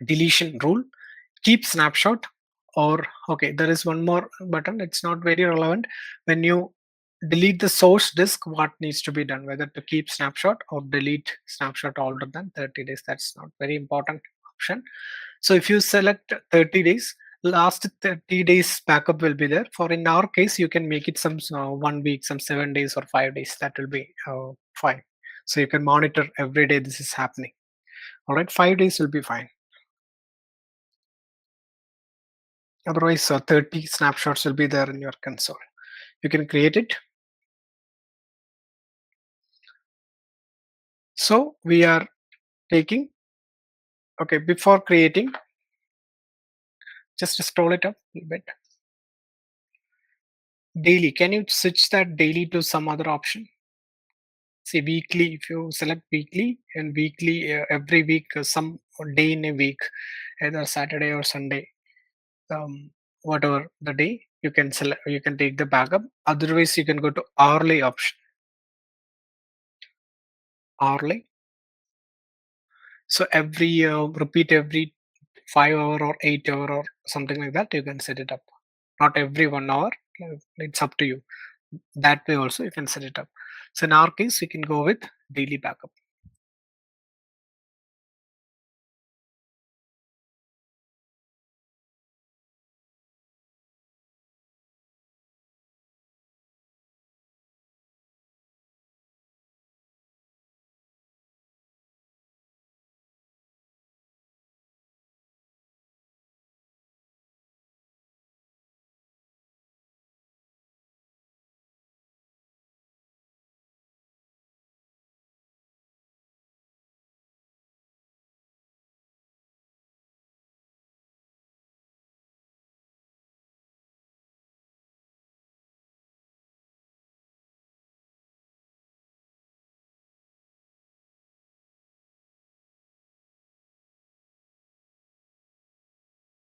deletion rule, keep snapshot. Or okay, there is one more button, it's not very relevant. When you delete the source disk, what needs to be done, whether to keep snapshot or delete snapshot older than 30 days, that's not very important option. So if you select 30 days, last 30 days backup will be there. For in our case, you can make it some 1 week, some 7 days or 5 days. That will be fine. So you can monitor every day this is happening. All right, 5 days will be fine. Otherwise, 30 snapshots will be there in your console. You can create it. So we are taking, okay, before creating, just scroll it up a little bit. Daily, can you switch that daily to some other option? See, weekly, if you select weekly, and weekly, every week, some day in a week, either Saturday or Sunday, whatever the day, you can select, you can take the backup. Otherwise, you can go to hourly option. Hourly. So every repeat every 5 hour or 8 hour or something like that, you can set it up. Not every 1 hour. It's up to you. That way also you can set it up. So in our case, we can go with daily backup.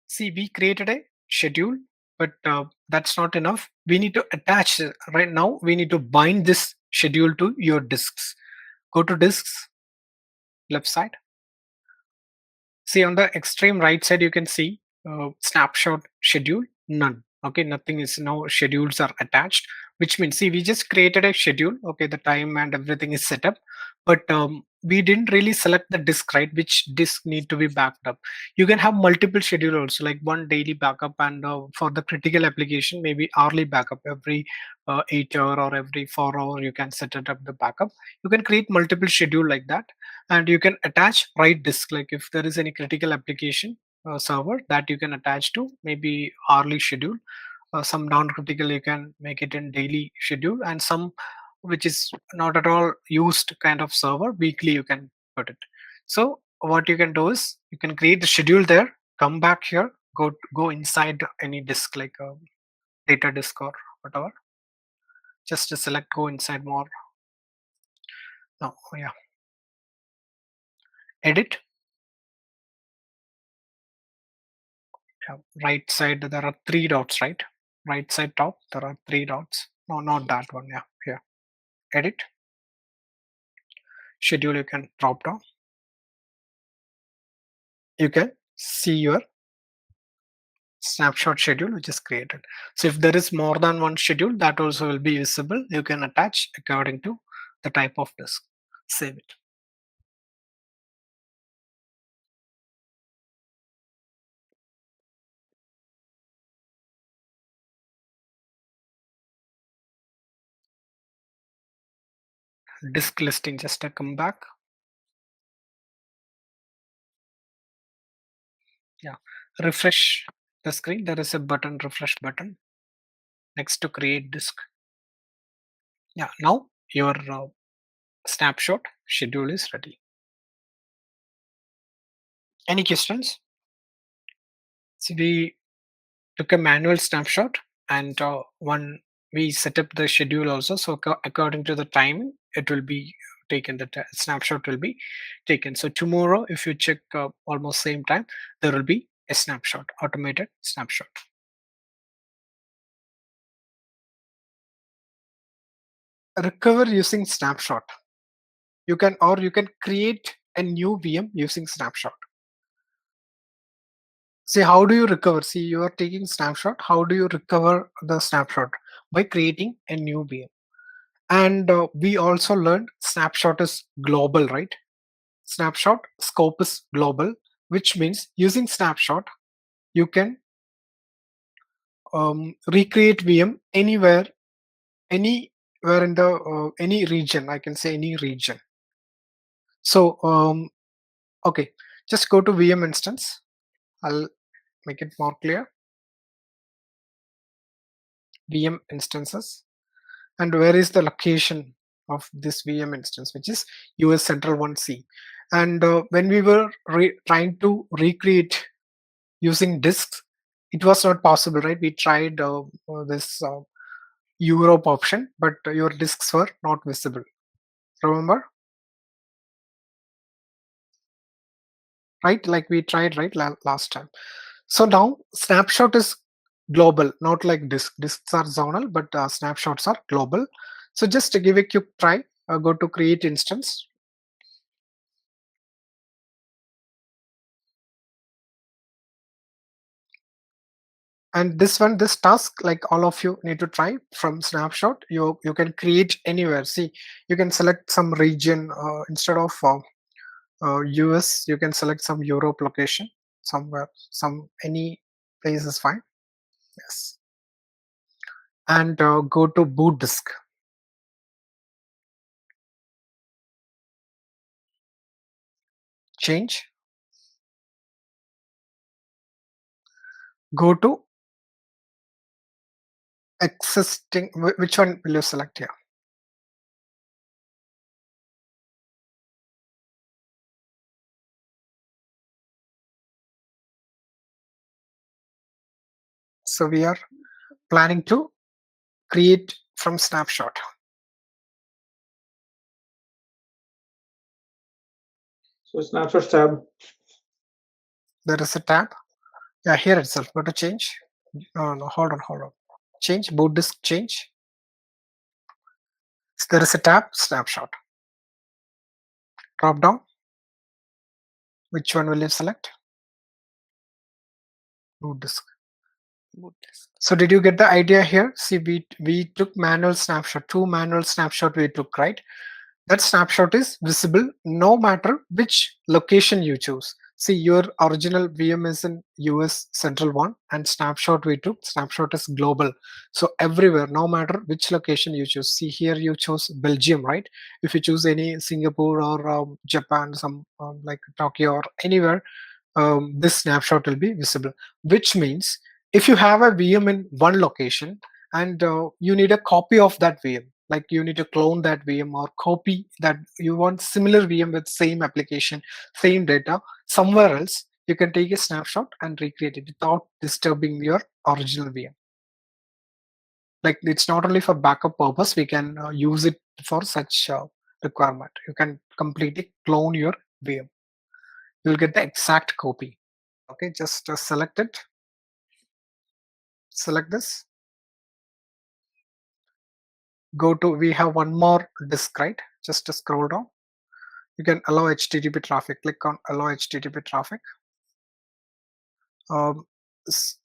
See, we created a schedule, but that's not enough. We need to attach right now. We need to bind this schedule to your disks. Go to disks, left side. See, on the extreme right side, you can see snapshot schedule, none. Okay, nothing is, no schedules are attached, which means, see, we just created a schedule. Okay, the time and everything is set up, but we didn't really select the disk, right? Which disk need to be backed up. You can have multiple schedule also, like one daily backup, and for the critical application, maybe hourly backup every 8 hour or every 4 hour. You can set it up the backup. You can create multiple schedule like that, and you can attach right disk, like if there is any critical application server that you can attach to, maybe hourly schedule. Some non-critical you can make it in daily schedule, and some which is not at all used kind of server, weekly you can put it. So what you can do is you can create the schedule there, come back here, go inside any disk, like a data disk or whatever. Just to select, go inside more. No, yeah, edit. Yeah, right side there are 3 dots, right? Right side top there are 3 dots. No, not that one. Yeah, here, edit schedule. You can drop down. You can see your snapshot schedule which is created. So if there is more than one schedule, that also will be visible. You can attach according to the type of disk. Save it. Disk listing, just come back. Yeah, refresh the screen. There is a button, refresh button next to create disk. Yeah, now your snapshot schedule is ready. Any questions? So we took a manual snapshot, and one we set up the schedule also. So according to the time, it will be taken. The snapshot will be taken. So tomorrow, if you check almost same time, there will be a snapshot, automated snapshot. Recover using snapshot. You can, or you can create a new VM using snapshot. See, how do you recover? See, you are taking snapshot. How do you recover the snapshot? By creating a new VM. And we also learned snapshot is global, right? Snapshot scope is global, which means using snapshot, you can recreate VM anywhere in the any region. I can say any region. So okay, just go to VM instance. I'll make it more clear. VM instances, and where is the location of this VM instance, which is US Central 1C. And when we were trying to recreate using disks, it was not possible, right? We tried this Europe option, but your disks were not visible. Remember? Right? Like we tried, right, last time. So now snapshot is global, not like disk. Disks are zonal, but snapshots are global. So just to give a quick try, go to create instance. And this task, like all of you need to try from snapshot. You can create anywhere. See, you can select some region instead of US. You can select some Europe location somewhere. Any place is fine. Yes. And go to boot disk. Change. Go to existing. Which one will you select here? So we are planning to create from snapshot. So snapshot tab. There is a tab. Yeah, here itself. Go to change. No, hold on. Change, boot disk change. So there is a tab, snapshot. Drop down. Which one will you select? Boot disk. Boot disk. So did you get the idea here? See, we took manual snapshot, 2 manual snapshot we took, right? That snapshot is visible no matter which location you choose. See, your original VM is in US Central 1, and snapshot we took, snapshot is global. So everywhere, no matter which location you choose. See, here you chose Belgium, right? If you choose any Singapore or Japan, some like Tokyo or anywhere, this snapshot will be visible, which means if you have a VM in one location and you need a copy of that VM, like you need to clone that VM or copy that, you want similar VM with same application, same data somewhere else, you can take a snapshot and recreate it without disturbing your original VM. Like, it's not only for backup purpose, we can use it for such requirement. You can completely clone your VM. You'll get the exact copy. Okay, just select it. Select this. Go to, we have one more disk, right? Just to scroll down. You can allow HTTP traffic. Click on allow HTTP traffic. There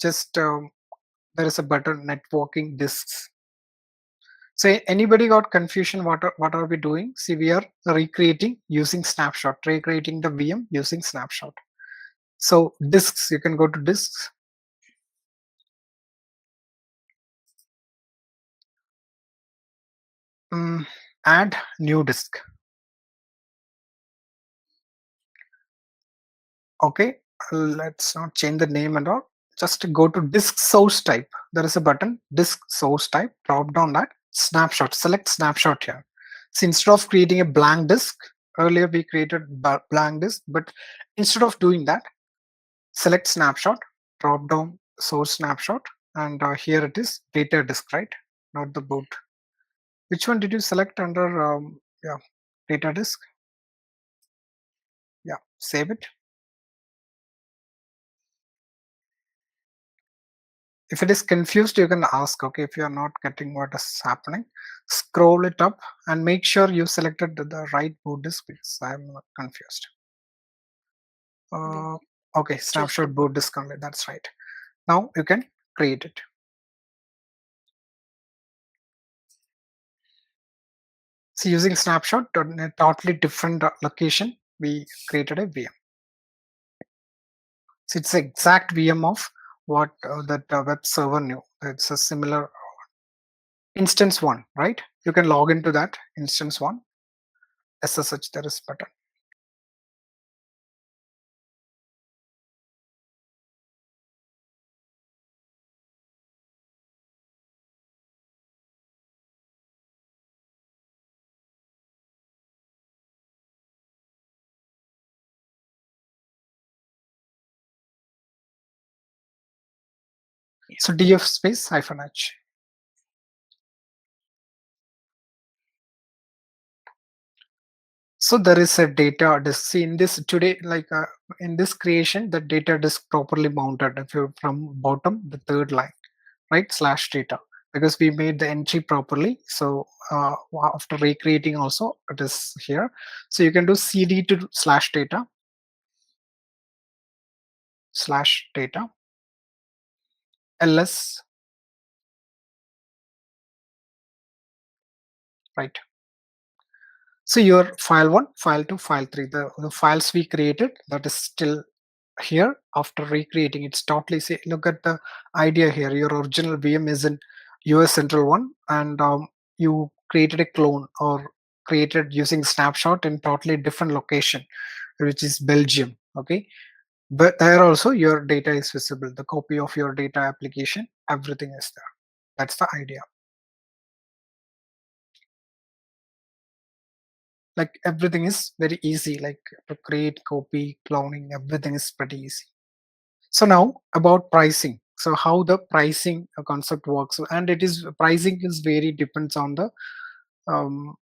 is a button, networking disks. So anybody got confusion? What are we doing? See, we are recreating using snapshot, recreating the VM using snapshot. So disks, you can go to disks. Add new disk. Okay, let's not change the name and all. Just go to disk source type. There is a button, disk source type. Drop down that snapshot. Select snapshot here. So instead of creating a blank disk, earlier we created blank disk, but instead of doing that, select snapshot. Drop down source snapshot, and here it is, data disk, right? Not the boot. Which one did you select under? Yeah, data disk. Yeah, save it. If it is confused, you can ask. Okay, if you are not getting what is happening, scroll it up and make sure you selected the right boot disk, because I am confused. Okay, snapshot boot disk only. That's right. Now you can create it. So using snapshot on a totally different location, we created a VM. So it's the exact VM of what that web server knew. It's a similar instance one, right? You can log into that instance one. SSH there is button. So df space -h. So there is a data disk. See in this today, like in this creation, the data disk properly mounted. If you from bottom, the third line, right, /data, because we made the entry properly. So after recreating also, it is here. So you can do cd to /data ls, right. So your file 1, file 2, file 3, the files we created, that is still here. After recreating, it's totally, say, look at the idea here. Your original VM is in US Central 1, and you created a clone or created using snapshot in totally different location, which is Belgium. Okay, but there also your data is visible. The copy of your data application, everything is there. That's the idea. Like everything is very easy, like to create, copy, cloning, everything is pretty easy. So now about pricing. So how the pricing concept works, and it is pricing is very depends on the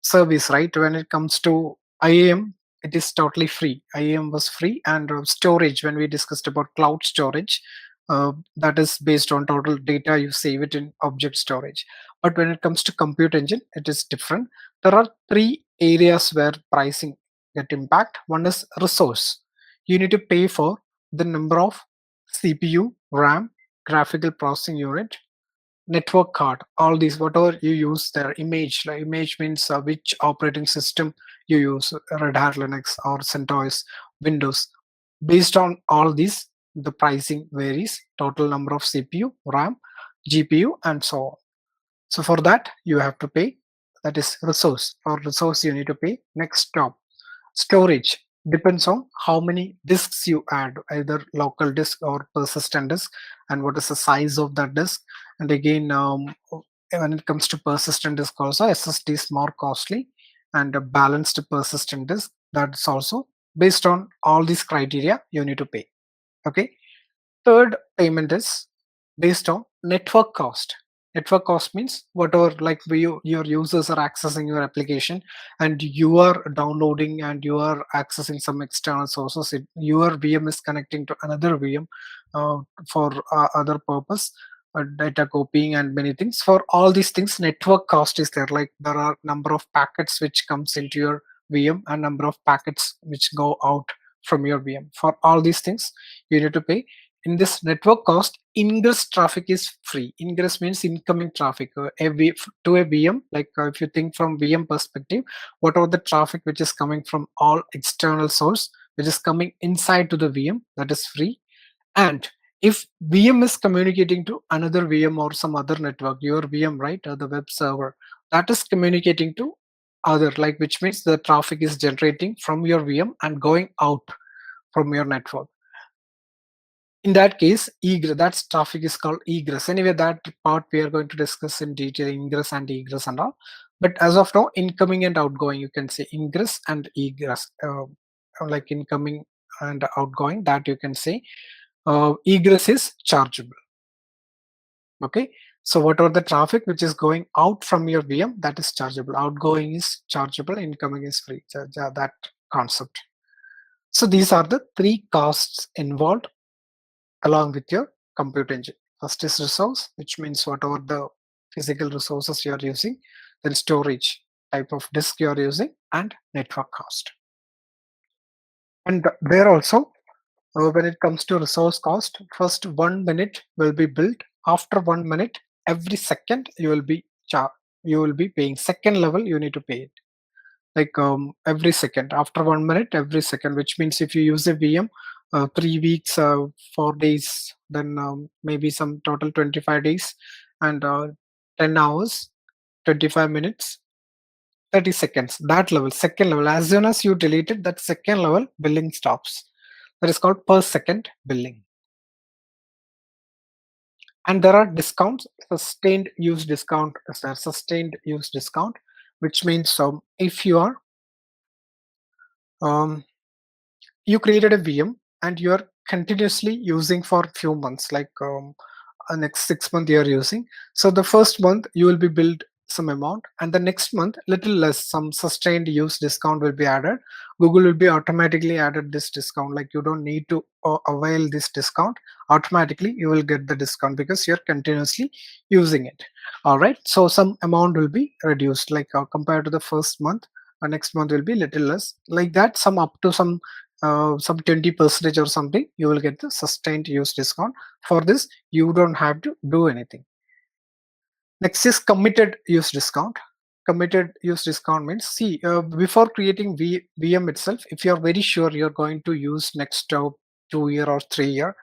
service, right? When it comes to IAM, it is totally free. IAM was free, and storage, when we discussed about cloud storage, that is based on total data you save it in object storage. But when it comes to compute engine, it is different. There are three areas where pricing get impact. One is resource. You need to pay for the number of CPU, RAM, graphical processing unit, network card, all these, whatever you use there. Image, like image means which operating system you use, Red Hat Linux or CentOS, Windows. Based on all these, the pricing varies. Total number of CPU, RAM, GPU, and so on. So for that you have to pay. That is resource. For resource you need to pay. Next stop, storage. Depends on how many disks you add, either local disk or persistent disk, and what is the size of that disk. And again, when it comes to persistent disk also, SSD is more costly, and a balanced persistent disk, that's also based on all these criteria you need to pay. Okay. Third payment is based on network cost. Network cost means whatever, like your users are accessing your application, and you are downloading and you are accessing some external sources. Your VM is connecting to another VM for other purpose, data copying and many things. For all these things, network cost is there. Like there are number of packets which comes into your VM and number of packets which go out from your VM. For all these things, you need to pay. In this network cost, ingress traffic is free. Ingress means incoming traffic to a VM. Like if you think from VM perspective, whatever the traffic which is coming from all external source, which is coming inside to the VM, that is free. And if VM is communicating to another VM or some other network, your VM, right, or the web server, that is communicating to other, like, which means the traffic is generating from your VM and going out from your network. In that case, egress, that traffic is called egress. Anyway, that part we are going to discuss in detail, ingress and egress and all. But as of now, incoming and outgoing, you can say ingress and egress, like incoming and outgoing, that you can say. Egress is chargeable. Okay, so whatever the traffic which is going out from your VM, that is chargeable. Outgoing is chargeable, incoming is free. So, that concept. So these are the three costs involved along with your compute engine. First is resource, which means whatever the physical resources you are using, then storage, type of disk you are using, and network cost. And there also, when it comes to resource cost, first 1 minute will be built. After 1 minute, every second you will be paying. Second level you need to pay it. Like every second, after 1 minute, every second, which means if you use a VM 3 weeks, 4 days, then maybe some total 25 days, and 10 hours, 25 minutes, 30 seconds. That level, second level, as soon as you delete it, that second level billing stops. That is called per second billing. And there are discounts. Sustained use discount is there. Sustained use discount, which means if you are you created a VM and you are continuously using for few months, like next 6 months you are using. So the first month you will be billed some amount, and the next month little less, some sustained use discount will be added. Google will be automatically added this discount, like you don't need to avail this discount. Automatically you will get the discount because you're continuously using it. All right, so some amount will be reduced, like compared to the first month, next month will be little less, like that. Some up to some 20% or something, you will get the sustained use discount. For this you don't have to do anything. Next is committed use discount. Committed use discount means, see, before creating VM itself, if you are very sure you're going to use next 2 year or 3 year,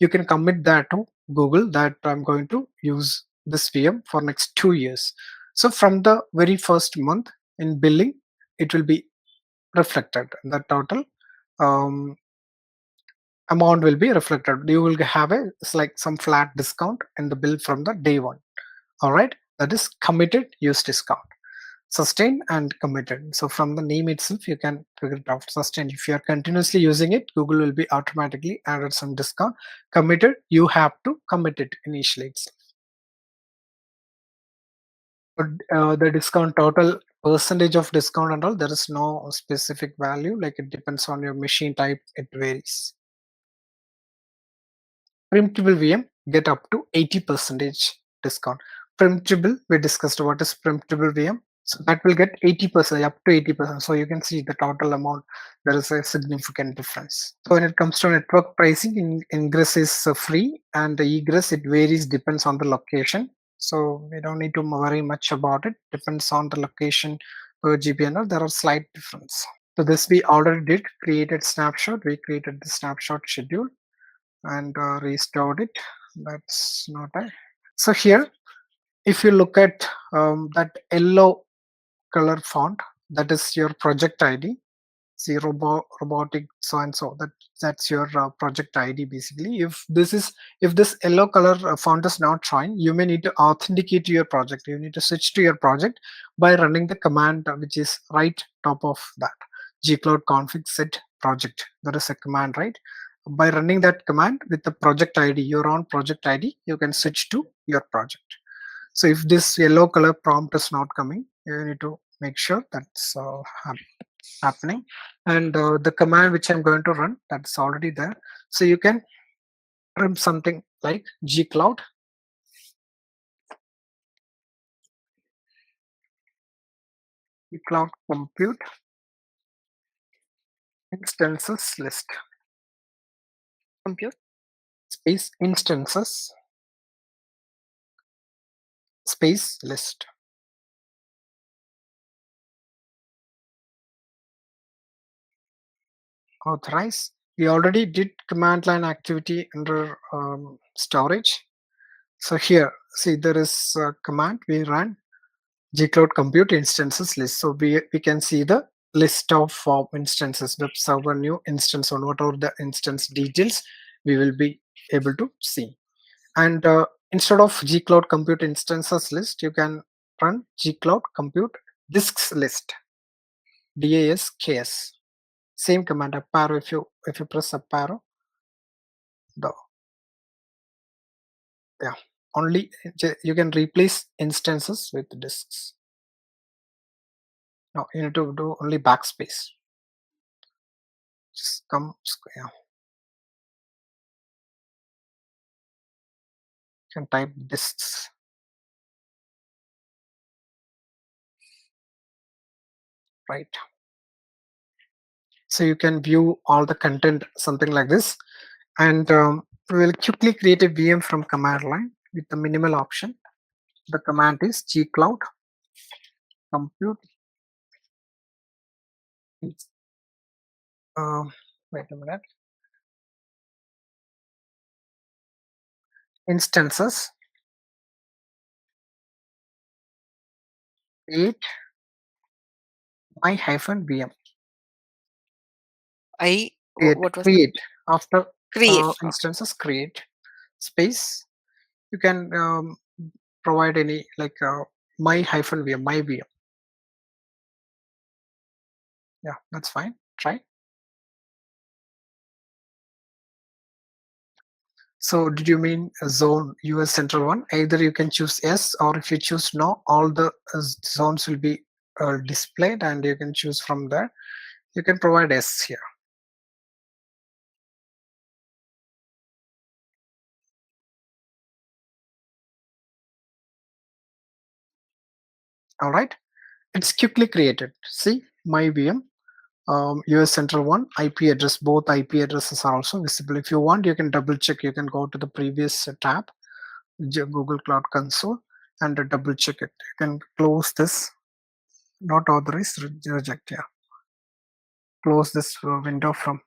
you can commit that to Google that I'm going to use this VM for next 2 years. So from the very first month in billing, it will be reflected. The total amount will be reflected. You will have it's like some flat discount in the bill from the day one. All right, that is committed use discount. Sustained and committed. So from the name itself, you can figure it out. Sustained, if you are continuously using it, Google will be automatically added some discount. Committed, you have to commit it initially itself. But the discount, total percentage of discount and all, there is no specific value. Like it depends on your machine type, it varies. Printable VM get up to 80% discount. Printable, we discussed what is printable VM. So that will get 80%, up to 80%. So you can see the total amount, there is a significant difference. So when it comes to network pricing, ingress is free, and the egress, it varies, depends on the location. So we don't need to worry much about it. Depends on the location per GPNR, there are slight difference. So this we already did, created snapshot. We created the snapshot schedule and restored it. That's not a. So here, if you look at that yellow color font, that is your project ID. See, robotic so and so. That's your project ID basically. If this yellow color font is not showing, you may need to authenticate to your project. You need to switch to your project by running the command which is right top of that. Gcloud config set project. There is a command, right? By running that command with the project ID, your own project ID, you can switch to your project. So if this yellow color prompt is not coming, you need to make sure that's happening. And the command which I'm going to run, that's already there. So you can run something like gcloud compute instances list, Compute. space instances space list. Authorize. We already did command line activity under storage. So here, see, there is a command we ran gcloud compute instances list. So we can see the list of instances, web server new instance, on whatever the instance details we will be able to see. And instead of gcloud compute instances list, you can run gcloud compute disks list, DASKS. Same command, up arrow. If you press up arrow, the yeah, only you can replace instances with disks. Now you need to do only backspace. Just come, yeah. You can type disks. Right. So you can view all the content, something like this. And we will quickly create a VM from command line with the minimal option. The command is gcloud compute. Wait a minute. instances, create my-vm. What was the Create after create? instances, create space. You can provide any like my-vm, my VM. Yeah, that's fine. Try. So did you mean a zone US central one? Either you can choose yes, or if you choose no, all the zones will be displayed and you can choose from there. You can provide yes here. All right, it's quickly created. See, my VM, US central one, IP address, both IP addresses are also visible. If you want, you can double check. You can go to the previous tab, Google Cloud Console, and double check it. You can close this, not authorized, reject. Yeah, close this window from,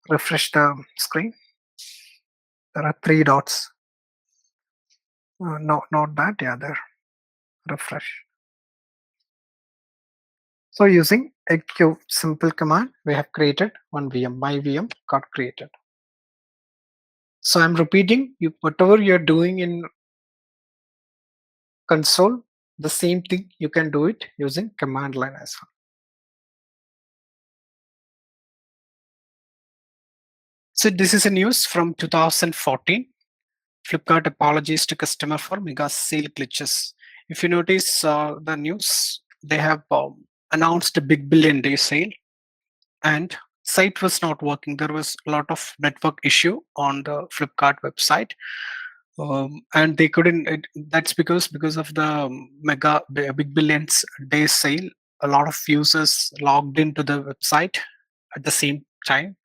refresh the screen. There are three dots. No, not that. Yeah, there. Refresh. So using a simple command, we have created one VM. My VM got created. So I'm repeating, whatever you're doing in console, the same thing you can do it using command line as well. So this is a news from 2014. Flipkart apologies to customer for mega sale glitches. If you notice the news, they have announced a big billion day sale, and site was not working. There was a lot of network issue on the Flipkart website, and they couldn't. That's because of the big billions day sale. A lot of users logged into the website at the same time,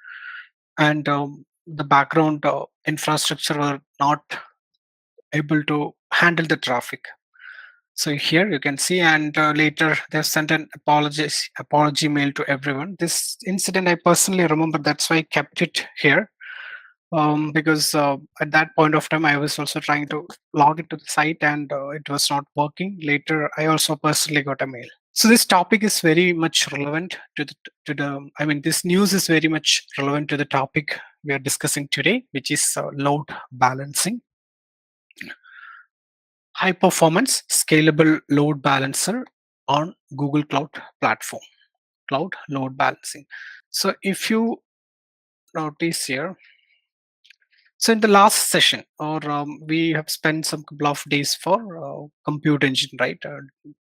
and the background infrastructure were not able to handle the traffic. So here you can see, and later they've sent an apology mail to everyone. This incident I personally remember, that's why I kept it here, because at that point of time I was also trying to log into the site and it was not working. Later I also personally got a mail. So this topic is very much relevant to the I mean, this news is very much relevant to the topic we are discussing today, which is load balancing. High performance scalable load balancer on Google Cloud Platform, cloud load balancing. So if you notice here, so in the last session, or we have spent some couple of days for Compute Engine, right?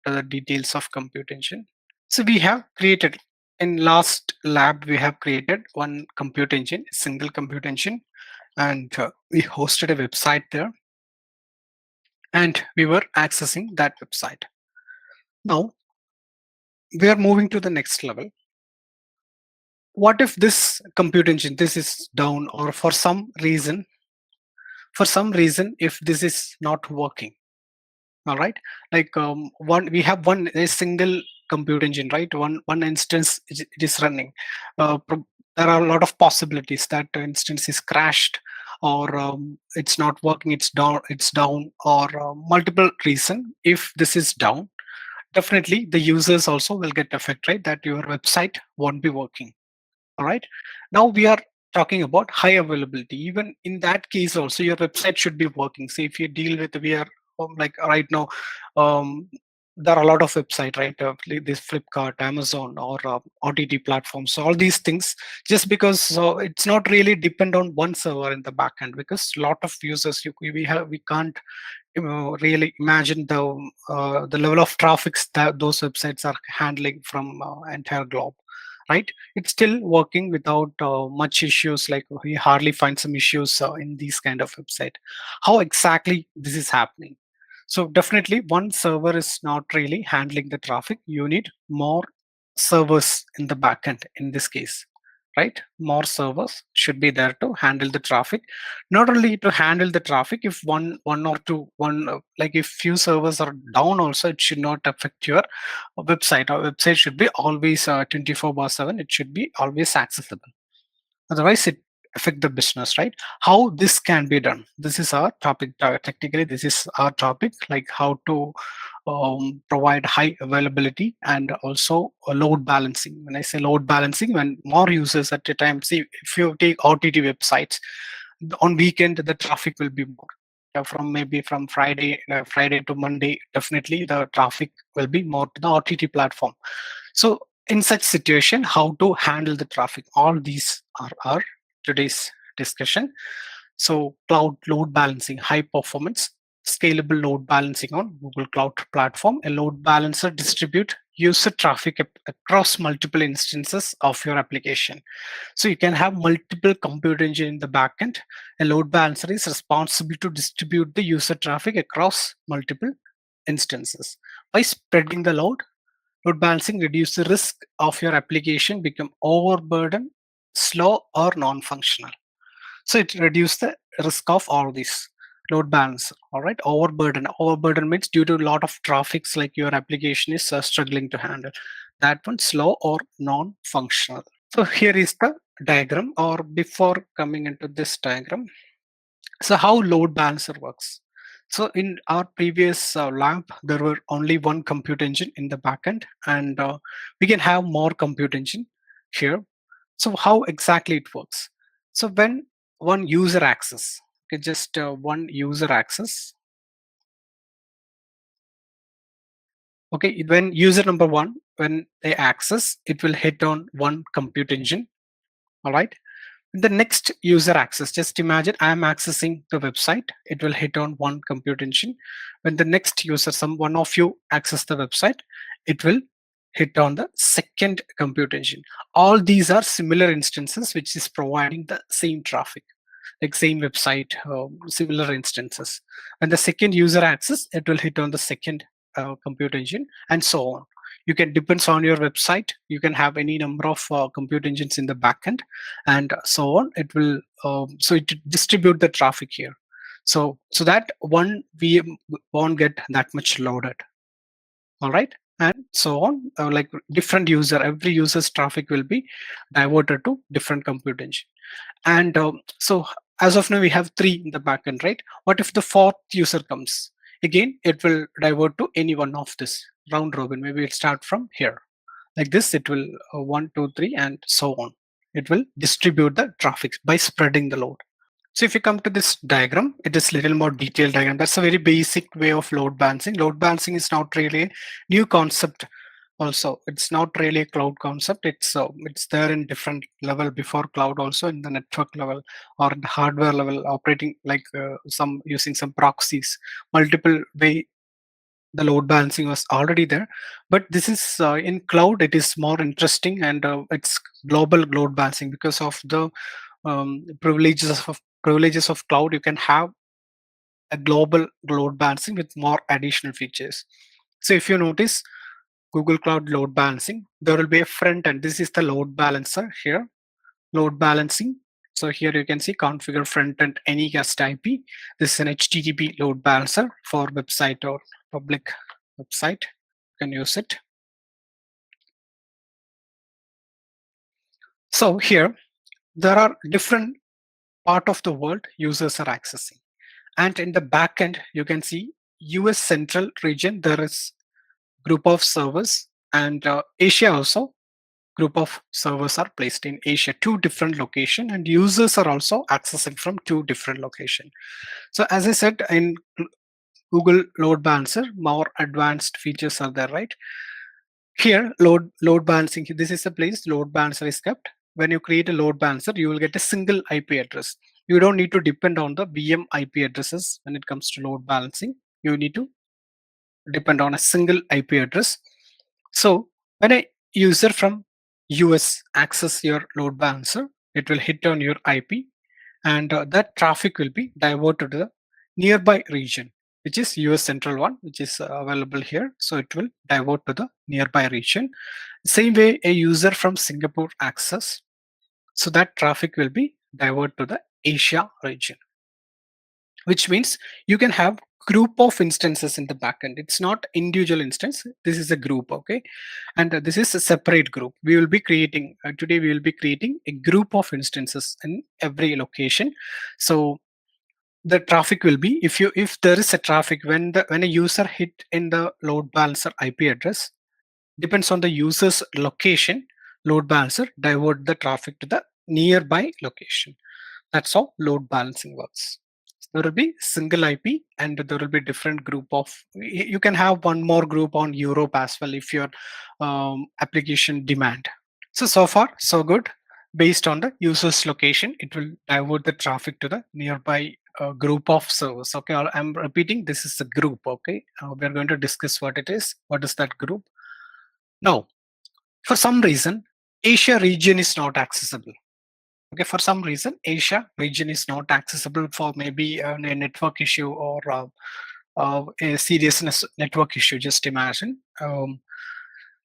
The details of Compute Engine. So we have created, in last lab, we have created one Compute Engine, single Compute Engine, and we hosted a website there, and we were accessing that website. Now we are moving to the next level. What if this Compute Engine, this is down, or for some reason if this is not working? All right, like we have a single Compute Engine, right? One instance it is running. There are a lot of possibilities that instance is crashed, or it's not working, it's down, or multiple reason. If this is down, definitely the users also will get affected, right? That your website won't be working. All right, now we are talking about high availability. Even in that case also, your website should be working. So if you deal with, we are like right now, there are a lot of website, right? Like this Flipkart, Amazon, or OTT platforms. So all these things, just because it's not really depend on one server in the backend, because a lot of users we can't really imagine the level of traffic that those websites are handling from entire globe, right? It's still working without much issues. Like we hardly find some issues in these kind of website. How exactly this is happening? So definitely one server is not really handling the traffic. You need more servers in the backend in this case, right? More servers should be there to handle the traffic. Not only to handle the traffic, if one or two, like if few servers are down also, it should not affect your website. Our website should be always 24/7. It should be always accessible. Otherwise, affect the business, right? How this can be done. This is our topic. Technically, this is our topic, like how to provide high availability and also load balancing. When I say load balancing, when more users at a time, see, if you take OTT websites, on weekend the traffic will be more. From maybe from Friday to Monday, definitely the traffic will be more to the OTT platform. So in such situation, how to handle the traffic? All these are our today's discussion. So cloud load balancing, high performance, scalable load balancing on Google Cloud Platform. A load balancer distribute user traffic across multiple instances of your application. So you can have multiple compute engine in the backend. A load balancer is responsible to distribute the user traffic across multiple instances. By spreading the load balancing reduce the risk of your application become overburdened, slow, or non-functional. So it reduces the risk of all these load balancer. All right, overburden means due to a lot of traffics, like your application is struggling to handle that one, slow or non-functional. So here is the diagram, or before coming into this diagram, so how load balancer works. So in our previous lab, there were only one compute engine in the backend, and we can have more compute engine here. So how exactly it works? So when one user access, okay, just one user access. Okay, when user number one, when they access, it will hit on one compute engine. All right. The next user access, just imagine I am accessing the website, it will hit on one compute engine. When the next user, one of you access the website, it will hit on the second compute engine. All these are similar instances which is providing the same traffic, like same website, similar instances. When the second user access, it will hit on the second compute engine, and so on. You can, depends on your website, you can have any number of compute engines in the backend, and so on. It will so it distribute the traffic here, so that one VM won't get that much loaded. All right, and so on. Like different user, every user's traffic will be diverted to different compute engine. And so as of now, we have 3 in the backend, right? What if the 4th user comes? Again, it will divert to any one of this round robin. Maybe it start from here. Like this, it will 1, 2, 3, and so on. It will distribute the traffic by spreading the load. So if you come to this diagram, it is little more detailed diagram. That's a very basic way of load balancing. Load balancing is not really a new concept. Also, it's not really a cloud concept. It's there in different level before cloud, also in the network level or the hardware level, operating like some using some proxies. Multiple way the load balancing was already there, but this is in cloud. It is more interesting, and it's global load balancing because of the privileges of cloud. You can have a global load balancing with more additional features. So if you notice Google Cloud load balancing, there will be a front end. This is the load balancer here, load balancing. So here you can see configure front end any guest IP. This is an HTTP load balancer for website or public website. You can use it. So here there are different part of the world users are accessing, and in the back end you can see US Central region, there is group of servers, and Asia also group of servers are placed in Asia, 2 different location, and users are also accessing from 2 different location. So as I said, in Google load balancer, more advanced features are there, right? Here load balancing, this is the place load balancer is kept. When you create a load balancer, you will get a single IP address. You don't need to depend on the VM IP addresses when it comes to load balancing. You need to depend on a single IP address. So when a user from US access your load balancer, it will hit on your IP, and that traffic will be diverted to the nearby region, which is US Central one, which is available here. So it will divert to the nearby region. Same way a user from Singapore access, so that traffic will be diverted to the Asia region, which means you can have group of instances in the backend. It's not individual instance. This is a group, okay? And this is a separate group. We will be creating, today we will be creating a group of instances in every location. So the traffic will be, if there is a traffic, when a user hit in the load balancer IP address, depends on the user's location, load balancer divert the traffic to the nearby location. That's how load balancing works. There will be single IP and there will be different group of, you can have one more group on Europe as well if your application demand. So far so good. Based on the user's location, it will divert the traffic to the nearby group of servers. Okay, I'm repeating, this is a group. Okay, we're going to discuss what it is. What is that group? Now, for some reason, Asia region is not accessible. Okay, for some reason, Asia region is not accessible for maybe a network issue or a serious network issue. Just imagine.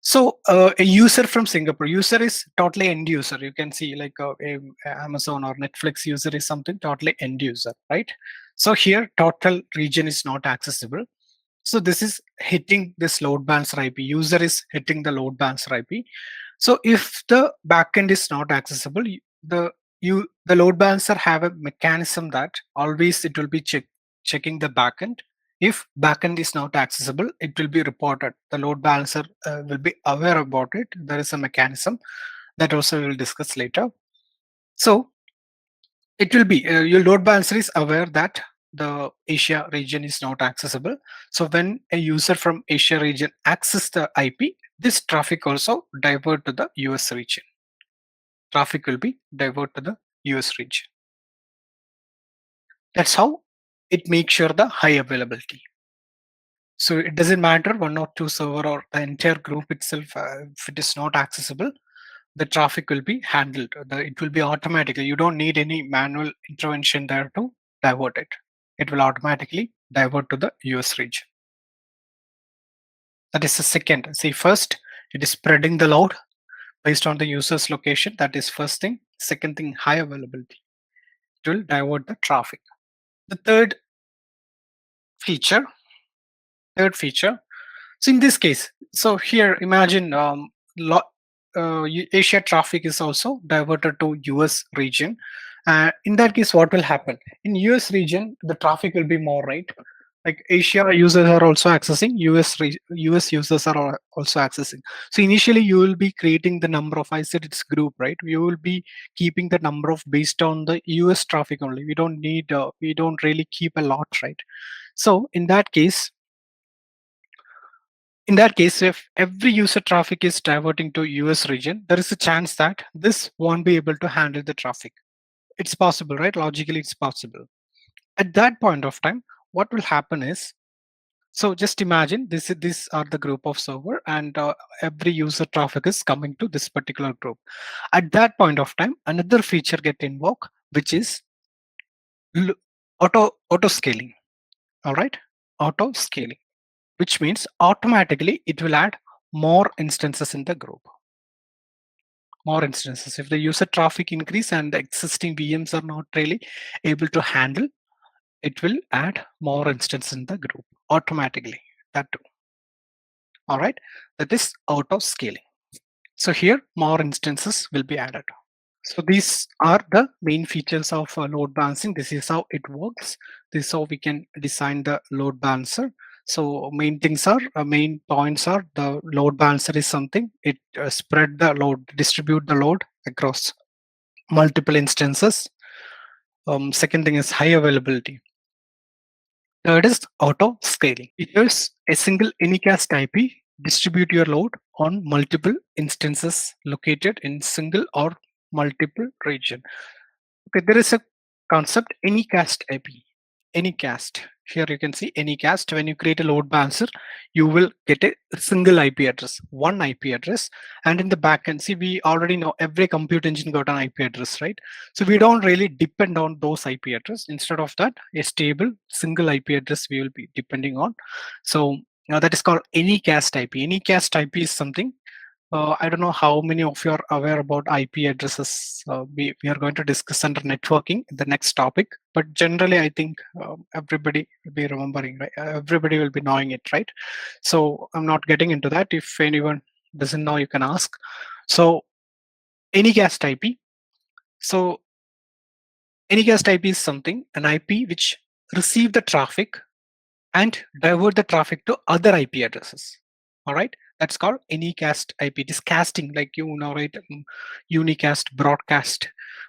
So a user from Singapore, user is totally end user. You can see like a Amazon or Netflix user is something totally end user, right? So here total region is not accessible. So this is hitting this load balancer IP. User is hitting the load balancer IP. So if the backend is not accessible, the load balancer have a mechanism that always it will be checking the backend. If backend is not accessible, it will be reported. The load balancer will be aware about it. There is a mechanism that also we will discuss later. So it will be your load balancer is aware that the Asia region is not accessible. So when a user from Asia region access the IP, this traffic also divert to the US region. Traffic will be divert to the US region. That's how it makes sure the high availability. So it doesn't matter one or two server or the entire group itself, if it is not accessible, the traffic will be handled. It will be automatically. You don't need any manual intervention there to divert it. It will automatically divert to the US region. That is the second. See, first, it is spreading the load based on the user's location. That is first thing. Second thing, high availability. It will divert the traffic. The third feature. So in this case, so here imagine Asia traffic is also diverted to US region. In that case, what will happen? In US region, the traffic will be more, right? Like Asia users are also accessing, US users are also accessing. So initially you will be creating the number of, I said it's group, right? You will be keeping the number of based on the US traffic only. We don't need, we don't really keep a lot, right? So in that case, if every user traffic is diverting to US region, there is a chance that this won't be able to handle the traffic. It's possible, right? Logically, it's possible. At that point of time, what will happen is, so just imagine these are the group of server and every user traffic is coming to this particular group. At that point of time, another feature get invoked, which is auto scaling. All right, auto scaling, which means automatically it will add more instances in the group. More instances. If the user traffic increase and the existing VMs are not really able to handle, it will add more instances in the group automatically. That too. All right, that is auto scaling. So here more instances will be added. So these are the main features of load balancing. This is how it works. This is how we can design the load balancer. So main things are, main points are, the load balancer is something, it spread the load, distribute the load across multiple instances. Second thing is high availability. Third is auto scaling. It is a single anycast IP, distribute your load on multiple instances located in single or multiple region. Okay, there is a concept anycast IP. Anycast. Here you can see anycast. When you create a load balancer, you will get a single IP address, one IP address. And in the backend, see, we already know every compute engine got an IP address, right? So we don't really depend on those IP address. Instead of that, a stable single IP address we will be depending on. So that is called anycast IP. Anycast IP is something I don't know how many of you are aware about IP addresses. We are going to discuss under networking, the next topic. But generally, I think everybody will be remembering, right? Everybody will be knowing it, right? So I'm not getting into that. If anyone doesn't know, you can ask. So Anycast IP. So Anycast IP is something, an IP which receive the traffic and divert the traffic to other IP addresses. All right, that's called anycast IP. It is casting, like you know, right? Unicast, broadcast,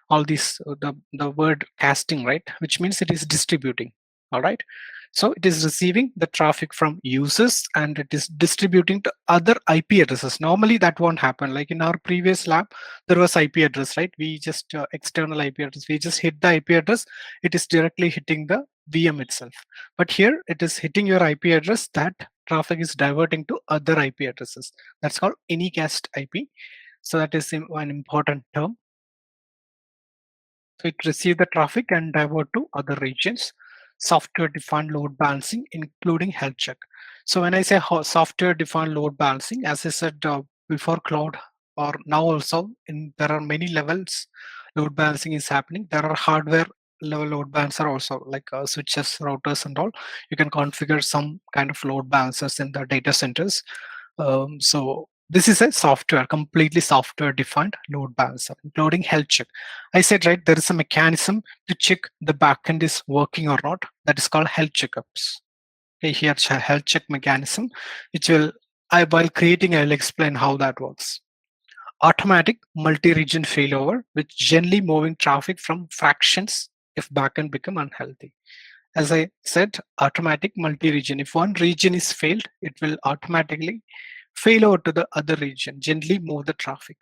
all these the word casting, right? Which means it is distributing. All right, so it is receiving the traffic from users and it is distributing to other IP addresses. Normally that won't happen. Like in our previous lab, there was IP address, right? We just external IP address. We just hit the IP address. It is directly hitting the VM itself. But here it is hitting your IP address, that traffic is diverting to other IP addresses. That's called anycast IP. So that is an important term. So it receives the traffic and divert to other regions. Software defined load balancing, including health check. So when I say software defined load balancing, as I said before, cloud or now also, there are many levels load balancing is happening. There are hardware level load balancer also, like switches, routers and all. You can configure some kind of load balancers in the data centers. So this is a software, completely software defined load balancer, including health check. I said, right, there is a mechanism to check the backend is working or not. That is called health checkups. Okay, here health check mechanism, which will, while creating, I'll explain how that works. Automatic multi-region failover, with generally moving traffic from fractions if backend become unhealthy. As I said, automatic multi-region. If one region is failed, it will automatically fail over to the other region, gently move the traffic.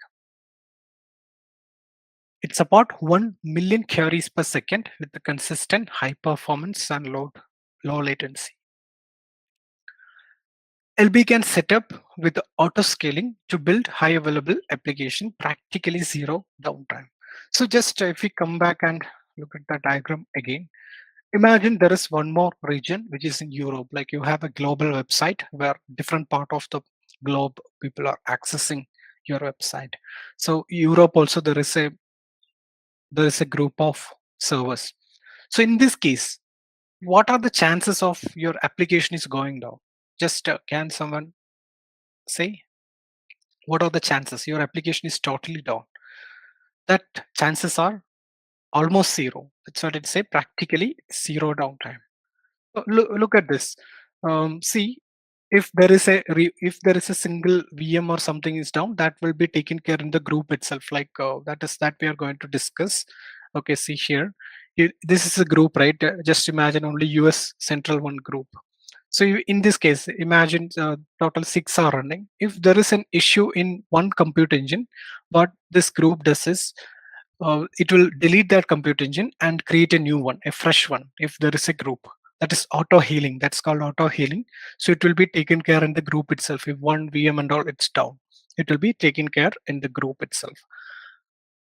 It's about 1 million queries per second with the consistent high performance and low latency. LB can set up with auto scaling to build high available application, practically zero downtime. So just if we come back and look at the diagram again, imagine there is one more region which is in Europe. Like you have a global website where different part of the globe people are accessing your website. So Europe also there is a group of servers. So in this case, what are the chances of your application is going down? Just can someone say what are the chances your application is totally down? That chances are almost zero. That's what it say, practically zero downtime. Look at this. See, if there is a single VM or something is down, that will be taken care in the group itself. Like that we are going to discuss. Okay, see here. This is a group, right? Just imagine only US Central one group. So in this case, imagine total 6 are running. If there is an issue in one compute engine, what this group does is it will delete that compute engine and create a new one, a fresh one, if there is a group. That is auto healing. That's called auto healing. So it will be taken care in the group itself. If one VM and all it's down, it will be taken care in the group itself.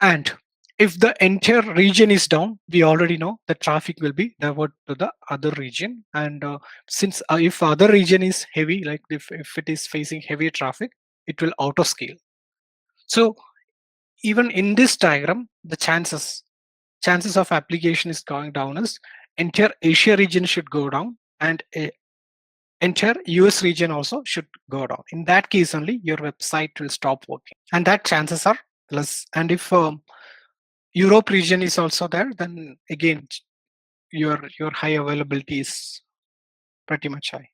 And if the entire region is down, we already know the traffic will be diverted to the other region. And since if other region is heavy, like if it is facing heavy traffic, it will auto scale. So even in this diagram, the chances of application is going down is entire Asia region should go down and entire US region also should go down. In that case only your website will stop working, and that chances are less. And if Europe region is also there, then again your high availability is pretty much high.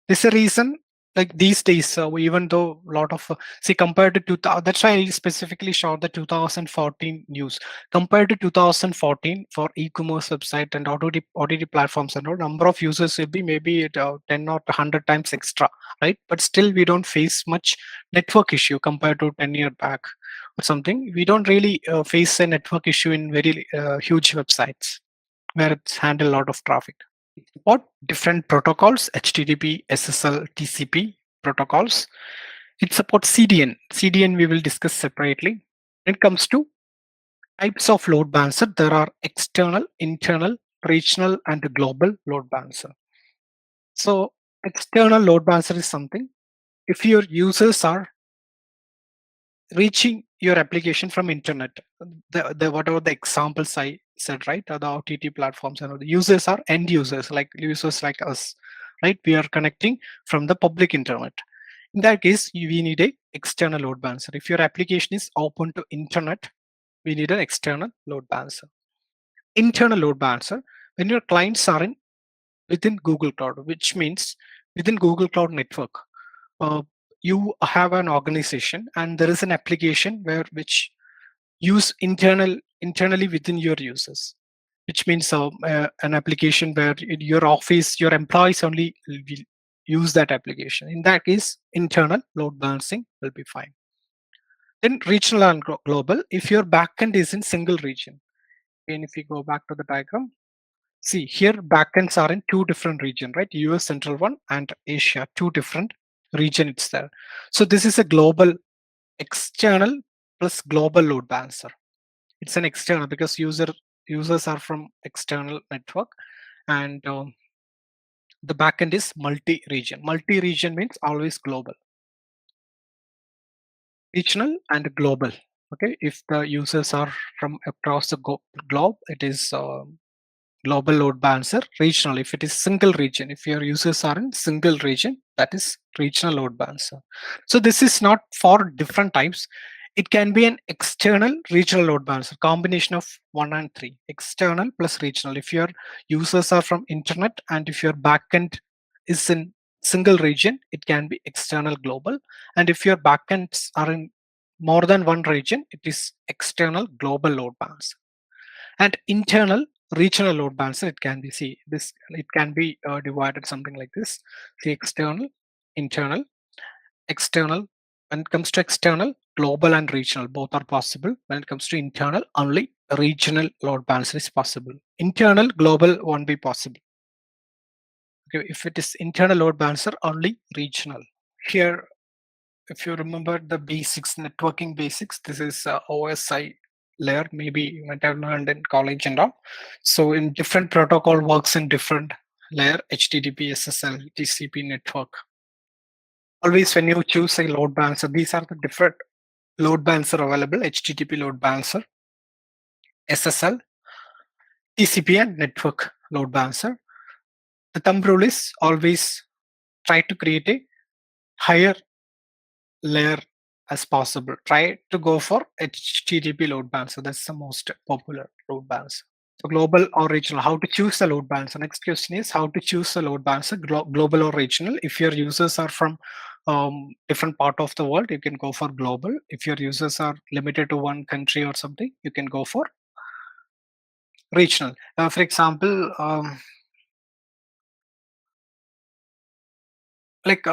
This is a reason, like these days, even though a lot of see compared to 2000, that's why I specifically showed the 2014 news. Compared to 2014 for e-commerce website and OTT platforms and all, number of users will be maybe 10 or 100 times extra, right? But still we don't face much network issue compared to 10 years back or something. We don't really face a network issue in very huge websites where it's handle a lot of traffic. What different protocols, HTTP, SSL, TCP protocols. It supports CDN. CDN we will discuss separately. When it comes to types of load balancer, there are external, internal, regional, and global load balancer. So external load balancer is something. If your users are reaching your application from internet. The whatever the examples I said, right? The OTT platforms and all the users are end users, like users like us, right? We are connecting from the public internet. In that case, we need a external load balancer. If your application is open to internet, we need an external load balancer. Internal load balancer, when your clients are in within Google Cloud, which means within Google Cloud network, uh, you have an organization and there is an application which use internally within your users, which means an application where in your office your employees only will use that application. In that case, internal load balancing will be fine. Then regional and global, if your backend is in single region. And if we go back to the diagram, see here backends are in two different regions, right? US central one and Asia, two different region it's there. So this is a global external plus global load balancer. It's an external because users are from external network, and the backend is multi-region. Multi-region means always global. Regional and global. Okay, if the users are from across the globe, it is global load balancer. Regional, if it is single region, if your users are in single region, that is regional load balancer. So this is not for different types. It can be an external regional load balancer, combination of 1 and 3, external plus regional. If your users are from internet and if your backend is in single region, it can be external global. And if your backends are in more than one region, it is external global load balancer. And internal regional load balancer, it can be, see this, it can be divided something like this. See, external, internal, external. When it comes to external, global and regional both are possible. When it comes to internal, only regional load balancer is possible. Internal, global won't be possible. Okay, if it is internal load balancer, only regional. Here, if you remember the basics, networking basics, this is OSI layer, maybe you might have learned in college and all. So in different protocol works in different layer, HTTP, SSL, TCP network. Always when you choose a load balancer, these are the different load balancer available: HTTP load balancer, SSL, TCP, and network load balancer. The thumb rule is always try to create a higher layer as possible. Try to go for HTTP load balancer. That's the most popular load balancer. So global or regional, how to choose the load balancer. Next question is how to choose the load balancer, global or regional. If your users are from different part of the world, you can go for global. If your users are limited to one country or something, you can go for regional. For example, like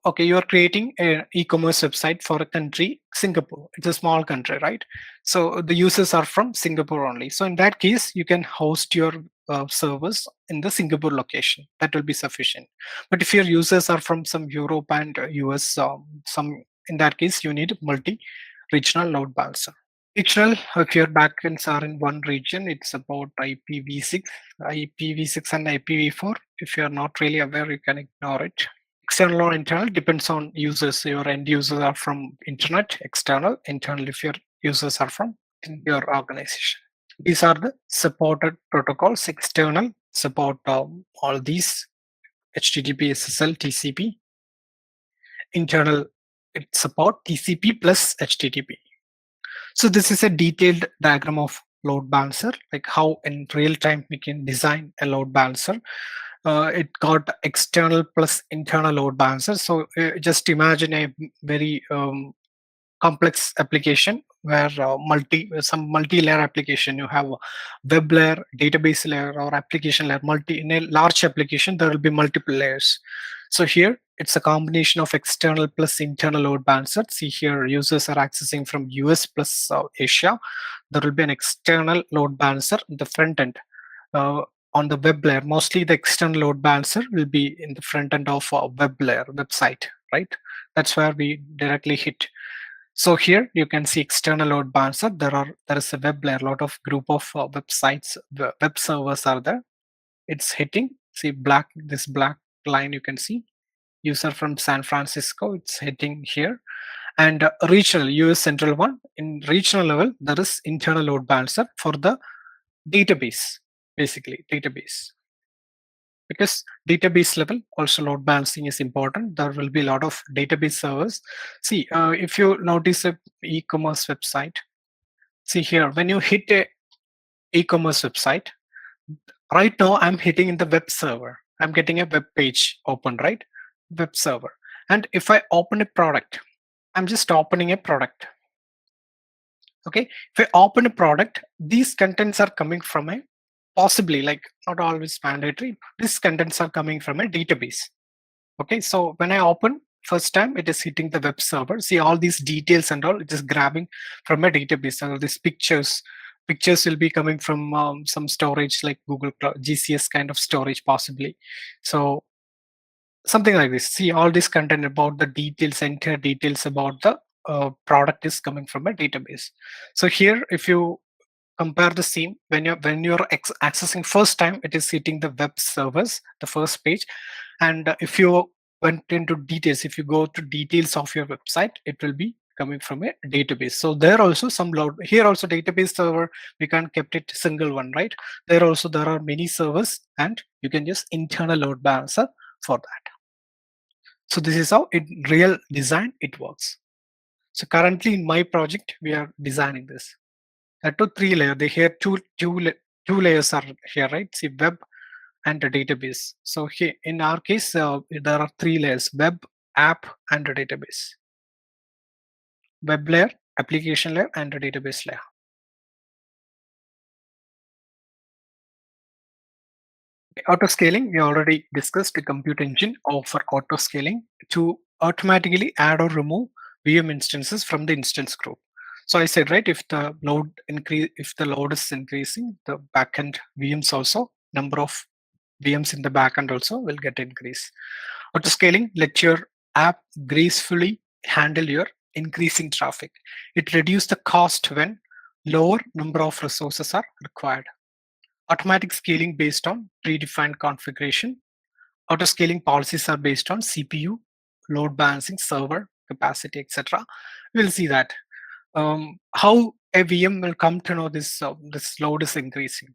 okay, you are creating an e-commerce website for a country, Singapore. It's a small country, right? So the users are from Singapore only. So in that case, you can host your servers in the Singapore location. That will be sufficient. But if your users are from some Europe and US, in that case, you need multi-regional load balancer. Regional, if your backends are in one region, it's about IPv6 and IPv4. If you're not really aware, you can ignore it. External or internal depends on users. Your end users are from internet, external, internal if your users are from your organization. These are the supported protocols. External support all these: HTTP, SSL, TCP. Internal, it support TCP plus HTTP. So this is a detailed diagram of load balancer, like how in real time we can design a load balancer. It got external plus internal load balancer. So just imagine a very complex application where some multi-layer application. You have a web layer, database layer, or application layer. In a large application, there will be multiple layers. So here it's a combination of external plus internal load balancer. See here, users are accessing from US plus Asia. There will be an external load balancer in the front end. On the web layer, mostly the external load balancer will be in the front end of a web layer, website, right? That's where we directly hit. So here you can see external load balancer. There is a web layer, a lot of group of websites, web servers are there. It's hitting. See this black line you can see. User from San Francisco, it's hitting here. And regional, US central one. In regional level, there is internal load balancer for the database, basically database. Because database level also load balancing is important. There will be a lot of database servers. See, if you notice a e-commerce website, see here, when you hit a e-commerce website, right now I'm hitting in the web server. I'm getting a web page open, right? Web server. And if I open a product, I'm just opening a product. Okay, if I open a product, these contents are coming from a possibly, like not always mandatory, these contents are coming from a database. Okay, so when I open first time, it is hitting the web server. See all these details and all, it is grabbing from a database. And all these pictures will be coming from some storage like Google Cloud, GCS kind of storage possibly. So something like this. See all this content about the details, entire details about the product is coming from a database. So here, if you compare the same, when you're accessing first time, it is hitting the web servers, the first page. And if you went into details, if you go to details of your website, it will be coming from a database. So there also some load here, also database server, we can't kept it single one, right? There also there are many servers, and you can just internal load balancer for that. So this is how in real design it works. So currently in my project, we are designing this. There are 3 layers. They here two layers are here, right? See, web and a database. So here in our case, there are 3 layers: web, app, and a database. Web layer, application layer, and a database layer. Auto scaling, we already discussed the compute engine offer auto scaling to automatically add or remove VM instances from the instance group. So I said, right, if the load is increasing, the backend VMs also, number of VMs in the backend also will get increased. Auto scaling let your app gracefully handle your increasing traffic. It reduces the cost when lower number of resources are required. Automatic scaling based on predefined configuration. Auto scaling policies are based on CPU, load balancing, server capacity, etc. We'll see that. How a VM will come to know this load is increasing.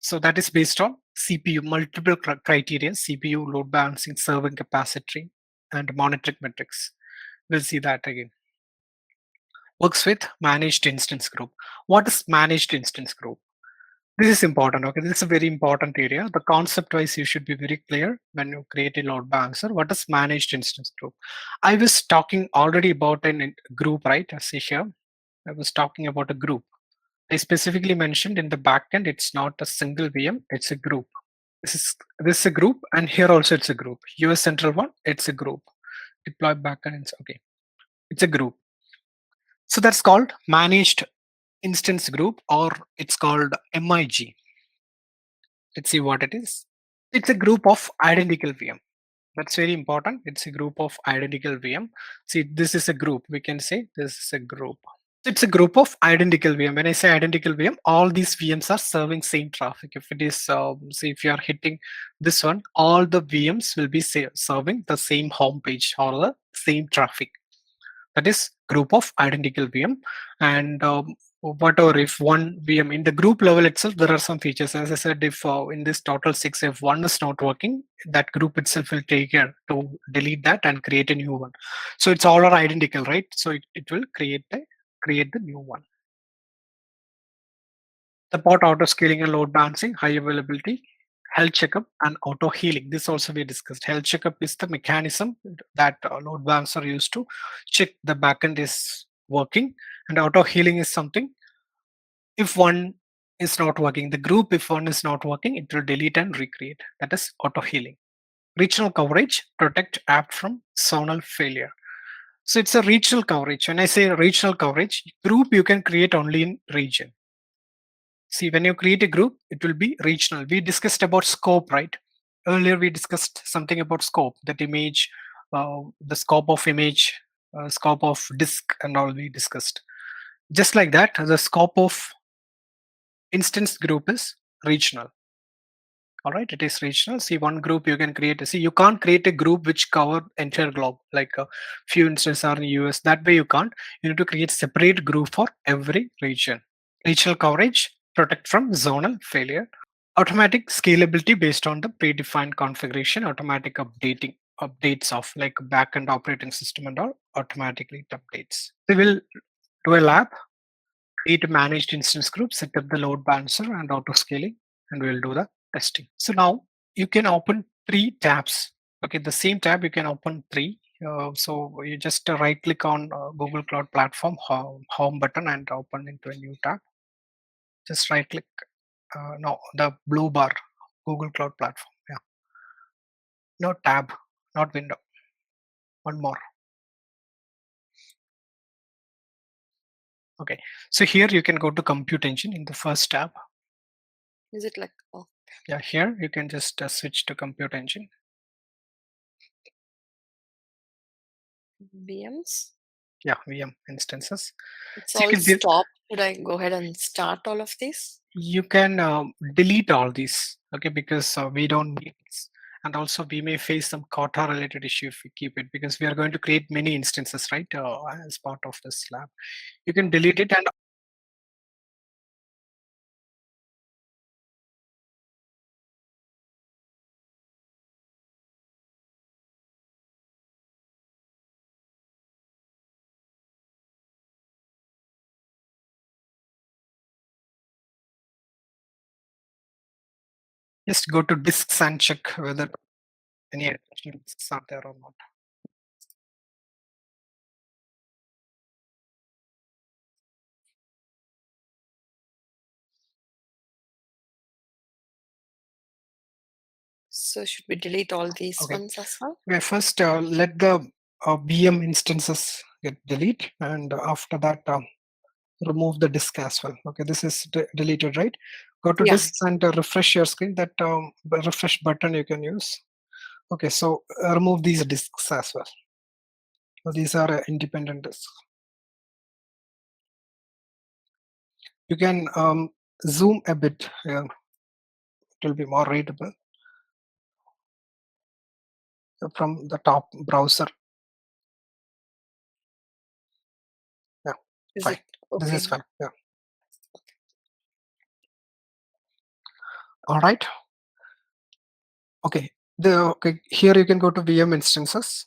So that is based on CPU, multiple criteria: CPU, load balancing, serving capacity, and monitoring metrics. We'll see that again. Works with managed instance group. What is managed instance group? This is important. Okay, this is a very important area. The concept wise, you should be very clear when you create a load balancer. What is managed instance group? I was talking already about a group, right? See here, I was talking about a group. I specifically mentioned in the backend, it's not a single VM, it's a group. This is a group, and here also it's a group. US central one, it's a group. Deploy backend, okay, it's a group. So that's called managed instance group, or it's called MIG. Let's see what it is. It's a group of identical VM. That's very important. It's a group of identical VM. See, this is a group. We can say this is a group. It's a group of identical VM. When I say identical VM, all these VMs are serving same traffic. If it is, say, if you are hitting this one, all the VMs will be serving the same home page or the same traffic. That is group of identical VM. And whatever, if one VM in the group level itself, there are some features. As I said, if in this total 6, if one is not working, that group itself will take care to delete that and create a new one. So it's all are identical, right? So it will create the new one. Support auto scaling and load balancing, high availability, health checkup, and auto healing. This also we discussed. Health checkup is the mechanism that load balancer used to check the backend is working, and auto healing is something if one is not working, the group, if one is not working, it will delete and recreate. That is auto healing. Regional coverage, protect app from zonal failure. So it's a regional coverage. When I say regional coverage, group you can create only in region. See, when you create a group, it will be regional. We discussed about scope, right? Earlier we discussed something about scope, that image, the scope of image, scope of disk, and all we discussed. Just like that, the scope of instance group is regional. All right, it is regional. See, one group you can create. See, you can't create a group which cover entire globe, like a few instances are in US. That way you can't. You need to create separate group for every region. Regional coverage, protect from zonal failure. Automatic scalability based on the predefined configuration. Automatic updates of like backend operating system and all automatically it updates. We will do a lab, create a managed instance group, set up the load balancer and auto scaling, and we'll do the testing. So now you can open 3 tabs. Okay, the same tab you can open 3. So you just right click on Google Cloud Platform home button and open into a new tab. Just right click. No, the blue bar, Google Cloud Platform. Yeah. No tab, not window. One more. Okay. So here you can go to Compute Engine in the first tab. Is it like, oh, Yeah, here you can just switch to Compute Engine. VMs? Yeah, VM instances. It's So you all can stopped. Should I go ahead and start all of these? you can delete all these, okay, because we don't need this. And also we may face some quota related issue if we keep it, because we are going to create many instances, right, as part of this lab. You can delete it and just go to disks and check whether any additional disks are there or not. So should we delete all these Okay. ones as well? Okay, first let the VM instances get delete, and after that remove the disk as well. Okay, this is deleted, right? Go to Yeah. disks and refresh your screen. That refresh button you can use. Okay, so remove these disks as well. So these are independent disks. You can zoom a bit. It will be more readable from the top browser. Yeah, Is fine. it okay? This is fine. Yeah. All right. Okay. Okay. Here you can go to VM instances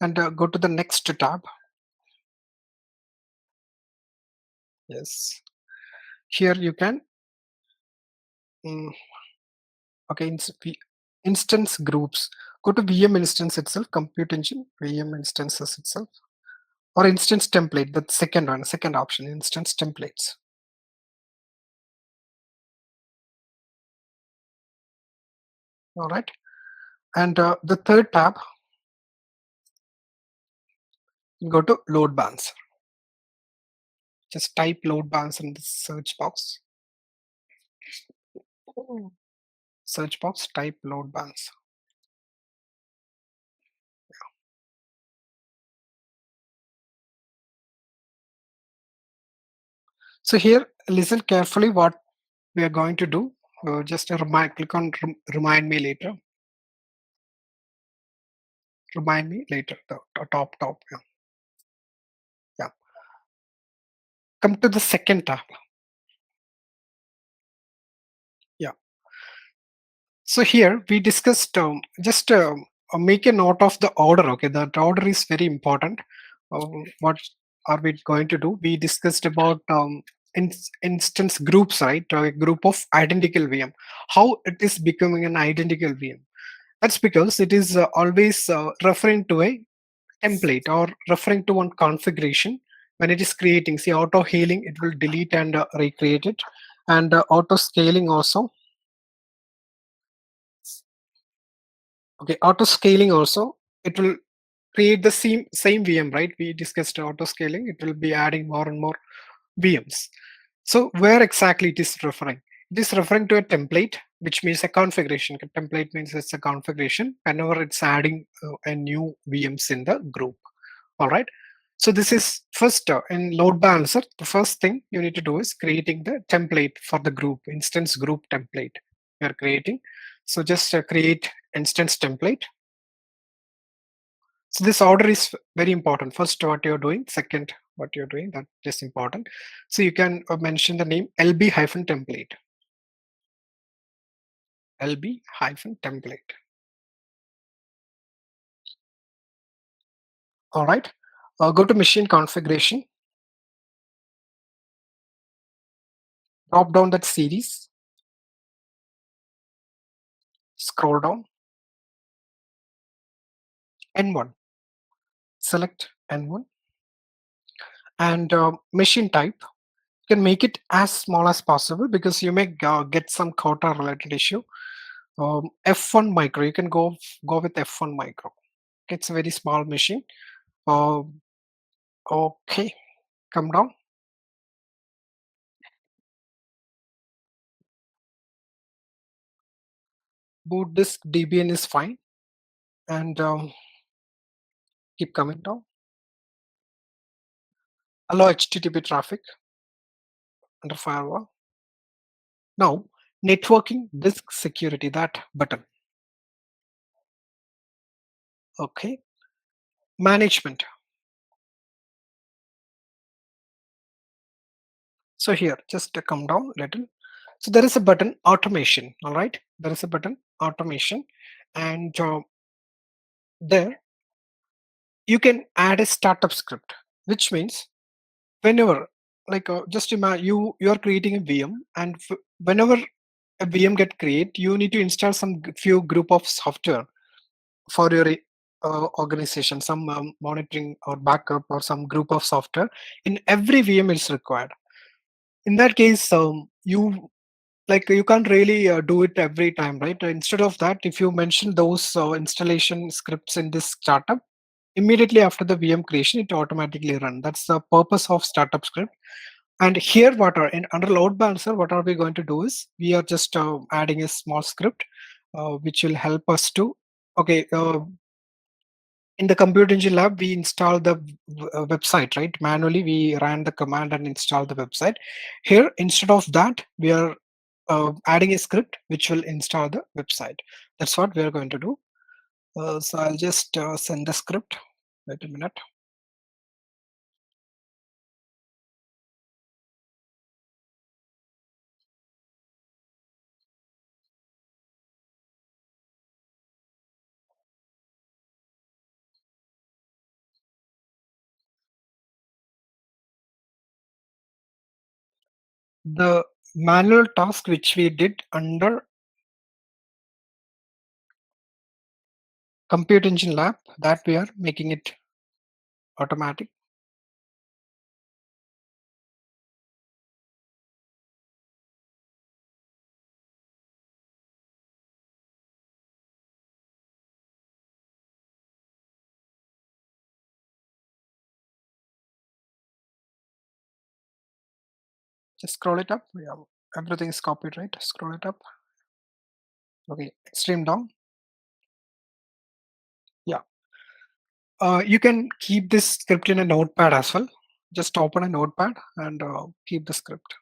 and go to the next tab. Yes. Here you can. Okay. Instance groups. Go to VM instance itself, Compute Engine, VM instances itself, or instance template. The second one, second option, instance templates. All right. And the third tab, go to load balancer. Just type load balancer in the search box. Search box, type load balancer. So here, listen carefully what we are going to do. Just a click on remind me later. Remind me later, the top. Yeah. Yeah. Come to the second tab. Yeah. So here we discussed just make a note of the order. Okay, that order is very important. What are we going to do? We discussed about instance groups, right? A group of identical VM. How it is becoming an identical VM? That's because it is always referring to a template or referring to one configuration when it is creating. See, auto healing, it will delete and recreate it, and auto scaling also. Okay, auto scaling also, it will create the same VM, right? We discussed auto scaling. It will be adding more and more VMs. So where exactly it is referring? It is referring to a template, which means a configuration. A template means it's a configuration whenever it's adding a new VMs in the group. All right. So this is first in load balancer. The first thing you need to do is creating the template for the group, instance group template. we are creating. So just create instance template. So this order is very important. First, what you're doing. Second, what you're doing. That is important. So you can mention the name lb-template. lb-template. All right. Go to machine configuration. Drop down that series. Scroll down. N1. Select N1. And machine type. You can make it as small as possible because you may get some quota related issue. F1 micro. You can go with F1 micro. It's a very small machine. Okay. Come down. Boot disk DBN is fine. And keep coming down. Allow HTTP traffic under firewall. Now, networking disk security, that button. Okay. Management. So here, just come down a little. So there is a button automation. All right. There is a button automation. And there you can add a startup script, which means whenever, like just imagine you are creating a VM, and whenever a VM get created, you need to install some few group of software for your organization, some monitoring or backup or some group of software. In every VM is required. In that case, you can't really do it every time, right? Instead of that, if you mention those installation scripts in this startup, immediately after the VM creation, it automatically run. That's the purpose of startup script. And here, under load balancer, what are we going to do is we are just adding a small script which will help us to, okay, in the Computer Engine lab, we install the website, right? Manually, we ran the command and install the website. Here, instead of that, we are adding a script which will install the website. That's what we are going to do. So I'll just send the script. Wait a minute. The manual task which we did under Compute Engine Lab, that we are making it automatic. Just scroll it up. Yeah, everything is copied, right? Scroll it up. Okay, extreme down. Yeah. You can keep this script in a notepad as well. Just open a notepad and keep the script.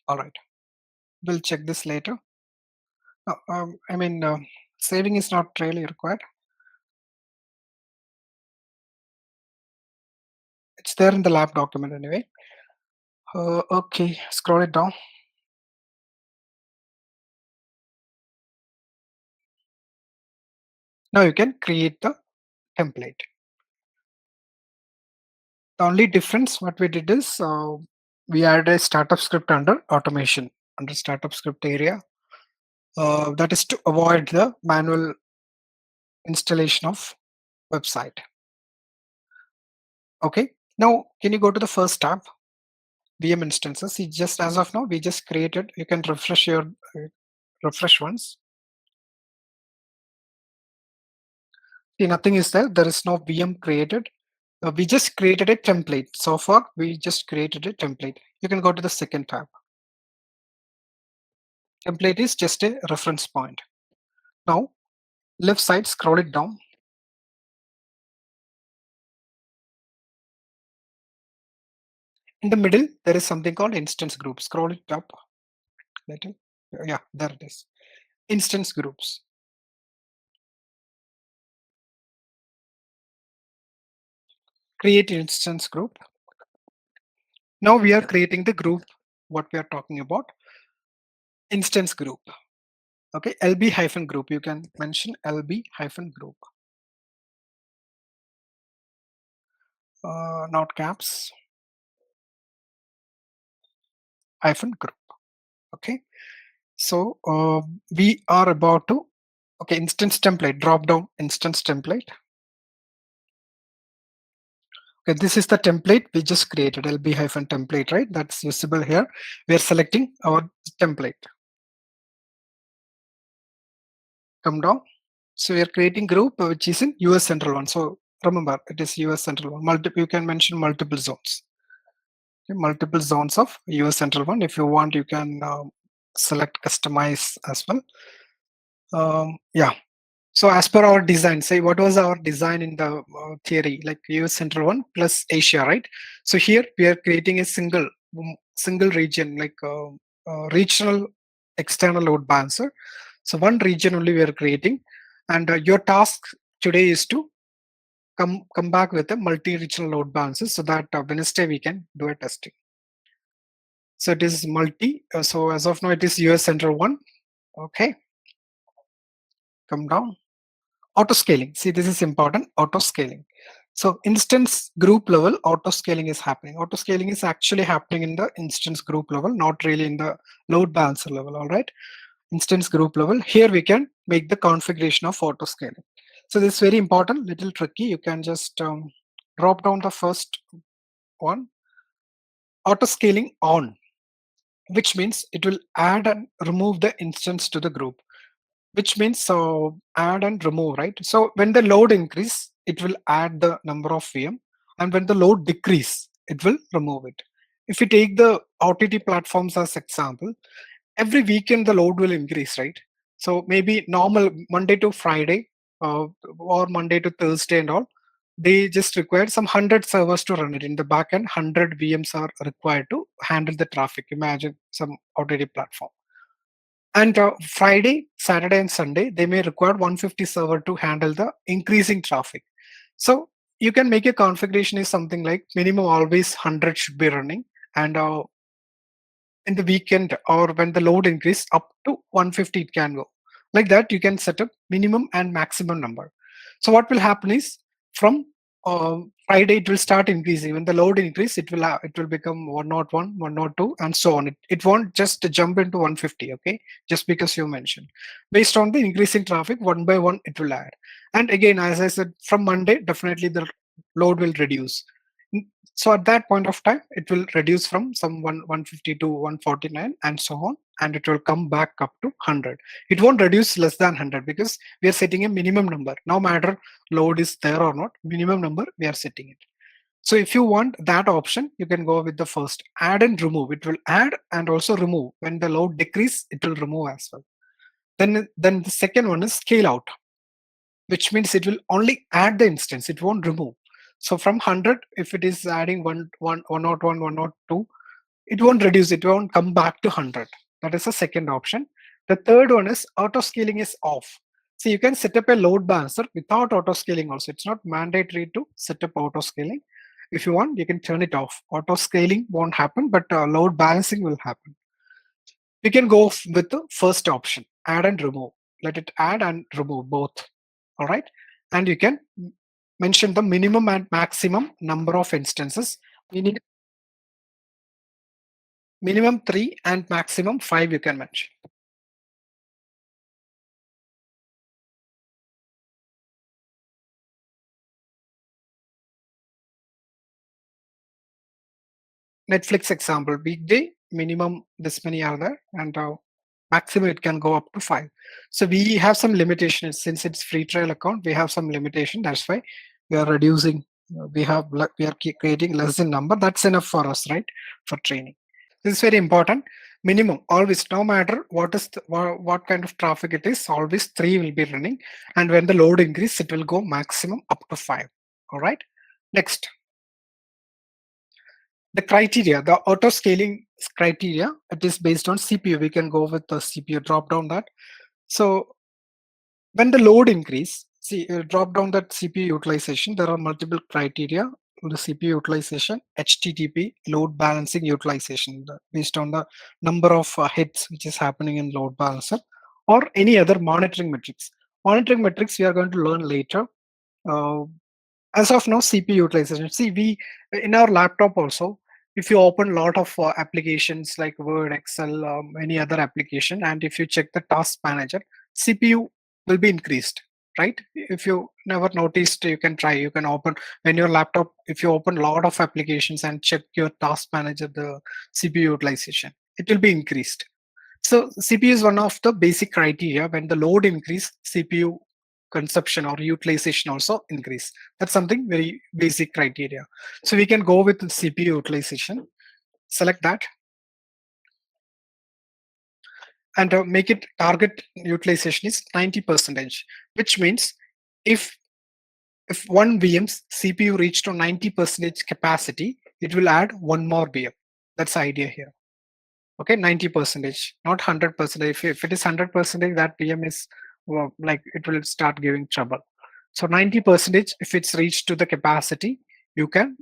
All right. We'll check this later. Saving is not really required. It's there in the lab document anyway. Okay, scroll it down. Now you can create the template. The only difference what we did is we added a startup script under automation, under startup script area. That is to avoid the manual installation of website. Okay, now can you go to the first tab, VM instances? See, just as of now, we just created. You can refresh refresh once. See, nothing is there. There is no VM created. We just created a template. So far, we just created a template. You can go to the second tab. Template is just a reference point. Now, left side, scroll it down. In the middle, there is something called instance group. Scroll it up little. Yeah, there it is. Instance groups. Create instance group. Now we are creating the group, what we are talking about, instance group. Okay, LB hyphen group. You can mention LB hyphen group. Not caps. Hyphen group. Okay. So we are about to, okay, instance template, drop down instance template. Okay, this is the template we just created, LB hyphen template, right? That's visible here. We are selecting our template. Come down. So we are creating group which is in US Central 1. So remember, it is US Central 1. You can mention multiple zones. Okay, multiple zones of US Central 1. If you want, you can select customize as well. Yeah. So as per our design, say what was our design in the theory, like US Central 1 plus Asia, right? So here we are creating a single region, like regional external load balancer. So one region only we are creating, and your task today is to come back with a multi-regional load balancer so that Wednesday we can do a testing. So it is multi. So as of now, it is US Central 1. Okay. Come down. Auto scaling. See, this is important. Auto scaling. So instance group level auto scaling is happening. Auto scaling is actually happening in the instance group level, not really in the load balancer level. All right. Instance group level. Here we can make the configuration of auto scaling. So this is very important. Little tricky. You can just drop down the first one. Auto scaling on, which means it will add and remove the instance to the group, which means so add and remove, right? So when the load increase, it will add the number of VM, and when the load decrease, it will remove it. If you take the OTT platforms as example, every weekend the load will increase, right? So maybe normal Monday to Friday or Monday to Thursday and all, they just require some 100 servers to run it. In the backend, 100 VMs are required to handle the traffic. Imagine some OTT platform. And Friday, Saturday, and Sunday, they may require 150 server to handle the increasing traffic. So you can make a configuration is something like minimum always 100 should be running, and in the weekend or when the load increase up to 150 it can go. Like that, you can set up minimum and maximum number. So what will happen is from Friday it will start increasing. When the load increase, it will become 101, 102, and so on. It won't just jump into 150, okay? Just because you mentioned. Based on the increasing traffic, one by one it will add. And again, as I said, from Monday, definitely the load will reduce. So at that point of time, it will reduce from some 150 to 149 and so on, and it will come back up to 100. It won't reduce less than 100 because we are setting a minimum number. No matter load is there or not, minimum number we are setting it. So if you want that option, you can go with the first, add and remove. It will add and also remove. When the load decrease, it will remove as well. Then the second one is scale out, which means it will only add the instance. It won't remove. So from 100, if it is adding 101, 102, it won't reduce. It won't come back to 100. That is the second option. The third one is auto scaling is off. So you can set up a load balancer without auto scaling also. It's not mandatory to set up auto scaling. If you want, you can turn it off. Auto scaling won't happen, but load balancing will happen. You can go with the first option, add and remove. Let it add and remove both. All right. And you can mention the minimum and maximum number of instances. We need minimum 3 and maximum 5 you can mention. Netflix example, weekday, minimum this many are there, and maximum it can go up to 5. So we have some limitations. Since it's free trial account, we have some limitation. That's why we are reducing. We are creating less than number. That's enough for us, right? For training. This is very important. Minimum, always, no matter what kind of traffic it is, always 3 will be running. And when the load increase, it will go maximum up to 5. All right. Next. The criteria, the auto scaling criteria, it is based on CPU. We can go with the CPU, drop down that. So when the load increase, see, drop down that CPU utilization, there are multiple criteria. The CPU utilization, HTTP, load balancing utilization, based on the number of hits which is happening in load balancer, or any other monitoring metrics. Monitoring metrics we are going to learn later. Uh, as of now, CPU utilization. See, we in our laptop also, if you open a lot of applications like Word, Excel, any other application, and if you check the task manager, CPU will be increased, right? If you never noticed, you can try. You can open when your laptop. If you open a lot of applications and check your task manager, the CPU utilization, it will be increased. So CPU is one of the basic criteria. When the load increase, CPU consumption or utilization also increase. That's something very basic criteria. So we can go with the CPU utilization, select that, and make it target utilization is 90%, which means if one VM's CPU reach to 90% capacity, it will add one more VM. That's the idea here. Okay, 90%, not 100%. If it is 100%, that VM is, well, like, it will start giving trouble. So 90%, if it's reached to the capacity, you can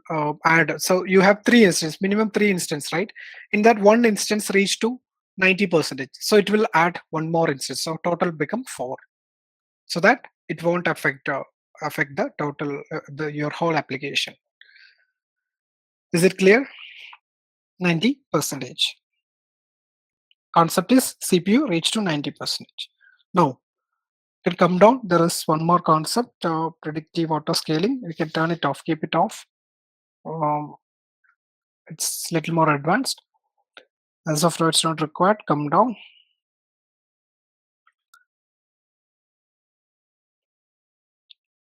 add. So you have 3 instances, minimum 3 instance, right? In that one instance reach to 90%, so it will add one more instance. So total become 4, so that it won't affect the total your whole application. Is it clear? 90%. Concept is CPU reach to 90%. Now, it come down. There is one more concept, predictive auto scaling. We can turn it off, keep it off. It's little more advanced. As of now, it's not required. Come down.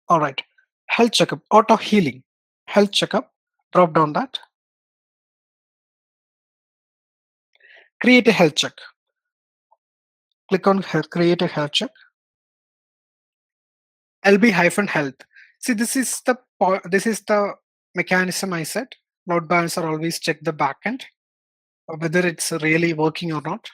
All right. Health checkup, auto healing, health checkup. Drop down that. Create a health check. Click on create a health check. LB-health. See, this is the mechanism I said. Load balancer always check the backend, whether it's really working or not.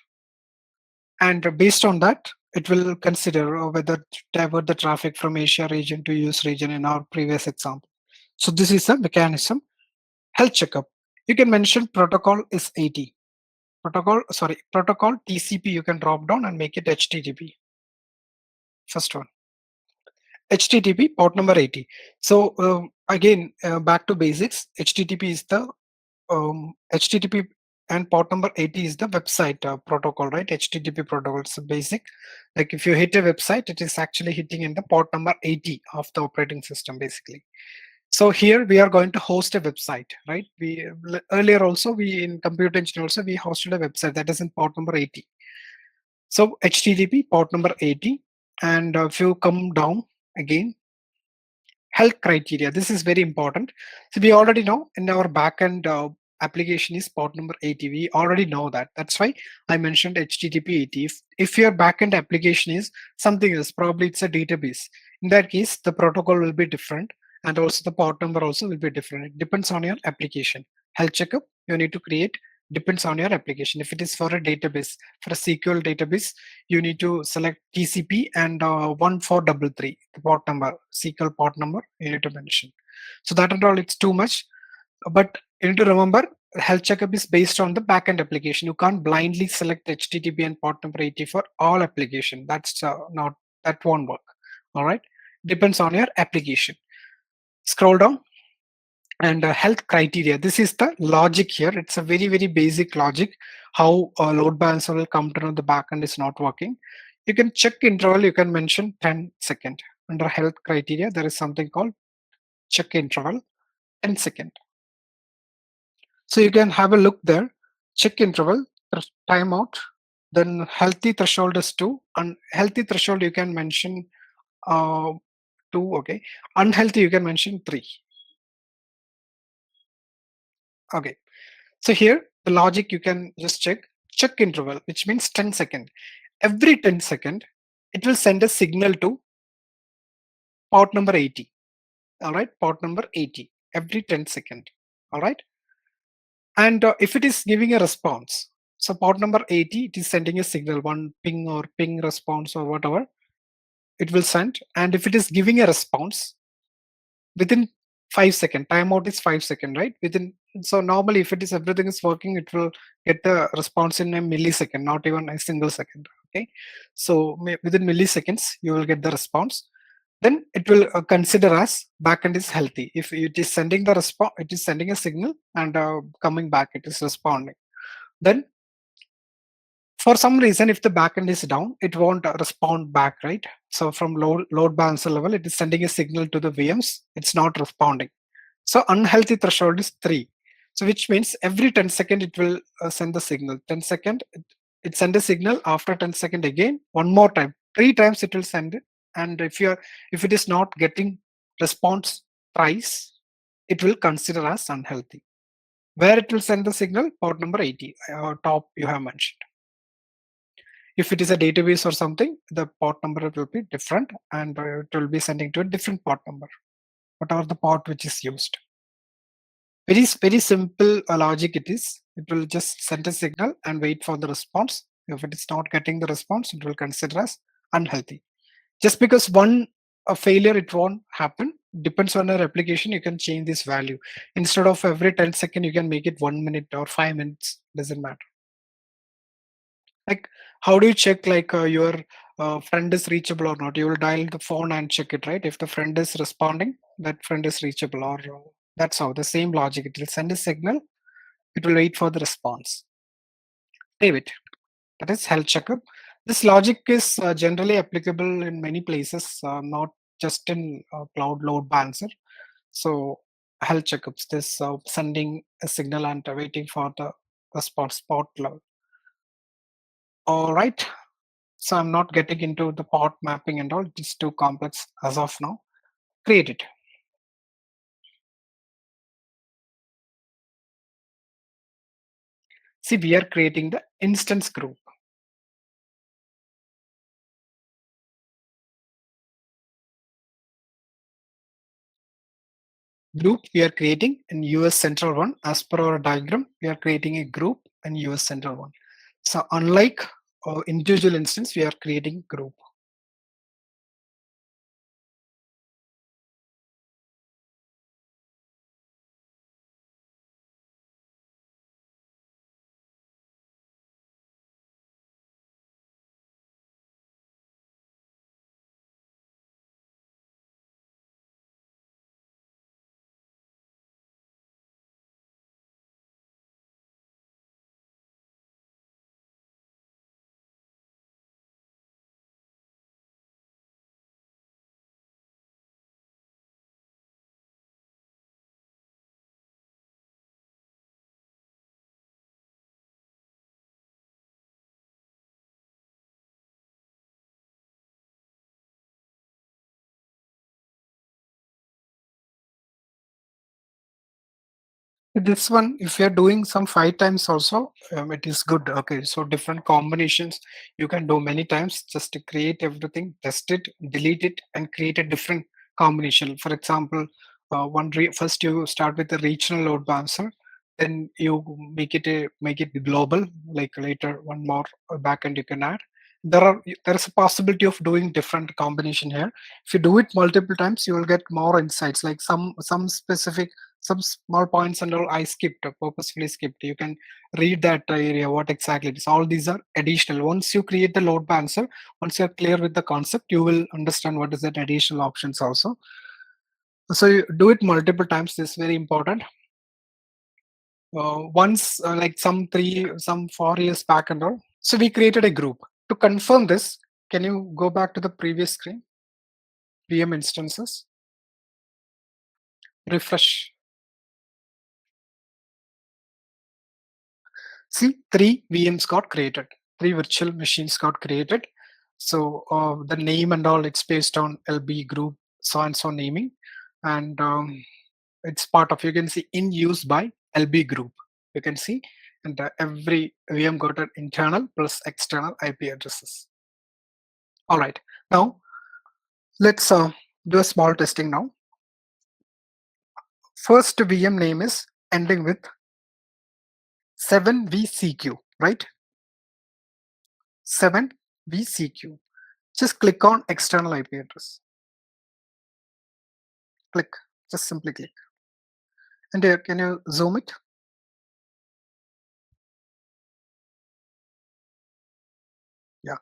And based on that, it will consider whether to divert the traffic from Asia region to US region in our previous example. So this is a mechanism. Health checkup. You can mention protocol is 80. Protocol TCP, you can drop down and make it HTTP. First one. HTTP port number 80. So again, back to basics. HTTP is the HTTP, and port number 80 is the website protocol, right? HTTP protocol is basic. Like if you hit a website, it is actually hitting in the port number 80 of the operating system, basically. So here we are going to host a website, right? We earlier also in Computer Engine also we hosted a website that is in port number 80. So HTTP port number 80, and if you come down again, health criteria. This is very important. So we already know in our backend application is port number 80. We already know that. That's why I mentioned HTTP 80. If your backend application is something else, probably it's a database. In that case, the protocol will be different, and also the port number also will be different. It depends on your application. Health checkup you need to create depends on your application. If it is for a database, for a SQL database, you need to select TCP and 1433, the port number, SQL port number you need to mention. So that and all, it's too much. But you need to remember, health checkup is based on the backend application. You can't blindly select HTTP and port number 80 for all application. That's that won't work. All right, depends on your application. Scroll down. And health criteria. This is the logic here. It's a very, very basic logic. How a load balancer will come to know the backend is not working. You can check interval. You can mention 10 second. Under health criteria, there is something called check interval, 10 second. So you can have a look there. Check interval, timeout. Then healthy threshold is 2. Unhealthy threshold you can mention 2. Okay. Unhealthy you can mention 3. Okay. So here, the logic you can just check interval, which means 10 second. Every 10 second, it will send a signal to port number 80. All right, port number 80 every 10 second. All right. And if it is giving a response, so port number 80, it is sending a signal, one ping or ping response or whatever it will send. And if it is giving a response within 5 second, timeout is 5 second, right? Within, so normally if it is everything is working, it will get the response in a millisecond, not even a single second. Okay, so within milliseconds you will get the response. Then it will consider as backend is healthy. If it is sending the response, it is sending a signal and coming back, it is responding. Then for some reason, if the backend is down, it won't respond back, right? So from load balancer level, it is sending a signal to the VMs. It's not responding. So unhealthy threshold is 3. So which means every 10 second it will send the signal. 10 second, it send a signal. After 10 second again, one more time. 3 times it will send it. And if it is not getting response twice, it will consider as unhealthy. Where it will send the signal? Port number 80, top you have mentioned. If it is a database or something, the port number will be different and it will be sending to a different port number, whatever the port which is used. Very simple logic it is. It will just send a signal and wait for the response. If it is not getting the response, it will consider as unhealthy. Just because one a failure, it won't happen. Depends on your application, you can change this value. Instead of every 10 seconds, you can make it 1 minute or 5 minutes, doesn't matter. Like, how do you check like your friend is reachable or not? You will dial the phone and check it, right? If the friend is responding, that friend is reachable, or that's how the same logic. It will send a signal, it will wait for the response. Save it. That is health checkup. This logic is generally applicable in many places, not just in cloud load balancer. So health checkups, this sending a signal and waiting for the response spot level. All right. So I'm not getting into the port mapping and all. It's too complex as of now. Create it. See, we are creating the instance group. Group we are creating in US Central 1. As per our diagram, we are creating a group in US Central 1. So unlike individual instance, we are creating group. This one, if you're doing some 5 times also, it is good. Okay, so different combinations you can do many times just to create everything, test it, delete it, and create a different combination. For example, first you start with the regional load balancer, then you make it global. Like later, one more backend you can add. There's a possibility of doing different combination here. If you do it multiple times, you will get more insights. Like some specific some small points and all I skipped, purposefully skipped. You can read that area, what exactly it is. All these are additional. Once you create the load balancer, once you're clear with the concept, you will understand what is that additional options also. So you do it multiple times. This is very important. Once, like some 4 years back and all. So we created a group. To confirm this, can you go back to the previous screen? VM instances. Refresh. See, 3 VMs got created, 3 virtual machines got created. So the name and all, it's based on LB group, so and so naming. And it's part of, you can see in use by LB group. You can see, and every VM got an internal plus external IP addresses. All right, now let's do a small testing now. First VM name is ending with 7VCQ, right? 7VCQ. Just click on external IP address. Click, just simply click. And here, can you zoom it? Yeah.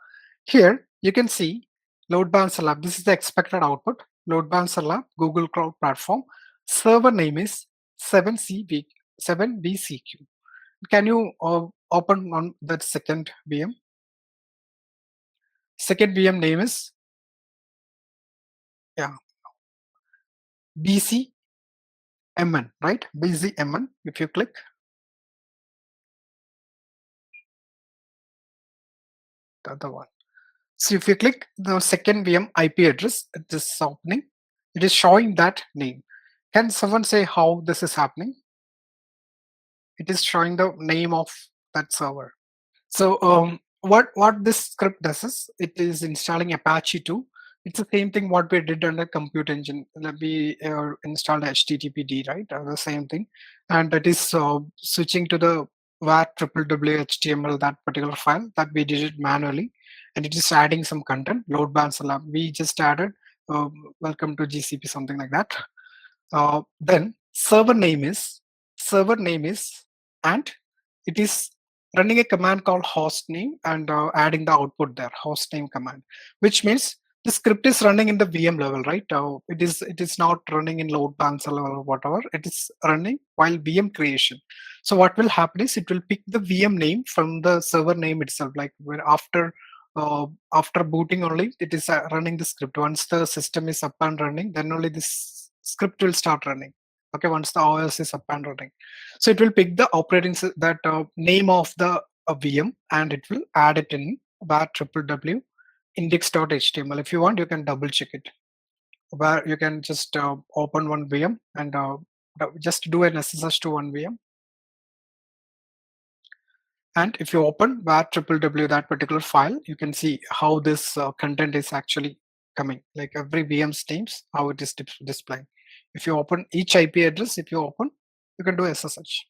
Here you can see load balancer lab. This is the expected output. Load balancer lab, Google Cloud Platform. Server name is 7VCQ. Can you open on that second VM? Second VM name is BCMN, right? BCMN. If you click, the other one. So if you click the second VM IP address, it is opening. It is showing that name. Can someone say how this is happening? It is showing the name of that server. So what this script does is it is installing Apache 2. It's the same thing what we did under Compute Engine. We installed HTTPD, right? The same thing, and that is switching to the var www HTML, that particular file that we did it manually, and it is adding some content. Load balancer lab. We just added welcome to GCP, something like that. Then server name is and it is running a command called host name and adding the output there, host name command, which means the script is running in the VM level, right? It is not running in load balancer level or whatever. It is running while VM creation. So what will happen is it will pick the VM name from the server name itself, like where after booting only it is running the script. Once the system is up and running, then only this script will start running. Okay, once the OS is up and running, so it will pick the that name of the VM and it will add it in var www index.html. If you want, you can double check it. Where you can just open one VM and just do an SSH to one VM. And if you open var www that particular file, you can see how this content is actually coming, like every VM's names, how it is displaying. If you open each IP address, if you open, you can do SSH.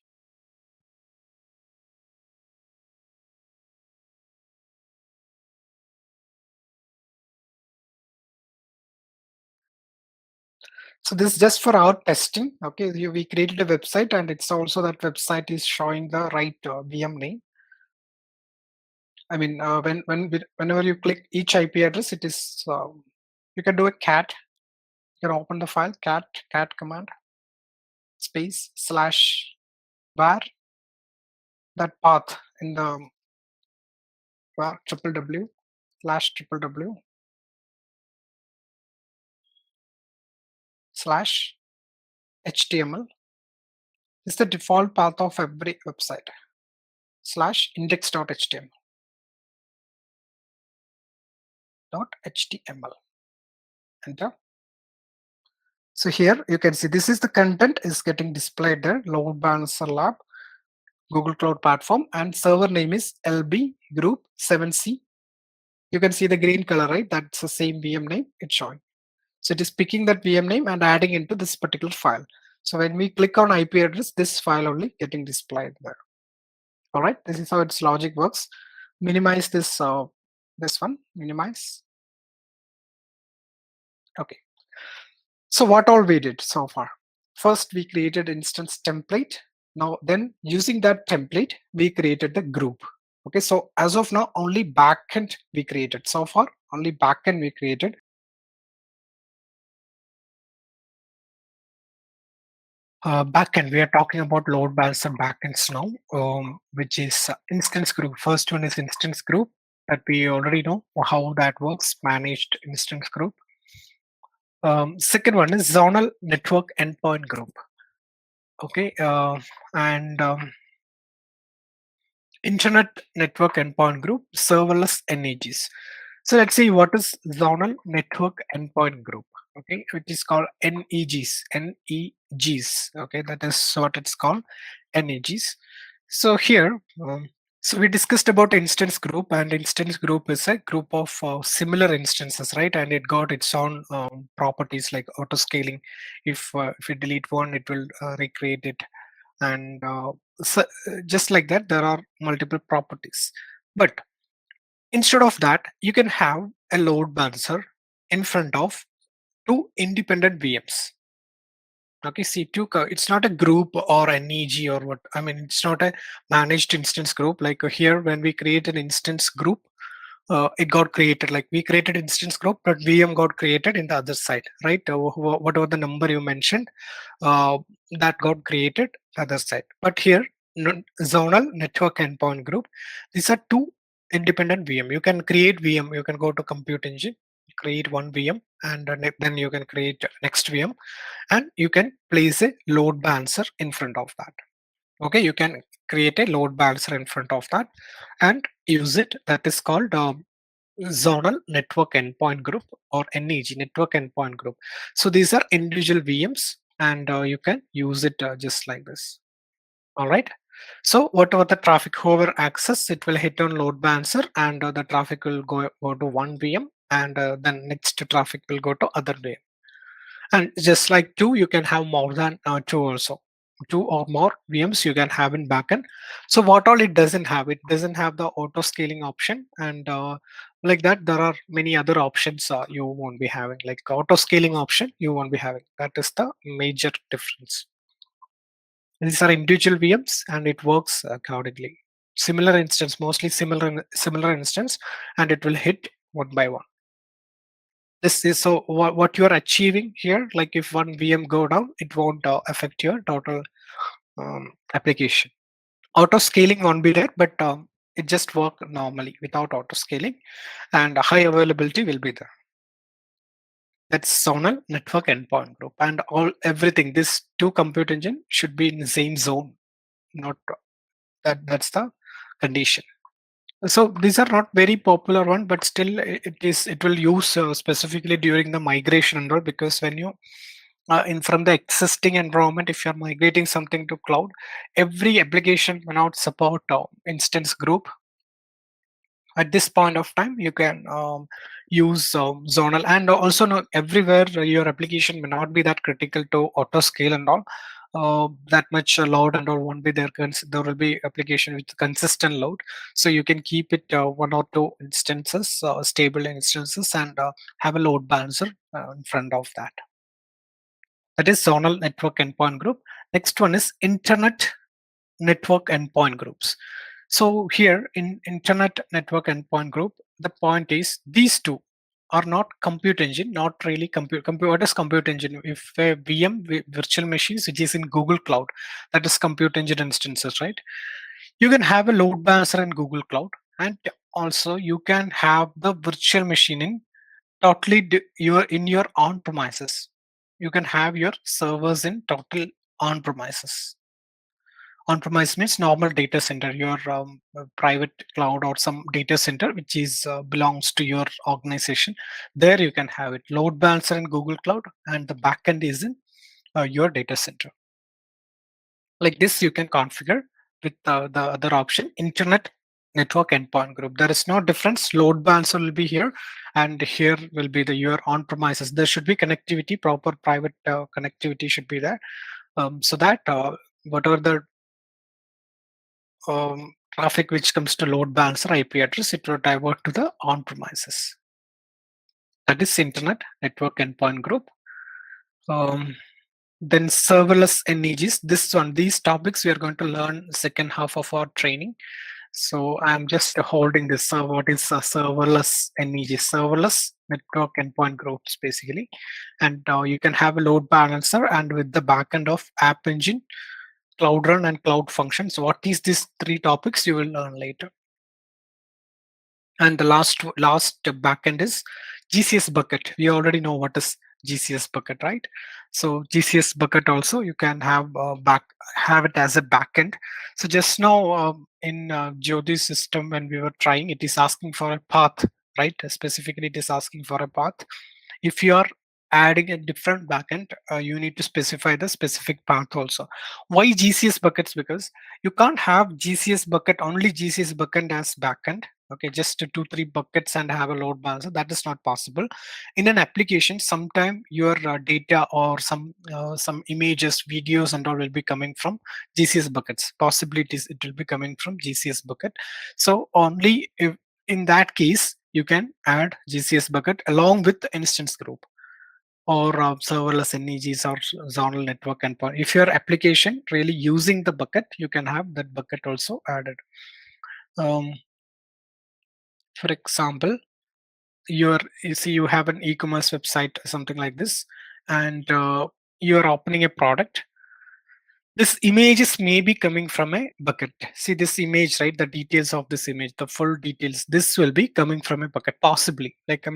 So this is just for our testing. Okay, we created a website, and it's also that website is showing the right VM name. I mean, whenever you click each IP address, it is you can do a cat. You can open the file cat command space /var, that path in the var www/html is the default path of every website /index.html. Enter. So here you can see this is the content is getting displayed there. Load balancer lab, Google Cloud Platform, and server name is LB group 7C. You can see the green color, right? That's the same VM name it's showing. So it is picking that VM name and adding into this particular file. So when we click on IP address, this file only getting displayed there. All right, this is how its logic works. Minimize this one, minimize. Okay. So what all we did so far? First, we created instance template. Now, then using that template, we created the group. Okay, so as of now, only backend we created. So far, only backend we created. Backend, we are talking about load balancer backends now, which is instance group. First one is instance group that we already know how that works, managed instance group. Second one is zonal network endpoint group. Okay, and internet network endpoint group, serverless NEGs. So let's see what is zonal network endpoint group. Okay, it is called NEGs. Okay, that is what it's called, NEGs. So here, so we discussed about instance group, and instance group is a group of similar instances, right? And it got its own properties like auto scaling. If you delete one, it will recreate it. and so, just like that, there are multiple properties. But instead of that, you can have a load balancer in front of two independent VMs. Okay, see, it's not a group or NEG or what. I mean, it's not a managed instance group. Like here, when we create an instance group, it got created. Like we created instance group, but VM got created in the other side, right? Whatever the number you mentioned, that got created other side. But here, zonal network endpoint group, these are two independent VM. You can create VM. You can go to Compute Engine, create one VM, and then you can create next VM, and you can place a load balancer in front of that. Okay, you can create a load balancer in front of that and use it. That is called zonal network endpoint group, or NEG, network endpoint group. So these are individual VMs, and you can use it just like this. All right. So whatever the traffic, whoever access, it will hit on load balancer, and the traffic will go to one VM, and then next traffic will go to other VM. And just like two, you can have more than two also. Two or more VMs you can have in backend. So what all it doesn't have? It doesn't have the auto scaling option, and like that, there are many other options you won't be having. Like auto scaling option, you won't be having. That is the major difference. These are individual VMs, and it works accordingly. Similar instance, mostly similar instance, and it will hit one by one. This is so what you are achieving here. Like if one VM go down, it won't affect your total application. Auto scaling won't be there, but it just work normally without auto scaling, and high availability will be there. That's zonal network endpoint group, and everything. This two compute engine should be in the same zone. Not that's the condition. So these are not very popular one, but still it will use specifically during the migration and all, because when you in from the existing environment, if you're migrating something to cloud, every application may not support instance group. At this point of time, you can use zonal, and also not everywhere your application may not be that critical to auto scale and all. That much load and all won't be there. There will be application with consistent load, so you can keep it one or two instances, stable instances, and have a load balancer in front of that. That is zonal network endpoint group. Next one is internet network endpoint groups. So here in internet network endpoint group, the point is these two are not compute engine, not really compute. What is compute engine? If a VM virtual machines, which is in Google Cloud, that is compute engine instances, right? You can have a load balancer in Google Cloud, and also you can have the virtual machine in your on premises. You can have your servers in total on premises. On-premise means normal data center, your private cloud or some data center which is belongs to your organization. There you can have it. Load balancer in Google Cloud, and the backend is in your data center. Like this, you can configure with the other option, internet network endpoint group. There is no difference. Load balancer will be here, and here will be your on-premises. There should be connectivity, proper private connectivity should be there, so that whatever the traffic which comes to load balancer IP address, it will divert to the on-premises. That is internet network endpoint group. Then serverless NEGs. These topics we are going to learn second half of our training. So I'm just holding this. What is serverless NEG? Serverless network endpoint groups basically, and you can have a load balancer, and with the backend of App Engine, Cloud Run, and Cloud Functions. What is these three topics you will learn later. And the last backend is GCS bucket. We already know what is GCS bucket, right? So GCS bucket also you can have it as a backend. So just now in Jyoti's system, when we were trying, it is asking for a path, right? Specifically, it is asking for a path. If you are adding a different backend, you need to specify the specific path also. Why GCS buckets? Because you can't have GCS bucket, only GCS bucket as backend. Okay, just 2-3 buckets and have a load balancer. That is not possible in an application. Sometime your data or some images, videos and all will be coming from GCS buckets. Possibilities it will be coming from GCS bucket. So only if in that case you can add GCS bucket along with the instance group or serverless NEGs or zonal network endpoint. If your application really using the bucket, you can have that bucket also added. For example, you see you have an e-commerce website, something like this, and you are opening a product. This images may be coming from a bucket. See this image, right? The details of this image, the full details, this will be coming from a bucket, possibly. Like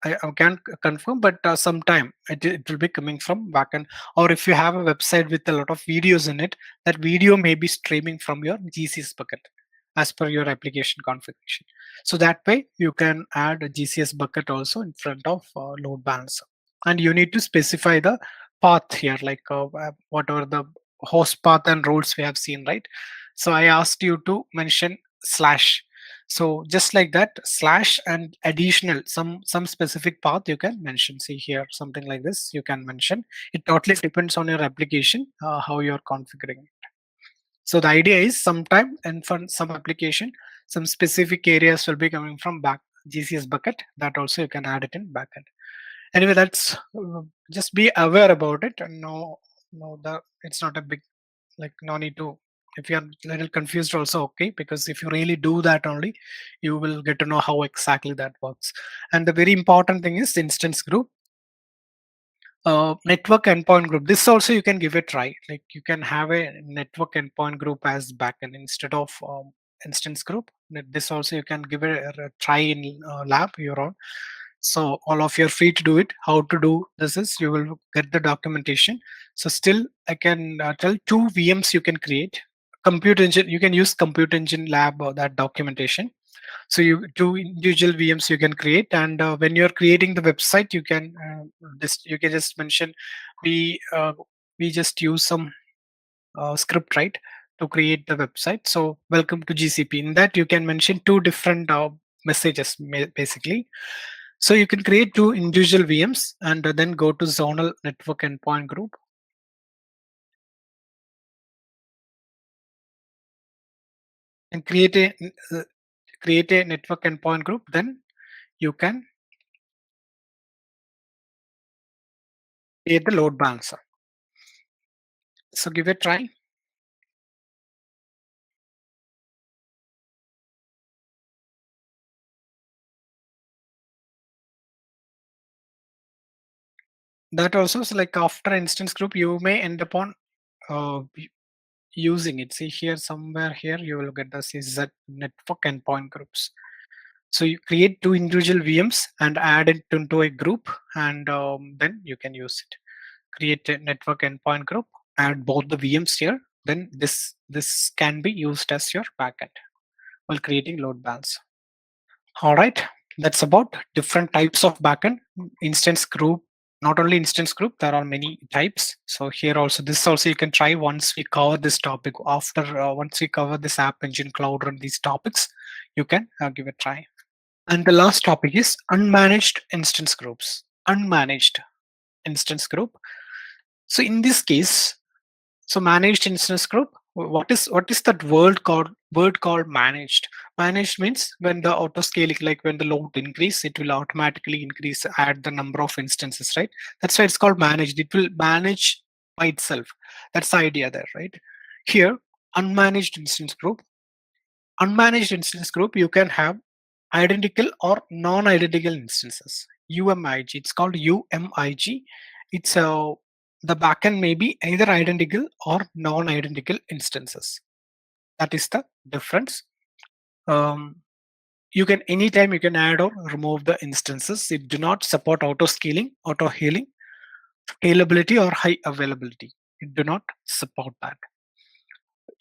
I can't confirm, but sometime it will be coming from backend. Or if you have a website with a lot of videos in it, that video may be streaming from your GCS bucket as per your application configuration. So that way you can add a GCS bucket also in front of load balancer. And you need to specify the path here, like whatever the host path and roles we have seen, right? So I asked you to mention slash. So just like that, slash and additional some specific path you can mention. See here, something like this you can mention. It totally depends on your application, how you're configuring it. So the idea is sometime and for some application, some specific areas will be coming from back GCS bucket. That also you can add it in backend. Anyway, that's just be aware about it. And no, it's not a big, like, no need to. If you're a little confused also, okay, because if you really do that only, you will get to know how exactly that works. And the very important thing is instance group, network endpoint group. This also you can give a try. Like you can have a network endpoint group as backend instead of instance group. This also you can give it a try in lab your own. So all of you are free to do it. How to do this is you will get the documentation. So still I can tell 2 VMs you can create. Compute Engine, you can use Compute Engine lab or that documentation. So you 2 individual VMs you can create, and when you're creating the website, you can you can just mention we just use some script, right, to create the website. So welcome to GCP. In that you can mention 2 different messages basically. So you can create 2 individual VMs and then go to zonal network endpoint group. And create a network endpoint group. Then you can create the load balancer. So give it a try. That also is like after instance group, you may end up on using it. See here, somewhere here, you will get the CZ network endpoint groups. So you create 2 individual VMs and add it into a group, and then you can use it. Create a network endpoint group, add both the VMs here. Then this can be used as your backend while creating load balance. All right, that's about different types of backend instance group. Not only instance group, there are many types. So here also, this also you can try once we cover this topic. After once we cover this App Engine, Cloud Run, these topics, you can give it a try. And the last topic is unmanaged instance groups. Unmanaged instance group. So in this case, so managed instance group, what is that word called managed? Managed means when the auto scaling, like when the load increase, it will automatically increase, add the number of instances, right? That's why it's called managed. It will manage by itself. That's the idea there, right? Here, unmanaged instance group. Unmanaged instance group, you can have identical or non-identical instances. UMIG, it's called UMIG. It's the backend may be either identical or non-identical instances. That is the difference. You can anytime you can add or remove the instances. It do not support auto scaling, auto healing, scalability, or high availability. It do not support that.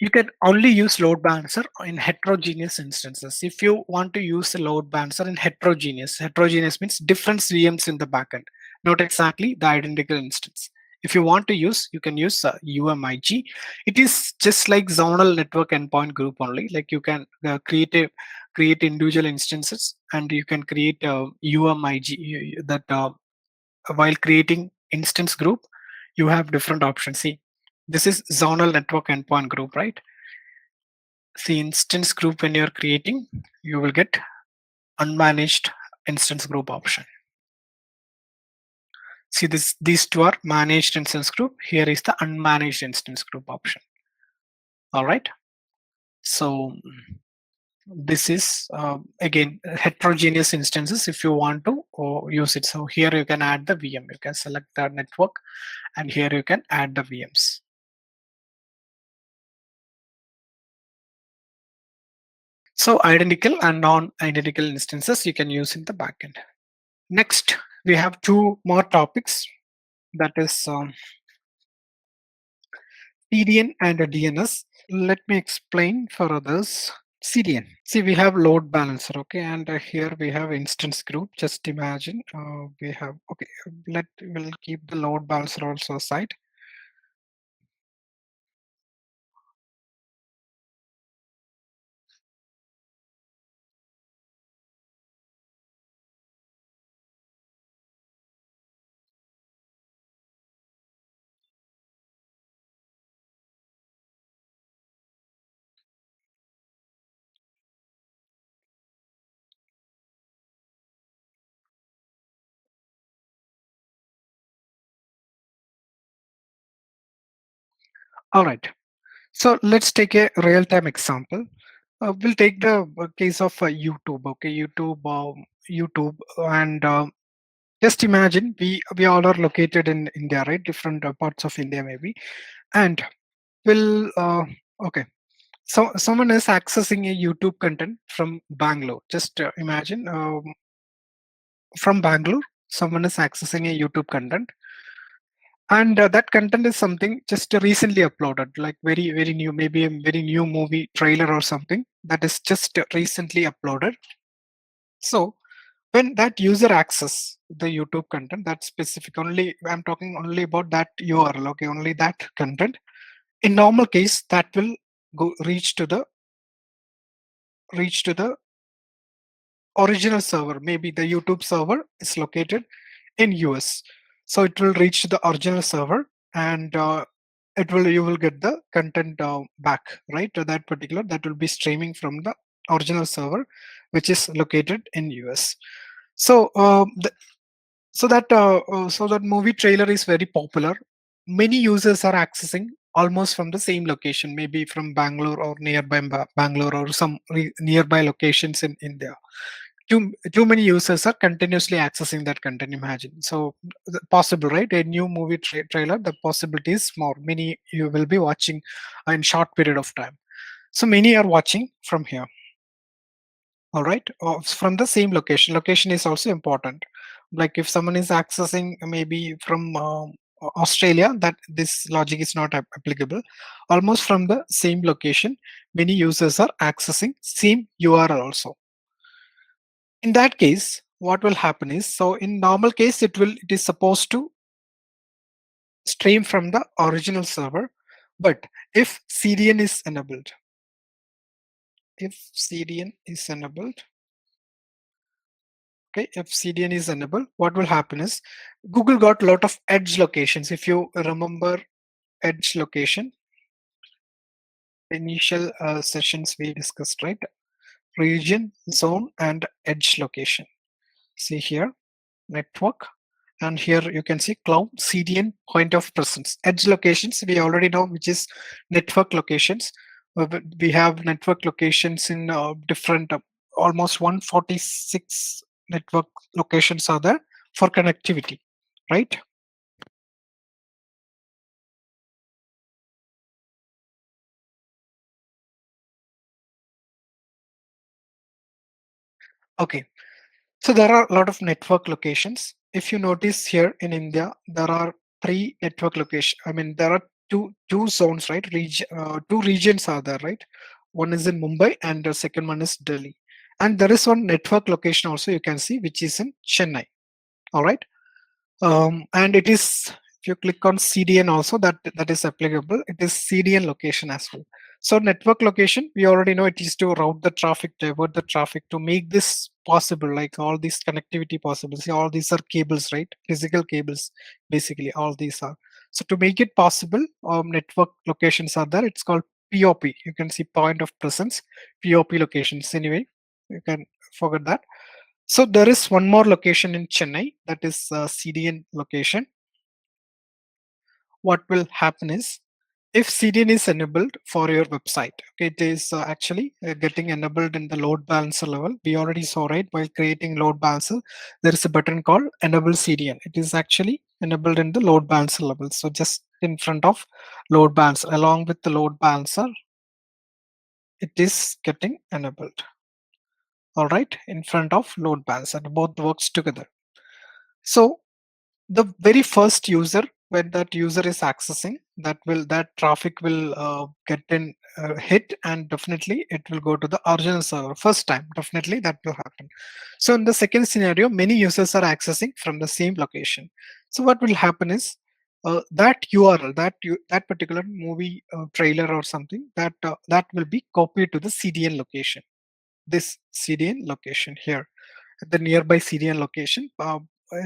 You can only use load balancer in heterogeneous instances. If you want to use the load balancer in heterogeneous means different VMs in the backend, not exactly the identical instance. If you want to use, you can use UMIG. It is just like zonal network endpoint group only. Like you can create a create individual instances, and you can create UMIG that while creating instance group, you have different options. See, this is zonal network endpoint group, right? See, instance group, when you're creating, you will get unmanaged instance group option. See, these two are managed instance group. Here is the unmanaged instance group option. All right. So this is again heterogeneous instances if you want to use it. So here you can add the VM. You can select the network, and here you can add the VMs. So identical and non-identical instances you can use in the backend. Next, we have two more topics. That is CDN and DNS. Let me explain for others. CDN. See, we have load balancer, okay, and here we have instance group. Just imagine we have, okay, we'll keep the load balancer also aside. All right. So let's take a real-time example. We'll take the case of YouTube. Okay, YouTube, and just imagine we all are located in India, right? Different parts of India maybe, and will okay. So someone is accessing a YouTube content from Bangalore. Just imagine from Bangalore, someone is accessing a YouTube content, and that content is something just recently uploaded, like very new, maybe a very new movie trailer or something that is just recently uploaded. So when that user access the YouTube content, that specific, only I'm talking only about that URL, okay, only that content. In normal case, that will go reach to the original server. Maybe the YouTube server is located in US, so it will reach to the original server, and you will get the content back, right? To that particular, that will be streaming from the original server, which is located in US. So so that movie trailer is very popular. Many users are accessing almost from the same location, maybe from Bangalore or nearby Bangalore or some nearby locations in India. Too many users are continuously accessing that content. Imagine, so possible, right? A new movie trailer, the possibility is more. Many you will be watching in short period of time. So many are watching from here. All right, from the same location. Location is also important. Like if someone is accessing maybe from Australia, that this logic is not applicable. Almost from the same location, many users are accessing same URL also. In that case, what will happen is, so in normal case, it is supposed to stream from the original server. But if CDN is enabled, okay, if CDN is enabled, what will happen is Google got a lot of edge locations. If you remember edge location, initial sessions we discussed, right? Region, zone, and edge location. See here, network, and here you can see cloud, CDN, point of presence. Edge locations, we already know which is network locations. We have network locations in different, almost 146 network locations are there for connectivity, right? Okay, so there are a lot of network locations. If you notice here in India, there are 3 network locations. I mean, there are two zones, right? Two regions are there, right? One is in Mumbai and the second one is Delhi. And there is one network location also you can see, which is in Chennai. All right. And it is, if you click on CDN also, that is applicable. It is CDN location as well. So network location, we already know it is to route the traffic, divert the traffic to make this possible, like all these connectivity possible. See, all these are cables, right? Physical cables, basically, all these are. So to make it possible, network locations are there. It's called POP. You can see point of presence, POP locations. Anyway, you can forget that. So there is one more location in Chennai, that is CDN location. What will happen is, if CDN is enabled for your website, okay, it is actually getting enabled in the load balancer level. We already saw, right, while creating load balancer, there is a button called enable CDN. It is actually enabled in the load balancer level. So just in front of load balancer, along with the load balancer, it is getting enabled. All right, in front of load balancer, both works together. So the very first user, when that user is accessing, that traffic will get in hit, and definitely it will go to the original server first time. Definitely that will happen. So in the second scenario, many users are accessing from the same location. So what will happen is, that URL, that particular movie trailer or something, that will be copied to the CDN location. This CDN location here, the nearby CDN location,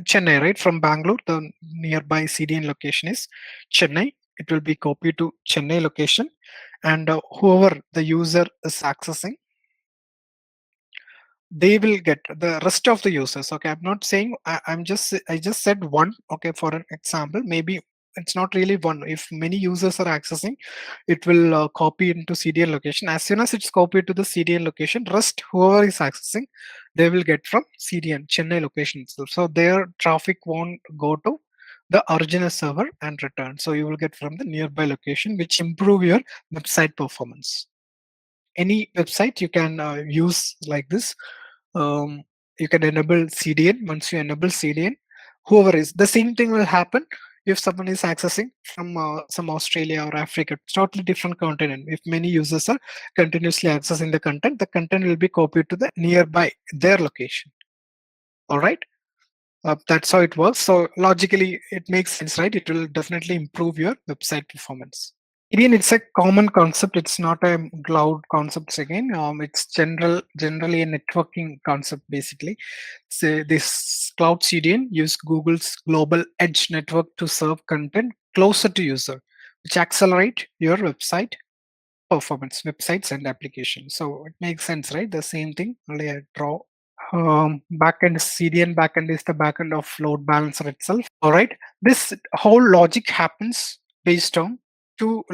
Chennai, right? From Bangalore, the nearby CDN location is Chennai. It will be copied to Chennai location, and whoever the user is accessing, they will get the rest of the users. Okay, I'm not saying, I just said one. Okay, for an example, maybe it's not really one. If many users are accessing, it will copy into CDN location. As soon as it's copied to the CDN location, rest whoever is accessing, they will get from CDN Chennai location itself. So their traffic won't go to the original server and return. So you will get from the nearby location, which improve your website performance. Any website you can use like this. You can enable CDN. Once you enable CDN, whoever is, the same thing will happen if someone is accessing from some Australia or Africa. It's totally different continent. If many users are continuously accessing the content will be copied to the nearby their location. All right. That's how it works. So logically, it makes sense, right? It will definitely improve your website performance. Again, it's a common concept. It's not a cloud concept again. It's generally a networking concept basically. So this cloud CDN use Google's global edge network to serve content closer to user, which accelerate your website performance, websites and applications. So it makes sense, right? The same thing, only I draw. Backend CDN backend is the backend of load balancer itself. All right. This whole logic happens based on two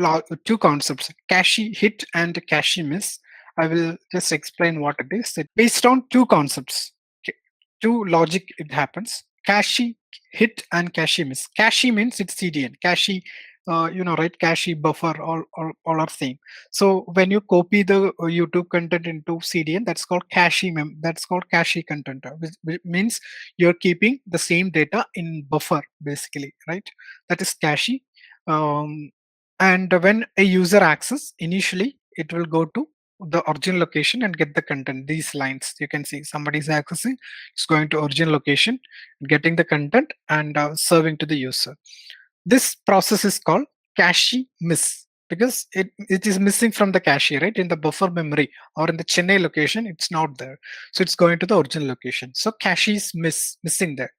concepts: cache hit and cache miss. I will just explain what it is. Based on two concepts, two logic, it happens: cache hit and cache miss. Cache means it's CDN. Cache, right? Cache, buffer, all are same. So when you copy the YouTube content into CDN, that's called cache. That's called cache content, which means you're keeping the same data in buffer, basically, right? That is cache. And when a user access, initially it will go to the original location and get the content. These lines you can see, somebody is accessing, it's going to original location, getting the content and serving to the user. This process is called cache miss, because it is missing from the cache, right? In the buffer memory or in the Chennai location, it's not there. So it's going to the original location. So cache is missing there.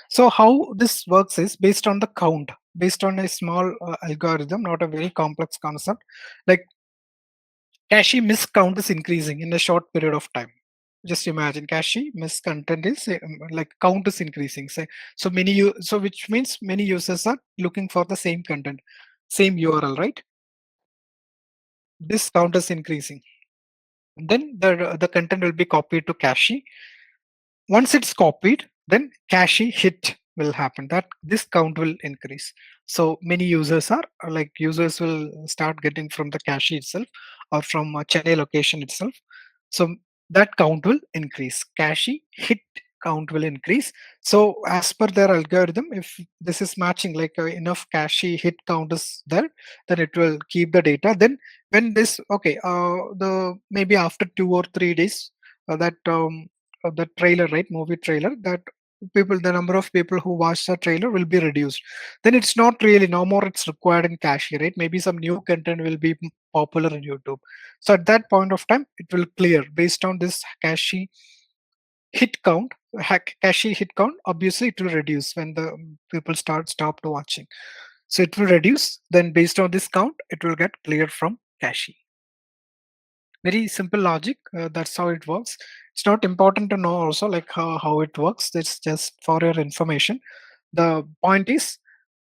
So how this works is based on the count, based on a small algorithm, not a very complex concept. Like cache miss count is increasing in a short period of time. Just imagine cache miss content is like count is increasing. So which means many users are looking for the same content, same URL, right? This count is increasing. Then the content will be copied to cache. Once it's copied, then cache hit will happen, that this count will increase. So many users will start getting from the cache itself or from a Chennai location itself. So that count will increase. Cache hit count will increase. So as per their algorithm, if this is matching, like enough cache hit count is there, then it will keep the data. Then when this, the maybe after 2 or 3 days, the trailer, right, movie trailer, that the number of people who watch the trailer will be reduced. Then it's not really, no more it's required in cache, right? Maybe some new content will be popular in YouTube. So at that point of time, it will clear based on this cache hit count. Cache hit count, obviously it will reduce when the people stopped watching. So it will reduce. Then based on this count, it will get cleared from cache. Very simple logic. That's how it works. It's not important to know also like how it works. It's just for your information. The point is,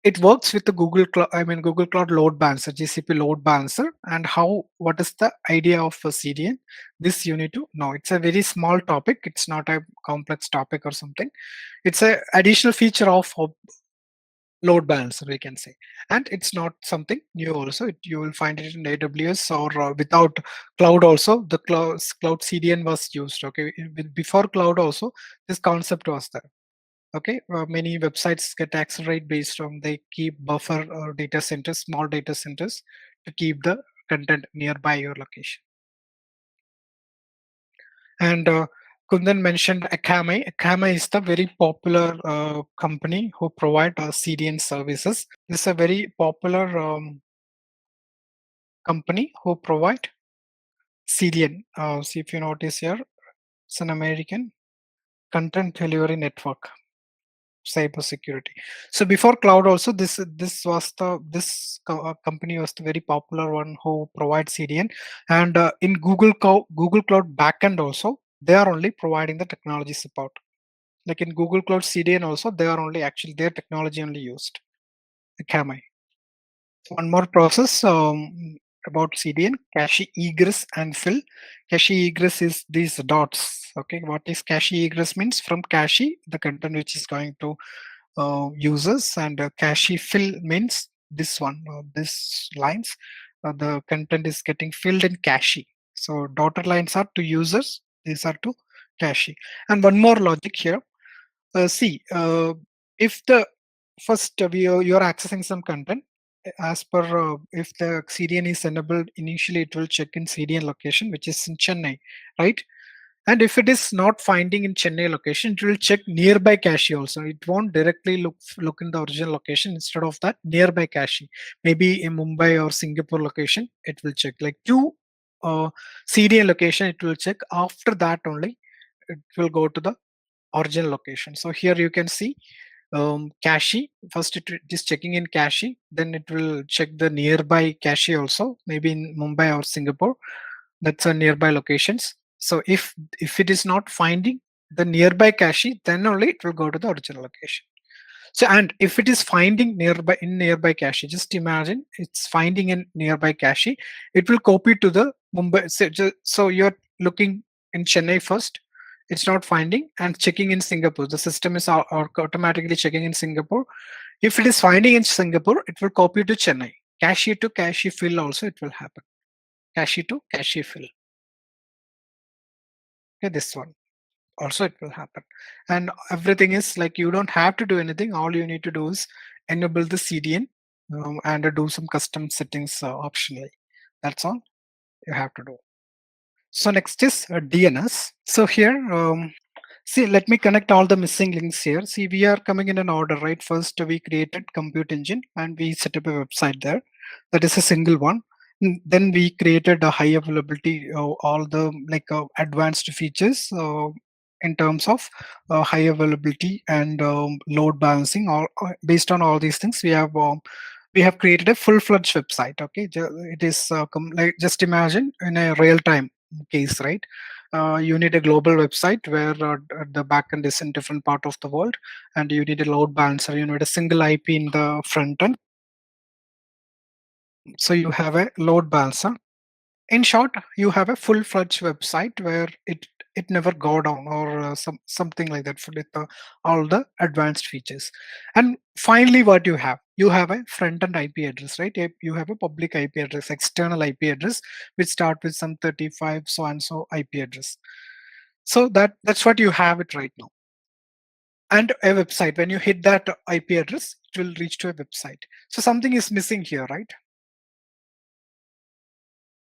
it works with the Google Cloud Load Balancer, GCP Load Balancer, and what is the idea of a CDN? This you need to know. It's a very small topic. It's not a complex topic or something. It's a additional feature of load balancer, we can say, and it's not something new. Also, you will find it in AWS or without cloud. Also, the cloud CDN was used. Okay, before cloud also, this concept was there. Okay, many websites get accelerate based on they keep buffer or data centers, small data centers, to keep the content nearby your location. And Kundan mentioned Akamai. Akamai is the very popular company who provide CDN services. This is a very popular company who provide CDN. See if you notice here, it's an American content delivery network, cybersecurity. So before cloud also, this company was the very popular one who provides CDN, and in Google Cloud backend also, they are only providing the technology support. Like in Google Cloud CDN also, they are only actually their technology only used. Akamai. One more process about CDN: cache egress and fill. Cache egress is these dots. Okay, what is cache egress means? From cache, the content which is going to users, and cache fill means this one, this lines. The content is getting filled in cache. So dotted lines are to users. These are to cache. And one more logic here. See, if the first you're accessing some content, as per if the CDN is enabled initially, it will check in CDN location, which is in Chennai, right? And if it is not finding in Chennai location, it will check nearby cache also. It won't directly look in the original location. Instead of that, nearby cache, maybe in Mumbai or Singapore location, it will check like two CDN location. It will check. After that only, it will go to the original location. So here you can see cache. First it is checking in cache, then it will check the nearby cache also, maybe in Mumbai or Singapore. That's a nearby locations. So if it is not finding the nearby cache, then only it will go to the original location. So, and if it is finding nearby cache, just imagine it's finding in nearby cache, it will copy to the Mumbai. So you're looking in Chennai first, it's not finding, and checking in Singapore. The system is automatically checking in Singapore. If it is finding in Singapore, it will copy to Chennai. Cache to cache fill also it will happen. Cache to cache fill. Okay, this one also it will happen. And everything is like, you don't have to do anything. All you need to do is enable the CDN and do some custom settings optionally. That's all you have to do. So next is DNS. So here, see, let me connect all the missing links here. See, we are coming in an order, right? First, we created Compute Engine and we set up a website there. That is a single one. Then we created a high availability, all the like advanced features in terms of high availability and load balancing. All based on all these things, we have created a full-fledged website. Okay, it is like, just imagine in a real-time case, right? You need a global website where the backend is in different part of the world, and you need a load balancer. You need a single IP in the front end. So you have a load balancer. In short, you have a full-fledged website where it never go down or something like that with all the advanced features. And finally, what you have a front-end IP address, right? You have a public IP address, external IP address, which start with some 35 so and so IP address. So that's what you have it right now. And a website, when you hit that IP address, it will reach to a website. So something is missing here, right?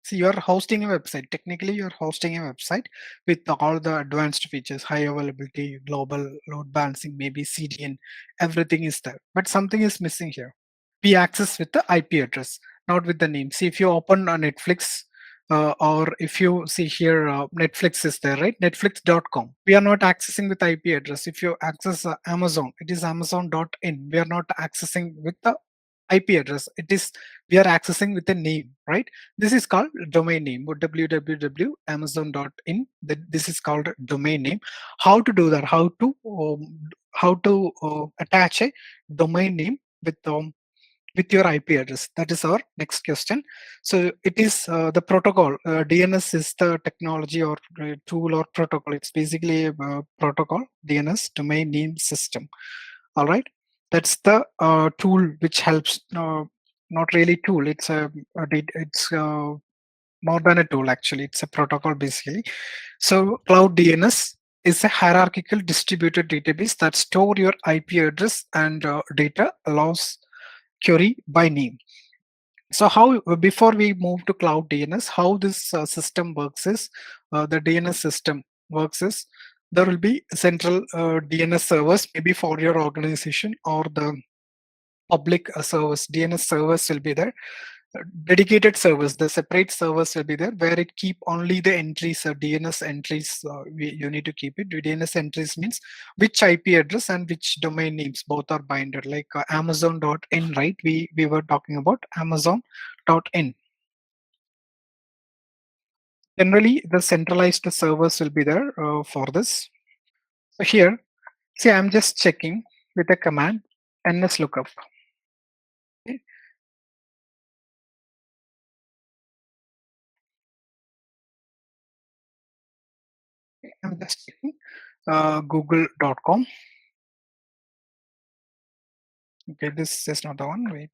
So you're hosting a website. Technically, you're hosting a website with all the advanced features, high availability, global load balancing, maybe CDN, everything is there. But something is missing here. We access with the IP address. not with the name. See, if you open Netflix, or if you see here, Netflix is there, right? Netflix.com. We are not accessing with IP address. If you access Amazon, it is Amazon.in. We are not accessing with the IP address. It is, we are accessing with a name, right? This is called domain name. www.amazon.in. This is called domain name. How to do that? How to attach a domain name with your IP address? That is our next question. So it is the protocol. DNS is the technology or tool or protocol. It's basically a protocol, DNS, domain name system. All right, that's the tool which helps. Not really tool. It's it's more than a tool actually. It's a protocol basically. So cloud DNS is a hierarchical distributed database that store your IP address and data, allows query by name. So how, before we move to cloud DNS, how this system works is, the DNS system works is, there will be central DNS servers, maybe for your organization, or the public servers. DNS servers will be there. Dedicated servers, the separate servers will be there, where it keep only the entries, DNS entries. You need to keep it. DNS entries means which IP address and which domain names, both are binded. Like Amazon.in, right? We were talking about Amazon.in. Generally, the centralized servers will be there for this. So here, see, I'm just checking with a command nslookup. Okay. I'm just checking google.com. Okay, this is not the one. Wait.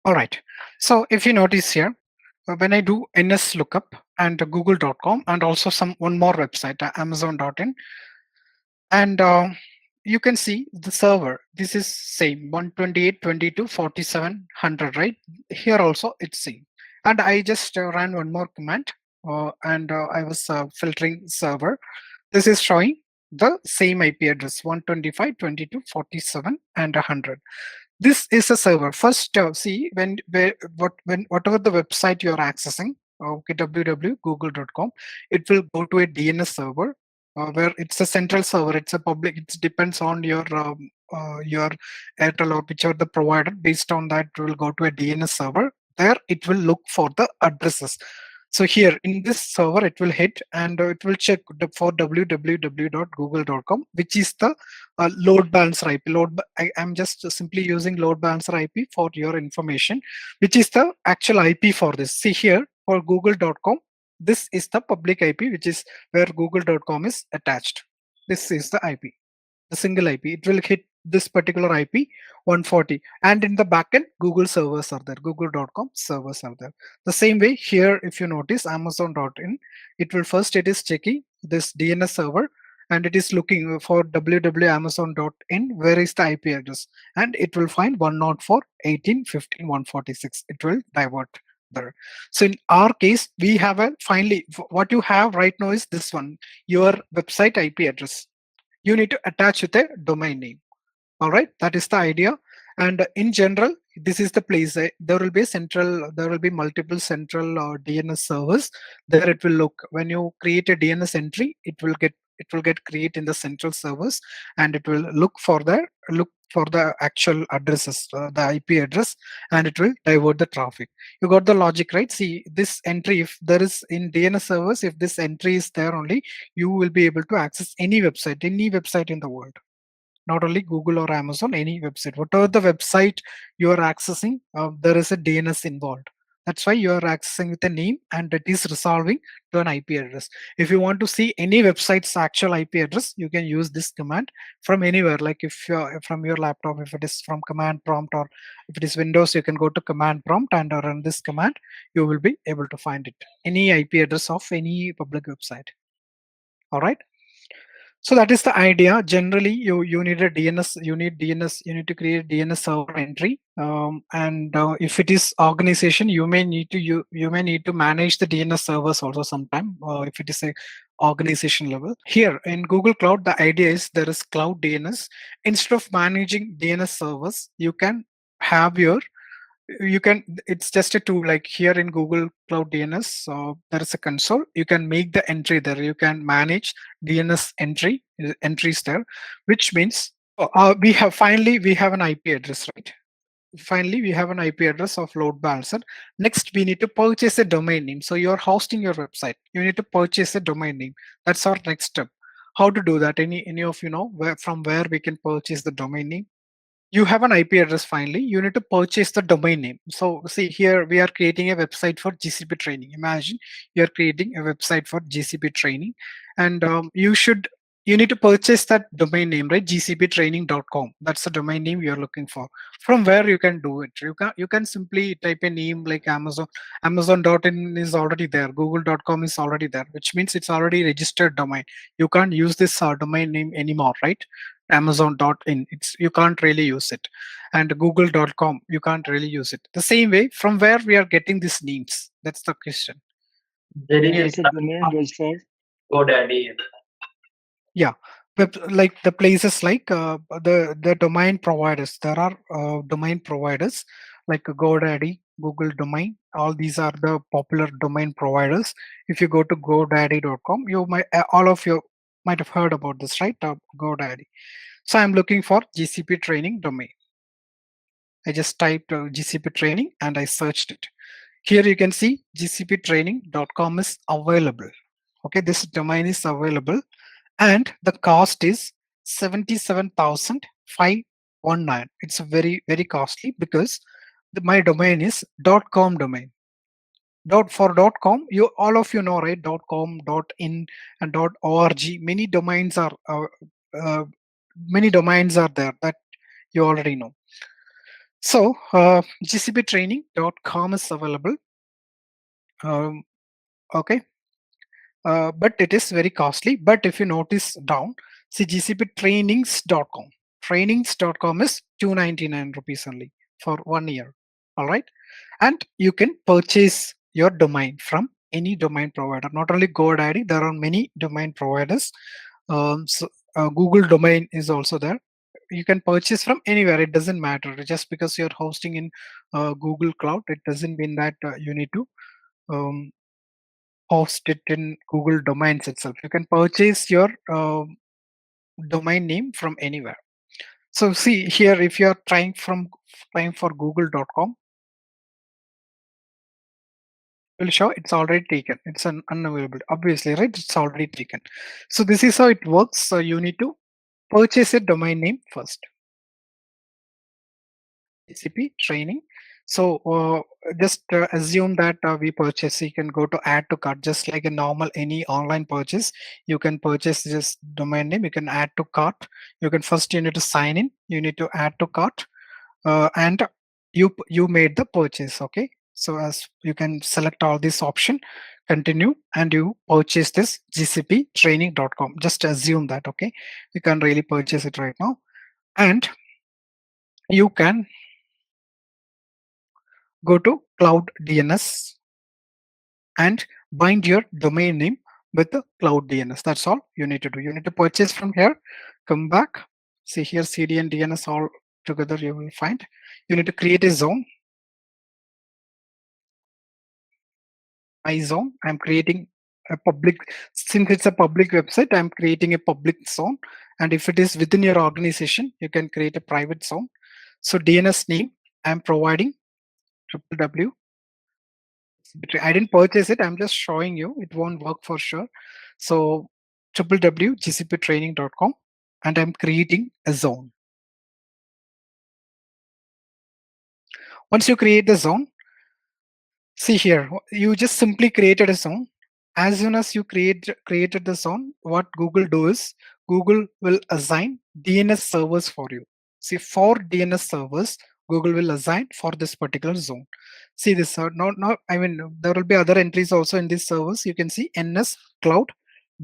All right. So if you notice here, when I do ns lookup and google.com, and also one more website, amazon.in, and you can see the server. This is same 128.22.47.100, right? Here also it's same. And I just ran one more command, and I was filtering server. This is showing the same IP address, 125.22.47 and 100. This is a server. First, see when whatever the website you are accessing, okay, www.google.com, it will go to a DNS server, where it's a central server. It's a public. It depends on your Airtel or whichever the provider. Based on that, it will go to a DNS server. There, it will look for the addresses. So here in this server, it will hit and it will check for www.google.com, which is the load balancer IP. I'm just simply using load balancer IP for your information, which is the actual IP for this. See here for google.com, This is the public IP, which is where google.com is attached. This is the IP, the single IP. It will hit this particular IP 140, and in the backend, Google servers are there. Google.com servers are there. The same way here, if you notice Amazon.in, it will first it is checking this DNS server, and it is looking for www.amazon.in, where is the IP address, and it will find 104.18.15.146. It will divert there. So in our case, we have a finally what you have right now is this one, your website IP address. You need to attach with a domain name. All right, that is the idea. And in general, this is the place. There will be there will be multiple central DNS servers. There it will look when you create a DNS entry, it will get created in the central servers, and it will look for the actual addresses, the IP address, and it will divert the traffic. You got the logic, right? See, this entry, if there is in DNS servers, if this entry is there only, you will be able to access any website in the world. Not only Google or Amazon, any website, whatever the website you are accessing, there is a DNS involved. That's why you are accessing with a name, and it is resolving to an IP address. If you want to see any website's actual IP address, you can use this command from anywhere. Like if you're from your laptop, if it is from command prompt, or if it is Windows, you can go to command prompt and run this command. You will be able to find it, any IP address of any public website. All right. So that is the idea. Generally, you need a DNS. You need to create DNS server entry. And if it is organization, you may need to manage the DNS servers also sometime. If it is a organization level. Here in Google Cloud, the idea is there is cloud DNS. Instead of managing DNS servers, you can have it's just a tool. Like here in Google Cloud DNS, there is a console. You can make the entry there. You can manage DNS entries there, which means we have an IP address, right? Finally, we have an IP address of load balancer. Next, we need to purchase a domain name. So you're hosting your website. You need to purchase a domain name. That's our next step. How to do that? Any of you know from where we can purchase the domain name? You have an IP address. Finally, you need to purchase the domain name. So see here, we are creating a website for GCP training. Imagine you're creating a website for GCP training, and you need to purchase that domain name, right? gcptraining.com. That's the domain name you're looking for. From where you can do it, you can simply type a name like Amazon.in is already there, google.com is already there, which means it's already registered domain. You can't use this domain name anymore, right? Amazon.in, you can't really use it, and google.com, you can't really use it. The same way, from where we are getting these names, that's the question. There is a domain registrar. GoDaddy. Yeah, like the places like the domain providers. There are domain providers like GoDaddy, Google Domain. All these are the popular domain providers. If you go to GoDaddy.com, you might all of you might have heard about this, right? GoDaddy. So I'm looking for GCP training domain. I just typed GCP training and I searched it. Here you can see gcptraining.com is available. Okay, this domain is available, and the cost is 77,519. It's very, very costly because my domain is .com domain. For .com, all of you know, right? .com, .in, and .org. Many domains are there that you already know. So gcptraining.com is available. Okay. But it is very costly. But if you notice down, see gcptrainings.com. Trainings.com is 299 rupees only for 1 year. All right. And you can purchase your domain from any domain provider, not only GoDaddy, there are many domain providers. Google domain is also there. You can purchase from anywhere. It doesn't matter. Just because you're hosting in Google Cloud, it doesn't mean that you need to host it in Google domains itself. You can purchase your domain name from anywhere. So see here, if you are trying for google.com, will show it's already taken. It's an unavailable, obviously, right? It's already taken. So this is how it works. So you need to purchase a domain name first. GCP training. So just assume that we purchase. You can go to add to cart, just like a normal any online purchase. You can purchase this domain name. You can add to cart. You need to sign in. You need to add to cart, and you made the purchase. Okay. So as you can select all this option, continue, and you purchase this GCP training.com. Just assume that. Okay. You can really purchase it right now, and you can go to cloud DNS and bind your domain name with the cloud DNS. That's all you need to do. You need to purchase from here, come back, see here CDN and DNS all together you will find. You need to create a zone. My zone, I'm creating a public, since it's a public website, I'm creating a public zone. And if it is within your organization, you can create a private zone. So DNS name, I'm providing www. I didn't purchase it. I'm just showing you. It won't work for sure. So www.gcptraining.com, and I'm creating a zone. Once you create the zone, see here, you just simply created a zone. As soon as you created the zone, what Google do is Google will assign DNS servers for you. See, 4 DNS servers Google will assign for this particular zone. See this, I mean, there will be other entries also in these servers. You can see NS Cloud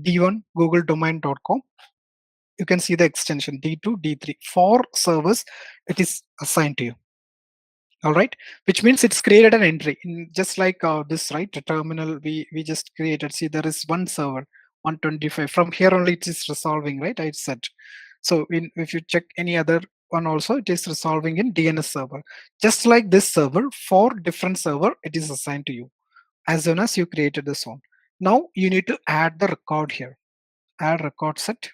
D1 Google-domain.com. You can see the extension D2, D3. 4 servers it is assigned to you. All right, which means it's created an entry in just like this, right? The terminal we just created. See, there is one server 125. From here only it is resolving, right? I said. So if you check any other one also, it is resolving in DNS server. Just like this server, 4 different server it is assigned to you as soon as you created the zone. Now you need to add the record here. Add record set.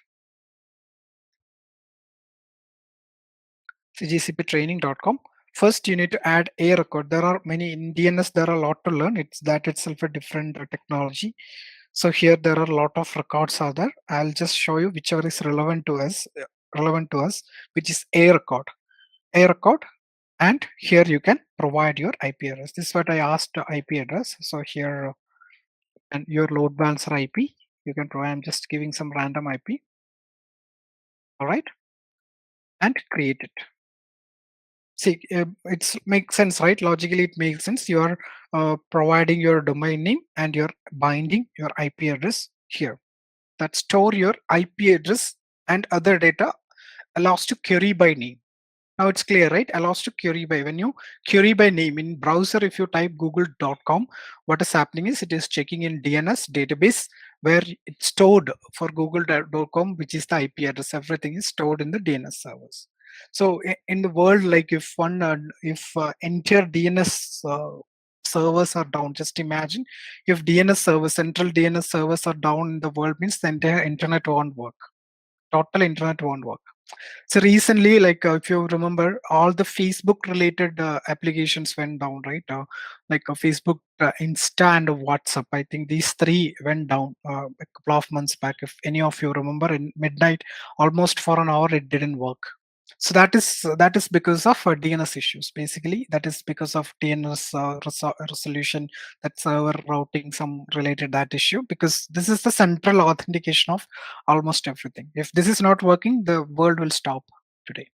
GCPtraining.com. First, you need to add a record. There are many in DNS. There are a lot to learn. It's that itself a different technology. So here there are a lot of records are there. I'll just show you whichever is relevant to us, which is a record. A record, and here you can provide your IP address. This is what I asked IP address. So here and your load balancer IP you can provide. I'm just giving some random IP. All right, and create it. See, it makes sense, right? Logically, it makes sense. You are providing your domain name and you're binding your IP address here. That store your IP address and other data allows to query by name. Now it's clear, right? Allows to query by. When you query by name in browser, if you type google.com, what is happening is it is checking in DNS database where it's stored for google.com, which is the IP address. Everything is stored in the DNS servers. So in the world, like if entire DNS servers are down, just imagine if DNS servers, central DNS servers are down in the world, means the entire internet won't work. Total internet won't work. So recently, like if you remember, all the Facebook related applications went down, right? Like Facebook, Insta, and WhatsApp. I think these 3 went down a couple of months back. If any of you remember, in midnight, almost for an hour, it didn't work. So that is because of DNS issues. Basically, that is because of DNS resolution, that server routing, some related that issue. Because this is the central authentication of almost everything. If this is not working, the world will stop today.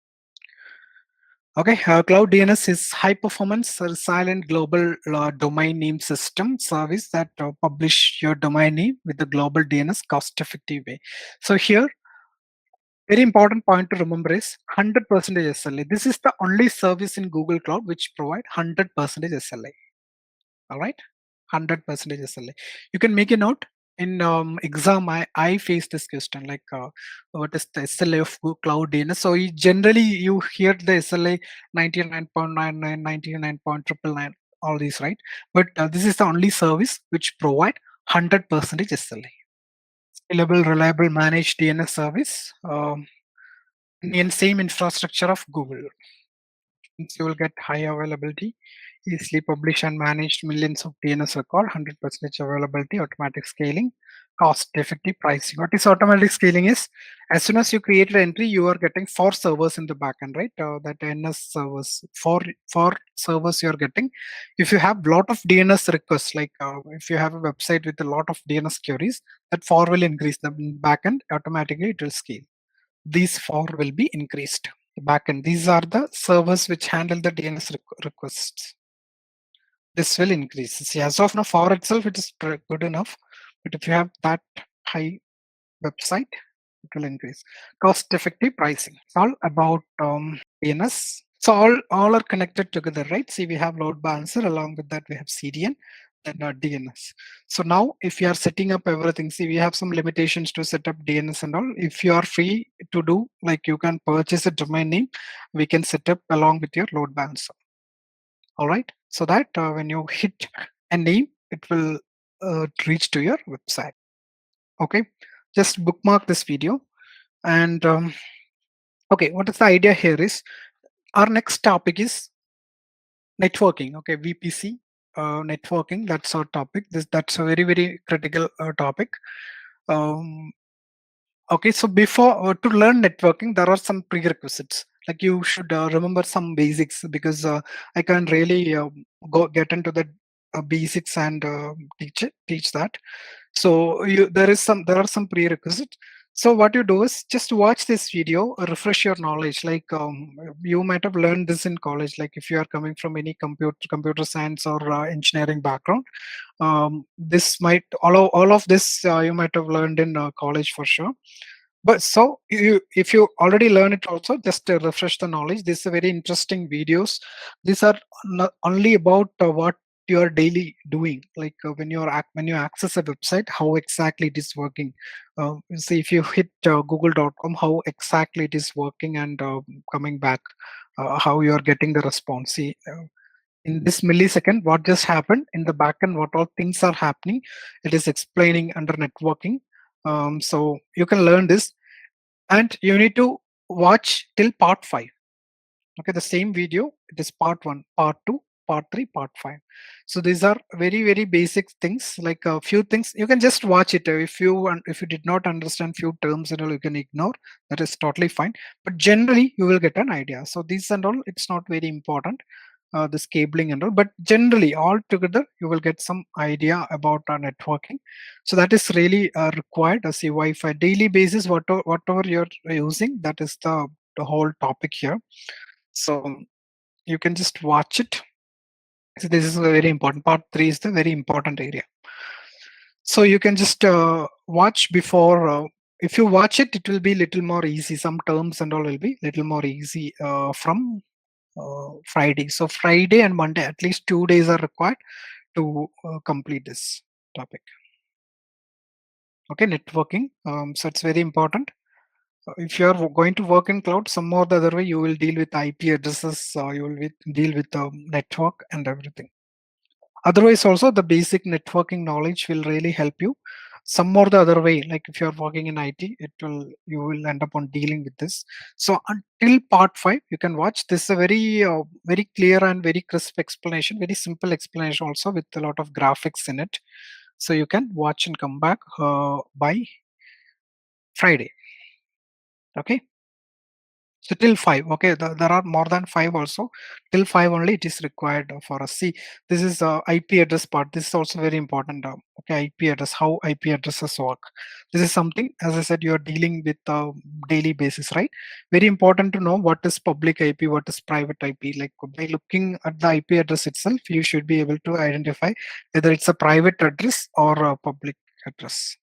Okay, Cloud DNS is high performance, resilient global domain name system service that publish your domain name with the global DNS cost effective way. So here, very important point to remember is 100% SLA. This is the only service in Google Cloud which provide 100% SLA. All right, 100% SLA. You can make a note. In exam, I face this question like what is the SLA of Google Cloud DNS? So generally you hear the SLA 99.99, 99.999, all these, right? But this is the only service which provide 100% SLA. Scalable, reliable, managed DNS service in same infrastructure of Google. You will get high availability. easily published and managed millions of DNS record, 100% availability, automatic scaling, cost-effective pricing. What is automatic scaling is, as soon as you create an entry, you are getting 4 servers in the backend, right? That NS servers, four servers you are getting. If you have lot of DNS requests, like if you have a website with a lot of DNS queries, that 4 will increase. The backend automatically it will scale. These 4 will be increased. The backend. These are the servers which handle the DNS requests. This will increase. See, as of now, 4 itself it is good enough. But if you have that high website, it will increase. Cost-effective pricing. It's all about DNS. So all are connected together, right? See, we have load balancer. Along with that, we have CDN, then DNS. So now, if you are setting up everything, see, we have some limitations to set up DNS and all. If you are free to do, like you can purchase a domain name, we can set up along with your load balancer. All right. So that when you hit a name, it will reach to your website. Okay. Just bookmark this video. And okay, what is the idea here is, our next topic is networking. Okay, VPC networking, that's our topic. That's a very critical topic. Okay, so before to learn networking, there are some prerequisites. Like you should remember some basics, because I can't really get into the basics and teach that. So there are some prerequisites. So what you do is just watch this video, refresh your knowledge. Like you might have learned this in college. Like if you are coming from any computer science or engineering background, this might all of this you might have learned in college for sure. But so if you already learn it also, just to refresh the knowledge. These are very interesting videos. These are not only about what you are daily doing, like when you access a website, how exactly it is working. See, if you hit google.com, how exactly it is working and coming back, how you are getting the response. See, in this millisecond, what just happened in the backend, what all things are happening, it is explaining under networking. So you can learn this, and you need to watch till part 5. Okay, the same video, it is part 1, part 2, part 3, part 5. So these are very basic things. Like a few things you can just watch it. If you did not understand few terms and all, you can ignore. That is totally fine, but generally you will get an idea. So these and all, it's not very important, this cabling and all, but generally all together you will get some idea about networking. So that is really required. See, Wi-Fi daily basis, whatever you're using, that is the whole topic here. So you can just watch it. So this is a very important. Part 3 is the very important area. So you can just watch before. If you watch it, it will be little more easy. Some terms and all will be little more easy from Friday. So Friday and Monday, at least 2 days are required to complete this topic. Okay, networking. So it's very important. If you are going to work in cloud, some or the other way, you will deal with IP addresses. You will deal with the network and everything. Otherwise, also the basic networking knowledge will really help you. Some or the other way, like if you are working in IT, you will end up on dealing with this. So until part 5, you can watch this. A very clear and very crisp explanation, very simple explanation also with a lot of graphics in it. So you can watch and come back by Friday. Okay. So till 5, okay, there are more than 5 also. Till 5 only it is required for us. See, this is IP address part. This is also very important. Okay, IP address, how IP addresses work. This is something, as I said, you are dealing with daily basis, right? Very important to know what is public IP, what is private IP. Like by looking at the IP address itself, you should be able to identify whether it's a private address or a public address.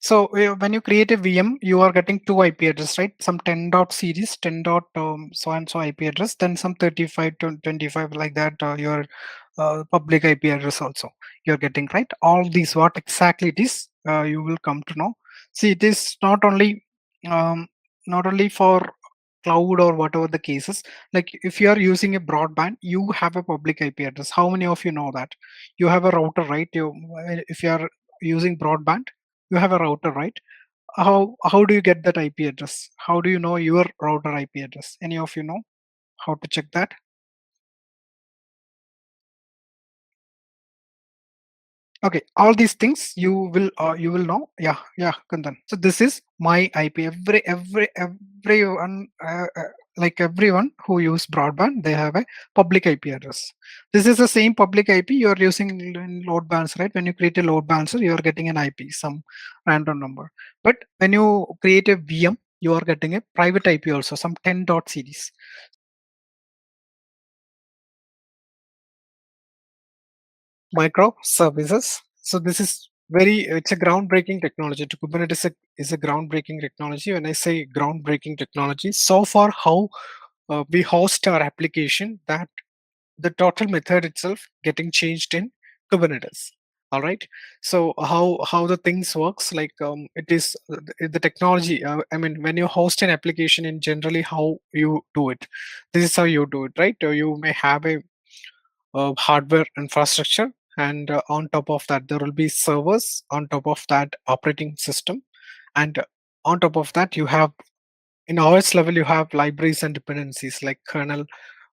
So when you create a VM, you are getting 2 IP address, right? Some 10 dot series, 10 dot so and so IP address, then some 35 to 25 like that. Your public IP address also you're getting, right? All these, what exactly it is, you will come to know. See, it is not only for cloud or whatever the cases, like if you are using a broadband, you have a public IP address. How many of you know that? You have a router, right? If you are using broadband, you have a router, right? How do you get that IP address? How do you know your router IP address? Any of you know how to check that? Okay, all these things you will know. Yeah, Kundan. So this is my IP. Everyone like everyone who use broadband, they have a public IP address. This is the same public IP you are using in load balancer, right? When you create a load balancer, you are getting an IP, some random number. But when you create a VM, you are getting a private IP also, some 10 dot series. Microservices. So this is it's a groundbreaking technology. To Kubernetes is a groundbreaking technology. When I say groundbreaking technology, so far how we host our application, that the total method itself getting changed in Kubernetes. All right. So how the things works, like it is the technology. I mean, when you host an application, in generally how you do it, this is how you do it, right? You may have a hardware infrastructure, and on top of that there will be servers, on top of that operating system, and on top of that you have, in OS level, you have libraries and dependencies like kernel,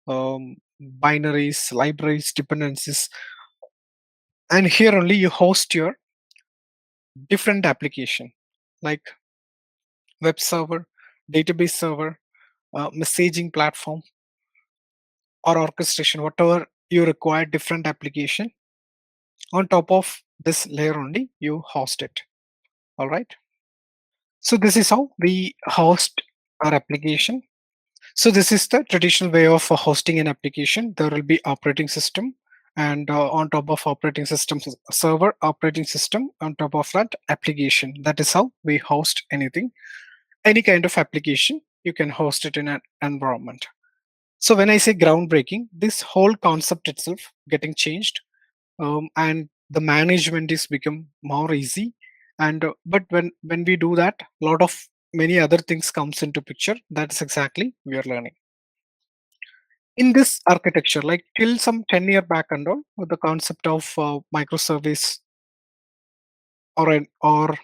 binaries, libraries, dependencies, and here only you host your different application like web server, database server, messaging platform, or orchestration, whatever you require, different application. On top of this layer only you host it. All right. So this is how we host our application. So this is the traditional way of hosting an application. There will be operating system, and on top of operating system, server, operating system, on top of that application. That is how we host anything. Any kind of application, you can host it in an environment. So when I say groundbreaking, this whole concept itself getting changed, and the management is become more easy. And but when we do that, a lot of many other things comes into picture. That's exactly we are learning in this architecture. Like till some 10-year back and all, the concept of microservice or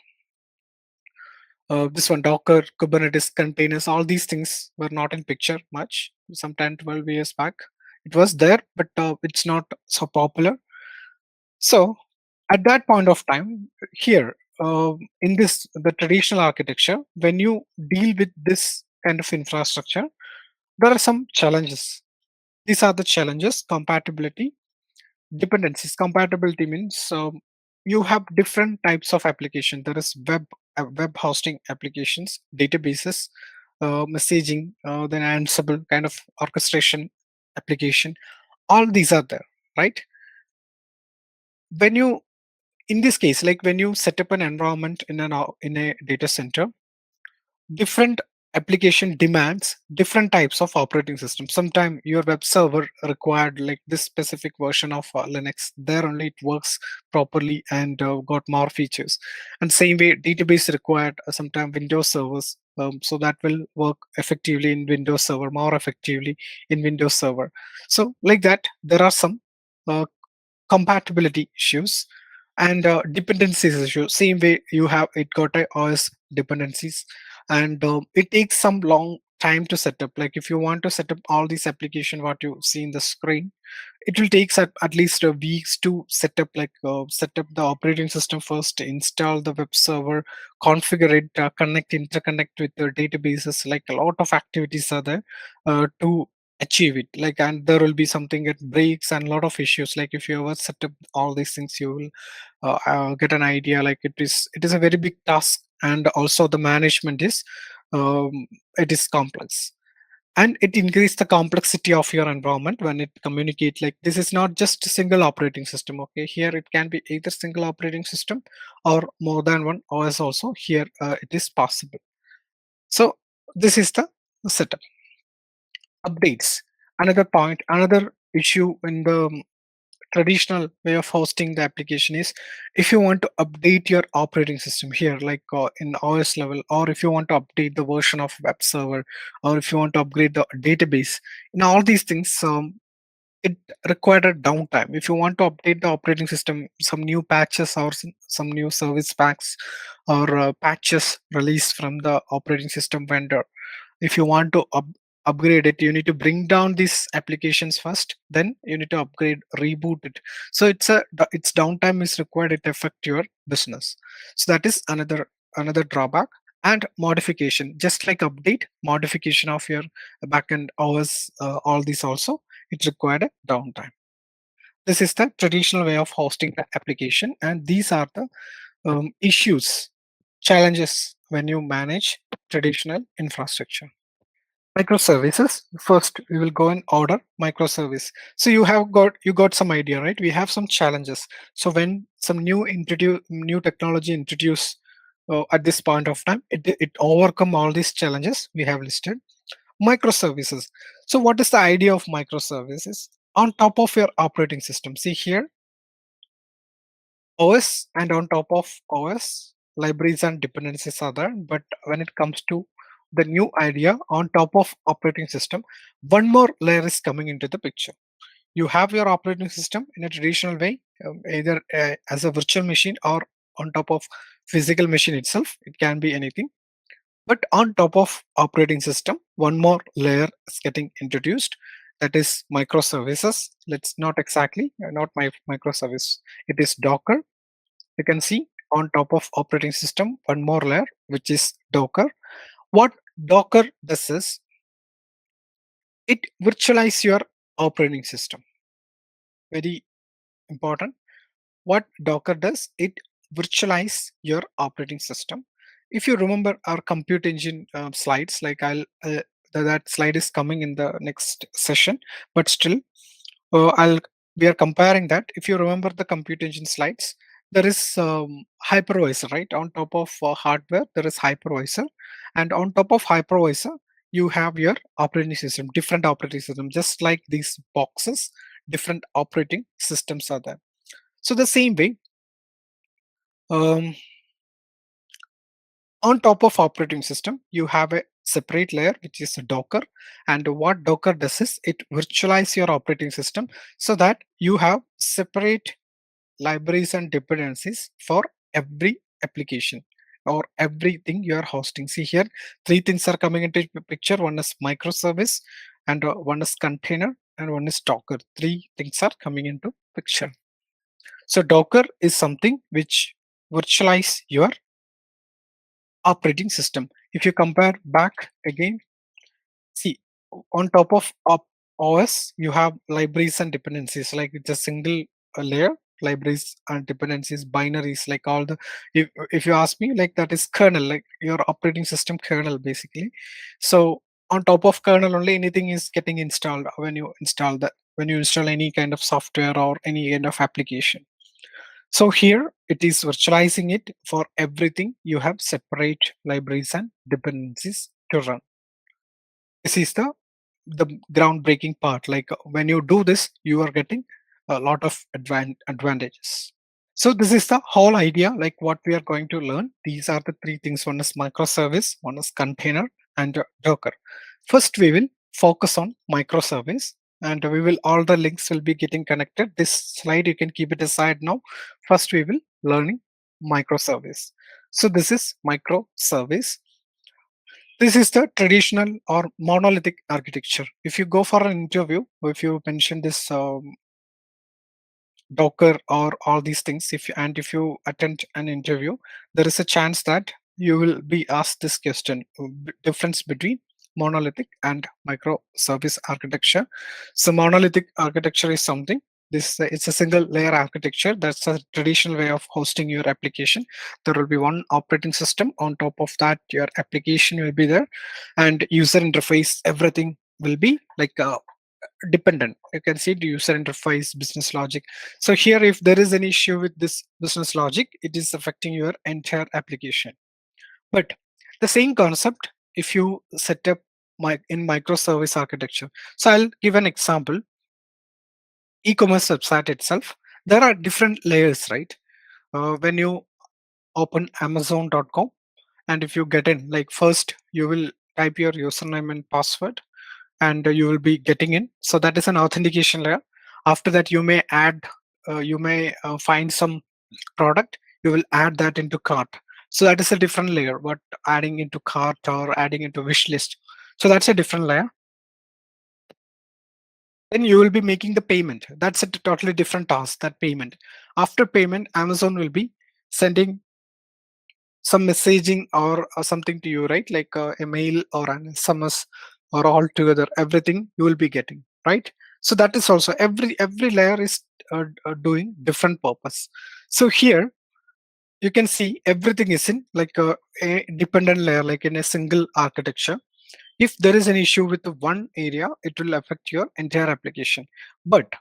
this one, Docker, Kubernetes containers, all these things were not in picture much. Some 10, 12 years back it was there, but it's not so popular. So at that point of time, here in this the traditional architecture, when you deal with this kind of infrastructure, there are some challenges. These are the challenges: compatibility, dependencies. Compatibility means you have different types of application. There is web hosting applications, databases, messaging, then Ansible kind of orchestration application. All these are there, right? When you, in this case, like when you set up an environment in a data center, different application demands different types of operating systems. Sometimes your web server required like this specific version of Linux, there only it works properly and got more features. And same way database required sometimes Windows servers, so that will work effectively in Windows server, more effectively in Windows server. So like that, there are some uh, compatibility issues and dependencies issues. Same way you have it got a OS dependencies, and it takes some long time to set up. Like if you want to set up all these application what you see in the screen, it will take at least weeks to set up, like set up the operating system first, install the web server, configure it, interconnect with the databases. Like a lot of activities are there to achieve it. Like, and there will be something that breaks and a lot of issues. Like if you ever set up all these things, you will get an idea. Like it is a very big task, and also the management is it is complex, and it increases the complexity of your environment when it communicate. Like this is not just a single operating system. Okay, here it can be either single operating system or more than one OS also. Here it is possible. So this is the setup. Updates, another point, another issue in the traditional way of hosting the application is if you want to update your operating system here, like in OS level, or if you want to update the version of web server, or if you want to upgrade the database, in all these things, it required a downtime. If you want to update the operating system, some new patches or some new service packs or patches released from the operating system vendor, if you want to upgrade it, you need to bring down these applications first, then you need to upgrade, reboot it. So its downtime is required to affect your business. So that is another drawback. And modification, just like update, modification of your backend OS, all these also, it required a downtime. This is the traditional way of hosting the application, and these are the issues, challenges when you manage traditional infrastructure. Microservices. First, we will go in order. Microservice. So you got some idea, right? We have some challenges. So when some new technology introduced at this point of time, it overcome all these challenges we have listed. Microservices. So what is the idea of microservices? On top of your operating system. See here, OS, and on top of OS, libraries and dependencies are there. But when it comes to the new idea, on top of operating system, one more layer is coming into the picture. You have your operating system in a traditional way, either as a virtual machine or on top of physical machine itself. It can be anything. But on top of operating system, one more layer is getting introduced. That is microservices. Let's not exactly, not my microservice. It is Docker. You can see on top of operating system, one more layer, which is Docker. What Docker does is, it virtualizes your operating system. Very important. What Docker does, it virtualize your operating system. If you remember our compute engine slides, like that slide is coming in the next session, but still, we are comparing that. If you remember the compute engine slides, there is hypervisor, right? On top of hardware, there is hypervisor, and on top of hypervisor, you have your operating system, different operating system, just like these boxes, different operating systems are there. So the same way, on top of operating system, you have a separate layer, which is Docker. And what Docker does is, it virtualizes your operating system so that you have separate libraries and dependencies for every application or everything you are hosting. See here, three things are coming into picture. One is microservice, and one is container, and one is Docker. Three things are coming into picture. So Docker is something which virtualize your operating system. If you compare back again, see, on top of OS, you have libraries and dependencies, like it's a single layer, libraries and dependencies, binaries, like all the, if you ask me, like that is kernel, like your operating system kernel, basically. So on top of kernel only, anything is getting installed when you install that, when you install any kind of software or any kind of application. So here it is virtualizing it for everything. You have separate libraries and dependencies to run. This is the groundbreaking part. Like when you do this, you are getting a lot of advantages. So this is the whole idea, like what we are going to learn. These are the three things. One is microservice, one is container, and Docker. First, we will focus on microservice, and we will, all the links will be getting connected. This slide, you can keep it aside now. First, we will learning microservice. So this is microservice. This is the traditional or monolithic architecture. If you go for an interview, if you mention this Docker or all these things, if you attend an interview, there is a chance that you will be asked this question: difference between monolithic and microservice architecture. So monolithic architecture is something, it's a single layer architecture. That's a traditional way of hosting your application. There will be one operating system. On top of that, your application will be there, and user interface, everything will be like dependent. You can see the user interface, business logic. So here, if there is an issue with this business logic, it is affecting your entire application. But the same concept, if you set up in microservice architecture. So I'll give an example. e-commerce website itself, there are different layers, right? When you open Amazon.com, and if you get in, like first you will type your username and password, and you will be getting in. So that is an authentication layer. After that, you may add, you may find some product, you will add that into cart. So that is a different layer, but adding into cart or adding into wish list. So that's a different layer. Then you will be making the payment. That's a totally different task, that payment. After payment, Amazon will be sending some messaging or something to you, right? Like a mail or an SMS, or all together, everything you will be getting, right? So that is also every layer is doing different purpose. So here you can see everything is in like a dependent layer, like in a single architecture. If there is an issue with the one area, it will affect your entire application. But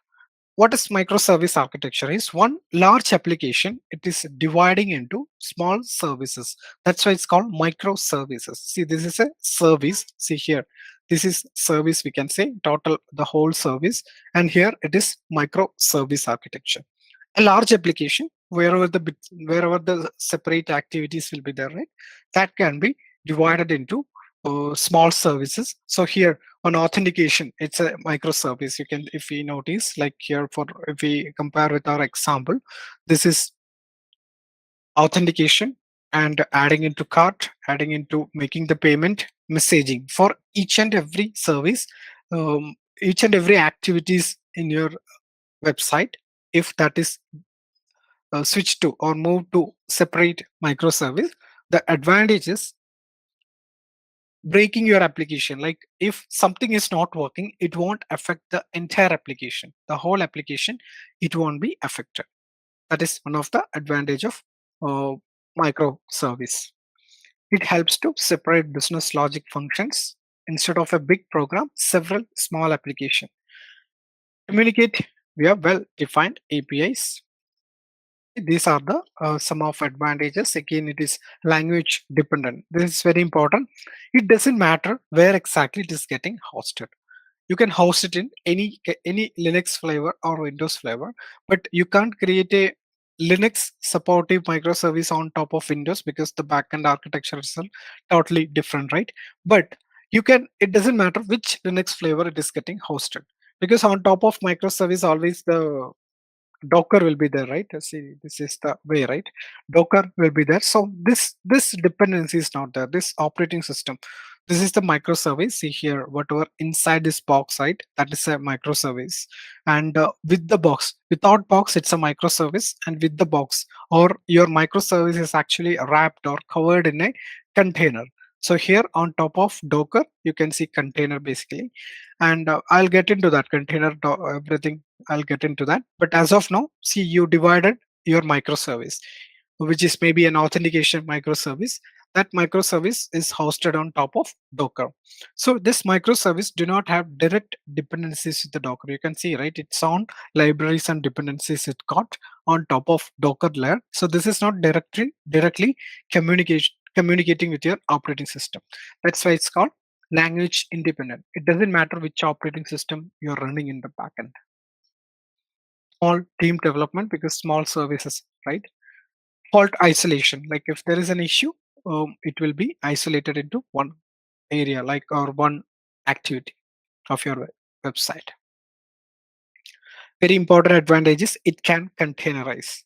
what is microservice architecture is one large application, it is dividing into small services. That's why it's called microservices. See, this is a service. See here, this is service, we can say total the whole service, and here it is microservice architecture. A large application, wherever the separate activities will be there, right? That can be divided into small services. So here on authentication, it's a microservice. You can, if we notice, like here, for if we compare with our example, this is authentication and adding into cart, adding into making the payment, messaging for each and every service, each and every activities in your website. If that is switched to or moved to separate microservice, the advantage is breaking your application. Like if something is not working, it won't affect the entire application, the whole application, it won't be affected. That is one of the advantage of uh, microservice. It helps to separate business logic functions. Instead of a big program, several small application communicate via well defined APIs. These are the some of advantages. Again, it is language dependent. This is very important. It doesn't matter where exactly it is getting hosted. You can host it in any Linux flavor or Windows flavor, but you can't create a Linux supportive microservice on top of Windows, because the backend architecture is totally different, right? But you can, it doesn't matter which Linux flavor it is getting hosted, because on top of microservice always the Docker will be there, right? See, this is the way, right? Docker will be there. So this dependency is not there. This operating system, this is the microservice. See here, whatever inside this box, right? That is a microservice. And with the box, without box, it's a microservice. And with the box, or your microservice is actually wrapped or covered in a container. So here on top of Docker, you can see container basically. And I'll get into that container, everything I'll get into that. But as of now, see, you divided your microservice, which is maybe an authentication microservice. That microservice is hosted on top of Docker. So this microservice do not have direct dependencies with the Docker. You can see, right? It's on libraries and dependencies it got on top of Docker layer. So this is not directly communicating with your operating system. That's why it's called language independent. It doesn't matter which operating system you're running in the backend. Small team development, because small services, right? Fault isolation, like if there is an issue, it will be isolated into one area, like, or one activity of your website. Very important advantage is it can containerize.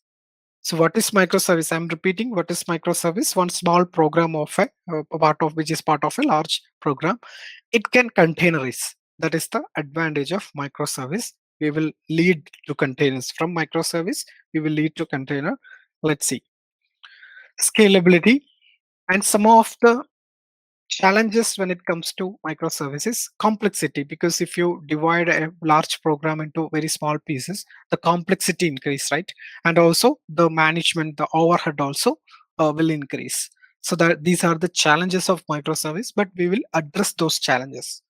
So what is microservice? I'm repeating, what is microservice? One small program of a part of which is part of a large program. It can containerize. That is the advantage of microservice. We will lead to containers. From microservice, we will lead to container. Let's see. Scalability, and some of the challenges when it comes to microservices. Complexity, because if you divide a large program into very small pieces, the complexity increase, right? And also the management, the overhead also will increase. So that these are the challenges of microservice, but we will address those challenges.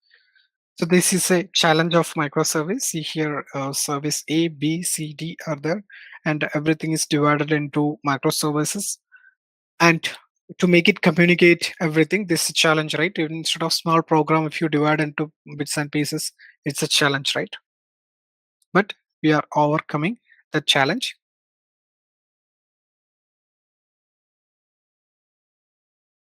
So this is a challenge of microservice. See here, service A, B, C, D are there, and everything is divided into microservices. And to make it communicate everything, this is a challenge, right? Instead of small program, if you divide into bits and pieces, it's a challenge, right? But we are overcoming the challenge.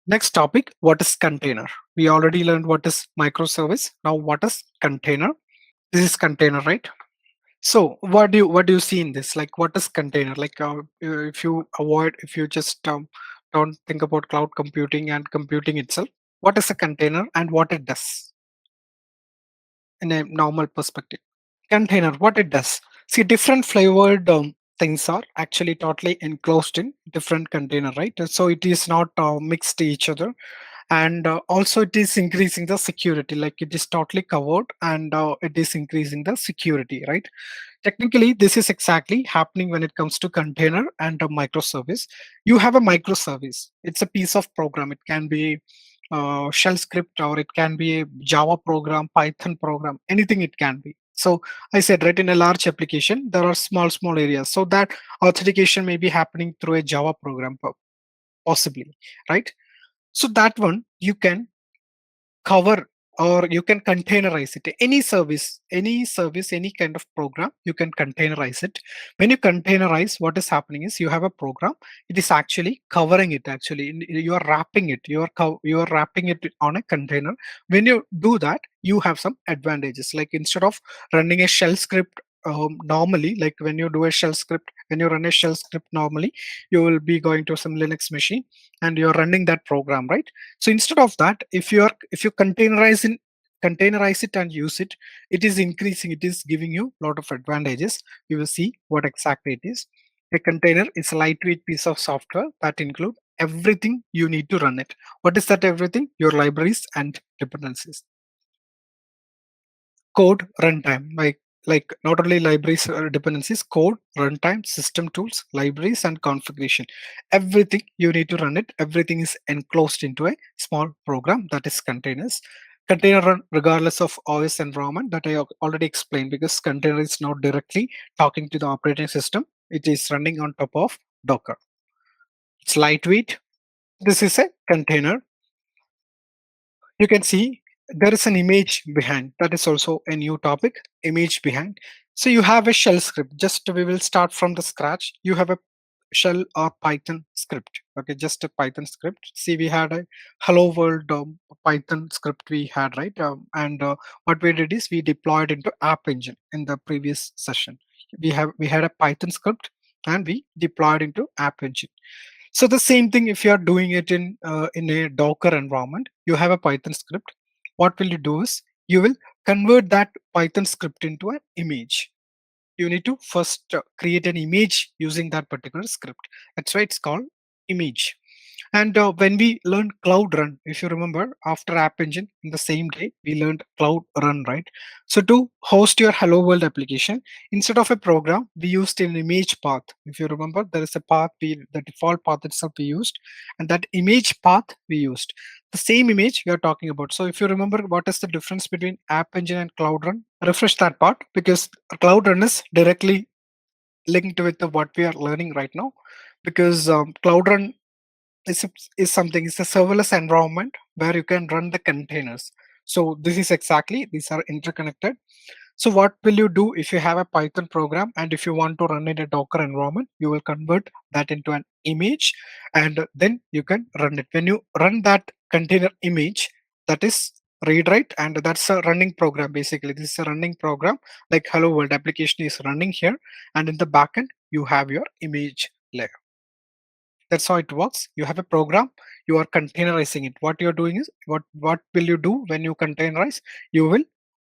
Next topic, what is container? We already learned what is microservice. Now what is container? This is container, right? So what do you see in this? Like, what is container? Like, if you just don't think about cloud computing and computing itself, what is a container and what it does in a normal perspective? Container, what it does? See, different flavored things are actually totally enclosed in different container, right? So it is not mixed each other, and also it is increasing the security. Like, it is totally covered, and it is increasing the security, right? Technically, this is exactly happening when it comes to container and a microservice. You have a microservice. It's a piece of program. It can be shell script, or it can be a Java program, Python program, anything it can be. So I said, right, in a large application, there are small areas. So that authentication may be happening through a Java program, possibly, right? So that one you can cover, or you can containerize it. Any service, any kind of program, you can containerize it. When you containerize, what is happening is you have a program, it is actually covering it. Actually, you are wrapping it, you are wrapping it on a container. When you do that, you have some advantages. Like, instead of running a shell script normally, like when you do a shell script, when you run a shell script normally, you will be going to some Linux machine and you're running that program, right? So instead of that, if you containerize it and use it, it is increasing, it is giving you a lot of advantages. You will see what exactly it is. A container is a lightweight piece of software that include everything you need to run it. What is that everything? Your libraries and dependencies. Code runtime, like not only libraries or dependencies, code runtime, system tools, libraries, and configuration. Everything you need to run it, everything is enclosed into a small program, that is containers. Container run regardless of OS environment, that I already explained, because container is not directly talking to the operating system, it is running on top of Docker. It's lightweight. This is a container. You can see there is an image behind. That is also a new topic, image behind. So you have a shell script. Just we will start from the scratch. You have a shell or Python script. Okay, just a Python script. See, we had a hello world Python script we had, right? And what we did is we deployed into App Engine in the previous session. We had a Python script and we deployed into App Engine. So the same thing, if you are doing it in a Docker environment, you have a Python script. What will you do is you will convert that Python script into an image. You need to first create an image using that particular script. That's why it's called image. And when we learned Cloud Run, if you remember, after App Engine, in the same day, we learned Cloud Run, right? So to host your Hello World application, instead of a program, we used an image path. If you remember, there is a path, the default path itself we used, and that image path we used. The same image we are talking about. So if you remember, what is the difference between App Engine and Cloud Run? Refresh that part, because Cloud Run is directly linked with what we are learning right now, because Cloud Run is something, it's a serverless environment where you can run the containers. So this is exactly, these are interconnected. So what will you do if you have a Python program and if you want to run in a Docker environment, you will convert that into an image and then you can run it. When you run that container image, that is read write, and that's a running program. Basically, this is a running program, like hello world application is running here, and in the backend you have your image layer. That's how it works. You have a program, you are containerizing it. What you're doing is, what will you do when you containerize? You will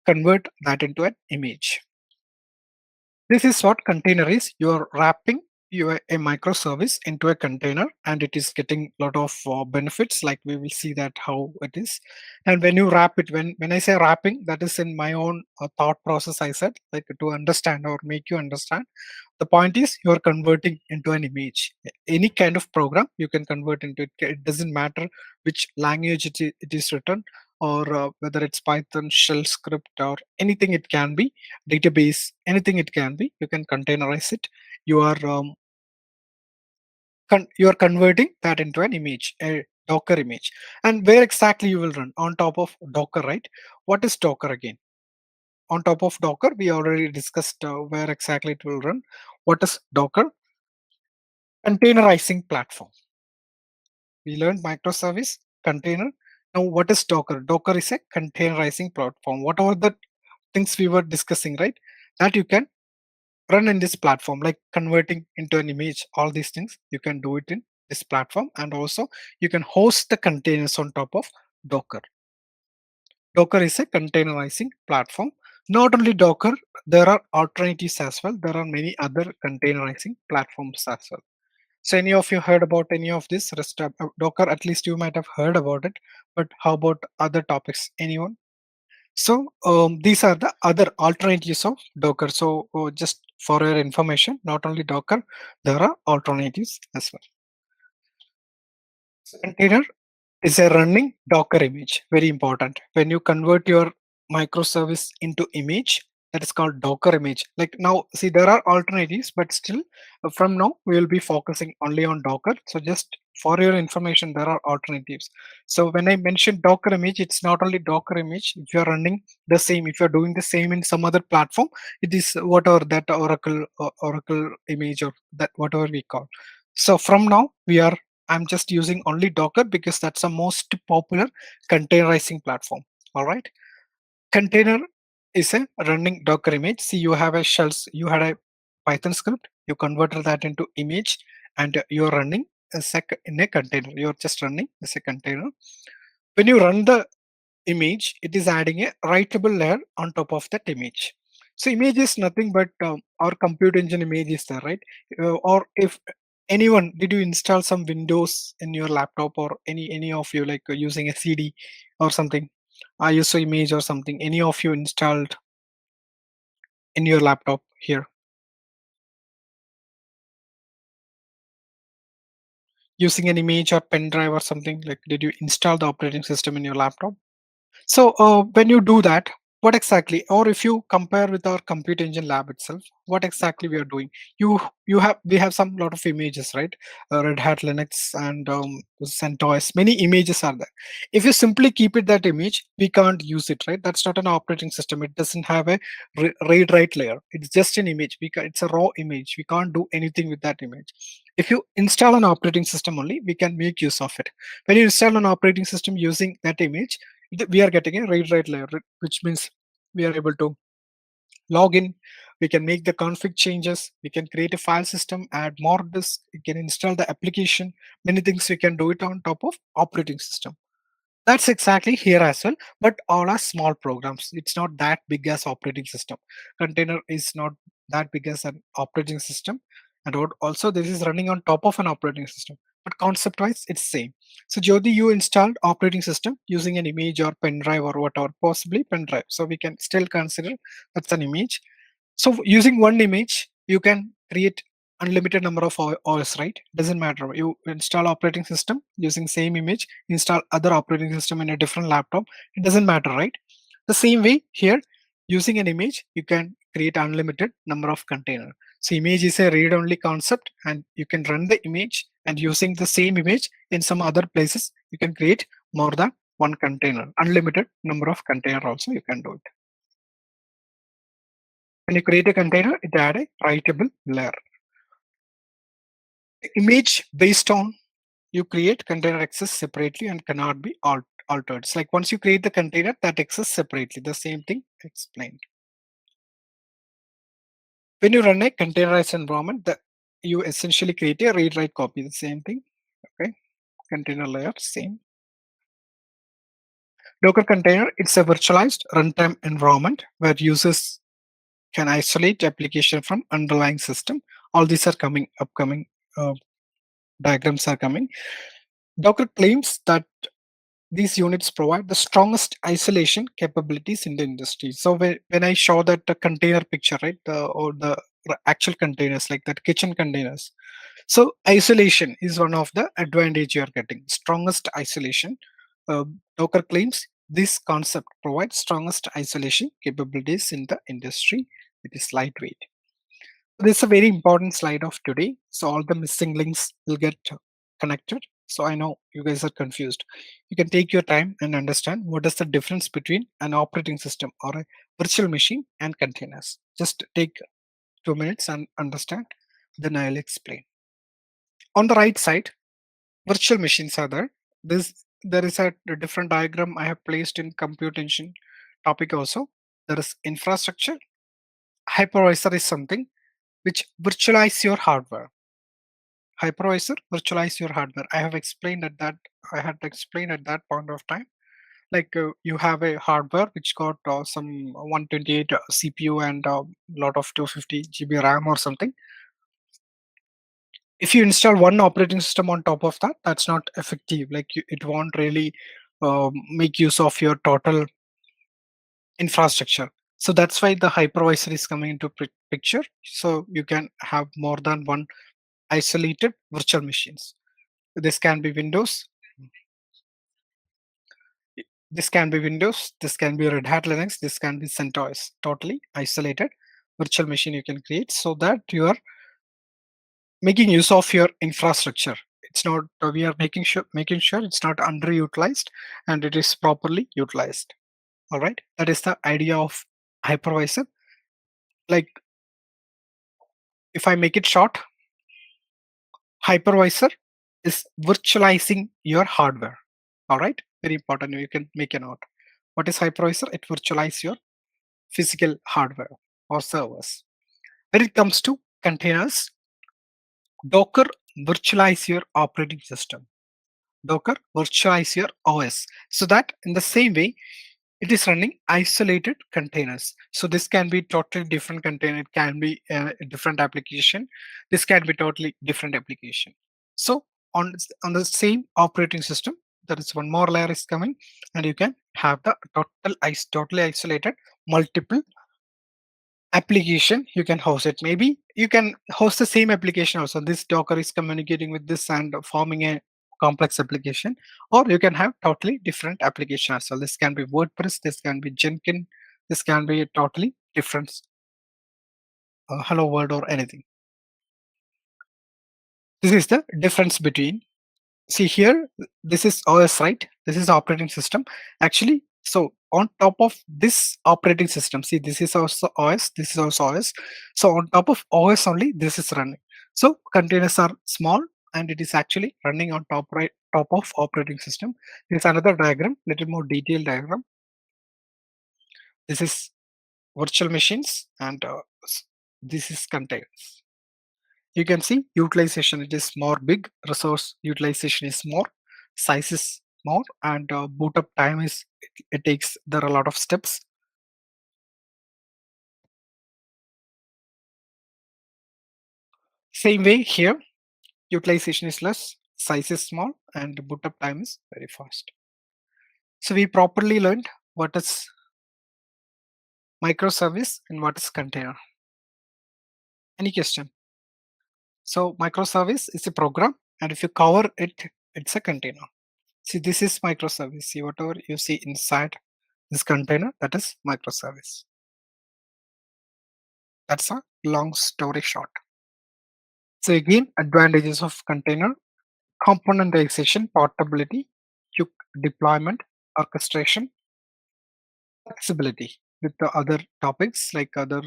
convert that into an image. This is what container is. You're wrapping a microservice into a container, and it is getting a lot of benefits. Like, we will see that how it is. And when you wrap it, when I say wrapping, that is in my own thought process. I said, like, to understand or make you understand. The point is, you're converting into an image. Any kind of program you can convert into it. It doesn't matter which language it is written, or whether it's Python, shell script, or anything it can be, database, anything it can be. You can containerize it. You are you are converting that into an image, a Docker image. And where exactly you will run? On top of Docker, right? What is Docker again? on top of Docker, we already discussed where exactly it will run. What is Docker? Containerizing platform. We learned microservice, container. Now, what is Docker? Docker is a containerizing platform. Whatever the things we were discussing, right? That you can run in this platform, like converting into an image, all these things, you can do it in this platform. And also you can host the containers on top of Docker. Docker is a containerizing platform. Not only Docker, there are alternatives as well. There are many other containerizing platforms as well. So any of you heard about any of this? Docker, at least you might have heard about it, but how about other topics? Anyone? So these are the other alternatives of Docker. So just for your information, not only Docker, there are alternatives as well. Container is a running Docker image. Very important. When you convert your microservice into image, that is called Docker image. Like now, see, there are alternatives, but still from now, we will be focusing only on Docker. So just for your information, there are alternatives. So when I mention Docker image, it's not only Docker image. If you're running the same, if you're doing the same in some other platform, it is whatever that Oracle image or that whatever we call. So from now, I'm just using only Docker because that's the most popular containerizing platform. All right. Container is a running Docker image. See, you have a shells, you had a Python script, you converted that into image, and you're running in a container. You're just running as a container. When you run the image, it is adding a writable layer on top of that image. So image is nothing but our compute engine image is there, right? Or if anyone, did you install some Windows in your laptop, or any of you like using a CD or something, ISO image or something, any of you installed in your laptop here? Using an image or pen drive or something, like did you install the operating system in your laptop? So when you do that, what exactly, or if you compare with our compute engine lab itself, what exactly we are doing? We have some lot of images, right? Red Hat Linux and CentOS. Many images are there. If you simply keep it that image, we can't use it, right? That's not an operating system. It doesn't have a read write layer. It's just an image. It's a raw image. We can't do anything with that image. If you install an operating system only, we can make use of it. When you install an operating system using that image, we are getting a read write layer, which means we are able to log in, we can make the config changes, we can create a file system, add more disk, we can install the application, many things we can do it on top of operating system. That's exactly here as well, but all are small programs. It's not that big as operating system. Container is not that big as an operating system, and also this is running on top of an operating system. But concept wise, it's same. So Jyoti, you installed operating system using an image or pen drive or whatever, possibly pen drive. So we can still consider that's an image. So using one image, you can create unlimited number of OS, right? Doesn't matter. You install operating system using same image, install other operating system in a different laptop. It doesn't matter, right? The same way here, using an image, you can create unlimited number of container. So image is a read-only concept, and you can run the image, and using the same image in some other places, you can create more than one container. Unlimited number of container also you can do it. When you create a container, it add a writable layer. Image based on you create container access separately and cannot be altered. It's like once you create the container, that exists separately. The same thing explained. When you run a containerized environment, you essentially create a read-write copy. The same thing. Okay, container layer, same. Docker container, it's a virtualized runtime environment where users can isolate application from underlying system. All these are upcoming diagrams are coming. Docker claims that these units provide the strongest isolation capabilities in the industry. So when I show that the container picture, right, or the actual containers like that kitchen containers. So isolation is one of the advantage you are getting. Strongest isolation. Docker claims this concept provides strongest isolation capabilities in the industry. It is lightweight. This is a very important slide of today. So all the missing links will get connected. So I know you guys are confused. You can take your time and understand what is the difference between an operating system or a virtual machine and containers. Just take 2 minutes and understand, then I'll explain. On the right side, virtual machines are there. There is a different diagram I have placed in compute engine topic also. There is infrastructure. Hypervisor is something which virtualize your hardware. Hypervisor virtualize your hardware. I had explained at that point of time. Like you have a hardware which got some 128 CPU and a lot of 250 GB RAM or something. If you install one operating system on top of that, that's not effective. Like it won't really make use of your total infrastructure. So that's why the hypervisor is coming into picture. So you can have more than one isolated virtual machines. This can be Windows. This can be Windows. This can be Red Hat Linux. This can be CentOS. Totally isolated virtual machine you can create so that you are making use of your infrastructure. It's not we are making sure it's not underutilized and it is properly utilized. All right, that is the idea of hypervisor. Like if I make it short, hypervisor is virtualizing your hardware. All right, very important. You can make a note. What is hypervisor? It virtualizes your physical hardware or servers. When it comes to containers, Docker virtualize your operating system. Docker virtualize your OS, so that in the same way it is running isolated containers. So this can be totally different container. It can be a different application. This can be totally different application. So on the same operating system, there is one more layer is coming, and you can have the totally isolated multiple application you can host it. Maybe you can host the same application also. This Docker is communicating with this and forming a complex application, or you can have totally different application as well. This can be WordPress, this can be Jenkins, this can be a totally different Hello World or anything. This is the difference between, see here, this is OS, right? This is operating system. Actually, so on top of this operating system, see, this is also OS, this is also OS. So on top of OS only, this is running. So containers are small and it is actually running on top of operating system. This is another diagram, little more detailed diagram. This is virtual machines and this is containers. You can see utilization, it is more big, resource utilization is more, size is more, and boot up time is, it takes, there are a lot of steps. Same way here, utilization is less, size is small, and boot up time is very fast. So we properly learned what is microservice and what is container. Any question? So microservice is a program, and if you cover it, it's a container. See, this is microservice. See, whatever you see inside this container, that is microservice. That's a long story short. So again, advantages of container: componentization, portability, quick deployment, orchestration, flexibility with the other topics like other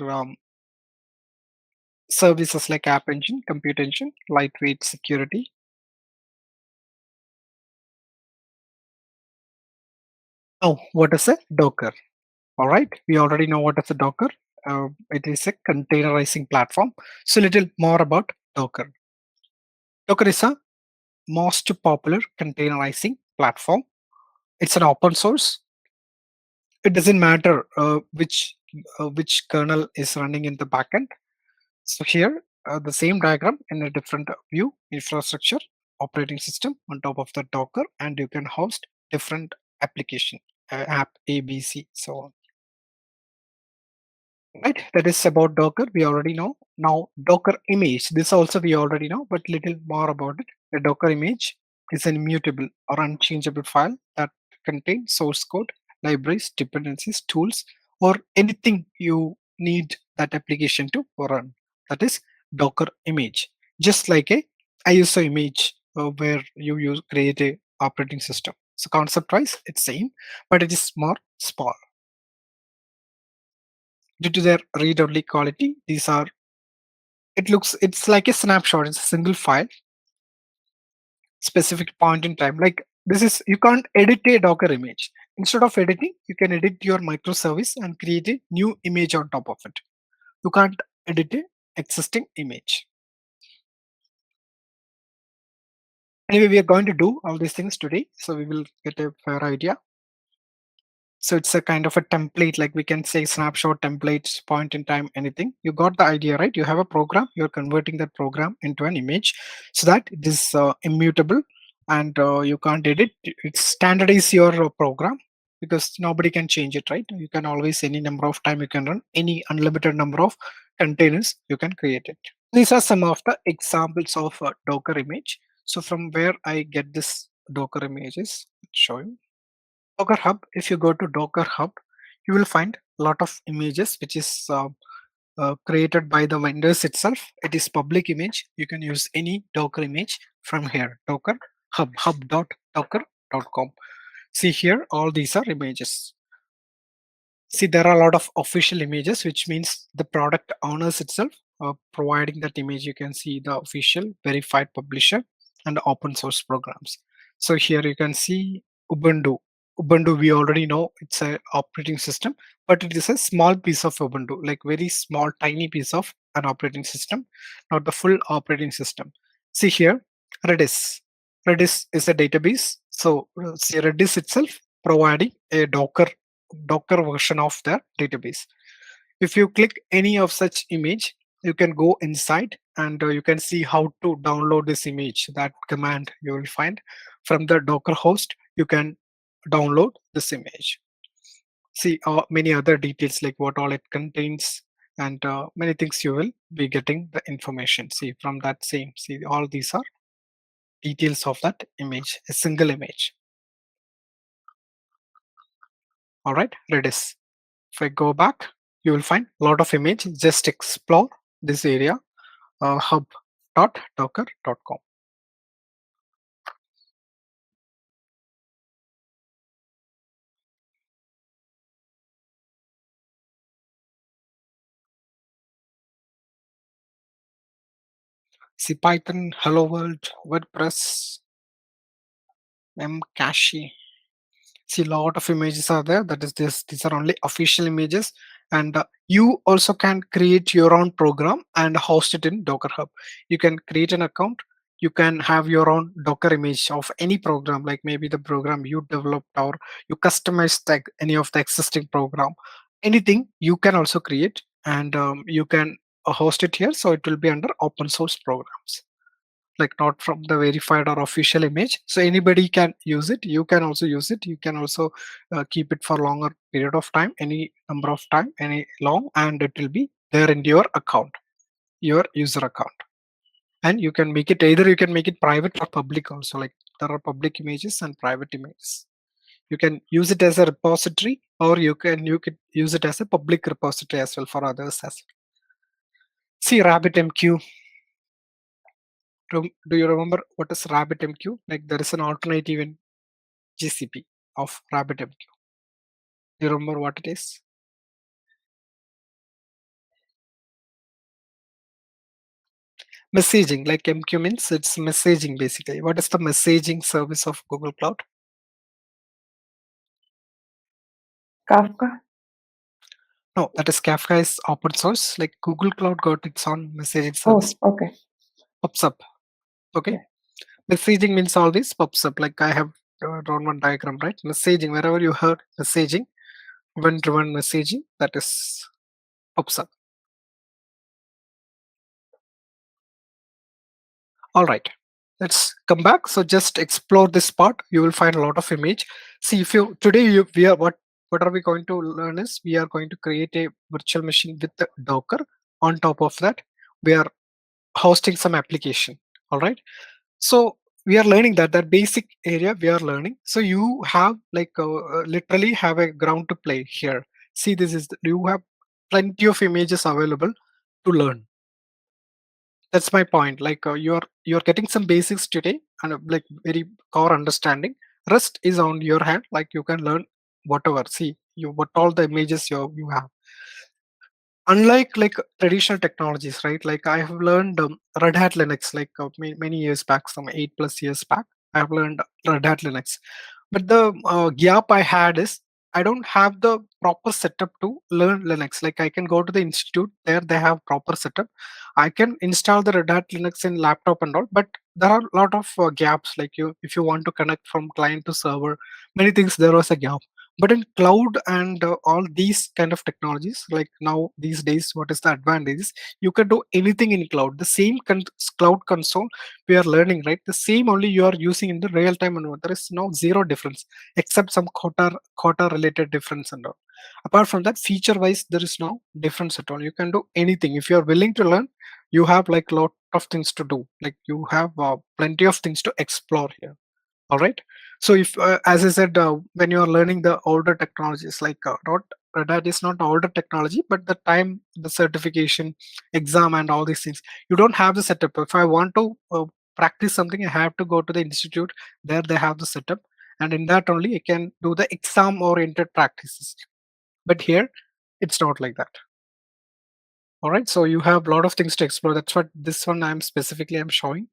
services like App Engine, Compute Engine, lightweight security. Oh, what is a Docker? All right, we already know what is a Docker. It is a containerizing platform. So a little more about Docker. Docker is a most popular containerizing platform. It's an open source. It doesn't matter which kernel is running in the backend. So here, the same diagram in a different view: infrastructure, operating system on top of the Docker, and you can host different application, app A, B, C, so on. Right, that is about Docker. We already know. Now Docker image, this also we already know, but little more about it. The Docker image is an immutable or unchangeable file that contains source code, libraries, dependencies, tools, or anything you need that application to run. That is Docker image. Just like a ISO image where you create a operating system. So concept-wise, it's same, but it is more small. Due to their read-only quality, these are. It's like a snapshot. It's a single file, specific point in time. Like this is, you can't edit a Docker image. Instead of editing, you can edit your microservice and create a new image on top of it. You can't edit a existing image. Anyway, we are going to do all these things today, so we will get a fair idea. So it's a kind of a template, like we can say snapshot, templates, point in time, anything. You got the idea, right? You have a program, you're converting that program into an image so that it is immutable and you can't edit. It's standardize your program because nobody can change it, right? You can always, any number of time you can run, any unlimited number of containers, you can create it. These are some of the examples of Docker image. So from where I get this Docker images, I'll show you. Docker Hub, if you go to Docker Hub, you will find a lot of images which is created by the vendors itself. It is public image. You can use any Docker image from here. Docker Hub, hub.docker.com. See here, all these are images. See, there are a lot of official images, which means the product owners itself providing that image. You can see the official verified publisher and open source programs. So here you can see Ubuntu. Ubuntu, we already know it's an operating system, but it is a small piece of Ubuntu, like very small, tiny piece of an operating system, not the full operating system. See here, Redis. Redis is a database. So see Redis itself providing a Docker version of the database. If you click any of such image, you can go inside and you can see how to download this image. That command you will find from the Docker host. You can download this image. See many other details like what all it contains and many things you will be getting the information. See from that same, see all these are details of that image, a single image. All right, Redis. If I go back, you will find a lot of image. Just explore this area, hub.docker.com. See Python, Hello World, WordPress, Mcache. See, a lot of images are there. That is this. These are only official images, and you also can create your own program and host it in Docker Hub. You can create an account. You can have your own Docker image of any program, like maybe the program you developed or you customize any of the existing program. Anything you can also create, and you can host it here. So it will be under open source programs, like not from the verified or official image. So anybody can use it. You can also use it. You can also keep it for longer period of time, any number of time, any long, and it will be there in your account, your user account. And you can make it, either you can make it private or public also. Like there are public images and private images. You can use it as a repository, or you could use it as a public repository as well for others as well. See RabbitMQ. Do you remember what is RabbitMQ? Like there is an alternative in GCP of RabbitMQ. Do you remember what it is? Messaging, like MQ means it's messaging basically. What is the messaging service of Google Cloud? Kafka. No, that is Kafka is open source. Like Google Cloud got its own messaging Oh, service. okay. Pops up. Okay. Yeah. Messaging means all this pops up. Like I have drawn one diagram, right? Messaging, wherever you heard messaging, event-driven messaging, that is pops up. All right, let's come back. So just explore this part. You will find a lot of image. See, if you today we are what are we going to learn is we are going to create a virtual machine with the Docker. On top of that, we are hosting some application. All right. So we are learning that basic area we are learning. So you have like literally have a ground to play here. See, this is you have plenty of images available to learn. That's my point. Like you're getting some basics today and like very core understanding. Rest is on your hand. Like you can learn whatever. See you what all the images you have. Unlike like traditional technologies, right? Like I have learned Red Hat Linux like many years back, some 8+ years back. I have learned Red Hat Linux, but the gap I had is I don't have the proper setup to learn Linux. Like I can go to the institute, there they have proper setup. I can install the Red Hat Linux in laptop and all, but there are a lot of gaps. Like you, if you want to connect from client to server, many things there was a gap. But in cloud and all these kind of technologies, like now these days, what is the advantage is you can do anything in cloud. The same cloud console we are learning, right? The same only you are using in the real time and all. There is no zero difference except some quota related difference and all. Apart from that, feature wise, there is no difference at all. You can do anything if you are willing to learn. You have like lot of things to do. Like you have plenty of things to explore here. All right. So if as I said, when you are learning the older technologies, like not Red Hat is not older technology, but the time, the certification exam and all these things, you don't have the setup. If I want to practice something, I have to go to the institute. There they have the setup, and in that only I can do the exam oriented practices. But here it's not like that. All right. So you have a lot of things to explore. That's what this one I'm showing.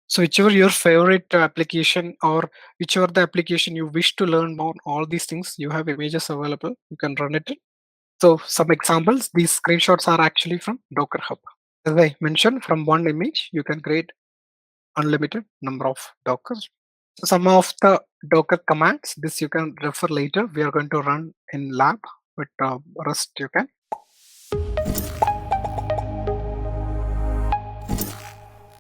So whichever your favorite application or whichever the application you wish to learn more, all these things, you have images available. You can run it. So some examples, these screenshots are actually from Docker Hub. As I mentioned, from one image, you can create unlimited number of Dockers. So some of the Docker commands, this you can refer later. We are going to run in lab with Rust. You can